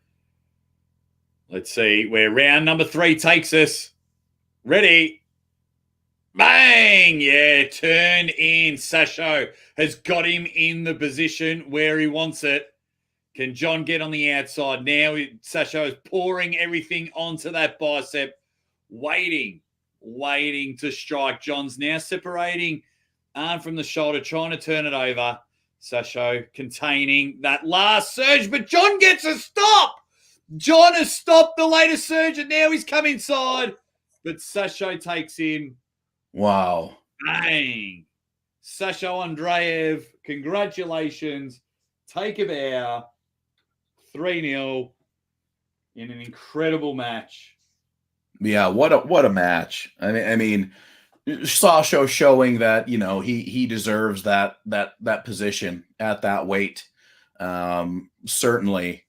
Let's see where round number 3 takes us. Ready. Bang! Yeah, turn in. Sasha has got him in the position where he wants it. Can Jon get on the outside? Now Sasha is pouring everything onto that bicep, waiting to strike. Jon's now separating arm from the shoulder, trying to turn it over. Sasha containing that last surge, but Jon gets a stop. Jon has stopped the latest surge, and now he's come inside. But Sasha takes him. Wow. Bang. Sasha Andreev, congratulations. Take a bow. 3-0 in an incredible match. Yeah, what a match. I mean, Sasha showing that, he deserves that position at that weight. Certainly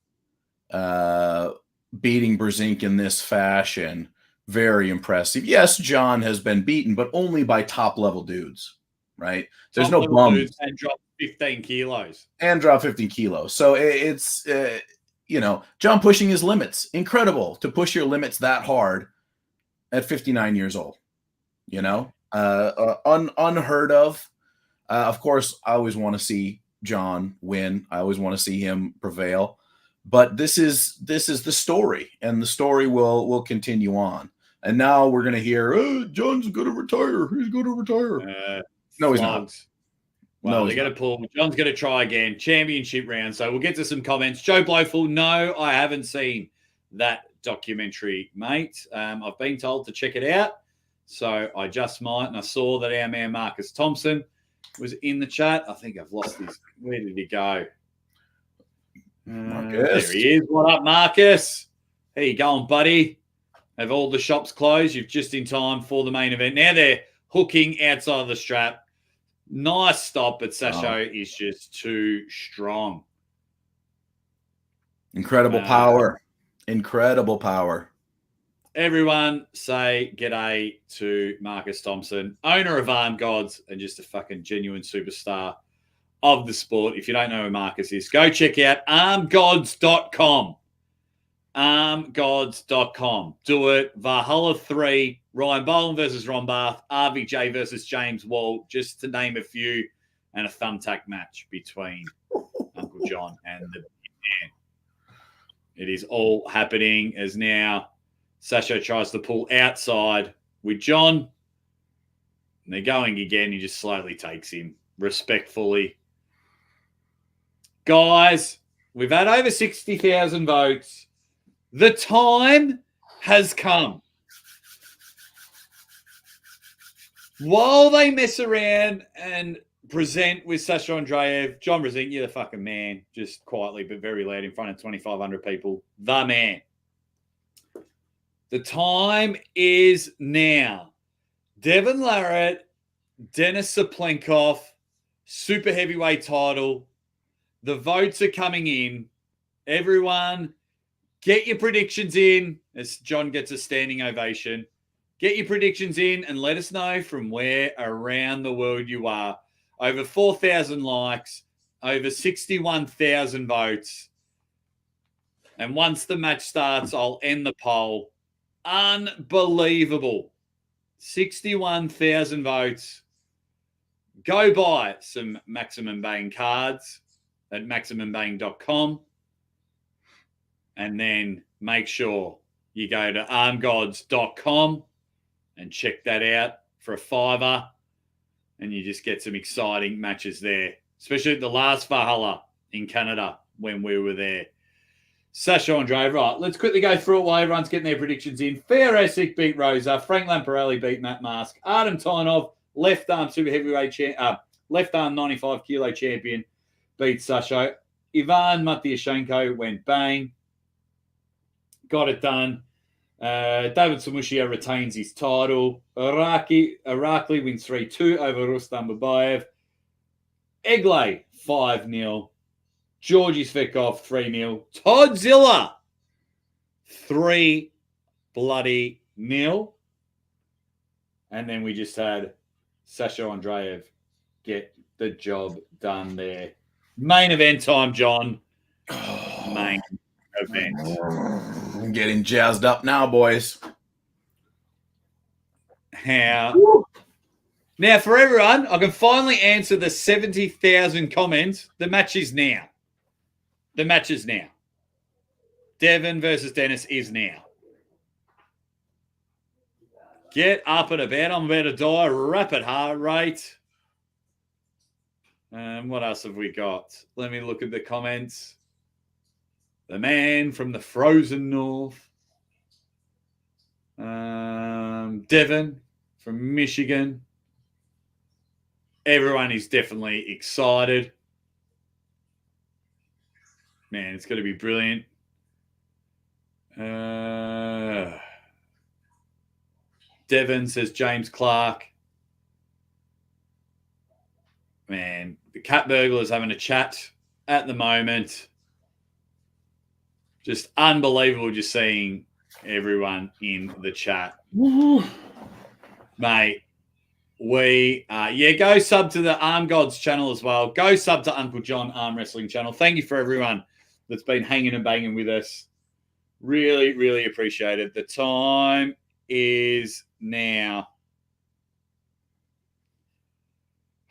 beating Brzenk in this fashion, very impressive. Yes, Jon has been beaten, but only by top level dudes, right? There's no bums. And dropped 15 kilos. So it's Jon pushing his limits. Incredible to push your limits that hard at 59 years old. Unheard of. Of course, I always want to see Jon win. I always want to see him prevail. But this is the story, and the story will continue on. And now we're going to hear, Jon's going to retire. He's going to retire. No, he's not. Well, they're going to pull. Jon's going to try again. Championship round. So we'll get to some comments. Joe Blowful, no, I haven't seen that documentary, mate. I've been told to check it out. So I just might. And I saw that our man Marcus Thompson was in the chat. I think I've lost his. Where did he go? Marcus. There he is. What up, Marcus? How you going, buddy? Have all the shops closed? You've just in time for the main event. Now they're hooking outside of the strap. Nice stop, but Sasha is just too strong. Incredible power. Incredible power. Everyone say g'day to Marcus Thompson, owner of Arm Gods and just a fucking genuine superstar of the sport. If you don't know who Marcus is, go check out armgods.com. Armgods.com. Do it. Valhalla 3, Ryan Boland versus Ron Barth, RVJ versus James Wall, just to name a few, and a thumbtack match between Uncle Jon and the man. It is all happening as now Sasha tries to pull outside with Jon. And they're going again. He just slowly takes him respectfully. Guys, we've had over 60,000 votes. The time has come. While they mess around and present with Sasha Andreev, Jon Brzenk, you're the fucking man. Just quietly but very loud in front of 2,500 people. The man. The time is now. Devon Larratt, Denis Cyplenkov, super heavyweight title. The votes are coming in. Everyone, get your predictions in as Jon gets a standing ovation. Get your predictions in and let us know from where around the world you are. Over 4,000 likes, over 61,000 votes. And once the match starts, I'll end the poll. Unbelievable. 61,000 votes. Go buy some Maximum Bang cards at maximumbang.com. And then make sure you go to armgods.com and check that out for a $5. And you just get some exciting matches there, especially at the last Valhalla in Canada when we were there. Sasha Andreev, right, let's quickly go through it while everyone's getting their predictions in. Fair Esic beat Rosa. Frank Lamparelli beat Matt Mask. Artem Tynov left arm super heavyweight left arm 95 kilo champion, beat Sasho. Ivan Matyashenko went bang. Got it done. David Samushia retains his title. Irakli wins 3-2 over Rustam Babayev. Eglay 5-0. Georgi Svetkov 3-0. Toddzilla 3-0. And then we just had Sasha Andreev get the job done there. Main event time, John. Main event. I'm getting jazzed up now, boys. Now, for everyone, I can finally answer the 70,000 comments. The match is now. The match is now. Devon versus Dennis is now. Get up and about. I'm about to die. Rapid heart rate. What else have we got? Let me look at the comments. The man from the frozen north. Devon from Michigan. Everyone is definitely excited. Man, it's going to be brilliant. Devon says James Clark. Man, the Cat Burglar's having a chat at the moment. Just unbelievable just seeing everyone in the chat. Woo. Mate, go sub to the Arm Gods channel as well. Go sub to Uncle Jon Arm Wrestling channel. Thank you for everyone that's been hanging and banging with us. Really, really appreciate it. The time is now.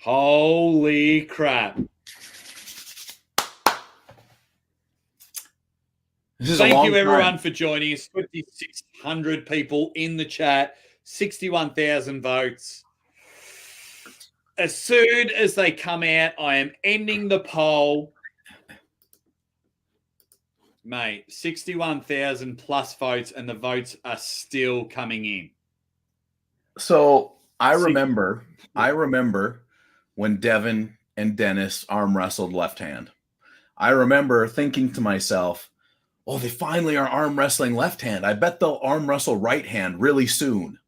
Holy crap. Thank you, everyone, for joining us. 2,600 people in the chat, 61,000 votes. As soon as they come out, I am ending the poll. Mate, 61,000 plus votes, and the votes are still coming in. So I remember when Devon and Dennis arm wrestled left hand. I remember thinking to myself, oh, they finally are arm wrestling left hand. I bet they'll arm wrestle right hand really soon.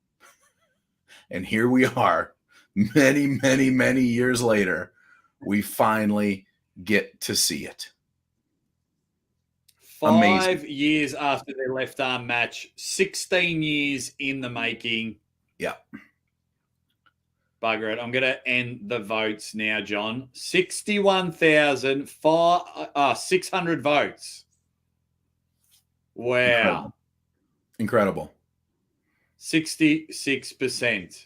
And here we are, many, many, many years later. We finally get to see it. 5 years after their left arm match, 16 years in the making. Yeah. Bugger it. I'm going to end the votes now, John. 61,600 votes. Wow. Incredible. 66%.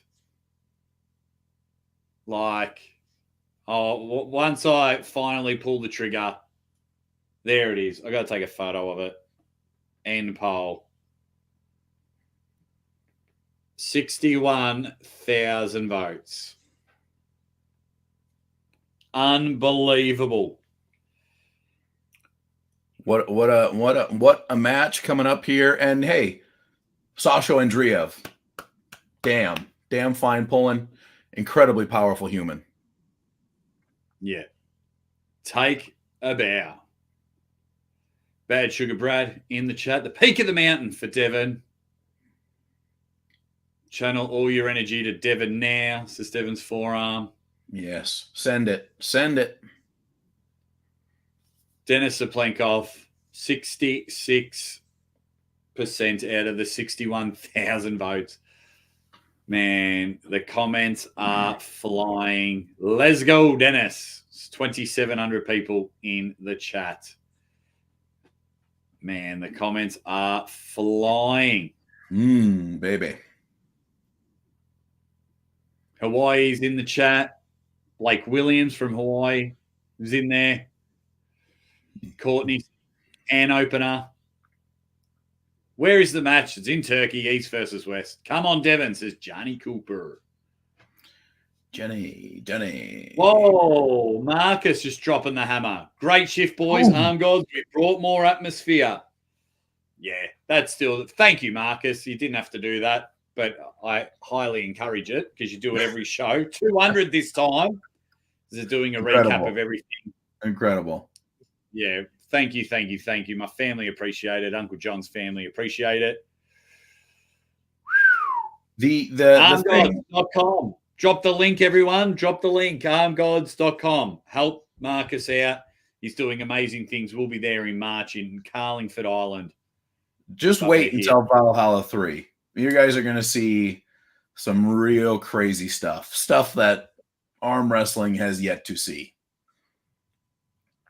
Once I finally pull the trigger, there it is. I got to take a photo of it. End poll. 61,000 votes. Unbelievable. What a match coming up here. And hey, Sasha Andreev. Damn fine pulling. Incredibly powerful human. Yeah. Take a bow. Bad Sugar Brad in the chat. The peak of the mountain for Devon. Channel all your energy to Devon now, says Devon's forearm. Yes. Send it. Send it. Denis Cyplenkov, 66% out of the 61,000 votes. Man, the comments are flying. Let's go, Dennis. It's 2,700 people in the chat. Man, the comments are flying. Baby. Hawaii's in the chat. Blake Williams from Hawaii is in there. Courtney's an opener. Where is the match? It's in Turkey, East versus West. Come on, Devon, says Johnny Cooper. Jenny. Whoa, Marcus just dropping the hammer. Great shift, boys. Oh. Arm Gods, we brought more atmosphere. Yeah, that's still... Thank you, Marcus. You didn't have to do that, but I highly encourage it because you do it every show. 200 this time. This is doing a recap of everything. Incredible. Yeah. Thank you. My family appreciate it. Uncle John's family appreciate it. The Armgods.com. Drop the link, everyone. Drop the link. Armgods.com. Help Marcus out. He's doing amazing things. We'll be there in March in Carlingford Island. Just wait until Valhalla 3. You guys are going to see some real crazy stuff that arm wrestling has yet to see.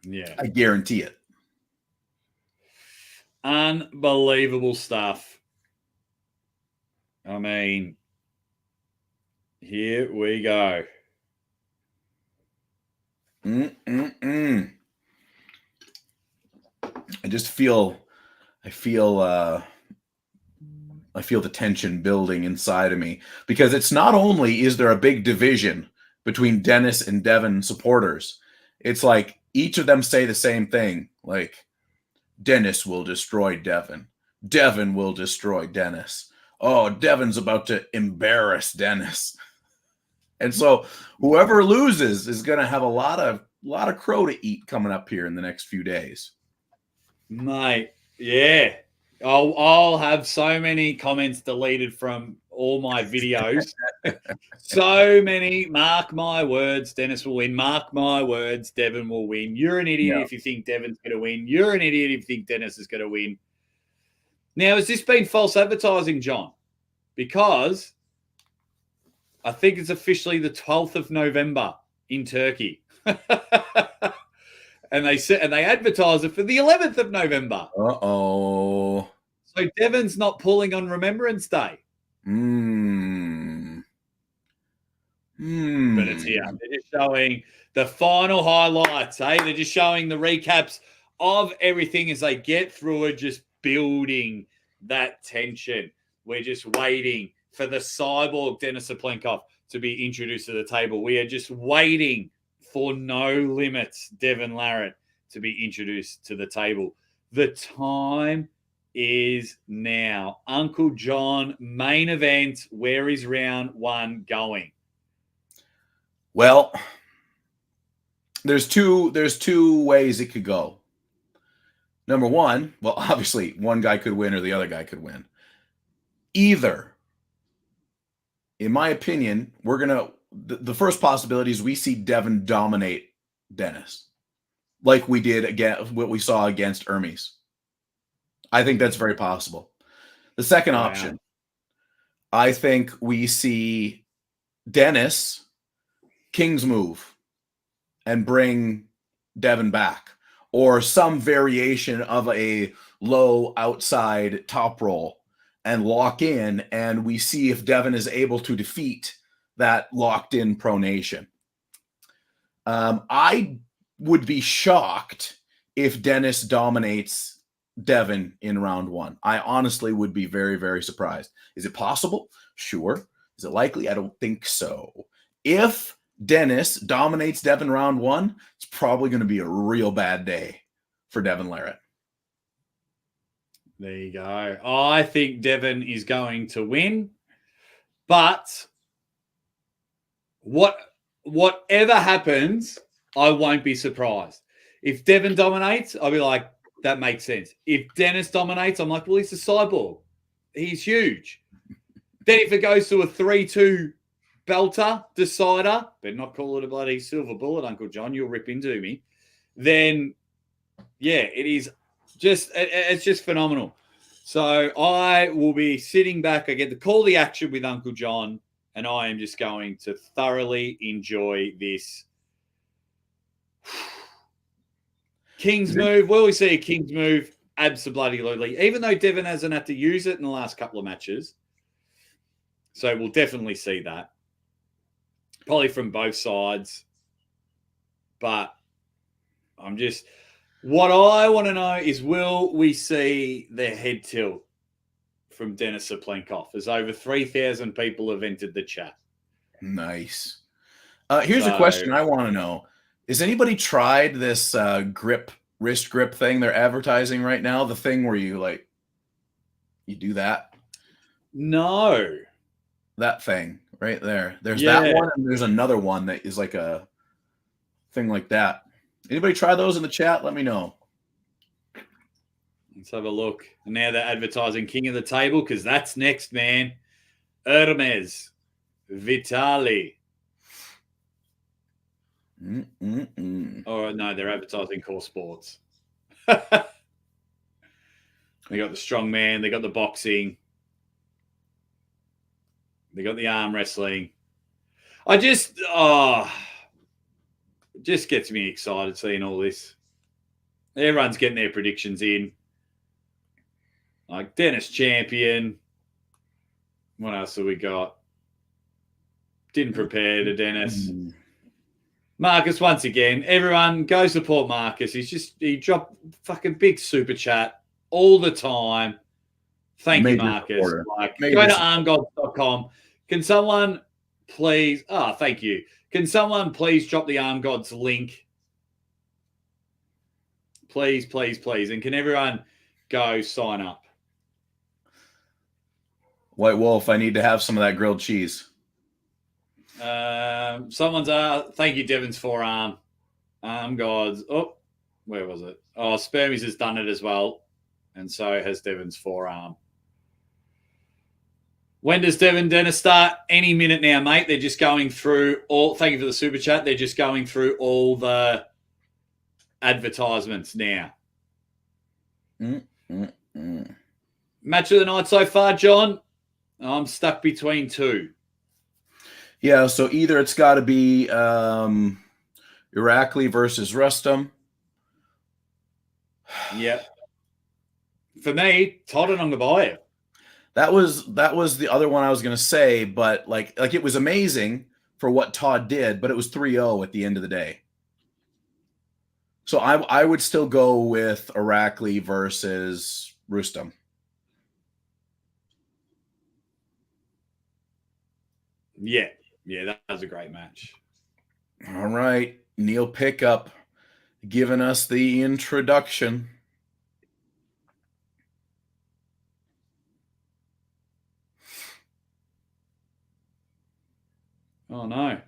Yeah. I guarantee it. Unbelievable stuff. I mean, here we go. I just feel the tension building inside of me, because it's not only is there a big division between Dennis and Devon supporters, it's like each of them say the same thing, like Dennis will destroy Devon. Devon will destroy Dennis. Oh, Devon's about to embarrass Dennis. And so whoever loses is going to have a lot of crow to eat coming up here in the next few days. Mate, yeah. I'll have so many comments deleted from all my videos. So many. Mark my words, Dennis will win. Mark my words, Devon will win. You're an idiot if you think Devon's going to win. You're an idiot if you think Dennis is going to win. Now, has this been false advertising, John? Because I think it's officially the 12th of November in Turkey. And they advertise it for the 11th of November. Uh-oh. So Devon's not pulling on Remembrance Day. But it's here. They're just showing the final highlights. Hey, they're just showing the recaps of everything as they get through it, just building that tension. We're just waiting for the cyborg Denis Cyplenkov to be introduced to the table. We are just waiting for No Limits Devon Larratt to be introduced to the table. The time is now. Uncle Jon, main event. Where is round one going? Well, there's two ways it could go. Number one, well, obviously one guy could win or the other guy could win. Either, in my opinion, the first possibility is we see Devon dominate Dennis, like we did again, what we saw against Hermes. I think that's very possible. The second option, I think we see Dennis King's move and bring Devon back, or some variation of a low outside top roll and lock in, and we see if Devon is able to defeat that locked in pronation. I would be shocked if Dennis dominates Devon in round one. I honestly would be very, very surprised. Is it possible? Sure. Is it likely? I don't think so. If Dennis dominates Devon round one, it's probably going to be a real bad day for Devon Larratt. There you go. I think Devon is going to win, but whatever happens, I won't be surprised. If Devon dominates, I'll be like, that makes sense. If Dennis dominates, I'm like, well, he's a cyborg. He's huge. Then if it goes to a 3-2 belter, decider, but not call it a bloody silver bullet, Uncle Jon, you'll rip into me. Then, yeah, it's just phenomenal. So I will be sitting back. I get to call the action with Uncle Jon, and I am just going to thoroughly enjoy this. King's move. Will we see a King's move? Absolutely. Even though Devon hasn't had to use it in the last couple of matches. So we'll definitely see that. Probably from both sides. But what I want to know is, will we see the head tilt from Denis Cyplenkov, as over 3,000 people have entered the chat? Nice. Here's a question I want to know. Has anybody tried this wrist grip thing they're advertising right now? The thing where you do that? No. that thing right there. There's that one, and there's another one that is like a thing like that. Anybody try those in the chat? Let me know. Let's have a look. And now they're advertising King of the Table because that's next, man. Hermes Vitali. Oh, no, they're advertising Core Sports. They got the strongman. They got the boxing. They got the arm wrestling. Just gets me excited seeing all this. Everyone's getting their predictions in. Like Dennis champion. What else have we got? Didn't prepare to Dennis. Marcus, once again, everyone go support Marcus. He dropped fucking big super chat all the time. Thank you, Marcus. Like, go to armgods.com. Can someone please? Oh, thank you. Can someone please drop the Arm Gods link? Please, please, please. And can everyone go sign up? White Wolf, I need to have some of that grilled cheese. Someone's thank you, Devon's forearm. Arm Gods. Oh, where was it? Oh, Spermies has done it as well. And so has Devon's forearm. When does Devon Dennis start? Any minute now, mate. They're just going through all. Thank you for the super chat. They're just going through all the advertisements now. Match of the night so far, John. I'm stuck between two. Yeah, so either it's got to be Irakli versus Rustam. Yeah. For me, Todd and Ongabayev. That was the other one I was going to say, but like it was amazing for what Todd did, but it was 3-0 at the end of the day. So I would still go with Irakli versus Rustam. Yeah, that was a great match. All right, Neil Pickup giving us the introduction. Oh, no.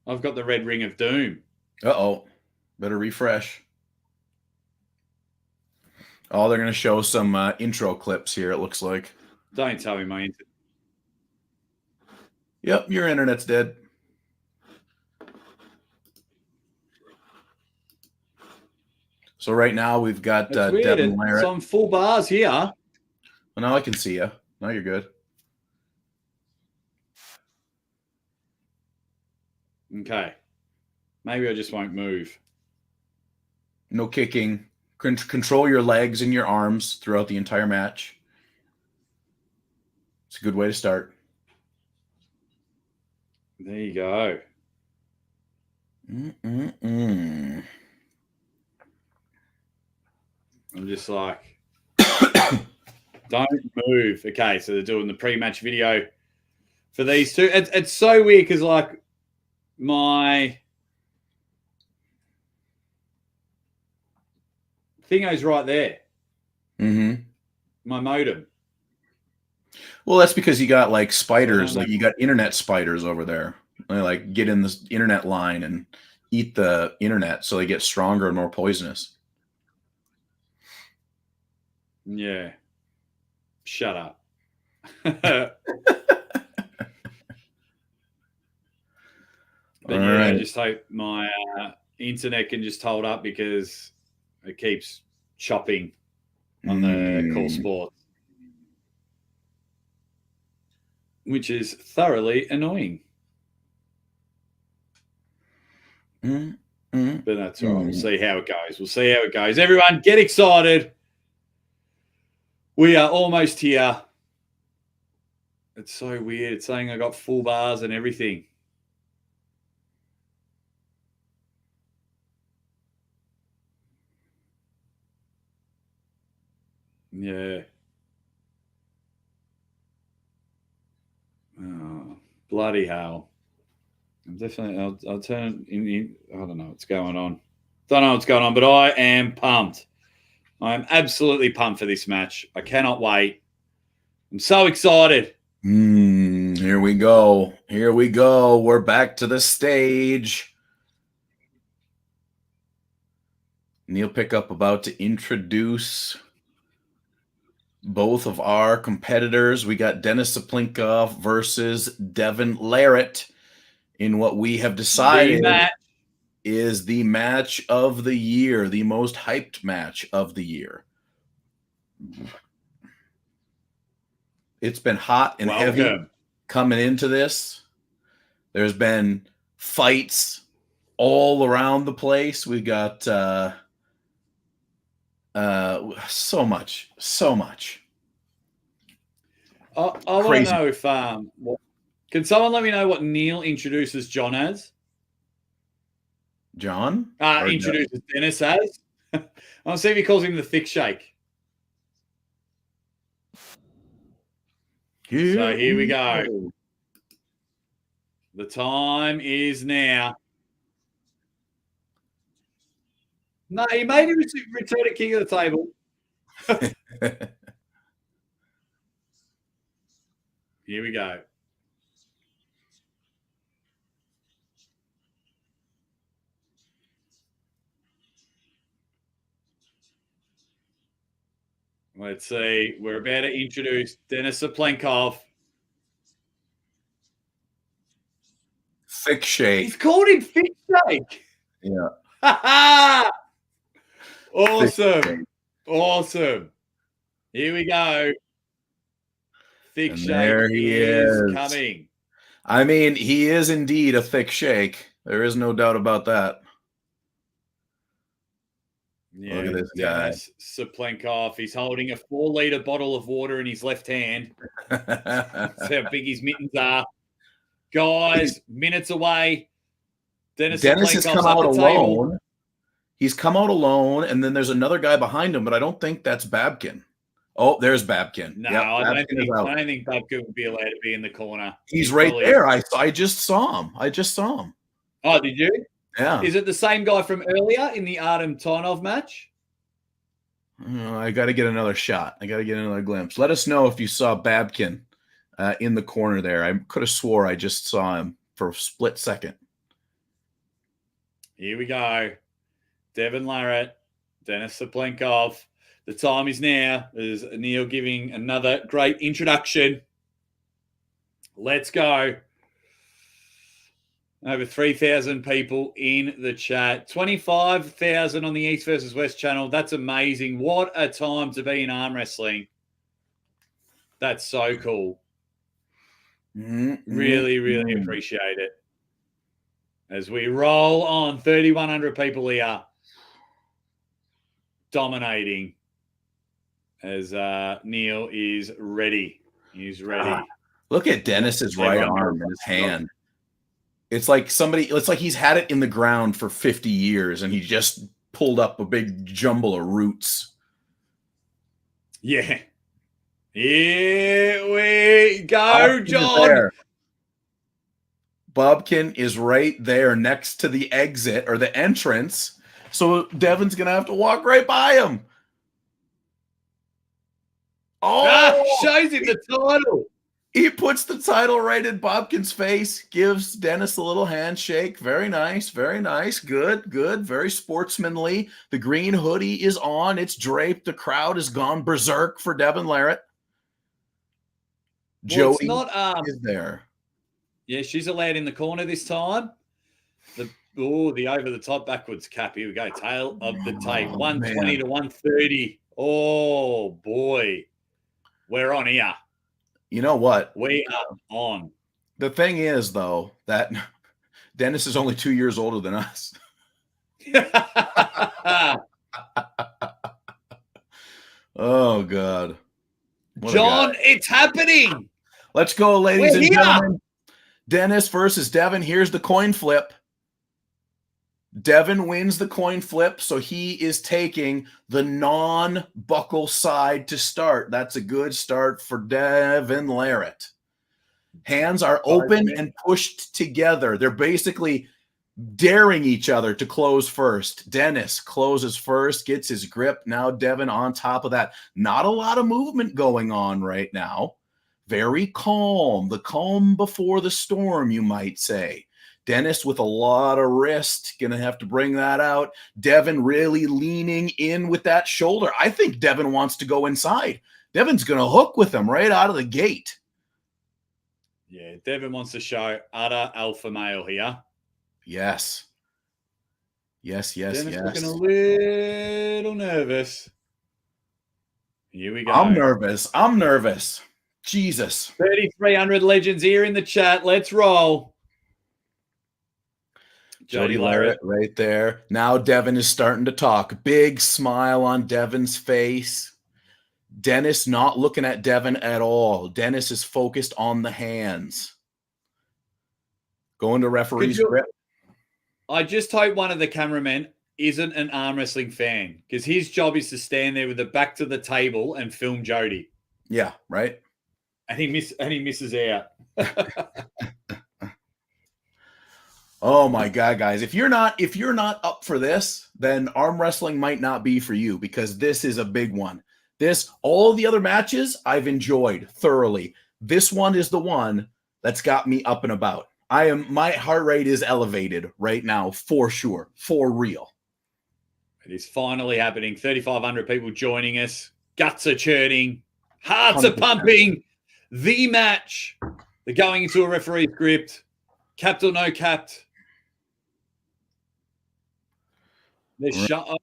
I've got the red ring of doom. Uh-oh. Better refresh. Oh, they're going to show some intro clips here, it looks like. Don't tell me my internet. Yep, your internet's dead. So right now we've got Devon Larratt. So I'm full bars here. Well, now I can see you. Now you're good. Okay. Maybe I just won't move. No kicking. Control your legs and your arms throughout the entire match. It's a good way to start. There you go. I'm just like, don't move. Okay, so they're doing the pre-match video for these two. It's so weird because, like, my thingo's right there. Mm-hmm. My modem. Well, that's because you got like spiders, like you got internet spiders over there. They like get in this internet line and eat the internet, so they get stronger and more poisonous. Yeah. Shut up. But yeah, right. I just hope my internet can just hold up because it keeps chopping on the Call Sports, which is thoroughly annoying. But that's all right. We'll see how it goes. Everyone, get excited. We are almost here. It's so weird. It's saying I got full bars and everything. Yeah. Oh, bloody hell. I'm definitely, I'll turn in. I don't know what's going on. But I am pumped. I am absolutely pumped for this match. I cannot wait. I'm so excited. Here Here we go. Here we go. We're back to the stage. Neil Pickup about to introduce both of our competitors. We got Denis Cyplenkov versus Devon Larratt in what we have decided is the match of the year, the most hyped match of the year. It's been hot and heavy coming into this. There's been fights all around the place. We got so much. I want to know if can someone let me know what Neil introduces John as? John? Introduces Denis as? I'll see if he calls him the thick shake. So here we go. The time is now. No, he made him return a king of the table. Here we go. Let's see. We're about to introduce Denis Cyplenkov. Thick shake. He's called him thick shake. Yeah. Awesome. Awesome. Here we go. Thick shake there he is coming. I mean, he is indeed a thick shake. There is no doubt about that. Yeah, look at this guy. Cyplenkov. He's holding a 4-liter bottle of water in his left hand. That's how big his mittens are. Guys, minutes away. Denis has come out alone. He's come out alone, and then there's another guy behind him, but I don't think that's Babkin. Oh, there's Babkin. No, I don't think Babkin would be allowed to be in the corner. He's right there. I just saw him. Oh, did you? Yeah. Is it the same guy from earlier in the Artem Tarnov match? I got to get another shot. I got to get another glimpse. Let us know if you saw Babkin in the corner there. I could have swore I just saw him for a split second. Here we go. Devon Larratt, Denis Cyplenkov. The time is now. There's Neil giving another great introduction. Let's go. Over 3,000 people in the chat. 25,000 on the East versus West channel. That's amazing. What a time to be in arm wrestling. That's so cool. Really, really appreciate it. As we roll on, 3,100 people here. Dominating. As Neil is ready. He's ready. Look at Dennis's right arm in his hand. It's like he's had it in the ground for 50 years and he just pulled up a big jumble of roots. Yeah. Here we go, John. Bobkin is right there next to the exit or the entrance. So Devon's going to have to walk right by him. Oh, shows him the title. He puts the title right in Bobkin's face, gives Denis a little handshake. Very nice, very nice. Good, good, very sportsmanly. The green hoodie is on. It's draped. The crowd has gone berserk for Devon Larratt. Well, Joey is there. Yeah, she's allowed in the corner this time. The over-the-top backwards cap. Here we go. Tail of the tape. 120 to 130. Oh, boy. We're on here. You know what? We are on. The thing is, though, that Denis is only 2 years older than us. Oh, God. John, it's happening. Let's go, ladies and gentlemen. Denis versus Devon. Here's the coin flip. Devon wins the coin flip, so he is taking the non-buckle side to start. That's a good start for Devon Larratt. Hands are open and pushed together. They're basically daring each other to close first. Denis closes first, gets his grip. Now Devon on top of that. Not a lot of movement going on right now. very calm, the calm before the storm, you might say. Dennis with a lot of wrist, going to have to bring that out. Devon really leaning in with that shoulder. I think Devon wants to go inside. Devon's going to hook with him right out of the gate. Yeah, Devon wants to show utter alpha male here. Yes. Yes. Dennis looking a little nervous. Here we go. I'm nervous. Jesus. 3,300 legends here in the chat. Let's roll. Jody Larratt right there. Now Devon is starting to talk. Big smile on Devon's face. Dennis not looking at Devon at all. Dennis is focused on the hands. Going to referee's grip. I just hope one of the cameramen isn't an arm wrestling fan, because his job is to stand there with the back to the table and film Jody. Yeah, right. And he misses out. Oh my God, guys. If you're not up for this, then arm wrestling might not be for you, because this is a big one. All the other matches I've enjoyed thoroughly. This one is the one that's got me up and about. My heart rate is elevated right now, for sure, for real. It is finally happening. 3,500 people joining us. Guts are churning. Hearts 100%. Are pumping. The match. They're going into a referee script. Capped or no capped. Let's go.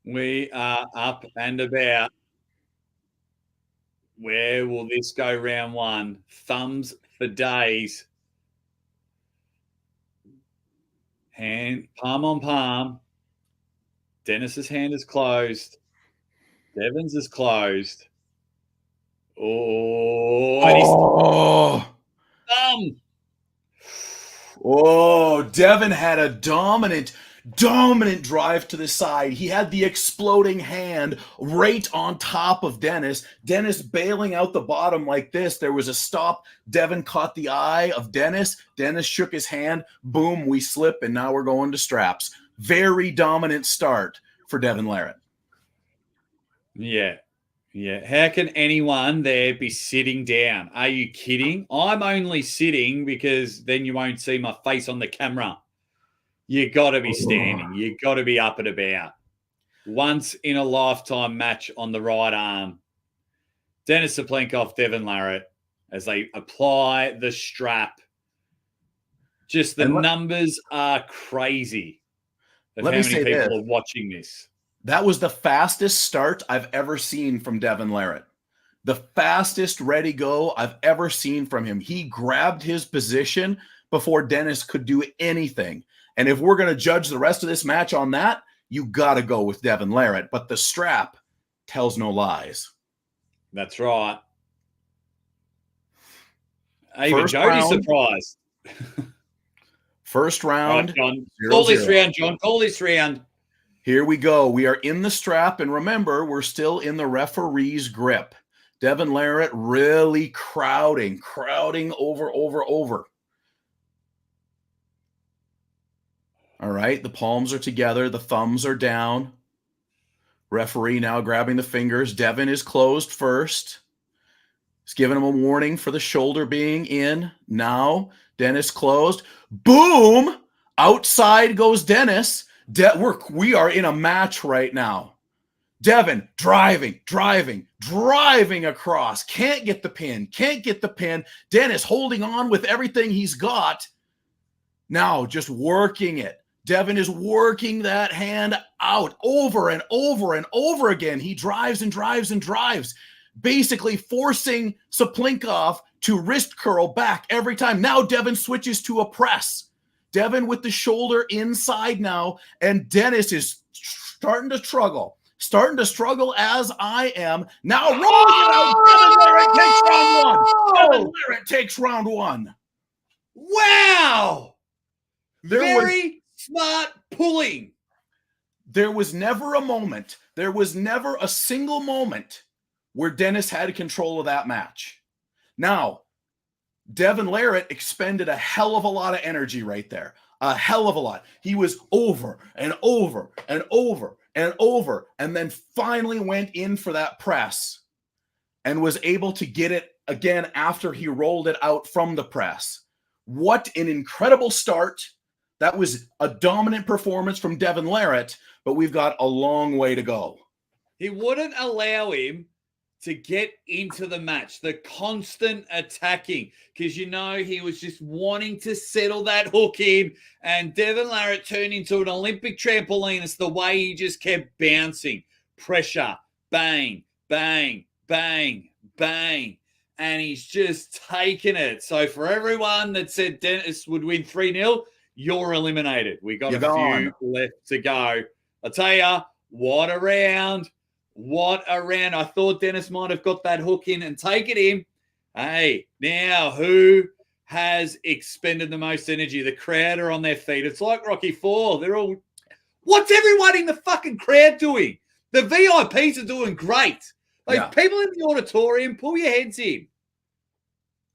We are up and about. Where will this go round one? Thumbs for days. Hand, palm on palm. Dennis's hand is closed. Devon's is closed. Oh. Thumb. Oh, Devon had a dominant drive to the side. He had the exploding hand right on top of Dennis. Dennis bailing out the bottom like this. There was a stop. Devon caught the eye of Dennis. Dennis shook his hand. Boom, we slip, and now we're going to straps. Very dominant start for Devon Larratt. Yeah. Yeah. How can anyone there be sitting down? Are you kidding? I'm only sitting because then you won't see my face on the camera. You got to be standing. You got to be up and about. Once in a lifetime match on the right arm. Denis Cyplenkov, Devon Larratt, as they apply the strap. Just the numbers are crazy of how many people are watching this. That was the fastest start I've ever seen from Devon Larratt. The fastest ready go I've ever seen from him. He grabbed his position before Dennis could do anything. And if we're going to judge the rest of this match on that, you got to go with Devon Larratt. But the strap tells no lies. That's right. Even Jody's surprised. First round. Right, John. Call this round, John. Call this round. Here we go. We are in the strap. And remember, we're still in the referee's grip. Devon Larratt really crowding over. All right, the palms are together. The thumbs are down. Referee now grabbing the fingers. Devon is closed first. He's giving him a warning for the shoulder being in. Now, Dennis closed. Boom! Outside goes Dennis. We are in a match right now. Devon driving across. Can't get the pin. Dennis holding on with everything he's got. Now just working it. Devon is working that hand out over and over again. He drives, basically forcing Cyplenkov to wrist curl back every time. Now Devon switches to a press. Devon with the shoulder inside now, and Dennis is starting to struggle as I am. Now rolling it out. Devon Larratt takes round one. Wow. Very smart pulling. There was never a single moment where Dennis had control of that match. Now, Devon Larratt expended a hell of a lot of energy right there. A hell of a lot. He was over and over and over, and then finally went in for that press and was able to get it again after he rolled it out from the press. What an incredible start. That was a dominant performance from Devon Larratt, but we've got a long way to go. He wouldn't allow him to get into the match, the constant attacking, because he was just wanting to settle that hook in, and Devon Larratt turned into an Olympic trampoline. It's the way he just kept bouncing. Pressure, bang, bang, bang, bang, and he's just taken it. So for everyone that said Dennis would win 3-0, you're eliminated. We got a few left to go. I'll tell you, what a round. What a round. I thought Dennis might have got that hook in and taken him. Hey, now who has expended the most energy? The crowd are on their feet. It's like Rocky IV. They're all, what's everyone in the fucking crowd doing? The VIPs are doing great. People in the auditorium, pull your heads in.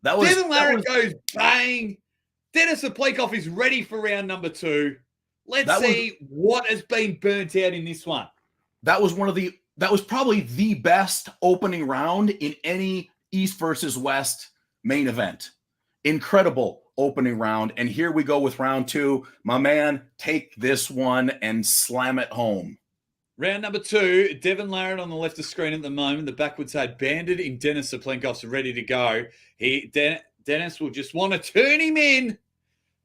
Devon Larratt goes bang. Denis Cyplenkov is ready for round number 2. Let's see what has been burnt out in this one. That was probably the best opening round in any East versus West main event. Incredible opening round. And here we go with round 2. My man, take this one and slam it home. Round number 2, Devon Larratt on the left of screen at the moment. The backwards head banded in Denis Cyplenkov's ready to go. Denis will just want to turn him in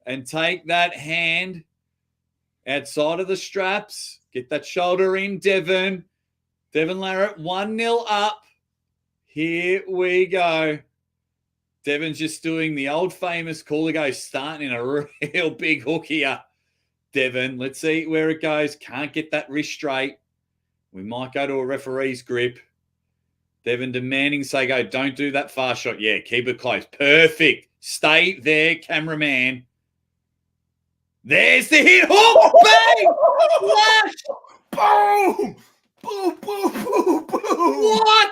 and take that hand outside of the straps. Get that shoulder in, Devon. Devon Larratt 1-0 up. Here we go. Devon's just doing the old famous call to go, starting in a real big hook here. Devon, let's see where it goes. Can't get that wrist straight. We might go to a referee's grip. Devon demanding say go. Don't do that far shot. Yeah, keep it close. Perfect. Stay there, cameraman. There's the hit. Hook! Bang! Flash! Boom! Boom, boom, boom, boom. What?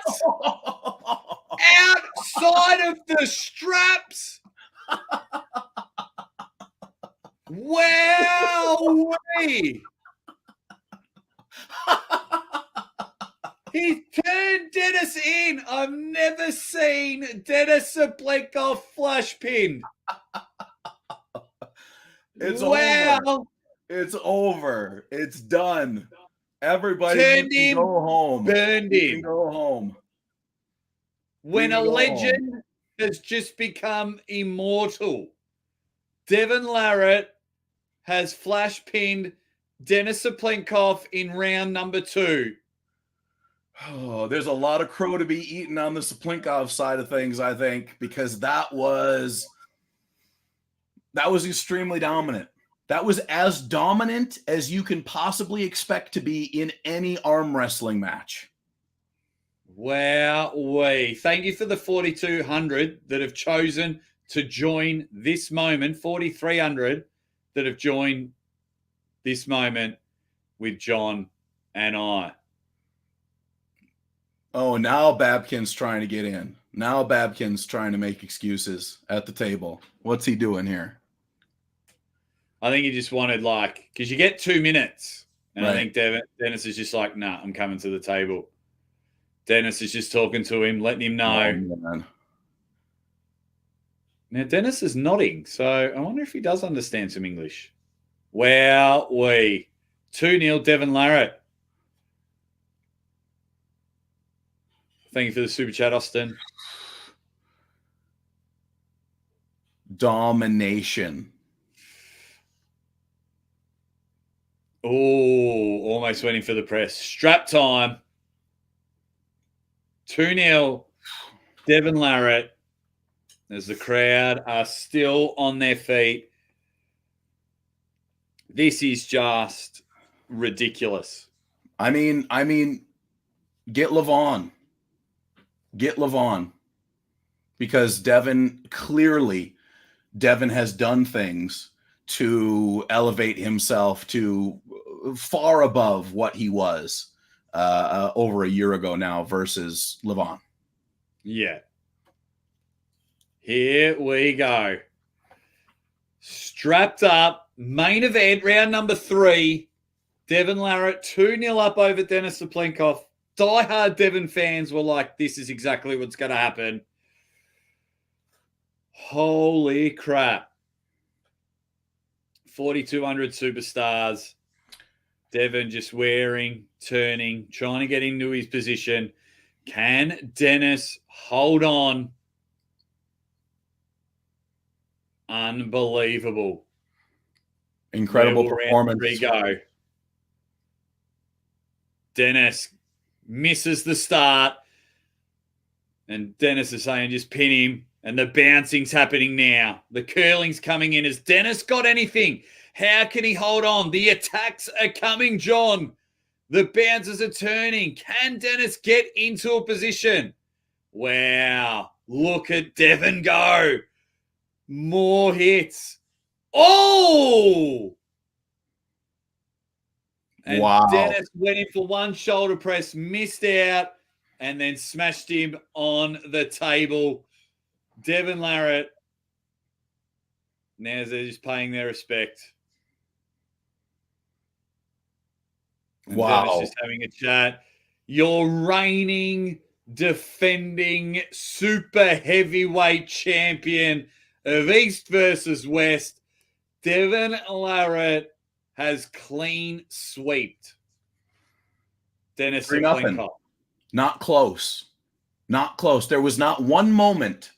Outside of the straps? Wow! He turned Denis in. I've never seen Denis Cyplenkov flash pinned. It's over. It's over. It's done. Everybody can go home. Burned him. Go home. When a legend has just become immortal, Devon Larratt has flash pinned Denis Cyplenkov in round number 2. Oh, there's a lot of crow to be eaten on the Cyplenkov side of things, I think, because that was extremely dominant. That was as dominant as you can possibly expect to be in any arm wrestling match. Wow. Thank you for the 4,200 that have chosen to join this moment. 4,300 that have joined this moment with John and I. Oh, now Babkin's trying to get in. Now Babkin's trying to make excuses at the table. What's he doing here? I think he just wanted because you get 2 minutes. And right. I think Denis is just like, nah, I'm coming to the table. Denis is just talking to him, letting him know. Oh, now, Denis is nodding. So I wonder if he does understand some English. Wow, 2-0 Devon Larratt. Thank you for the super chat, Austin. Domination. Oh, almost went in for the press. Strap time. 2-0 Devon Larratt as the crowd are still on their feet. This is just ridiculous. I mean, get Levon. Get Levon. Because Devon has done things to elevate himself to far above what he was over a year ago now versus Levon. Yeah. Here we go. Strapped up, main event, round number 3. Devon Larratt 2-0 up over Denis Cyplenkov. Die-hard Devon fans were like, this is exactly what's going to happen. Holy crap. 4,200 superstars. Devon just wearing, turning, trying to get into his position. Can Denis hold on? Unbelievable. Incredible performance. There we go. Denis misses the start. And Denis is saying just pin him. And the bouncing's happening now. The curling's coming in. Has Denis got anything? How can he hold on? The attacks are coming, John. The bounces are turning. Can Denis get into a position? Wow. Look at Devon go. More hits. Oh! And wow. Denis went in for one shoulder press, missed out, and then smashed him on the table. Devon Larratt. Now they're just paying their respect. And wow. Denis just having a chat. Your reigning, defending, super heavyweight champion of East versus West, Devon Larratt has clean swept Denis Cyplenkov. Not close. Not close. There was not one moment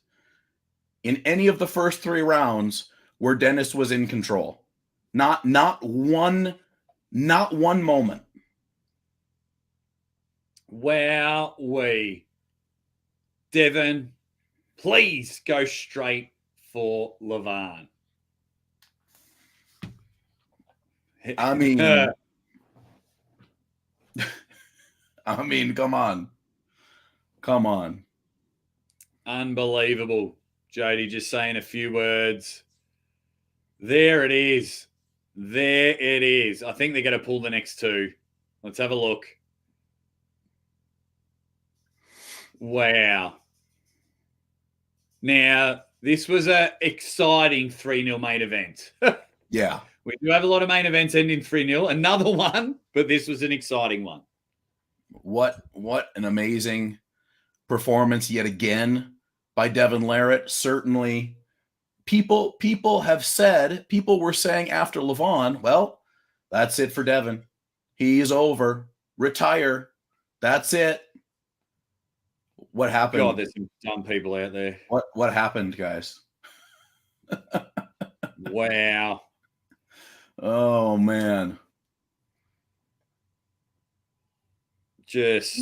in any of the first 3 rounds where Denis was in control. Not one moment. Wowee. Devon, please go straight for Levan. I mean, come on. Come on. Unbelievable. Jody just saying a few words. There it is. There it is. I think they're going to pull the next 2. Let's have a look. Wow. Now, this was an exciting 3-0 main event. Yeah. We do have a lot of main events ending 3-0. Another one, but this was an exciting one. What an amazing performance yet again by Devon Larratt. Certainly, people were saying after Levan, well, that's it for Devon. He's over. Retire. That's it. What happened? God, there's some dumb people out there. What happened, guys? Wow. Oh, man. Just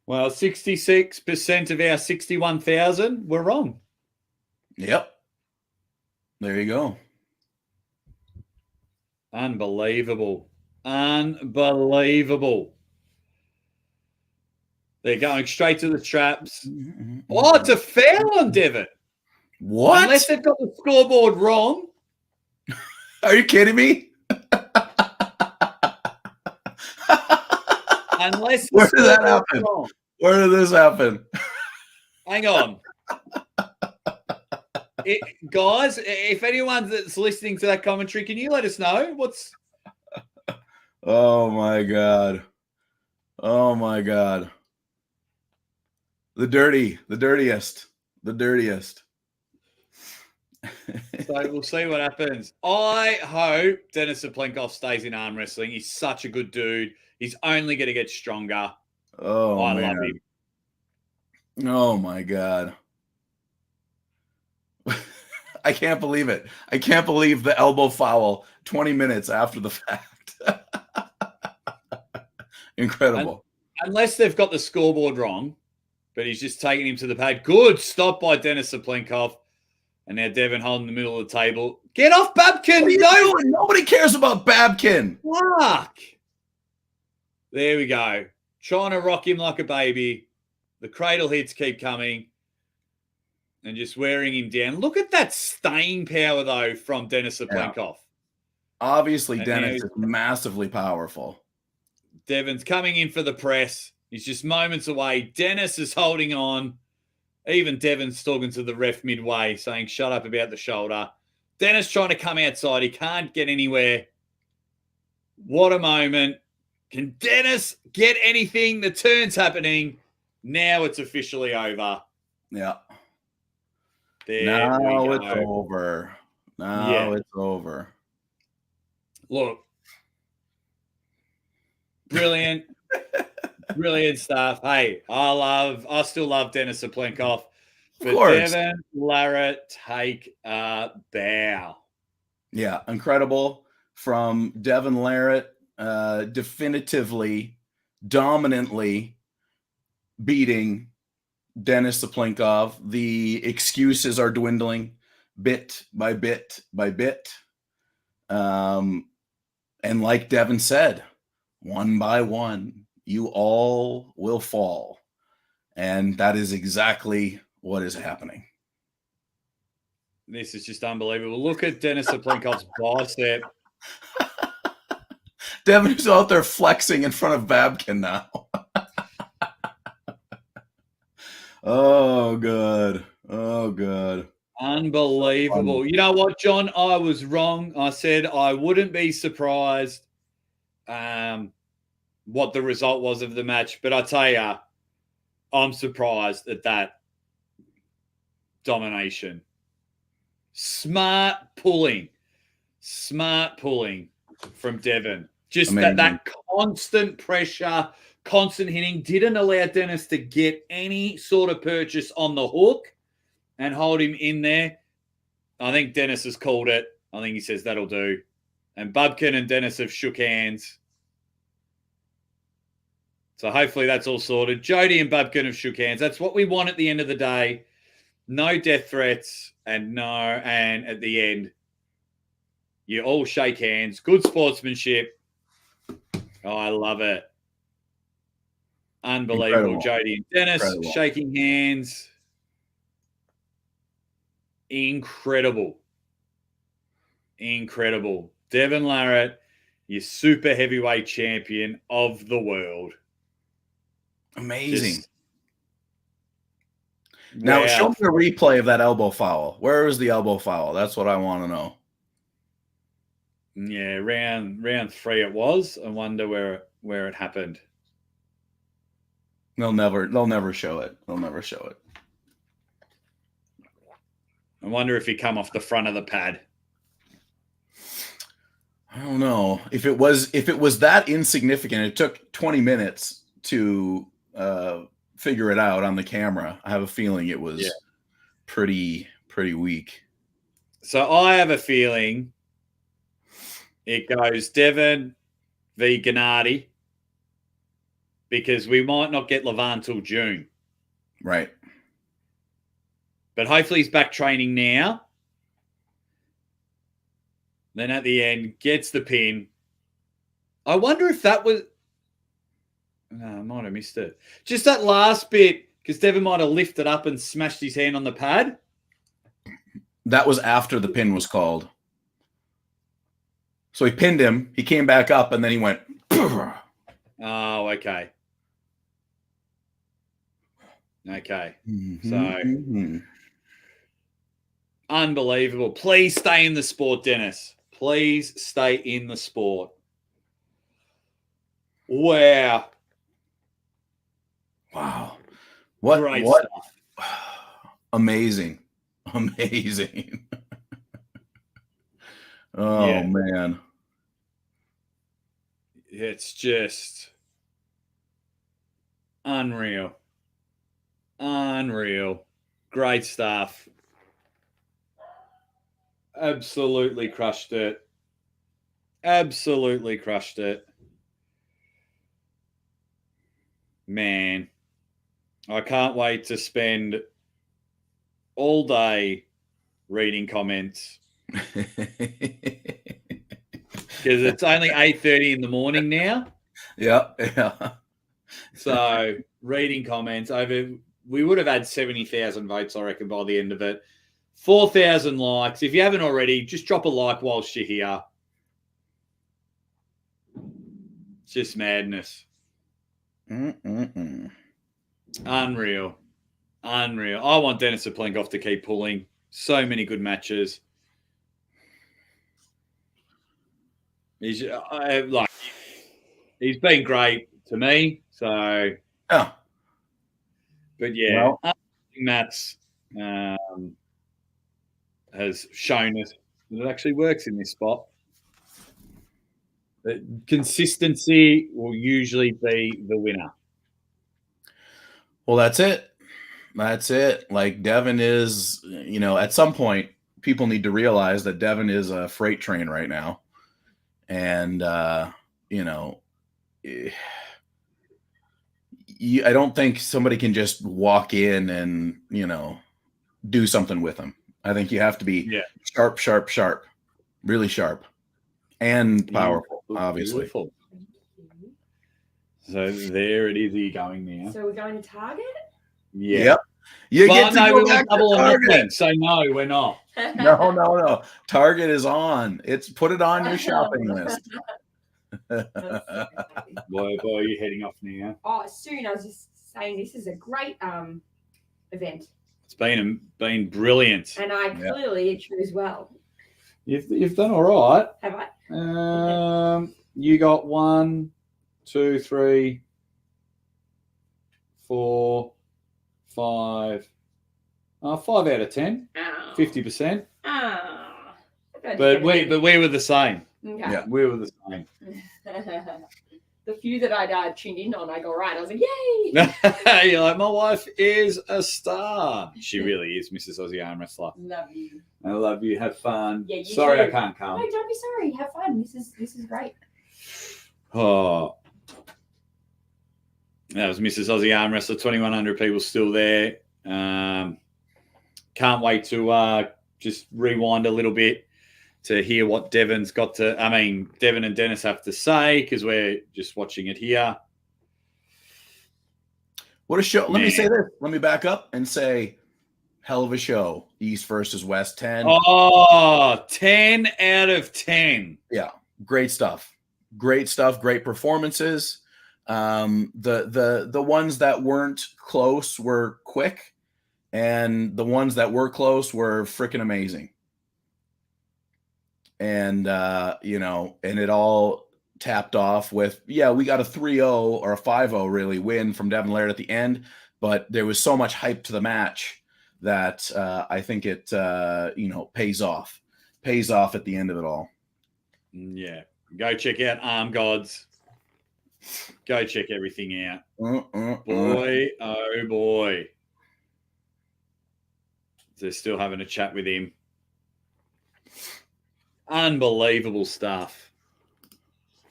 well, 66% of our 61,000 were wrong. Yep. There you go. Unbelievable. They're going straight to the traps. Oh, it's a foul on Devon. What? Unless they've got the scoreboard wrong. Are you kidding me? Unless where did that happen? Wrong. Where did this happen? Hang on. Guys, if anyone that's listening to that commentary, can you let us know what's... Oh, my God. Oh, my God. The dirtiest. So we'll see what happens. I hope Denis Cyplenkov stays in arm wrestling. He's such a good dude. He's only going to get stronger. Oh, I man. love him. Oh, my God. I can't believe it. I can't believe the elbow foul 20 minutes after the fact. Incredible. Unless they've got the scoreboard wrong, but he's just taking him to the pad. Good stop by Denis Cyplenkov. And now Devon holding the middle of the table. Get off, Babkin! Nobody cares about Babkin. Fuck! There we go. Trying to rock him like a baby. The cradle hits keep coming. And just wearing him down. Look at that staying power, though, from Denis Cyplenkov. Yeah. Obviously, and Denis is massively powerful. Devon's coming in for the press. He's just moments away. Denis is holding on. Even Devon's talking to the ref midway, saying, shut up about the shoulder. Dennis trying to come outside. He can't get anywhere. What a moment. Can Dennis get anything? The turn's happening. Now it's officially over. Yeah. There now we it's go. over. Now it's over. Look. Brilliant. Brilliant stuff. Hey, I still love Denis Cyplenkov. But Devon Larratt, take a bow. Yeah, incredible from Devon Larratt. Definitively, dominantly beating Denis Cyplenkov. The excuses are dwindling bit by bit by bit. And like Devon said, one by one, you all will fall. And that is exactly what is happening. This is just unbelievable. Look at Denis Cyplenkov's bicep. Devon is out there flexing in front of Babkin now. Oh, good. Oh, good. Unbelievable. You know what, John? I was wrong. I said I wouldn't be surprised what the result was of the match. But I tell you, I'm surprised at that domination. Smart pulling from Devon. Just that constant pressure, constant hitting didn't allow Denis to get any sort of purchase on the hook and hold him in there. I think Denis has called it. I think he says that'll do. And Bubkin and Denis have shook hands. So hopefully that's all sorted. Jody and Bubkin have shook hands. That's what we want at the end of the day. No death threats and at the end, you all shake hands. Good sportsmanship. Oh, I love it. Unbelievable. Incredible. Jody and Denis shaking hands. Incredible. Devon Larratt, your super heavyweight champion of the world. Amazing. Now, show me a replay of that elbow foul. Where is the elbow foul? That's what I want to know. Yeah, round 3 it was. I wonder where it happened. They'll never show it. They'll never show it. I wonder if he come off the front of the pad. I don't know. If it was that insignificant, it took 20 minutes to figure it out on the camera. I have a feeling it was pretty weak. So I have a feeling it goes Devon v. Gennady because we might not get Levan till June. Right. But hopefully he's back training now. Then at the end, gets the pin. I wonder if that was... No, I might have missed it. Just that last bit, because Devon might have lifted up and smashed his hand on the pad. That was after the pin was called. So he pinned him. He came back up, and then he went... Oh, okay. Okay. Unbelievable. Please stay in the sport, Denis. Please stay in the sport. Wow. What stuff. Amazing. Man. It's just unreal. Great stuff. Absolutely crushed it. Man, I can't wait to spend all day reading comments. Because it's only 8:30 in the morning now. Yeah. So reading comments we would have had 70,000 votes, I reckon, by the end of it. 4,000 likes. If you haven't already, just drop a like whilst you're here. It's just madness. Unreal. I want Denis Cyplenkov to keep pulling. So many good matches. He's he's been great to me. So, Yeah. but yeah, Well, Matt's has shown us that it actually works in this spot. That consistency will usually be the winner. well, that's it. That's it. Like Devon is, at some point, people need to realize that Devon is a freight train right now. And, I don't think somebody can just walk in and, do something with him. I think you have to be sharp, sharp, sharp, really sharp and powerful, obviously. Beautiful. So there it is. Are you going now? So we're going to Target? Yeah. Yep. You get to go back to Target. So no, we're not. No. Target is on. Put it on your shopping list. Boy, are you heading off now? Oh, soon. I was just saying this is a great event. It's been brilliant. And I clearly choose well. You've done all right. Have I? You got 1, 2, 3, 4, 5. 5 out of 10. 50%. But we were the same. Okay. Yeah, we were the same. The few that I'd tuned in on, I got right. I was like, yay! You're like, my wife is a star. She really is, Mrs. Aussie Armwrestler. Love you. I love you. Have fun. Yeah, sorry too. I can't come. No, don't be sorry. Have fun. This is great. Oh. That was Mrs. Aussie Armwrestler. 2,100 people still there. Can't wait to just rewind a little bit to hear what Devon and Dennis have to say, because we're just watching it here. What a show. Let me say this. Let me back up and say, hell of a show. East versus West 10. Oh, 10 out of 10. Yeah, great stuff. Great stuff. Great performances. The ones that weren't close were quick, and the ones that were close were freaking amazing. And, and it all tapped off with, we got a 3-0 or a 5-0 really win from Devon Larratt at the end, but there was so much hype to the match that I think it, pays off at the end of it all. Yeah. Go check out Arm Gods. Go check everything out. Boy, oh boy. They're still having a chat with him. Unbelievable stuff.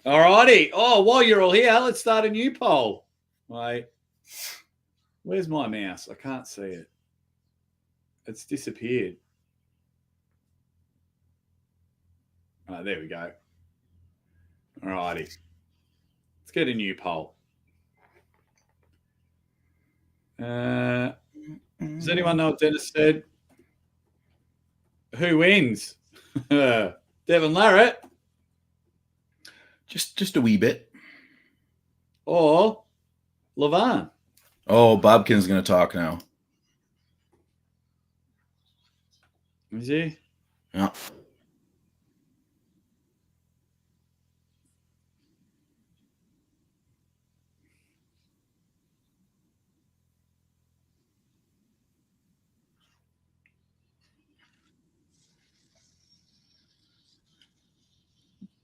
All righty. Oh, while you're all here, let's start a new poll. Wait. Where's my mouse? I can't see it. It's disappeared. Oh, there we go. All righty. Let's get a new poll. Does anyone know what Dennis said? Who wins? Devon Larratt? Just a wee bit. Or Levan? Oh, Bobkin's going to talk now. Is he? Yeah.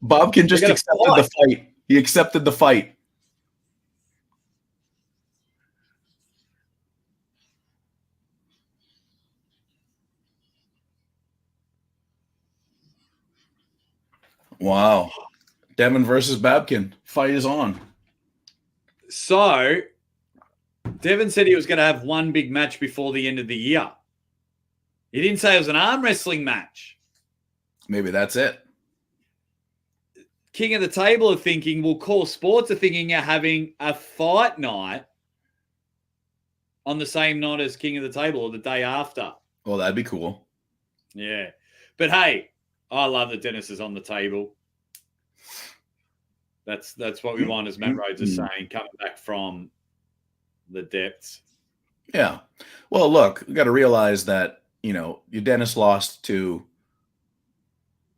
Bobkin just accepted the fight. He accepted the fight. Wow. Devon versus Babkin. Fight is on. So, Devon said he was going to have one big match before the end of the year. He didn't say it was an arm wrestling match. Maybe that's it. King of the Table are thinking, well, Core Sports are thinking you're having a fight night on the same night as King of the Table or the day after. Well, that'd be cool. Yeah. But hey, I love that Dennis is on the table. That's what we want, as Matt Rhodes is saying, coming back from the depths. Yeah. Well, look, we got to realize that, Dennis lost to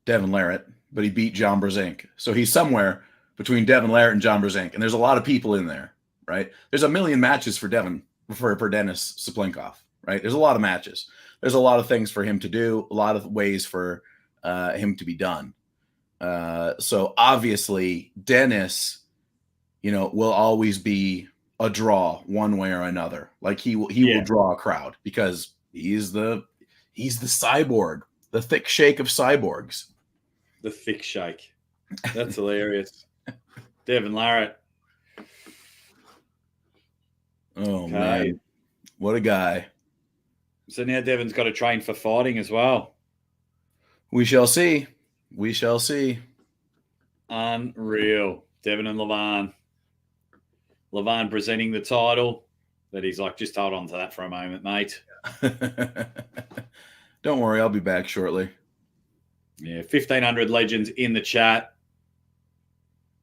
Devon Larratt. but he beat John Brzenk. So he's somewhere between Devon Larratt and John Brzenk. And there's a lot of people in there, right? There's a million matches for Denis Cyplenkov, right? There's a lot of matches. There's a lot of things for him to do, a lot of ways for him to be done. So obviously Denis, will always be a draw one way or another. Like he will draw a crowd because he's the cyborg, the thick shake of cyborgs. The thick shake. That's hilarious. Devon Larratt. Oh, man. What a guy. So now Devon's got to train for fighting as well. We shall see. We shall see. Unreal. Devon and Levan. Levan presenting the title. But he's like, just hold on to that for a moment, mate. Don't worry, I'll be back shortly. Yeah, 1,500 legends in the chat.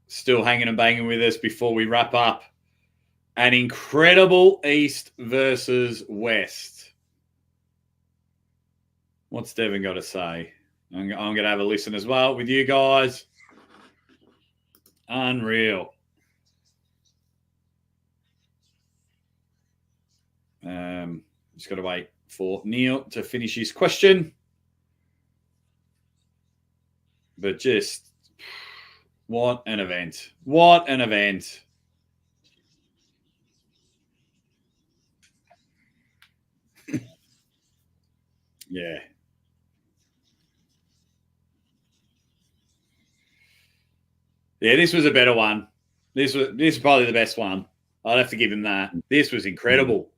Still hanging and banging with us before we wrap up. An incredible East versus West. What's Devon got to say? I'm going to have a listen as well with you guys. Unreal. Just got to wait for Neil to finish his question. But just, what an event. What an event. Yeah. Yeah, this was a better one. This is probably the best one. I'd have to give him that. This was incredible.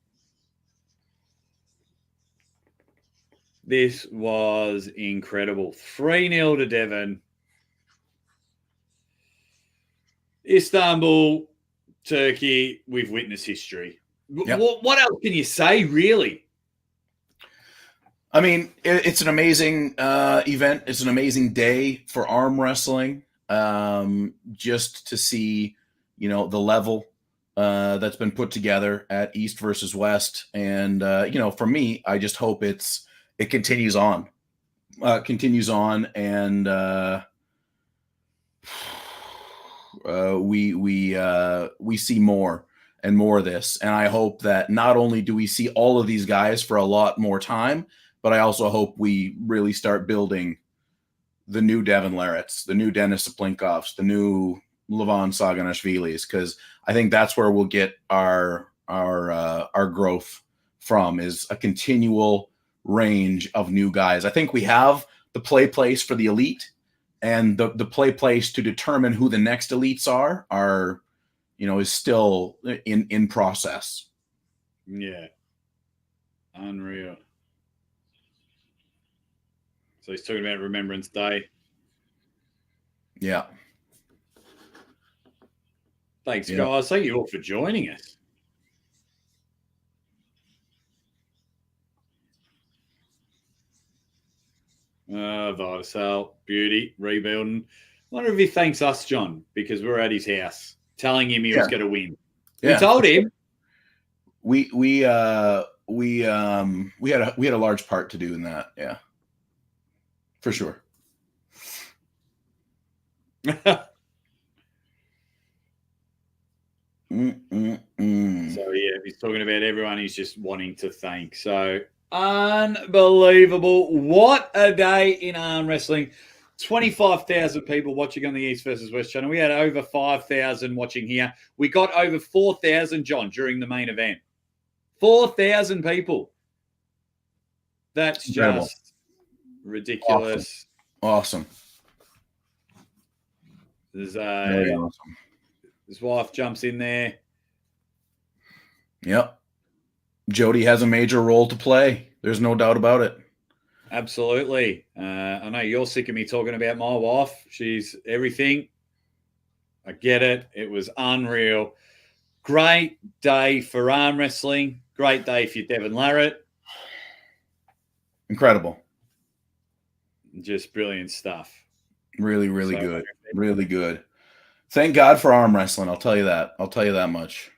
This was incredible. 3-0 to Devon. Istanbul, Turkey, we've witnessed history. Yep. What else can you say, really? I mean, it's an amazing event. It's an amazing day for arm wrestling. Just to see, the level that's been put together at East versus West. And, for me, I just hope it continues on. And we see more and more of this. And I hope that not only do we see all of these guys for a lot more time, but I also hope we really start building the new Devon Larratts, the new Denis Cyplenkovs, the new Levan Saganashvilis, because I think that's where we'll get our growth from, is a continual range of new guys. I think we have the play place for the elite, and the play place to determine who the next elites are is still in process. Yeah. Unreal. So he's talking about Remembrance Day. Yeah. Thanks, guys. Thank you all for joining us. Vital, beauty, rebuilding. I wonder if he thanks us, John, because we're at his house telling him he was going to win. Yeah. We told him. We had a large part to do in that. Yeah. For sure. So yeah, he's talking about everyone he's just wanting to thank. So unbelievable. What a day in arm wrestling. 25,000 people watching on the East versus West channel. We had over 5,000 watching here. We got over 4,000, John, during the main event. 4,000 people. That's incredible. Just ridiculous. Awesome. There's very awesome. His wife jumps in there. Yep. Jody has a major role to play. There's no doubt about it. Absolutely. I know you're sick of me talking about my wife. She's everything. I get it. It was unreal. Great day for arm wrestling. Great day for Devon Larratt. Incredible. Just brilliant stuff. Really, really good. Really good. Thank God for arm wrestling. I'll tell you that. I'll tell you that much.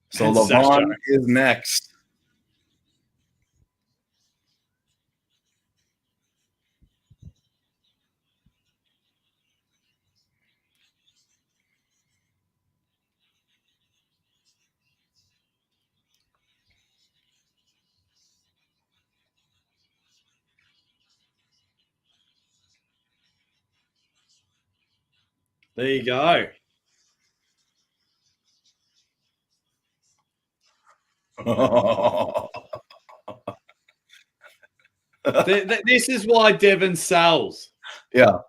So And Levon Sasha. is next. There you go. This is why Devon sells. Yeah.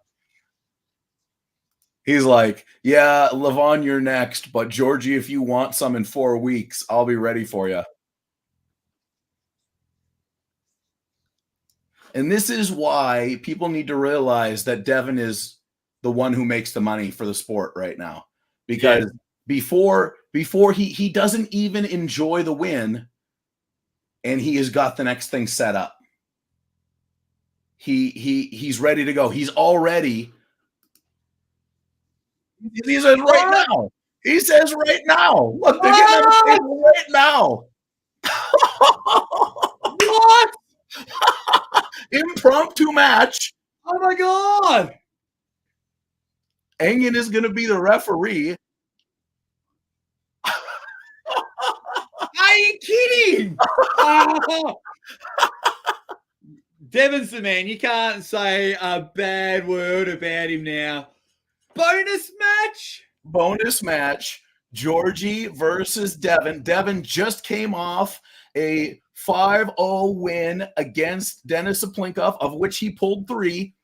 He's like, yeah, Levon, you're next. But Georgie, if you want some in 4 weeks, I'll be ready for you. And this is why people need to realize that Devon is the one who makes the money for the sport right now. Because before he doesn't even enjoy the win, and he has got the next thing set up. He's ready to go. He's already. He says right now. He says right now. Look, they're getting on the table right now. What? Impromptu match. Oh my God. Engen is going to be the referee. Are you kidding? Devon's the man. You can't say a bad word about him now. Bonus match? Bonus match. Georgie versus Devon. Devon just came off a 5-0 win against Denis Cyplenkov, of which he pulled 3.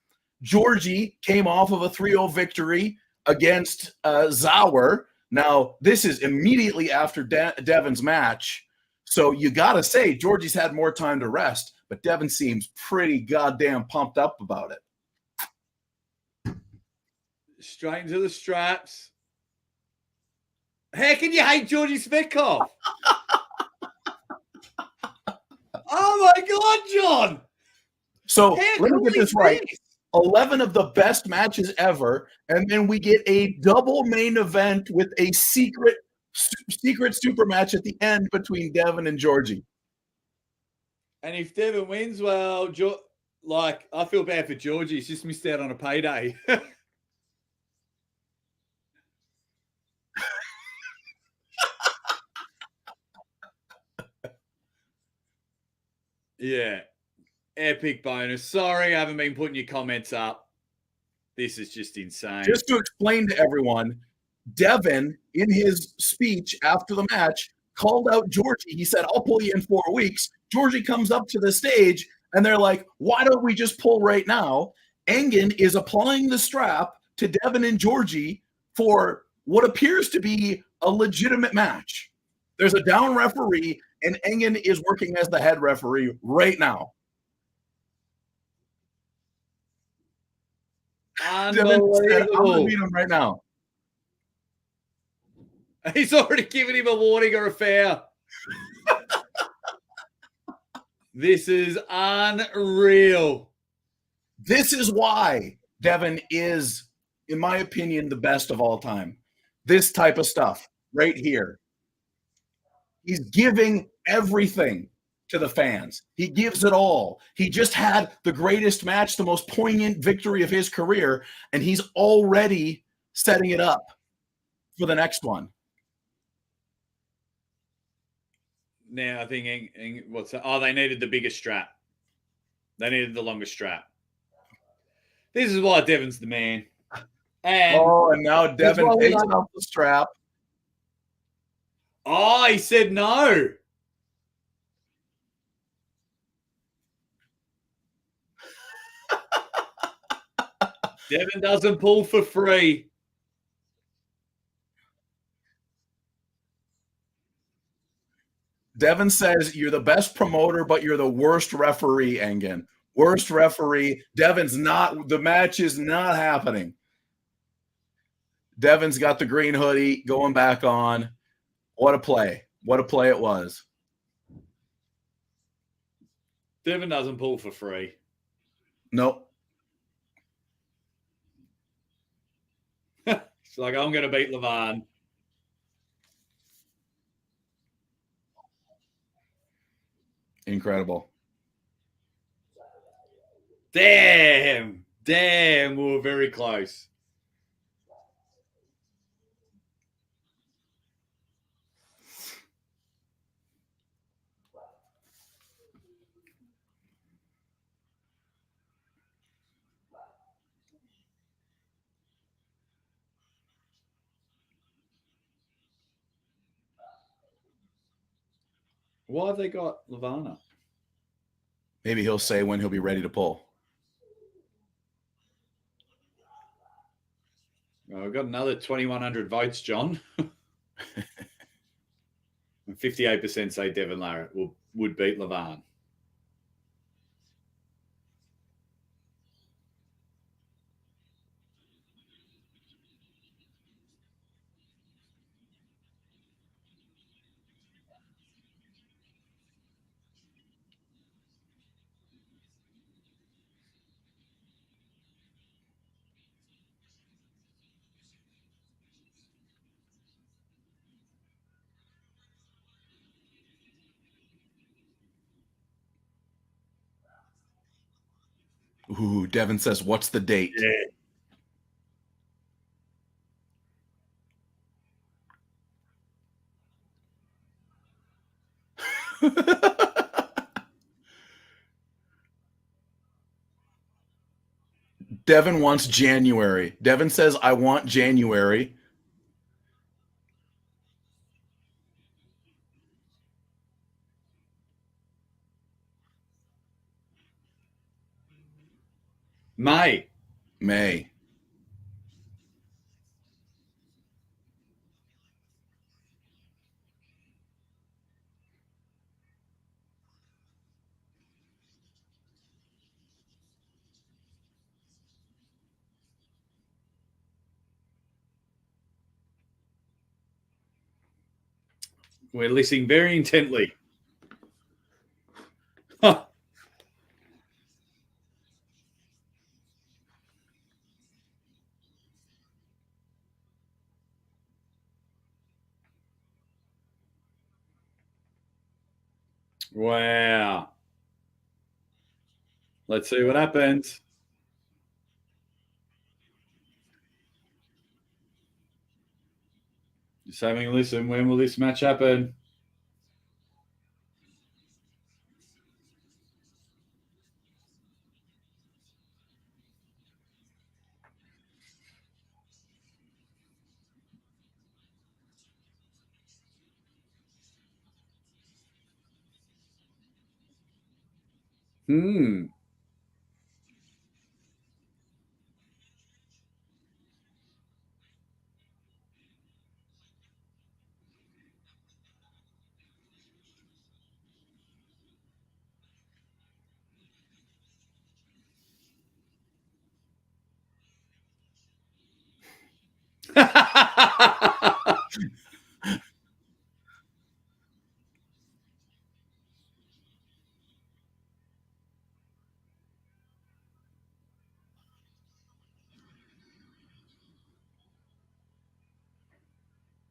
Georgie came off of a 3-0 victory against Zauer. Now, this is immediately after Devon's match. So you got to say Georgie's had more time to rest, but Devon seems pretty goddamn pumped up about it. Straight into the straps. How can you hate Georgie Cyplenkov? Oh my God, John. So let me get this right. 11 of the best matches ever, and then we get a double main event with a secret super match at the end between Devon and Georgie. And if Devon wins, well, I feel bad for Georgie. He's just missed out on a payday. Yeah. Epic bonus. Sorry, I haven't been putting your comments up. This is just insane. Just to explain to everyone, Devon, in his speech after the match, called out Georgie. He said, I'll pull you in 4 weeks. Georgie comes up to the stage, and they're like, why don't we just pull right now? Engen is applying the strap to Devon and Georgie for what appears to be a legitimate match. There's a down referee, and Engen is working as the head referee right now. Unbelievable. Said, I'm going to beat him right now. He's already given him a warning or a foul. This is unreal. This is why Devon is, in my opinion, the best of all time. This type of stuff right here. He's giving everything to the fans. He gives it all. He just had the greatest match, the most poignant victory of his career, and he's already setting it up for the next one. Now, I think, what's that? Oh, they needed the biggest strap. They needed the longest strap. This is why Devon's the man. And now Devon takes off the strap. Oh, he said no. Devon doesn't pull for free. Devon says, you're the best promoter, but you're the worst referee, Engen. Worst referee. Devon's not, the match is not happening. Devon's got the green hoodie going back on. What a play. What a play it was. Devon doesn't pull for free. Nope. It's like, I'm going to beat Levan. Incredible. Damn. We were very close. Why have they got Levana? Maybe he'll say when he'll be ready to pull. Well, we've got another 2,100 votes, John. And 58% say Devon Larratt would beat Levan. Ooh, Devon says, what's the date? Yeah. Devon wants January. Devon says, I want January. May. We're listening very intently. Huh. Wow. Let's see what happens. Just having a listen. When will this match happen?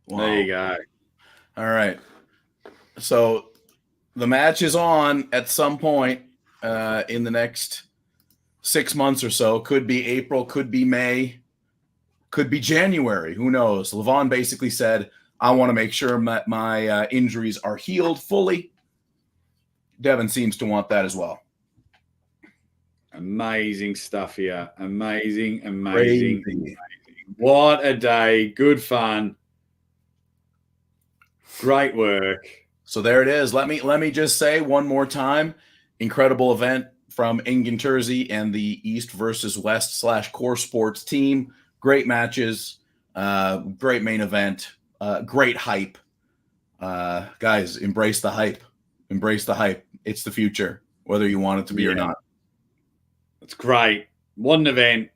Wow. There you go. All right. So the match is on at some point in the next 6 months or so. Could be April, could be May, could be January. Who knows? Levan basically said, I want to make sure my injuries are healed fully. Devon seems to want that as well. Amazing stuff here. Amazing. Crazy. What a day. Good fun. Great work. So there it is. Let me just say one more time. Incredible event from Ingen Terzi and the East versus West / Core Sports team. Great matches. Great main event. Great hype. Guys, embrace the hype. Embrace the hype. It's the future, whether you want it to be or not. That's great. What an event.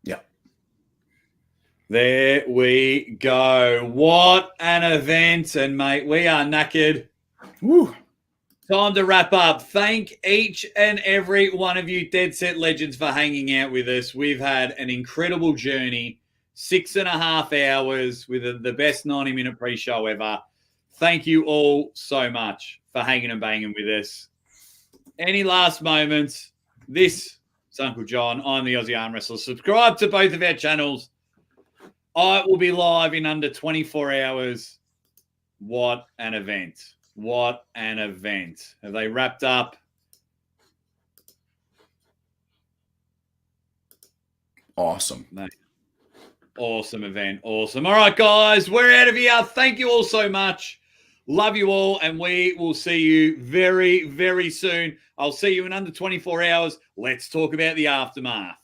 Yeah. There we go. What an event. And, mate, we are knackered. Woo. Time to wrap up. Thank each and every one of you Dead Set Legends for hanging out with us. We've had an incredible journey, 6.5 hours with the best 90-minute pre-show ever. Thank you all so much for hanging and banging with us. Any last moments? This is Uncle Jon. I'm the Aussie Armwrestler. Subscribe to both of our channels. I will be live in under 24 hours. What an event. What an event. Have they wrapped up? Awesome. Mate. Awesome event. Awesome. All right, guys, we're out of here. Thank you all so much. Love you all, and we will see you very, very soon. I'll see you in under 24 hours. Let's talk about the aftermath.